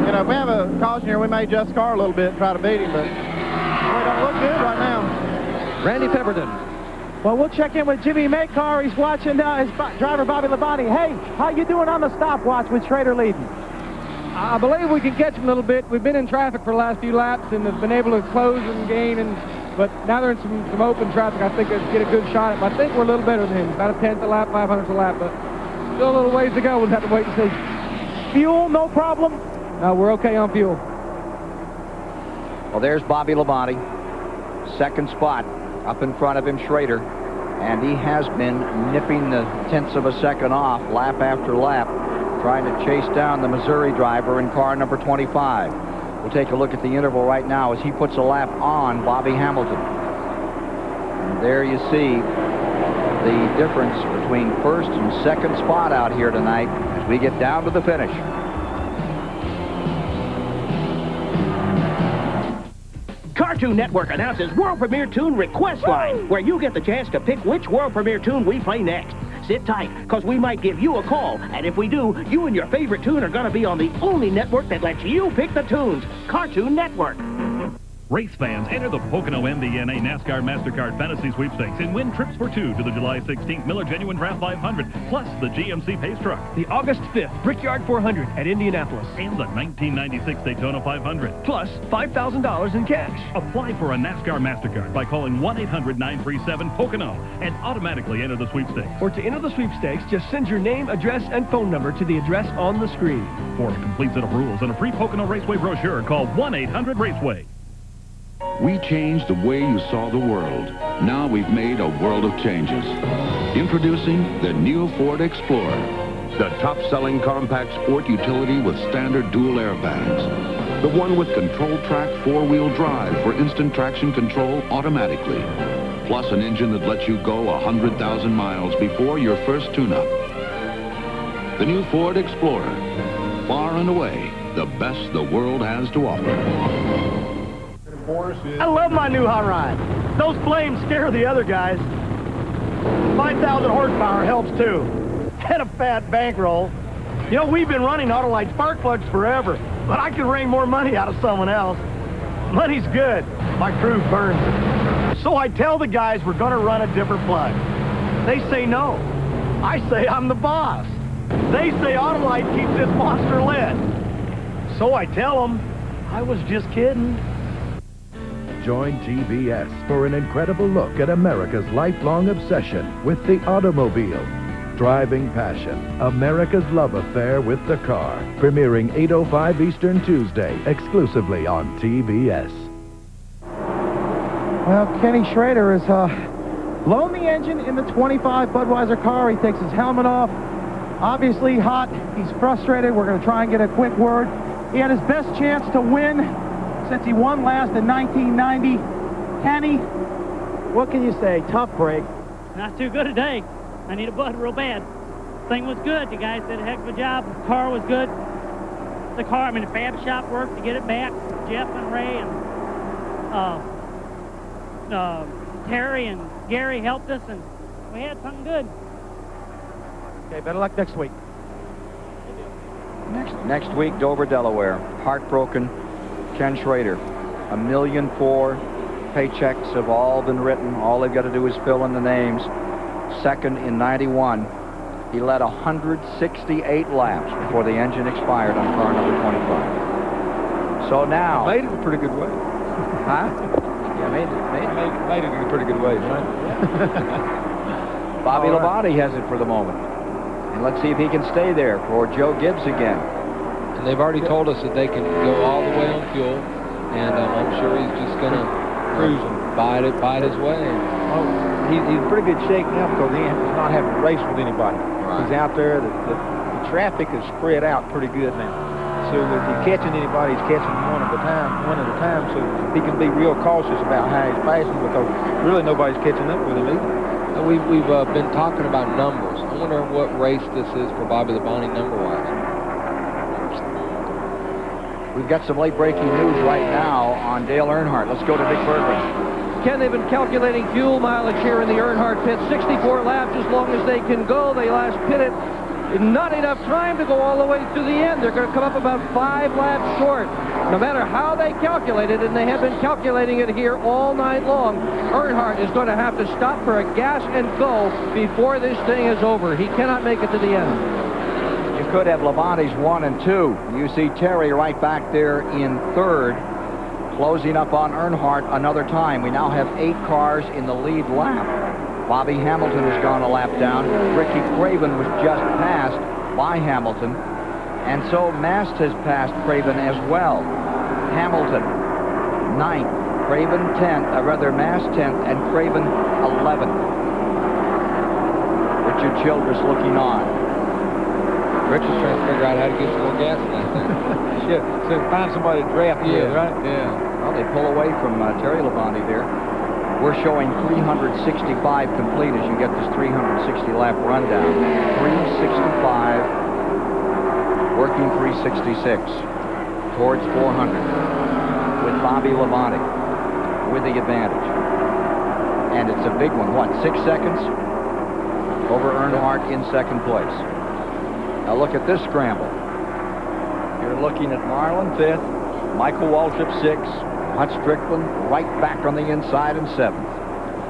You know, if we have a caution here, we may adjust the car a little bit and try to beat him, but we don't look good right now. Randy Pemberton. Well, we'll check in with Jimmy Maycar. He's watching his driver, Bobby Labonte. Hey, how you doing on the stopwatch with Schrader leading? I believe we can catch them a little bit. We've been in traffic for the last few laps and have been able to close and gain, but now they're in some open traffic. I think let's get a good shot at them. I think we're a little better than him. About a 10th a lap, 500th a lap, but still a little ways to go. We'll have to wait and see. Fuel, no problem? No, we're okay on fuel. Well, there's Bobby Labonte. 2nd spot. Up in front of him, Schrader. And he has been nipping the tenths of a second off lap after lap trying to chase down the Missouri driver in car number 25. We'll take a look at the interval right now as he puts a lap on Bobby Hamilton. And there you see the difference between first and second spot out here tonight as we get down to the finish. Cartoon Network announces World Premiere Tune Request Line, where you get the chance to pick which World Premiere tune we play next. Sit tight, because we might give you a call, and if we do, you and your favorite tune are going to be on the only network that lets you pick the tunes, Cartoon Network. Race fans, enter the Pocono MBNA NASCAR MasterCard Fantasy Sweepstakes and win trips for two to the July 16th Miller Genuine Draft 500, plus the GMC Pace Truck. The August 5th Brickyard 400 at Indianapolis. And the 1996 Daytona 500. Plus $5,000 in cash. Apply for a NASCAR MasterCard by calling 1-800-937-POCONO and automatically enter the sweepstakes. Or to enter the sweepstakes, just send your name, address, and phone number to the address on the screen. For a complete set of rules and a free Pocono Raceway brochure, call 1-800-RACEWAY. We changed the way you saw the world. Now we've made a world of changes. Introducing the new Ford Explorer, the top-selling compact sport utility with standard dual airbags. The one with control track four-wheel drive for instant traction control automatically. Plus an engine that lets you go 100,000 miles before your first tune-up. The new Ford Explorer, far and away the best the world has to offer. I love my new hot rod. Those flames scare the other guys. 5,000 horsepower helps too. And a fat bankroll. You know, we've been running Autolite spark plugs forever, but I can wring more money out of someone else. Money's good. My crew burns it. So I tell the guys we're going to run a different plug. They say no. I say I'm the boss. They say Autolite keeps this monster lit. So I tell them I was just kidding. Join TBS for an incredible look at America's lifelong obsession with the automobile. Driving Passion, America's love affair with the car. Premiering 8:05 Eastern Tuesday, exclusively on TBS. Well, Kenny Schrader has blown the engine in the 25 Budweiser car. He takes his helmet off. Obviously hot. He's frustrated. We're going to try and get a quick word. He had his best chance to win since he won last in 1990. Kenny, what can you say? Tough break. Not too good today. I need a Bud real bad. Thing was good. The guys did a heck of a job. The car was good. The fab shop worked to get it back. Jeff and Ray and Terry and Gary helped us, and we had something good. Okay, better luck next week. Next week, Dover, Delaware. Heartbroken. Ken Schrader, $1.4 million. Paychecks have all been written. All they've got to do is fill in the names. Second in 91. He led 168 laps before the engine expired on car number 25. So now... Made it a pretty good way. Huh? Yeah, made it in a pretty good way, right? Bobby Labonte has it for the moment. And let's see if he can stay there for Joe Gibbs again. And they've already told us that they can go all the way on fuel, and I'm sure he's just going to cruise and bide his way. Oh, he's in pretty good shape now because he's not having to race with anybody. Right. He's out there. The traffic is spread out pretty good now. So if he's catching anybody, he's catching one at a time. So he can be real cautious about how he's passing because really nobody's catching up with him either. We've been talking about numbers. I wonder what race this is for Bobby Labonte number-wise. We've got some late-breaking news right now on Dale Earnhardt. Let's go to Dick Bergman. Ken, they've been calculating fuel mileage here in the Earnhardt pit. 64 laps as long as they can go. They last pitted. Not enough time to go all the way to the end. They're going to come up about 5 laps short. No matter how they calculate it, and they have been calculating it here all night long, Earnhardt is going to have to stop for a gas and go before this thing is over. He cannot make it to the end. You could have Labonte's 1 and 2. You see Terry right back there in third, closing up on Earnhardt another time. We now have 8 cars in the lead lap. Bobby Hamilton has gone a lap down. Ricky Craven was just passed by Hamilton. And so Mast has passed Craven as well. Hamilton, 9th. Craven, 10th. Mast, 10th. And Craven, 11th. Richard Childress looking on. Rich is trying to figure out how to get some more gas in that thing. Shit, so find somebody to draft with, right? Yeah. Well, they pull away from Terry Labonte there. We're showing 365 complete as you get this 360-lap rundown. 365, working 366 towards 400 with Bobby Labonte with the advantage. And it's a big one. What, 6 seconds? Over Earnhardt in second place. Now look at this scramble. You're looking at Marlin 5th, Michael Waltrip 6th, Hut Strickland right back on the inside in 7th.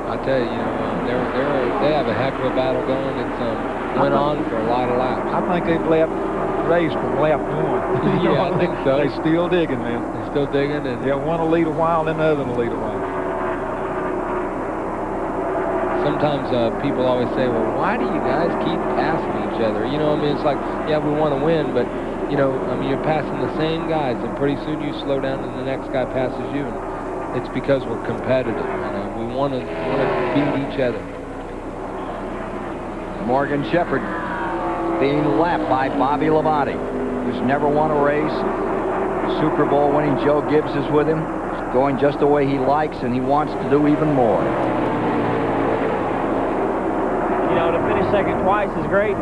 I tell you, they have a heck of a battle going. It's went on for a lot of laps. I think they've left race from lap 1. Yeah, I think so. They're still digging, man. They're still digging, and yeah, one will lead a while, then the other will lead a while. Sometimes people always say, well, why do you guys keep passing each other? You know, I mean, it's like, yeah, we want to win, but, you know, I mean, you're passing the same guys, and pretty soon you slow down and the next guy passes you, and it's because we're competitive, and we want to beat each other. Morgan Shepherd being lapped by Bobby Labonte, who's never won a race. Super Bowl winning Joe Gibbs is with him. He's going just the way he likes, and he wants to do even more. You know, to finish second twice is great.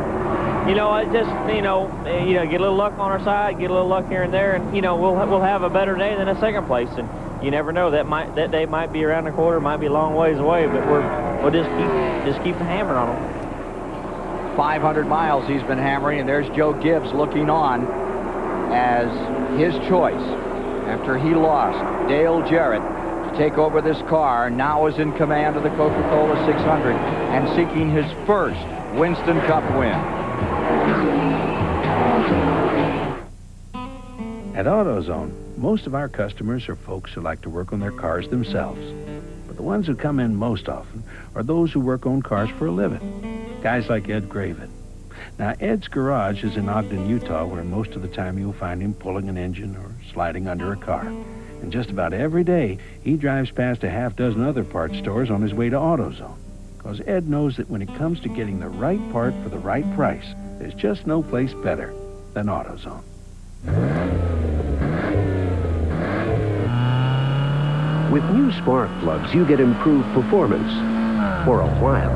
You know, I just, you know, get a little luck on our side, get a little luck here and there, and, you know, we'll have a better day than a second place. And you never know, that day might be around the corner, might be a long ways away, but we'll just keep hammering on them. 500 miles he's been hammering, and there's Joe Gibbs looking on as his choice after he lost Dale Jarrett to take over this car. Now is in command of the Coca-Cola 600 and seeking his first Winston Cup win. At AutoZone, most of our customers are folks who like to work on their cars themselves. But the ones who come in most often are those who work on cars for a living. Guys like Ed Graven. Now, Ed's garage is in Ogden, Utah, where most of the time you'll find him pulling an engine or sliding under a car. And just about every day, he drives past a half dozen other parts stores on his way to AutoZone. Because Ed knows that when it comes to getting the right part for the right price, there's just no place better than AutoZone. With new spark plugs, you get improved performance for a while.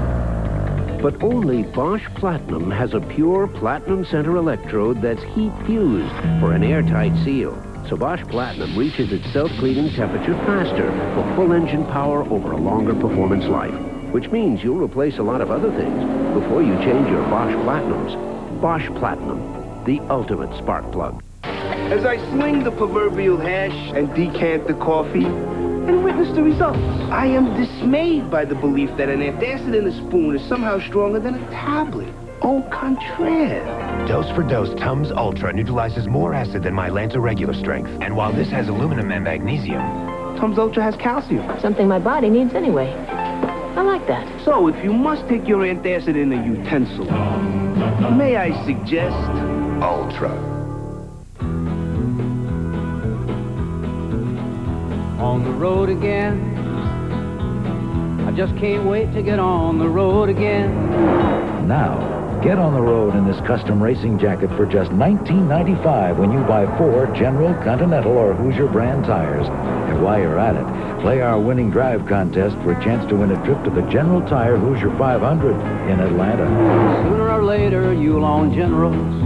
But only Bosch Platinum has a pure platinum center electrode that's heat-fused for an airtight seal. So Bosch Platinum reaches its self-cleaning temperature faster for full engine power over a longer performance life, which means you'll replace a lot of other things before you change your Bosch Platinums. Bosch Platinum, the ultimate spark plug. As I swing the proverbial hash and decant the coffee and witness the results, I am dismayed by the belief that an antacid in a spoon is somehow stronger than a tablet. Au contraire. Dose for Dose Tums Ultra neutralizes more acid than my Lancer regular strength. And while this has aluminum and magnesium, Tums Ultra has calcium. Something my body needs anyway. I like that. So if you must take your antacid in a utensil, may I suggest Ultra. On the road again. I just can't wait to get on the road again. Now, get on the road in this custom racing jacket for just $19.95 when you buy 4 General, Continental, or Hoosier brand tires. And while you're at it, play our winning drive contest for a chance to win a trip to the General Tire Hoosier 500 in Atlanta. Sooner or later, you'll own Generals.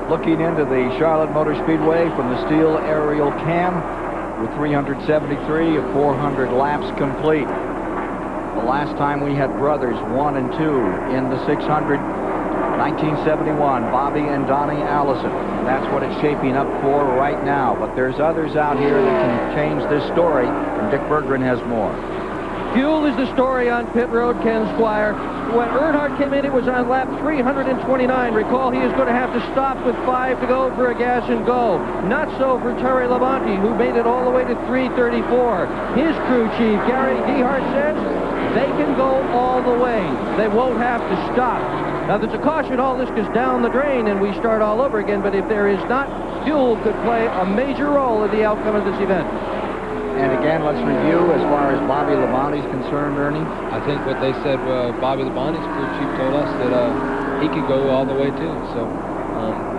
Looking into the Charlotte Motor Speedway from the steel aerial cam with 373 of 400 laps complete. The last time we had brothers 1 and 2 in the 600, 1971, Bobby and Donnie Allison. That's what it's shaping up for right now. But there's others out here that can change this story, and Dick Berggren has more. Fuel is the story on pit road, Ken Squire. When Earnhardt came in, it was on lap 329. Recall, he is going to have to stop with 5 to go for a gas and go. Not so for Terry Labonte, who made it all the way to 334. His crew chief, Gary Dehart, says they can go all the way. They won't have to stop. Now, there's a caution all this goes down the drain and we start all over again, but if there is not, fuel could play a major role in the outcome of this event. And again, let's review as far as Bobby Labonte's concerned, Ernie. I think what they said, Bobby Labonte's crew chief told us that he could go all the way too. So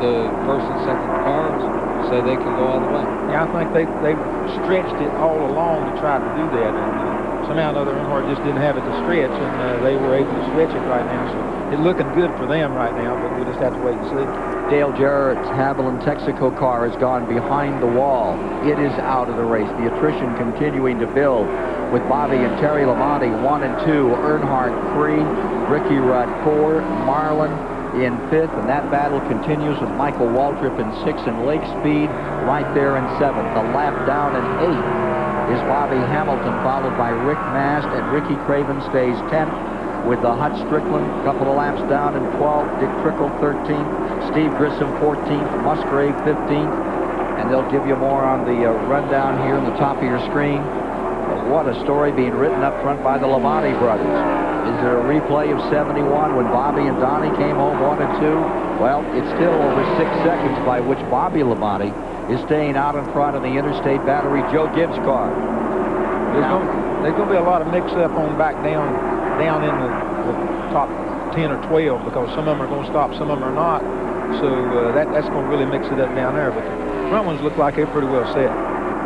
the first and second cars say they can go all the way. Yeah, I think they stretched it all along to try to do that, and somehow or another Earnhardt just didn't have it to stretch, and they were able to stretch it right now. So it's looking good for them right now, but we'll just have to wait and see. Dale Jarrett's Haviland Texaco car has gone behind the wall. It is out of the race. The attrition continuing to build with Bobby and Terry Labonte 1 and 2, Earnhardt 3, Ricky Rudd 4, Marlin in 5th, and that battle continues with Michael Waltrip in 6th and Lake Speed right there in 7th. The lap down in 8th is Bobby Hamilton, followed by Rick Mast, and Ricky Craven stays 10th with the Hut Strickland, a couple of laps down in 12th, Dick Trickle 13th, Steve Grissom 14th, Musgrave 15th, and they'll give you more on the rundown here on the top of your screen. But what a story being written up front by the Labonte brothers. Is there a replay of 71 when Bobby and Donnie came home 1 and 2? Well, it's still over 6 seconds by which Bobby Labonte is staying out in front of the Interstate Battery Joe Gibbs car. There's going to be a lot of mix-up on back down in the top 10 or 12 because some of them are going to stop, some of them are not. So that's going to really mix it up down there. But the front ones look like they're pretty well set.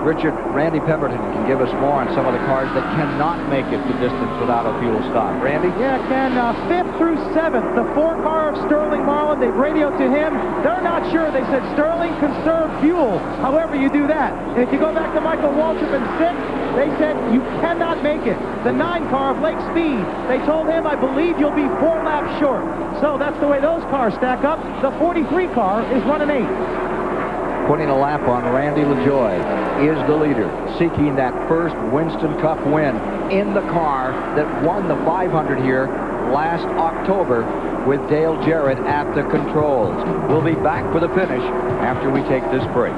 Richard, Randy Pemberton can give us more on some of the cars that cannot make it the distance without a fuel stop. Randy? Yeah, Ken, 5th through 7th, the 4 car of Sterling Marlin, they've radioed to him. They're not sure. They said, Sterling, conserve fuel, however you do that. And if you go back to Michael Waltrip in 6th, they said, you cannot make it. The 9 car of Lake Speed, they told him, I believe you'll be 4 laps short. So that's the way those cars stack up. The 43 car is running 8th. Putting a lap on Randy LaJoie is the leader, seeking that first Winston Cup win in the car that won the 500 here last October with Dale Jarrett at the controls. We'll be back for the finish after we take this break.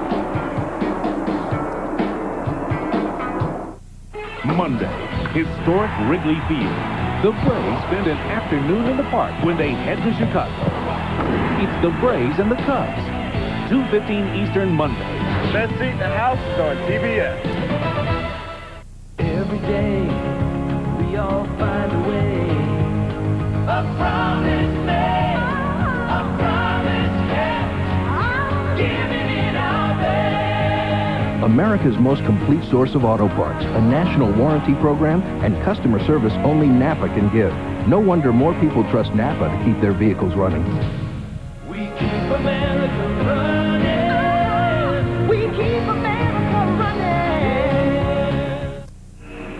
Monday, historic Wrigley Field. The Braves spend an afternoon in the park when they head to Chicago. It's the Braves and the Cubs. 2:15 Eastern Monday. Best seat in the house is on TBS. Every day, we all find a way. A promise made, a promise kept, giving it our best. America's most complete source of auto parts, a national warranty program, and customer service only Napa can give. No wonder more people trust Napa to keep their vehicles running. We keep America running. We keep America running.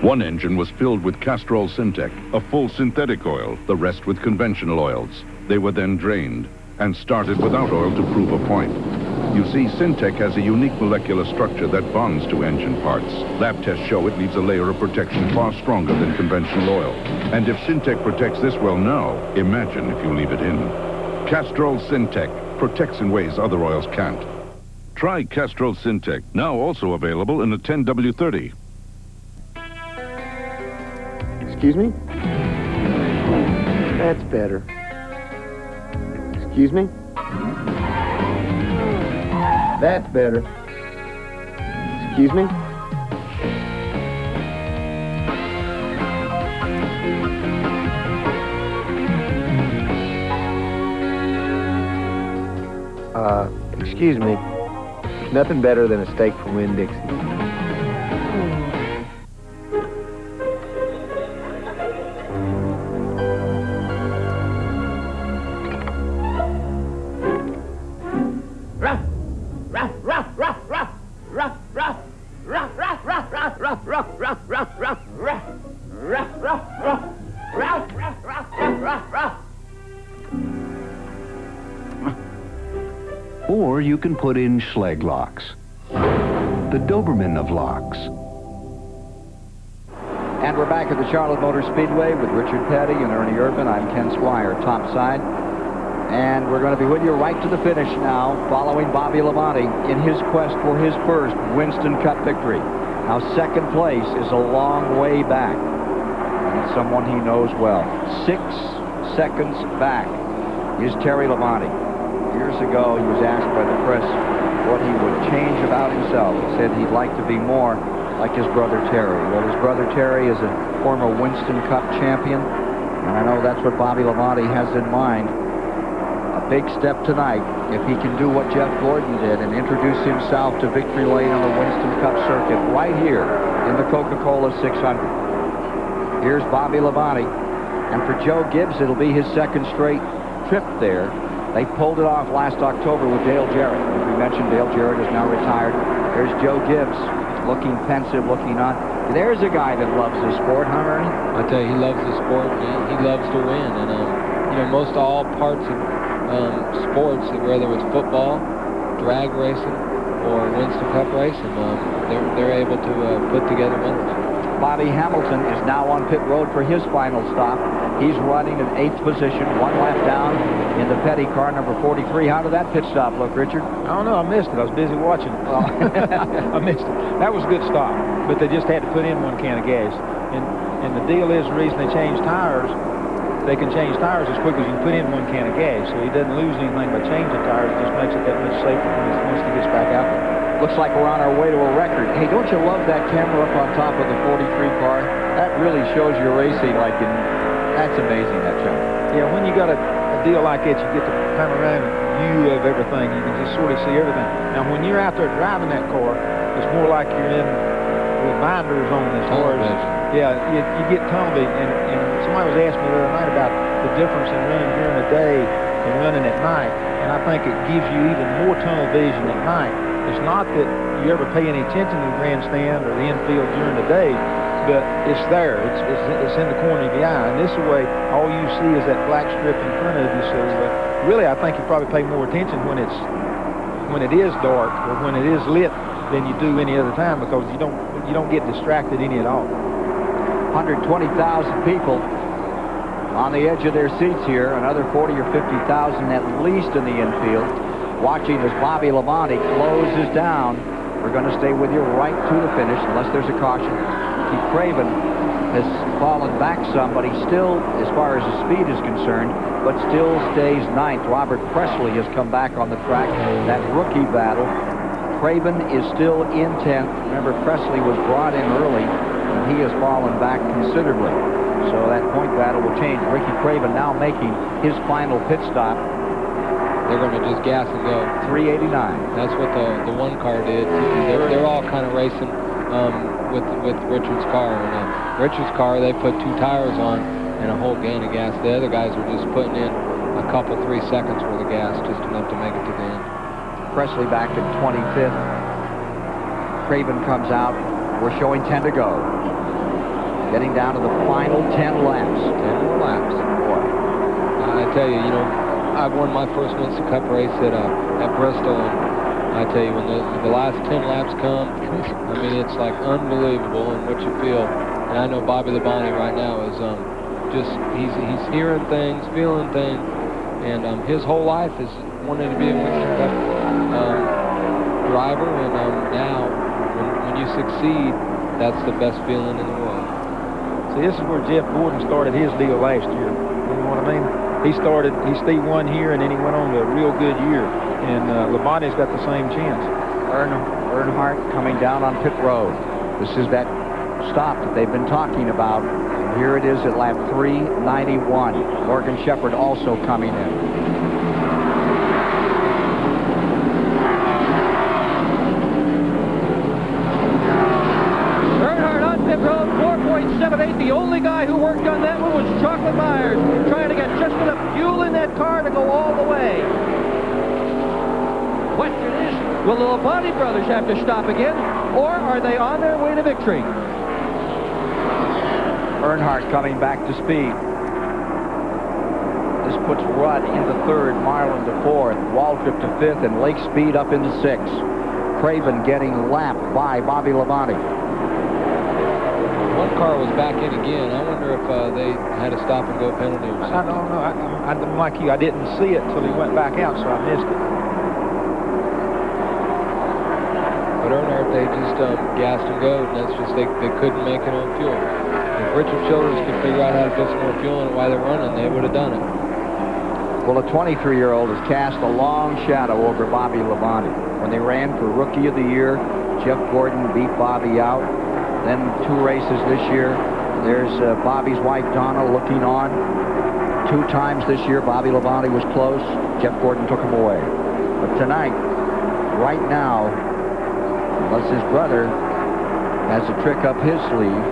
One engine was filled with Castrol Syntec, a full synthetic oil, the rest with conventional oils. They were then drained and started without oil to prove a point. You see, Syntec has a unique molecular structure that bonds to engine parts. Lab tests show it leaves a layer of protection far stronger than conventional oil. And if Syntec protects this well now, imagine if you leave it in. Castrol Syntec protects in ways other oils can't. Try Castrol Syntec, now also available in the 10W30. Excuse me? That's better. Excuse me? That's better. Excuse me? Excuse me. Nothing better than a steak from Winn-Dixie. Or you can put in Schlegg locks, the Doberman of locks. And we're back at the Charlotte Motor Speedway with Richard Petty and Ernie Irvin. I'm Ken Squire, topside. And we're going to be with you right to the finish now, following Bobby Labonte in his quest for his first Winston Cup victory. Now, second place is a long way back. And it's someone he knows well. 6 seconds back is Terry Labonte. Years ago, he was asked by the press what he would change about himself. He said he'd like to be more like his brother Terry. Well, his brother Terry is a former Winston Cup champion, and I know that's what Bobby Labonte has in mind. A big step tonight if he can do what Jeff Gordon did and introduce himself to victory lane on the Winston Cup circuit right here in the Coca-Cola 600. Here's Bobby Labonte, and for Joe Gibbs, it'll be his second straight trip there. They pulled it off last October with Dale Jarrett. As we mentioned, Dale Jarrett is now retired. There's Joe Gibbs, looking pensive, looking on. There's a guy that loves the sport, huh, Ernie? I tell you, he loves the sport. He loves to win, and you know, most all parts of sports, whether it's football, drag racing, or Winston Cup racing, they're able to put together winners. Bobby Hamilton is now on pit road for his final stop. He's running in 8th position, 1 lap down in the Petty car, number 43. How did that pit stop look, Richard? I don't know. I missed it. I was busy watching it. I missed it. That was a good stop, but they just had to put in 1 can of gas. And the deal is, the reason they change tires, they can change tires as quick as you put in 1 can of gas, so he doesn't lose anything by changing tires. It just makes it that much safer once he gets back out there. Looks like we're on our way to a record. Hey, don't you love that camera up on top of the 43 car? That really shows you racing like in... That's amazing, that shot. Yeah, when you got a deal like that, you get the panoramic view of everything. You can just sort of see everything. Now, when you're out there driving that car, it's more like you're in with binders on as far as... Yeah, you get tunnel vision. And somebody was asking me the other night about the difference in running during the day and running at night. And I think it gives you even more tunnel vision at night. It's not that you ever pay any attention to the grandstand or the infield during the day, but it's there. It's in the corner of the eye. And this way, all you see is that black strip in front of you. So really, I think you probably pay more attention when it is dark or when it is lit than you do any other time, because you don't get distracted any at all. 120,000 people on the edge of their seats here. Another 40 or 50,000 at least in the infield, watching as Bobby Labonte closes down. We're going to stay with you right to the finish unless there's a caution. Keith Craven has fallen back some, but he still, as far as his speed is concerned, but still stays 9th. Robert Presley has come back on the track. That rookie battle. Craven is still in 10th. Remember, Presley was brought in early, and he has fallen back considerably. So that point battle will change. Ricky Craven now making his final pit stop. They're going to just gas and go. 389. That's what the one car did. They're all kind of racing with Richard's car. And Richard's car, they put 2 tires on and a whole gallon of gas. The other guys were just putting in a couple, 3 seconds worth of gas, just enough to make it to the end. Presley back in 25th. Craven comes out. We're showing 10 to go. Getting down to the final 10 laps. 10 more laps. Boy. I tell you, I won my first Winston Cup race at Bristol, and I tell you, when the last 10 laps come, I mean, it's like unbelievable in what you feel. And I know Bobby Labonte right now is just, he's hearing things, feeling things, and his whole life is wanting to be a Winston Cup driver, and now when you succeed, that's the best feeling in the world. See, this is where Jeff Gordon started his deal last year. You know what I mean? He stayed 1 year, and then he went on to a real good year. And Labonte's got the same chance. Earnhardt coming down on pit road. This is that stop that they've been talking about. And here it is at lap 391. Morgan Shepherd also coming in. The only guy who worked on that one was Chocolate Myers, trying to get just enough fuel in that car to go all the way. Question is, will the Labonte brothers have to stop again, or are they on their way to victory? Earnhardt coming back to speed. This puts Rudd into 3rd, Marlin to 4th, Waltrip to 5th, and Lake Speed up into 6th. Craven getting lapped by Bobby Labonte. One car was back in again. I wonder if they had a stop-and-go penalty or something. I don't know. I'm like you. I didn't see it till he went back out, so I missed it. But Earnhardt, they just gassed and go, and that's just they couldn't make it on fuel. If Richard Childress could figure out how to put some more fuel in it while they're running, they would have done it. Well, a 23-year-old has cast a long shadow over Bobby Labonte. When they ran for Rookie of the Year, Jeff Gordon beat Bobby out. Then 2 races this year. There's Bobby's wife, Donna, looking on. 2 times this year, Bobby Labonte was close. Jeff Gordon took him away. But tonight, right now, unless his brother has a trick up his sleeve,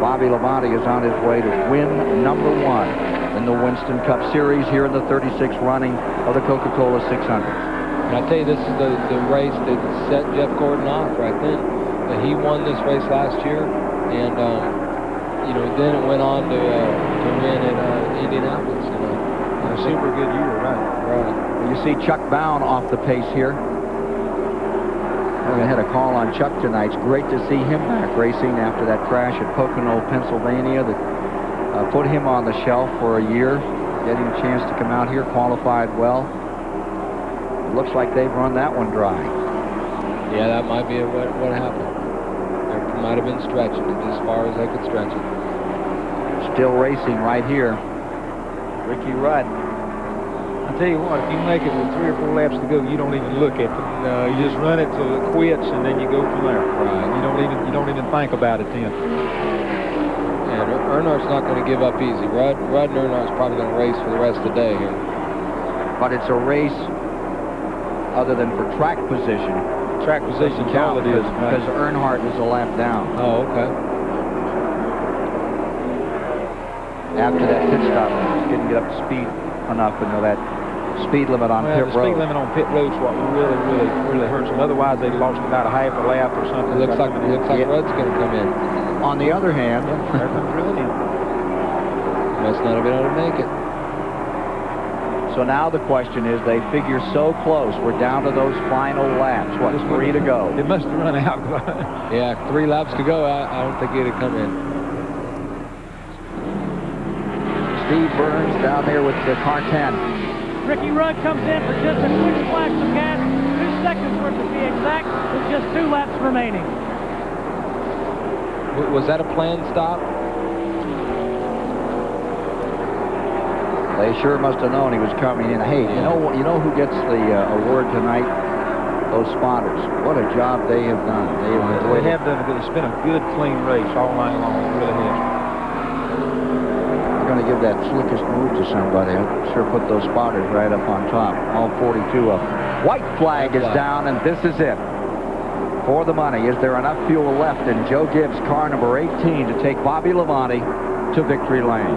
Bobby Labonte is on his way to win #1 in the Winston Cup Series here in the 36th running of the Coca-Cola 600. And I tell you, this is the race that set Jeff Gordon off right then. He won this race last year, and you know, then it went on to win at Indianapolis. You know, a super good year, right? Right. You see Chuck Bound off the pace here. We had a call on Chuck tonight. It's great to see him back racing after that crash at Pocono, Pennsylvania, that put him on the shelf for a year, getting a chance to come out here, qualified well. It looks like they've run that one dry. Yeah, that might be what happened. There might have been stretching it as far as they could stretch it. Still racing right here. Ricky Rudd. I tell you what, if you make it with 3 or 4 laps to go, you don't even look at it. No, you just run it till it quits, and then you go from there. Right. You don't even think about it then. And Earnhardt's not going to give up easy. Rudd and Earnhardt's probably going to race for the rest of the day here. But it's a race other than for track position. Track position is all it is. Because Earnhardt is a lap down. Oh, okay. After that pit stop, didn't get up to speed enough, and that speed limit on pit road. The speed limit on pit road is what really hurts them. Otherwise, they lost about a half a lap or something. It looks like Rudd's going to come in. On the other hand, there comes Rudd in. Must not have been able to make it. So now the question is, they figure so close. We're down to those final laps. What, 3 to go? It must have run out. Yeah, 3 laps to go. I don't think he'd have come in. Steve Burns down there with the car 10. Ricky Rudd comes in for just a quick splash of gas, 2 seconds worth to be exact, with just 2 laps remaining. Was that a planned stop? They sure must have known he was coming in. Hey, you know who gets the award tonight? Those spotters. What a job they have done. They have done a good. It's been a good, clean race all night long. It really has. We're going to give that slickest move to somebody. I'll sure put those spotters right up on top. All 42 of them. White flag is down, and this is it. For the money, is there enough fuel left in Joe Gibbs' car number 18 to take Bobby Labonte to victory lane?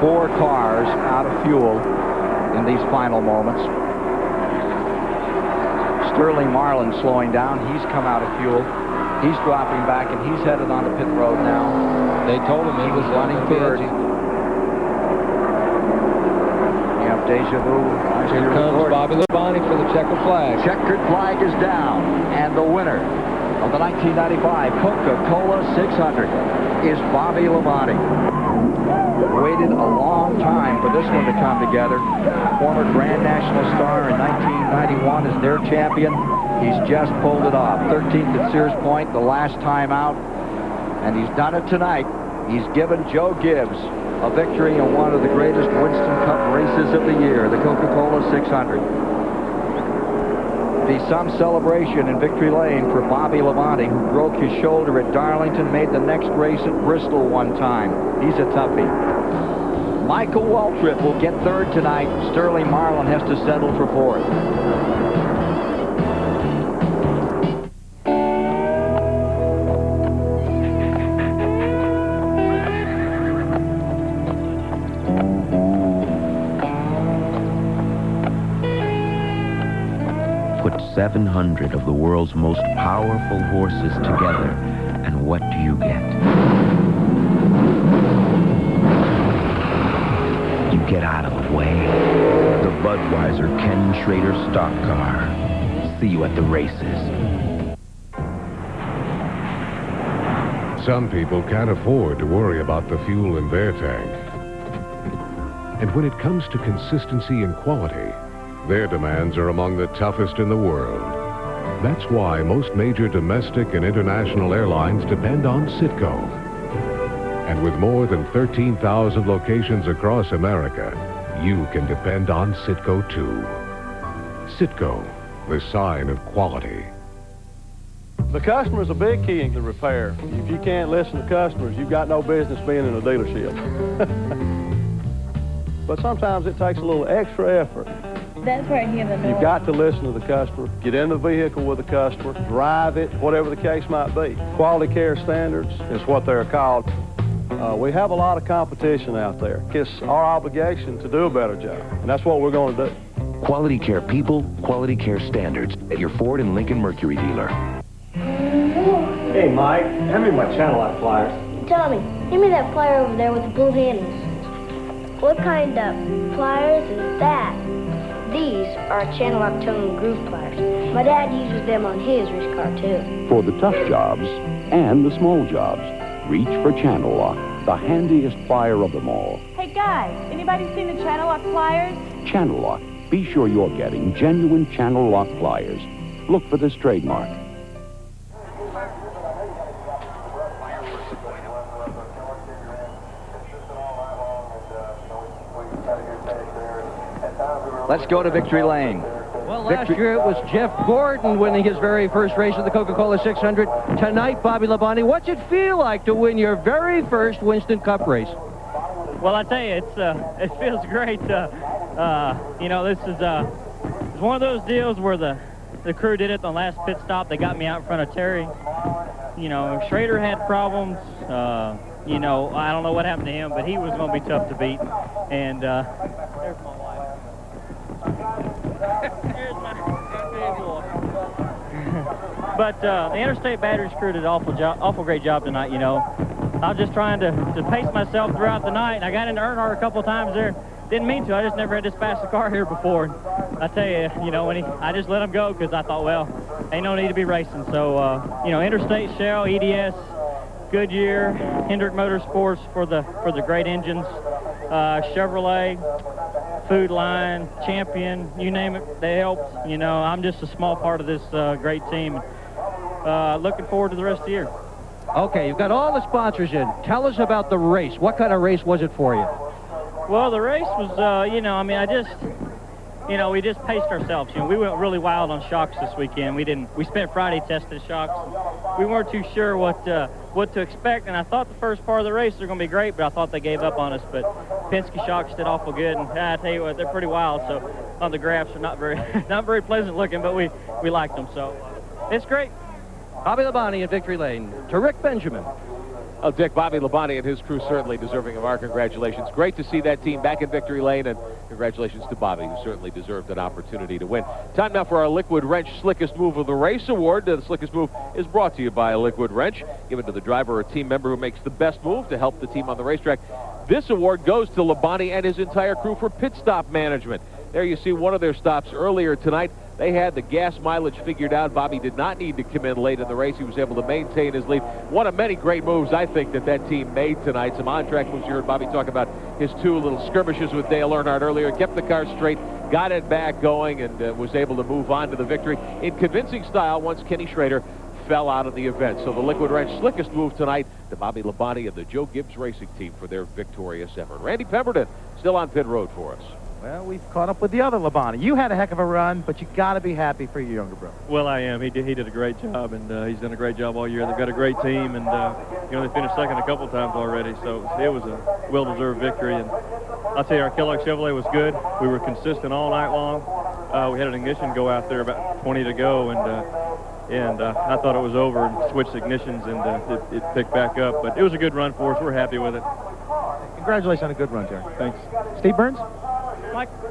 4 cars out of fuel in these final moments. Sterling Marlin slowing down. He's come out of fuel. He's dropping back, and he's headed on the pit road now. They told him he was running third. You have deja vu. Here comes Bobby Labonte for the checkered flag. Checkered flag is down, and the winner of the 1995 Coca-Cola 600 is Bobby Labonte. Waited a long time for this one to come together. Former Grand National Star in 1991 is their champion. He's just pulled it off. 13th at Sears Point, the last time out. And he's done it tonight. He's given Joe Gibbs a victory in one of the greatest Winston Cup races of the year, the Coca-Cola 600. Be some celebration in victory lane for Bobby Labonte, who broke his shoulder at Darlington, made the next race at Bristol one time. He's a toughie. Michael Waltrip will get third tonight. Sterling Marlin has to settle for fourth. Put 700 of the world's most powerful horses together, and what do you get? You get out of the way. The Budweiser Ken Schrader stock car. See you at the races. Some people can't afford to worry about the fuel in their tank. And when it comes to consistency and quality, their demands are among the toughest in the world. That's why most major domestic and international airlines depend on Citgo. And with more than 13,000 locations across America, you can depend on Citgo too. Citgo, the sign of quality. The customer's a big key in the repair. If you can't listen to customers, you've got no business being in a dealership. But sometimes it takes a little extra effort. That's where I hear the noise. You've got to listen to the customer, get in the vehicle with the customer, drive it, whatever the case might be. Quality care standards is what they're called. We have a lot of competition out there. It's our obligation to do a better job, and that's what we're going to do. Quality care people, quality care standards at your Ford and Lincoln Mercury dealer. Hey, Mike, hand me my channel lock pliers. Tommy, give me that plier over there with the blue handles. What kind of pliers is that? These are channel lock tone groove pliers. My dad uses them on his race car, too. For the tough jobs and the small jobs, reach for Channel Lock, the handiest plier of them all. Hey, guys, anybody seen the channel lock pliers? Channel Lock. Be sure you're getting genuine Channel Lock pliers. Look for this trademark. Let's go to victory lane. Well, last year it was Jeff Gordon winning his very first race of the Coca-Cola 600. Tonight, Bobby Labonte, what's it feel like to win your very first Winston Cup race? Well, I tell you, it feels great. You know, this is it's one of those deals where the crew did it on the last pit stop. They got me out in front of Terry. You know, Schrader had problems. You know, I don't know what happened to him, but he was going to be tough to beat. And there's my wife. Here's my boy. But the Interstate Batteries crew did an awful great job tonight, you know. I was just trying to pace myself throughout the night, and I got into Earnhardt a couple of times there. Didn't mean to. I just never had this fast a car here before. And I tell you, you know, I just let him go because I thought, well, ain't no need to be racing. So, you know, Interstate, Shell, EDS, Goodyear, Hendrick Motorsports for the great engines, Chevrolet, Food Line, Champion, you name it, they helped. You know, I'm just a small part of this great team. Looking forward to the rest of the year. Okay, you've got all the sponsors in. Tell us about the race. What kind of race was it for you? Well, the race was, you know, I mean, you know, we just paced ourselves. You know, we went really wild on shocks this weekend. We spent Friday testing shocks. We weren't too sure what to expect, and I thought the first part of the race was going to be great, but I thought they gave up on us. But Penske shocks did awful good, and I tell you what, they're pretty wild. So on the graphs, they're not very pleasant looking, but we liked them. So it's great. Bobby Labonte in victory lane. To Rick Benjamin. Oh, Dick, Bobby Labonte and his crew certainly deserving of our congratulations. Great to see that team back in victory lane, and congratulations to Bobby, who certainly deserved an opportunity to win. Time now for our Liquid Wrench Slickest Move of the Race Award. The Slickest Move is brought to you by a Liquid Wrench, given to the driver or team member who makes the best move to help the team on the racetrack. This award goes to Labonte and his entire crew for pit stop management. There you see one of their stops earlier tonight. They had the gas mileage figured out. Bobby did not need to come in late in the race. He was able to maintain his lead. One of many great moves, I think, that team made tonight. Some on-track moves. You heard Bobby talk about his two little skirmishes with Dale Earnhardt earlier. Kept the car straight, got it back going, and was able to move on to the victory in convincing style once Kenny Schrader fell out of the event. So the Liquid Wrench Slickest Move tonight to Bobby Labonte and the Joe Gibbs Racing Team for their victorious effort. Randy Pemberton still on pit road for us. Well, we've caught up with the other Labonte. You had a heck of a run, but you got to be happy for your younger brother. Well, I am. He did a great job, and he's done a great job all year. They've got a great team, and you know, they finished second a couple times already, so it was a well-deserved victory. And I'll tell you, our Kellogg Chevrolet was good. We were consistent all night long. We had an ignition go out there about 20 to go, and I thought it was over and switched ignitions, and it picked back up. But it was a good run for us. We're happy with it. Congratulations on a good run, Terry. Thanks. Steve Burns?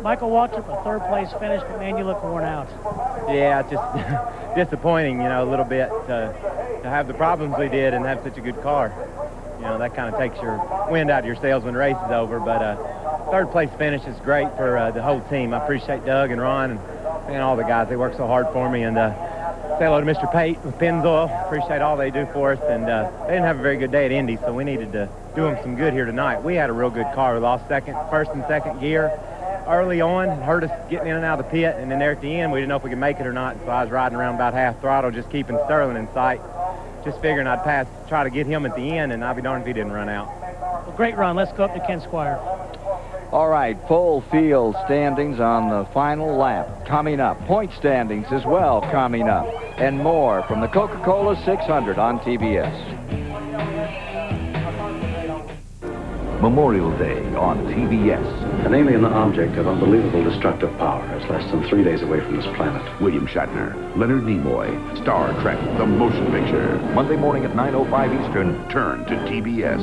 Michael Waltrip, a third-place finish, but, man, you look worn out. Yeah, just disappointing, you know, a little bit to have the problems we did and have such a good car. You know, that kind of takes your wind out of your sails when the race is over. But third-place finish is great for the whole team. I appreciate Doug and Ron and all the guys. They work so hard for me. And say hello to Mr. Pate with Pennzoil. Appreciate all they do for us. And they didn't have a very good day at Indy, so we needed to do them some good here tonight. We had a real good car. We lost first and second gear early on, hurt us getting in and out of the pit, and then there at the end, we didn't know if we could make it or not, so I was riding around about half throttle, just keeping Sterling in sight, just figuring I'd try to get him at the end, and I'd be darned if he didn't run out. Well, great run. Let's go up to Ken Squire. All right, full field standings on the final lap coming up. Point standings as well coming up. And more from the Coca-Cola 600 on TBS. Memorial Day on TBS. An alien object of unbelievable destructive power is less than 3 days away from this planet. William Shatner, Leonard Nimoy, Star Trek, the motion picture. Monday morning at 9:05 Eastern. Turn to TBS.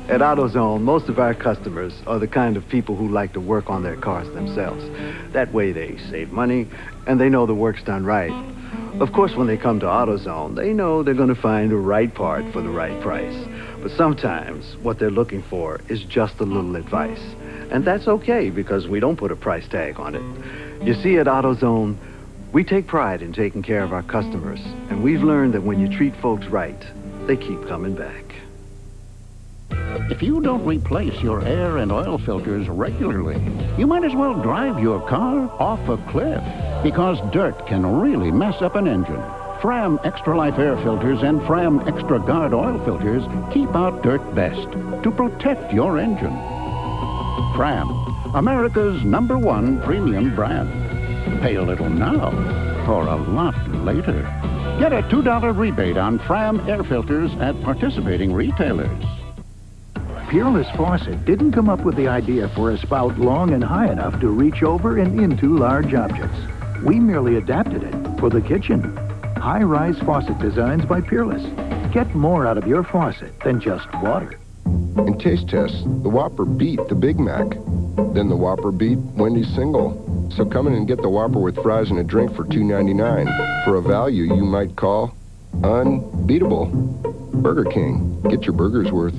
At AutoZone, most of our customers are the kind of people who like to work on their cars themselves. That way they save money, and they know the work's done right. Of course, when they come to AutoZone, they know they're going to find the right part for the right price. But sometimes, what they're looking for is just a little advice. And that's okay, because we don't put a price tag on it. You see, at AutoZone, we take pride in taking care of our customers. And we've learned that when you treat folks right, they keep coming back. If you don't replace your air and oil filters regularly, you might as well drive your car off a cliff, because dirt can really mess up an engine. Fram Extra Life air filters and Fram Extra Guard oil filters keep out dirt best to protect your engine. Fram, America's #1 premium brand. Pay a little now for a lot later. Get a $2 rebate on Fram air filters at participating retailers. Peerless Faucet didn't come up with the idea for a spout long and high enough to reach over and into large objects. We merely adapted it for the kitchen. High-rise faucet designs by Peerless. Get more out of your faucet than just water. In taste tests, the Whopper beat the Big Mac. Then the Whopper beat Wendy's single. So come in and get the Whopper with fries and a drink for $2.99 for a value you might call unbeatable. Burger King. Get your burger's worth.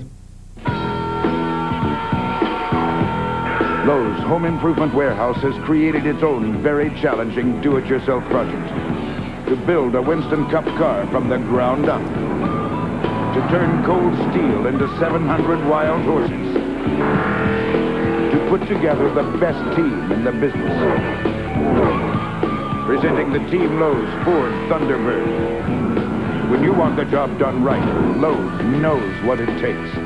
Lowe's Home Improvement Warehouse has created its own very challenging do-it-yourself project. To build a Winston Cup car from the ground up. To turn cold steel into 700 wild horses. To put together the best team in the business. Presenting the Team Lowe's Ford Thunderbird. When you want the job done right, Lowe's knows what it takes.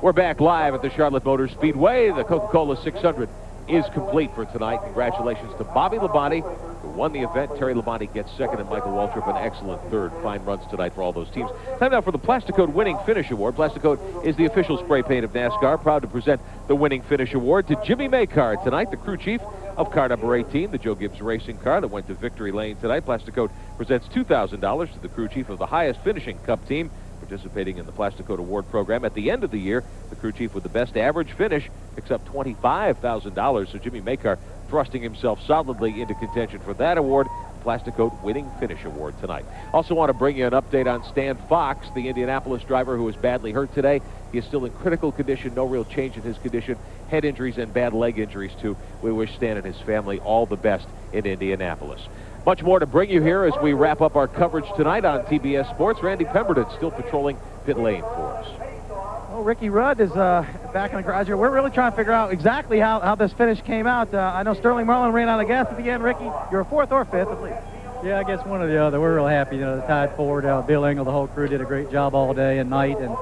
We're back live at the Charlotte Motor Speedway. The Coca-Cola 600 is complete for tonight. Congratulations to Bobby Labonte, who won the event. Terry Labonte gets second, and Michael Waltrip an excellent third. Fine runs tonight for all those teams. Time now for the Plasticoat Winning Finish Award. Plasticoat is the official spray paint of NASCAR. Proud to present the Winning Finish Award to Jimmy Maycar tonight, the crew chief of car number 18, the Joe Gibbs racing car that went to victory lane tonight. Plasticoat presents $2,000 to the crew chief of the highest finishing Cup team, participating in the Plasticoat Award program. At the end of the year, the crew chief with the best average finish picks up $25,000. So Jimmy Maycar thrusting himself solidly into contention for that award. Plasticoat Winning Finish Award tonight. Also want to bring you an update on Stan Fox, the Indianapolis driver who was badly hurt today. He is still in critical condition, no real change in his condition. Head injuries and bad leg injuries too. We wish Stan and his family all the best in Indianapolis. Much more to bring you here as we wrap up our coverage tonight on TBS Sports. Randy Pemberton still patrolling pit lane for us. Well, Ricky Rudd is back in the garage here. We're really trying to figure out exactly how this finish came out. I know Sterling Marlin ran out of gas at the end. Ricky, you're a fourth or fifth, I believe. Yeah, I guess one or the other. We're real happy. You know, the tied forward. Bill Engel, the whole crew did a great job all day and night. And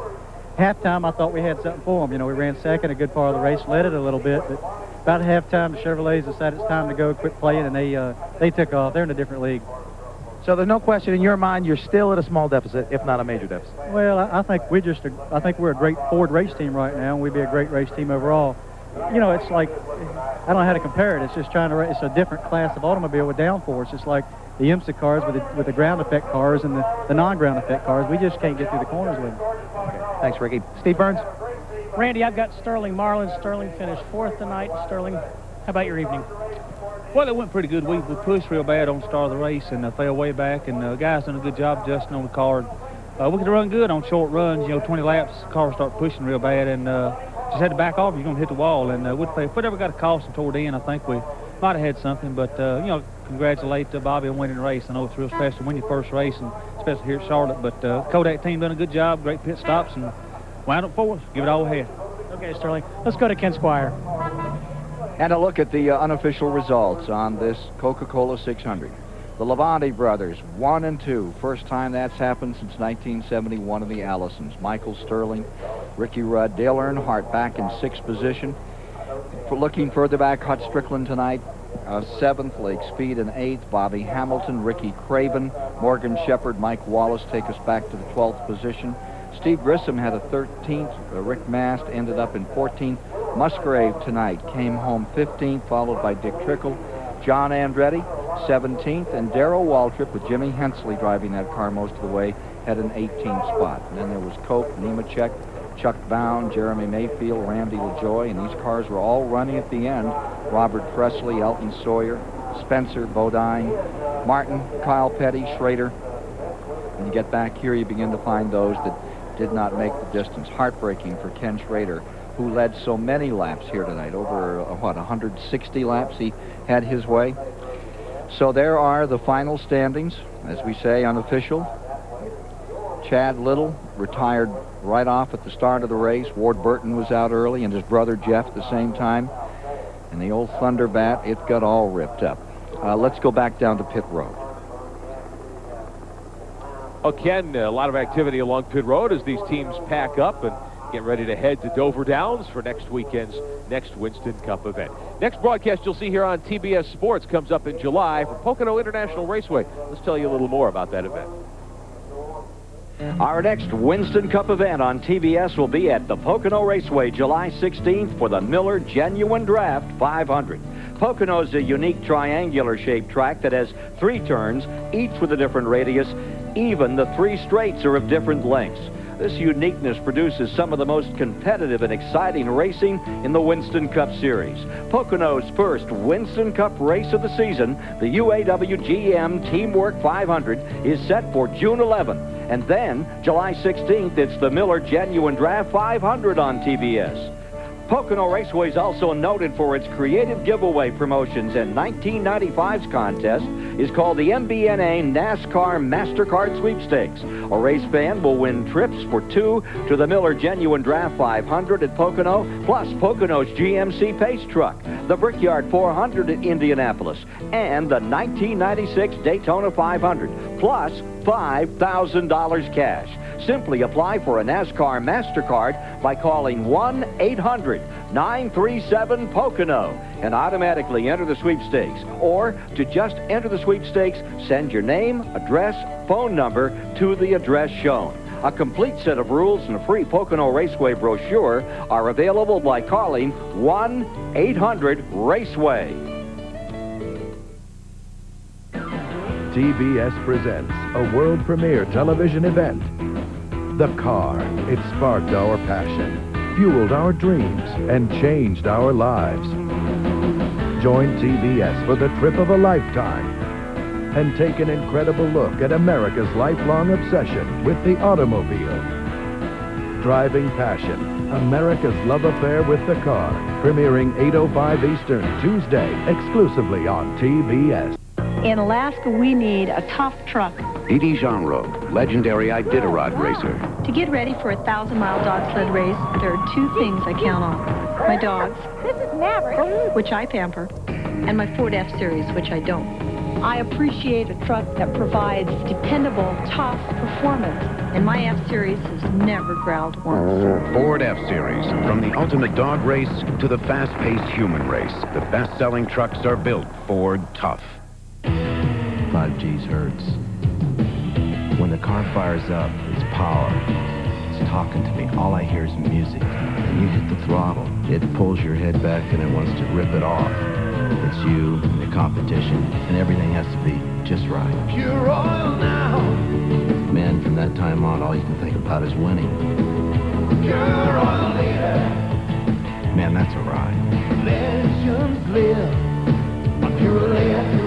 halftime, I thought we had something for them. You know, we ran second a good part of the race, led it a little bit, but about halftime, the Chevrolets decided it's time to go, quit playing, and they took off. They're in a different league. So there's no question in your mind you're still at a small deficit, if not a major deficit. Well, I think I think we're a great Ford race team right now, and we'd be a great race team overall. You know, it's like, I don't know how to compare it. It's just trying to, it's a different class of automobile with downforce. It's like the IMSA cars with the ground effect cars and the non-ground effect cars. We just can't get through the corners with them. Okay. Thanks, Ricky. Steve Burns? Randy, I've got Sterling Marlin. Sterling finished fourth tonight. Sterling, how about your evening? Well, it went pretty good. We pushed real bad on the start of the race and fell way back, and the guys done a good job adjusting on the car. We could run good on short runs, 20 laps, the car start pushing real bad, and just had to back off. You're going to hit the wall, and if we ever got a caution toward the end, I think we might have had something, but, congratulate Bobby on winning the race. I know it's real special to win your first race, and especially here at Charlotte, but Kodak team done a good job, great pit stops, and wound up for us. Give it all ahead. Okay, Sterling. Let's go to Ken Squire. And a look at the unofficial results on this Coca-Cola 600. The Labonte brothers, 1 and 2. First time that's happened since 1971 in the Allisons. Michael Sterling, Ricky Rudd, Dale Earnhardt back in 6th position. Looking further back, Hut Strickland tonight, 7th. Lake Speed in 8th. Bobby Hamilton, Ricky Craven, Morgan Shepherd, Mike Wallace take us back to the 12th position. Steve Grissom had a 13th. Rick Mast ended up in 14th. Musgrave tonight came home 15th, followed by Dick Trickle. John Andretti, 17th, and Darrell Waltrip with Jimmy Hensley driving that car most of the way had an 18th spot. And then there was Coke, Nemechek, Chuck Bound, Jeremy Mayfield, Randy LaJoy, and these cars were all running at the end. Robert Presley, Elton Sawyer, Spencer, Bodine, Martin, Kyle Petty, Schrader. When you get back here, you begin to find those that did not make the distance. Heartbreaking for Ken Schrader, who led so many laps here tonight. Over, 160 laps he had his way. So there are the final standings, as we say, unofficial. Chad Little retired right off at the start of the race. Ward Burton was out early, and his brother Jeff at the same time. And the old Thunderbat, it got all ripped up. Let's go back down to pit road. Again, a lot of activity along pit road as these teams pack up and get ready to head to Dover Downs for next weekend's next Winston Cup event. Next broadcast you'll see here on TBS Sports comes up in July for Pocono International Raceway. Let's tell you a little more about that event. Our next Winston Cup event on TBS will be at the Pocono Raceway July 16th for the Miller Genuine Draft 500. Pocono is a unique triangular-shaped track that has 3 turns, each with a different radius. Even the 3 straights are of different lengths. This uniqueness produces some of the most competitive and exciting racing in the Winston Cup Series. Pocono's first Winston Cup race of the season, the UAW-GM Teamwork 500, is set for June 11th. And then, July 16th, it's the Miller Genuine Draft 500 on TBS. Pocono Raceway is also noted for its creative giveaway promotions, and 1995's contest is called the MBNA NASCAR MasterCard Sweepstakes. A race fan will win trips for 2 to the Miller Genuine Draft 500 at Pocono, plus Pocono's GMC Pace Truck, the Brickyard 400 at Indianapolis, and the 1996 Daytona 500, plus $5,000 cash. Simply apply for a NASCAR MasterCard by calling 1-800-937-POCONO and automatically enter the sweepstakes. Or, to just enter the sweepstakes, send your name, address, phone number to the address shown. A complete set of rules and a free Pocono Raceway brochure are available by calling 1-800-RACEWAY. TBS presents a world premiere television event. The car. It sparked our passion, fueled our dreams, and changed our lives. Join TBS for the trip of a lifetime and take an incredible look at America's lifelong obsession with the automobile. Driving Passion, America's love affair with the car, premiering 8:05 Eastern, Tuesday, exclusively on TBS. In Alaska, we need a tough truck. Edie Jeanreau, legendary Iditarod racer. To get ready for a 1,000-mile dog sled race, there are 2 things I count on. My dogs, This is Maverick. which I pamper, and my Ford F-Series, which I don't. I appreciate a truck that provides dependable, tough performance, and my F-Series has never growled once. Ford F-Series, from the ultimate dog race to the fast-paced human race. The best-selling trucks are built Ford Tough. 5 G's hurts. When the car fires up, it's power. It's talking to me. All I hear is music. And you hit the throttle. It pulls your head back and it wants to rip it off. It's you and the competition, and everything has to be just right. Pure oil now. Man, from that time on, all you can think about is winning. Pure oil leader. Man, that's a ride. Legends live on pure lead.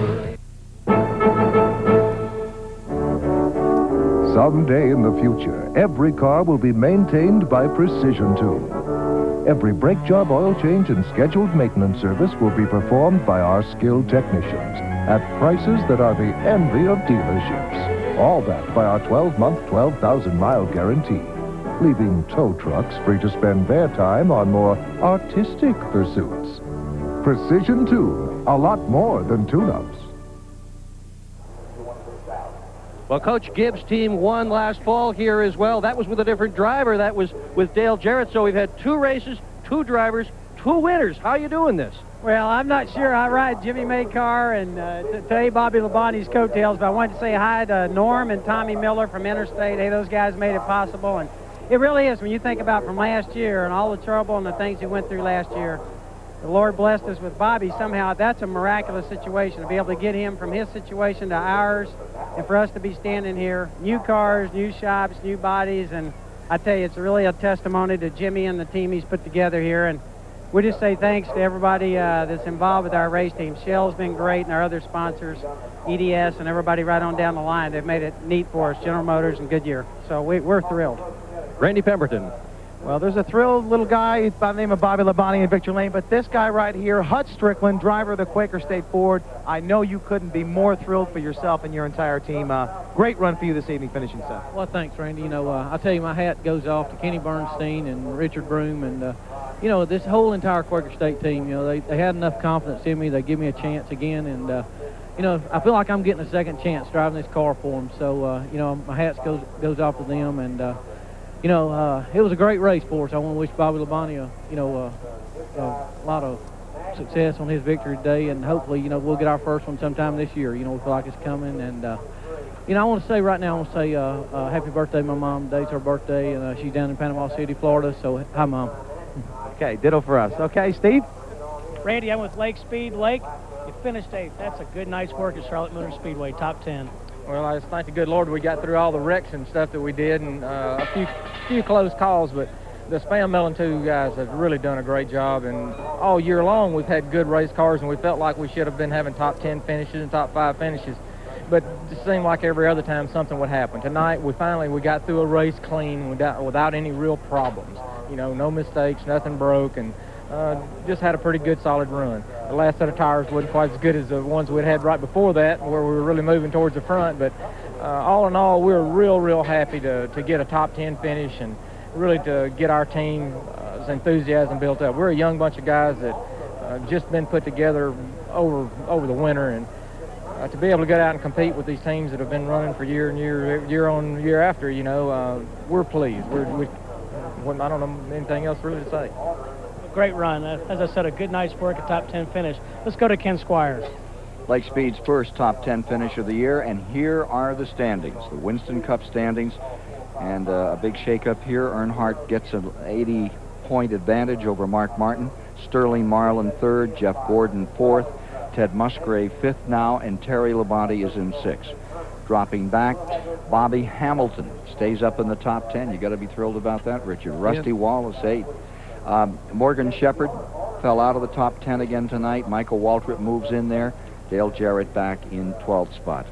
Someday in the future, every car will be maintained by Precision Tune. Every brake job, oil change, and scheduled maintenance service will be performed by our skilled technicians at prices that are the envy of dealerships. All backed by our 12-month, 12,000-mile guarantee, leaving tow trucks free to spend their time on more artistic pursuits. Precision Tune, a lot more than tune-ups. Well, Coach Gibbs' team won last fall here as well. That was with a different driver. That was with Dale Jarrett. So we've had 2 races, 2 drivers, 2 winners. How are you doing this? Well, I'm not sure. I ride Jimmy May car and today Bobby Labonte's coattails, but I wanted to say hi to Norm and Tommy Miller from Interstate. Hey, those guys made it possible, and it really is when you think about from last year and all the trouble and the things he went through last year. The Lord blessed us with Bobby. Somehow that's a miraculous situation to be able to get him from his situation to ours and for us to be standing here. New cars, new shops, new bodies, and I tell you, it's really a testimony to Jimmy and the team he's put together here. And we just say thanks to everybody that's involved with our race team. Shell's been great, and our other sponsors, EDS, and everybody right on down the line. They've made it neat for us, General Motors and Goodyear. So we're thrilled. Randy Pemberton. Well, there's a thrilled little guy by the name of Bobby Labonte in Victory Lane, but this guy right here, Hut Strickland, driver of the Quaker State Ford, I know you couldn't be more thrilled for yourself and your entire team. Great run for you this evening, finishing 7th. Well, thanks, Randy. You know, I'll tell you, my hat goes off to Kenny Bernstein and Richard Broom, and you know, this whole entire Quaker State team. You know, they had enough confidence in me. They give me a chance again, and you know, I feel like I'm getting a second chance driving this car for them. So you know, my hat goes off to them, and you know, it was a great race for us. I want to wish Bobby Labonte a lot of success on his victory today, and hopefully, you know, we'll get our first one sometime this year. You know, we feel like it's coming, and you know, I want to say right now, I want to say happy birthday to my mom. Today's her birthday, and she's down in Panama City, Florida. So, hi, Mom. Okay, ditto for us. Okay, Steve? Randy, I'm with Lake Speed. Lake, you finished 8th. That's a good night's work at Charlotte Motor Speedway, top 10. Well, I just thank the good Lord we got through all the wrecks and stuff that we did, and a few close calls, but the Spam Mellon 2 guys have really done a great job, and all year long we've had good race cars, and we felt like we should have been having top 10 finishes and top 5 finishes, but it just seemed like every other time something would happen. Tonight we got through a race clean without any real problems. You know, no mistakes, nothing broke, and just had a pretty good solid run. The last set of tires wasn't quite as good as the ones we'd had right before that, where we were really moving towards the front, but all in all, we were real happy to get a top 10 finish and really to get our team's enthusiasm built up. We're a young bunch of guys that just been put together over the winter, and to be able to get out and compete with these teams that have been running for year on year after, you know, we're pleased. I don't know anything else really to say. Great run. As I said, a good night's work, a top 10 finish. Let's go to Ken Squires. Lake Speed's first top 10 finish of the year, and here are the standings, the Winston Cup standings, and a big shakeup here. Earnhardt gets an 80-point advantage over Mark Martin. Sterling Marlin 3rd, Jeff Gordon 4th, Ted Musgrave 5th now, and Terry Labonte is in 6th. Dropping back, Bobby Hamilton stays up in the top 10. You got to be thrilled about that, Richard. Rusty Wallace 8th. Morgan Shepherd fell out of the top 10 again tonight. Michael Waltrip moves in there. Dale Jarrett back in 12th spot.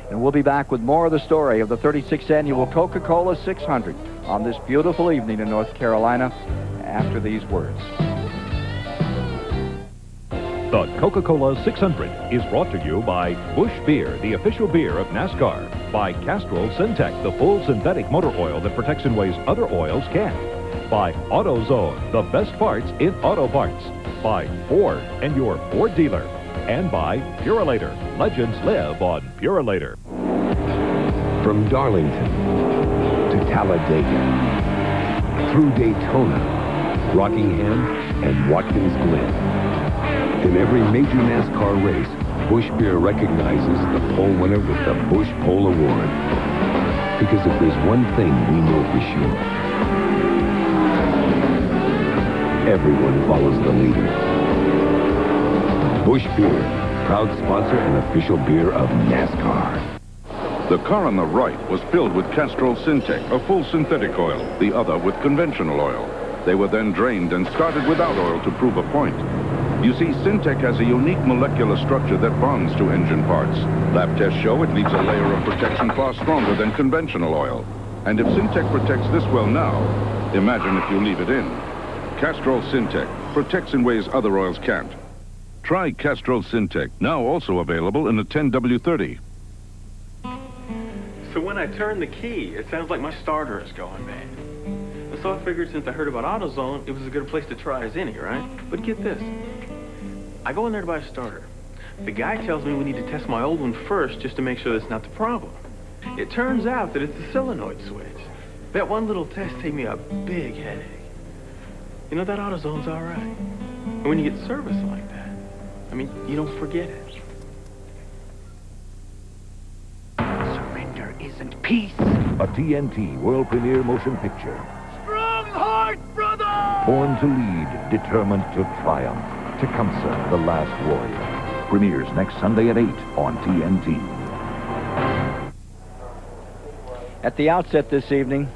And we'll be back with more of the story of the 36th annual Coca-Cola 600 on this beautiful evening in North Carolina after these words. The Coca-Cola 600 is brought to you by Busch Beer, the official beer of NASCAR. By Castrol Syntec, the full synthetic motor oil that protects in ways other oils can't. By AutoZone, the best parts in auto parts. By Ford and your Ford dealer. And by Purolator. Legends live on Purolator. From Darlington to Talladega, through Daytona, Rockingham, and Watkins Glen. In every major NASCAR race, Busch Beer recognizes the pole winner with the Busch Pole Award. Because if there's one thing we know for sure, everyone follows the leader. Busch Beer, proud sponsor and official beer of NASCAR. The car on the right was filled with Castrol Syntec, a full synthetic oil, the other with conventional oil. They were then drained and started without oil to prove a point. You see, Syntec has a unique molecular structure that bonds to engine parts. Lab tests show it leaves a layer of protection far stronger than conventional oil. And if Syntec protects this well now, imagine if you leave it in. Castrol Syntec protects in ways other oils can't. Try Castrol Syntec, now also available in the 10W30. So when I turn the key, it sounds like my starter is going bad. And so I figured since I heard about AutoZone, it was as good a place to try as any, right? But get this. I go in there to buy a starter. The guy tells me we need to test my old one first just to make sure that's not the problem. It turns out that it's the solenoid switch. That one little test gave me a big headache. You know, that AutoZone's all right. And when you get service like that, I mean, you don't forget it. Surrender isn't peace. A TNT world premiere motion picture. Strong heart, brother! Born to lead, determined to triumph. Tecumseh, the Last Warrior. Premieres next Sunday at 8 on TNT. At the outset this evening,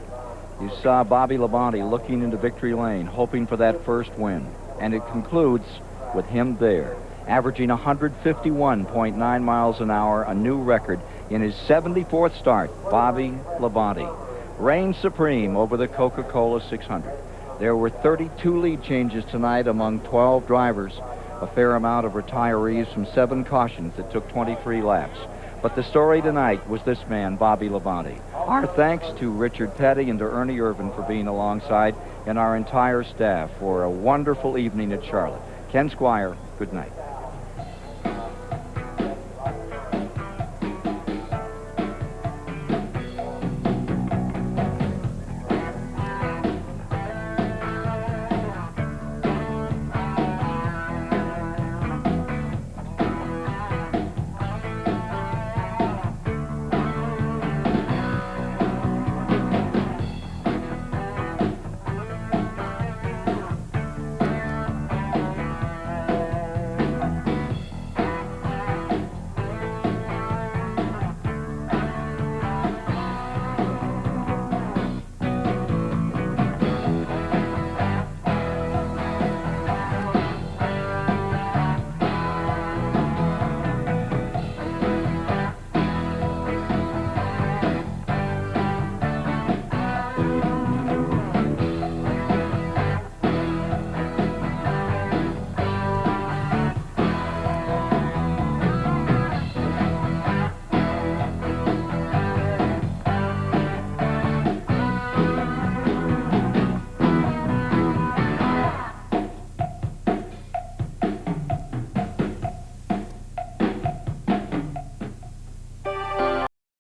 you saw Bobby Labonte looking into victory lane, hoping for that first win. And it concludes with him there, averaging 151.9 miles an hour, a new record in his 74th start. Bobby Labonte reigns supreme over the Coca-Cola 600. There were 32 lead changes tonight among 12 drivers, a fair amount of retirees from 7 cautions that took 23 laps. But the story tonight was this man, Bobby Labonte. Our thanks to Richard Petty and to Ernie Irvin for being alongside, and our entire staff for a wonderful evening at Charlotte. Ken Squire, good night.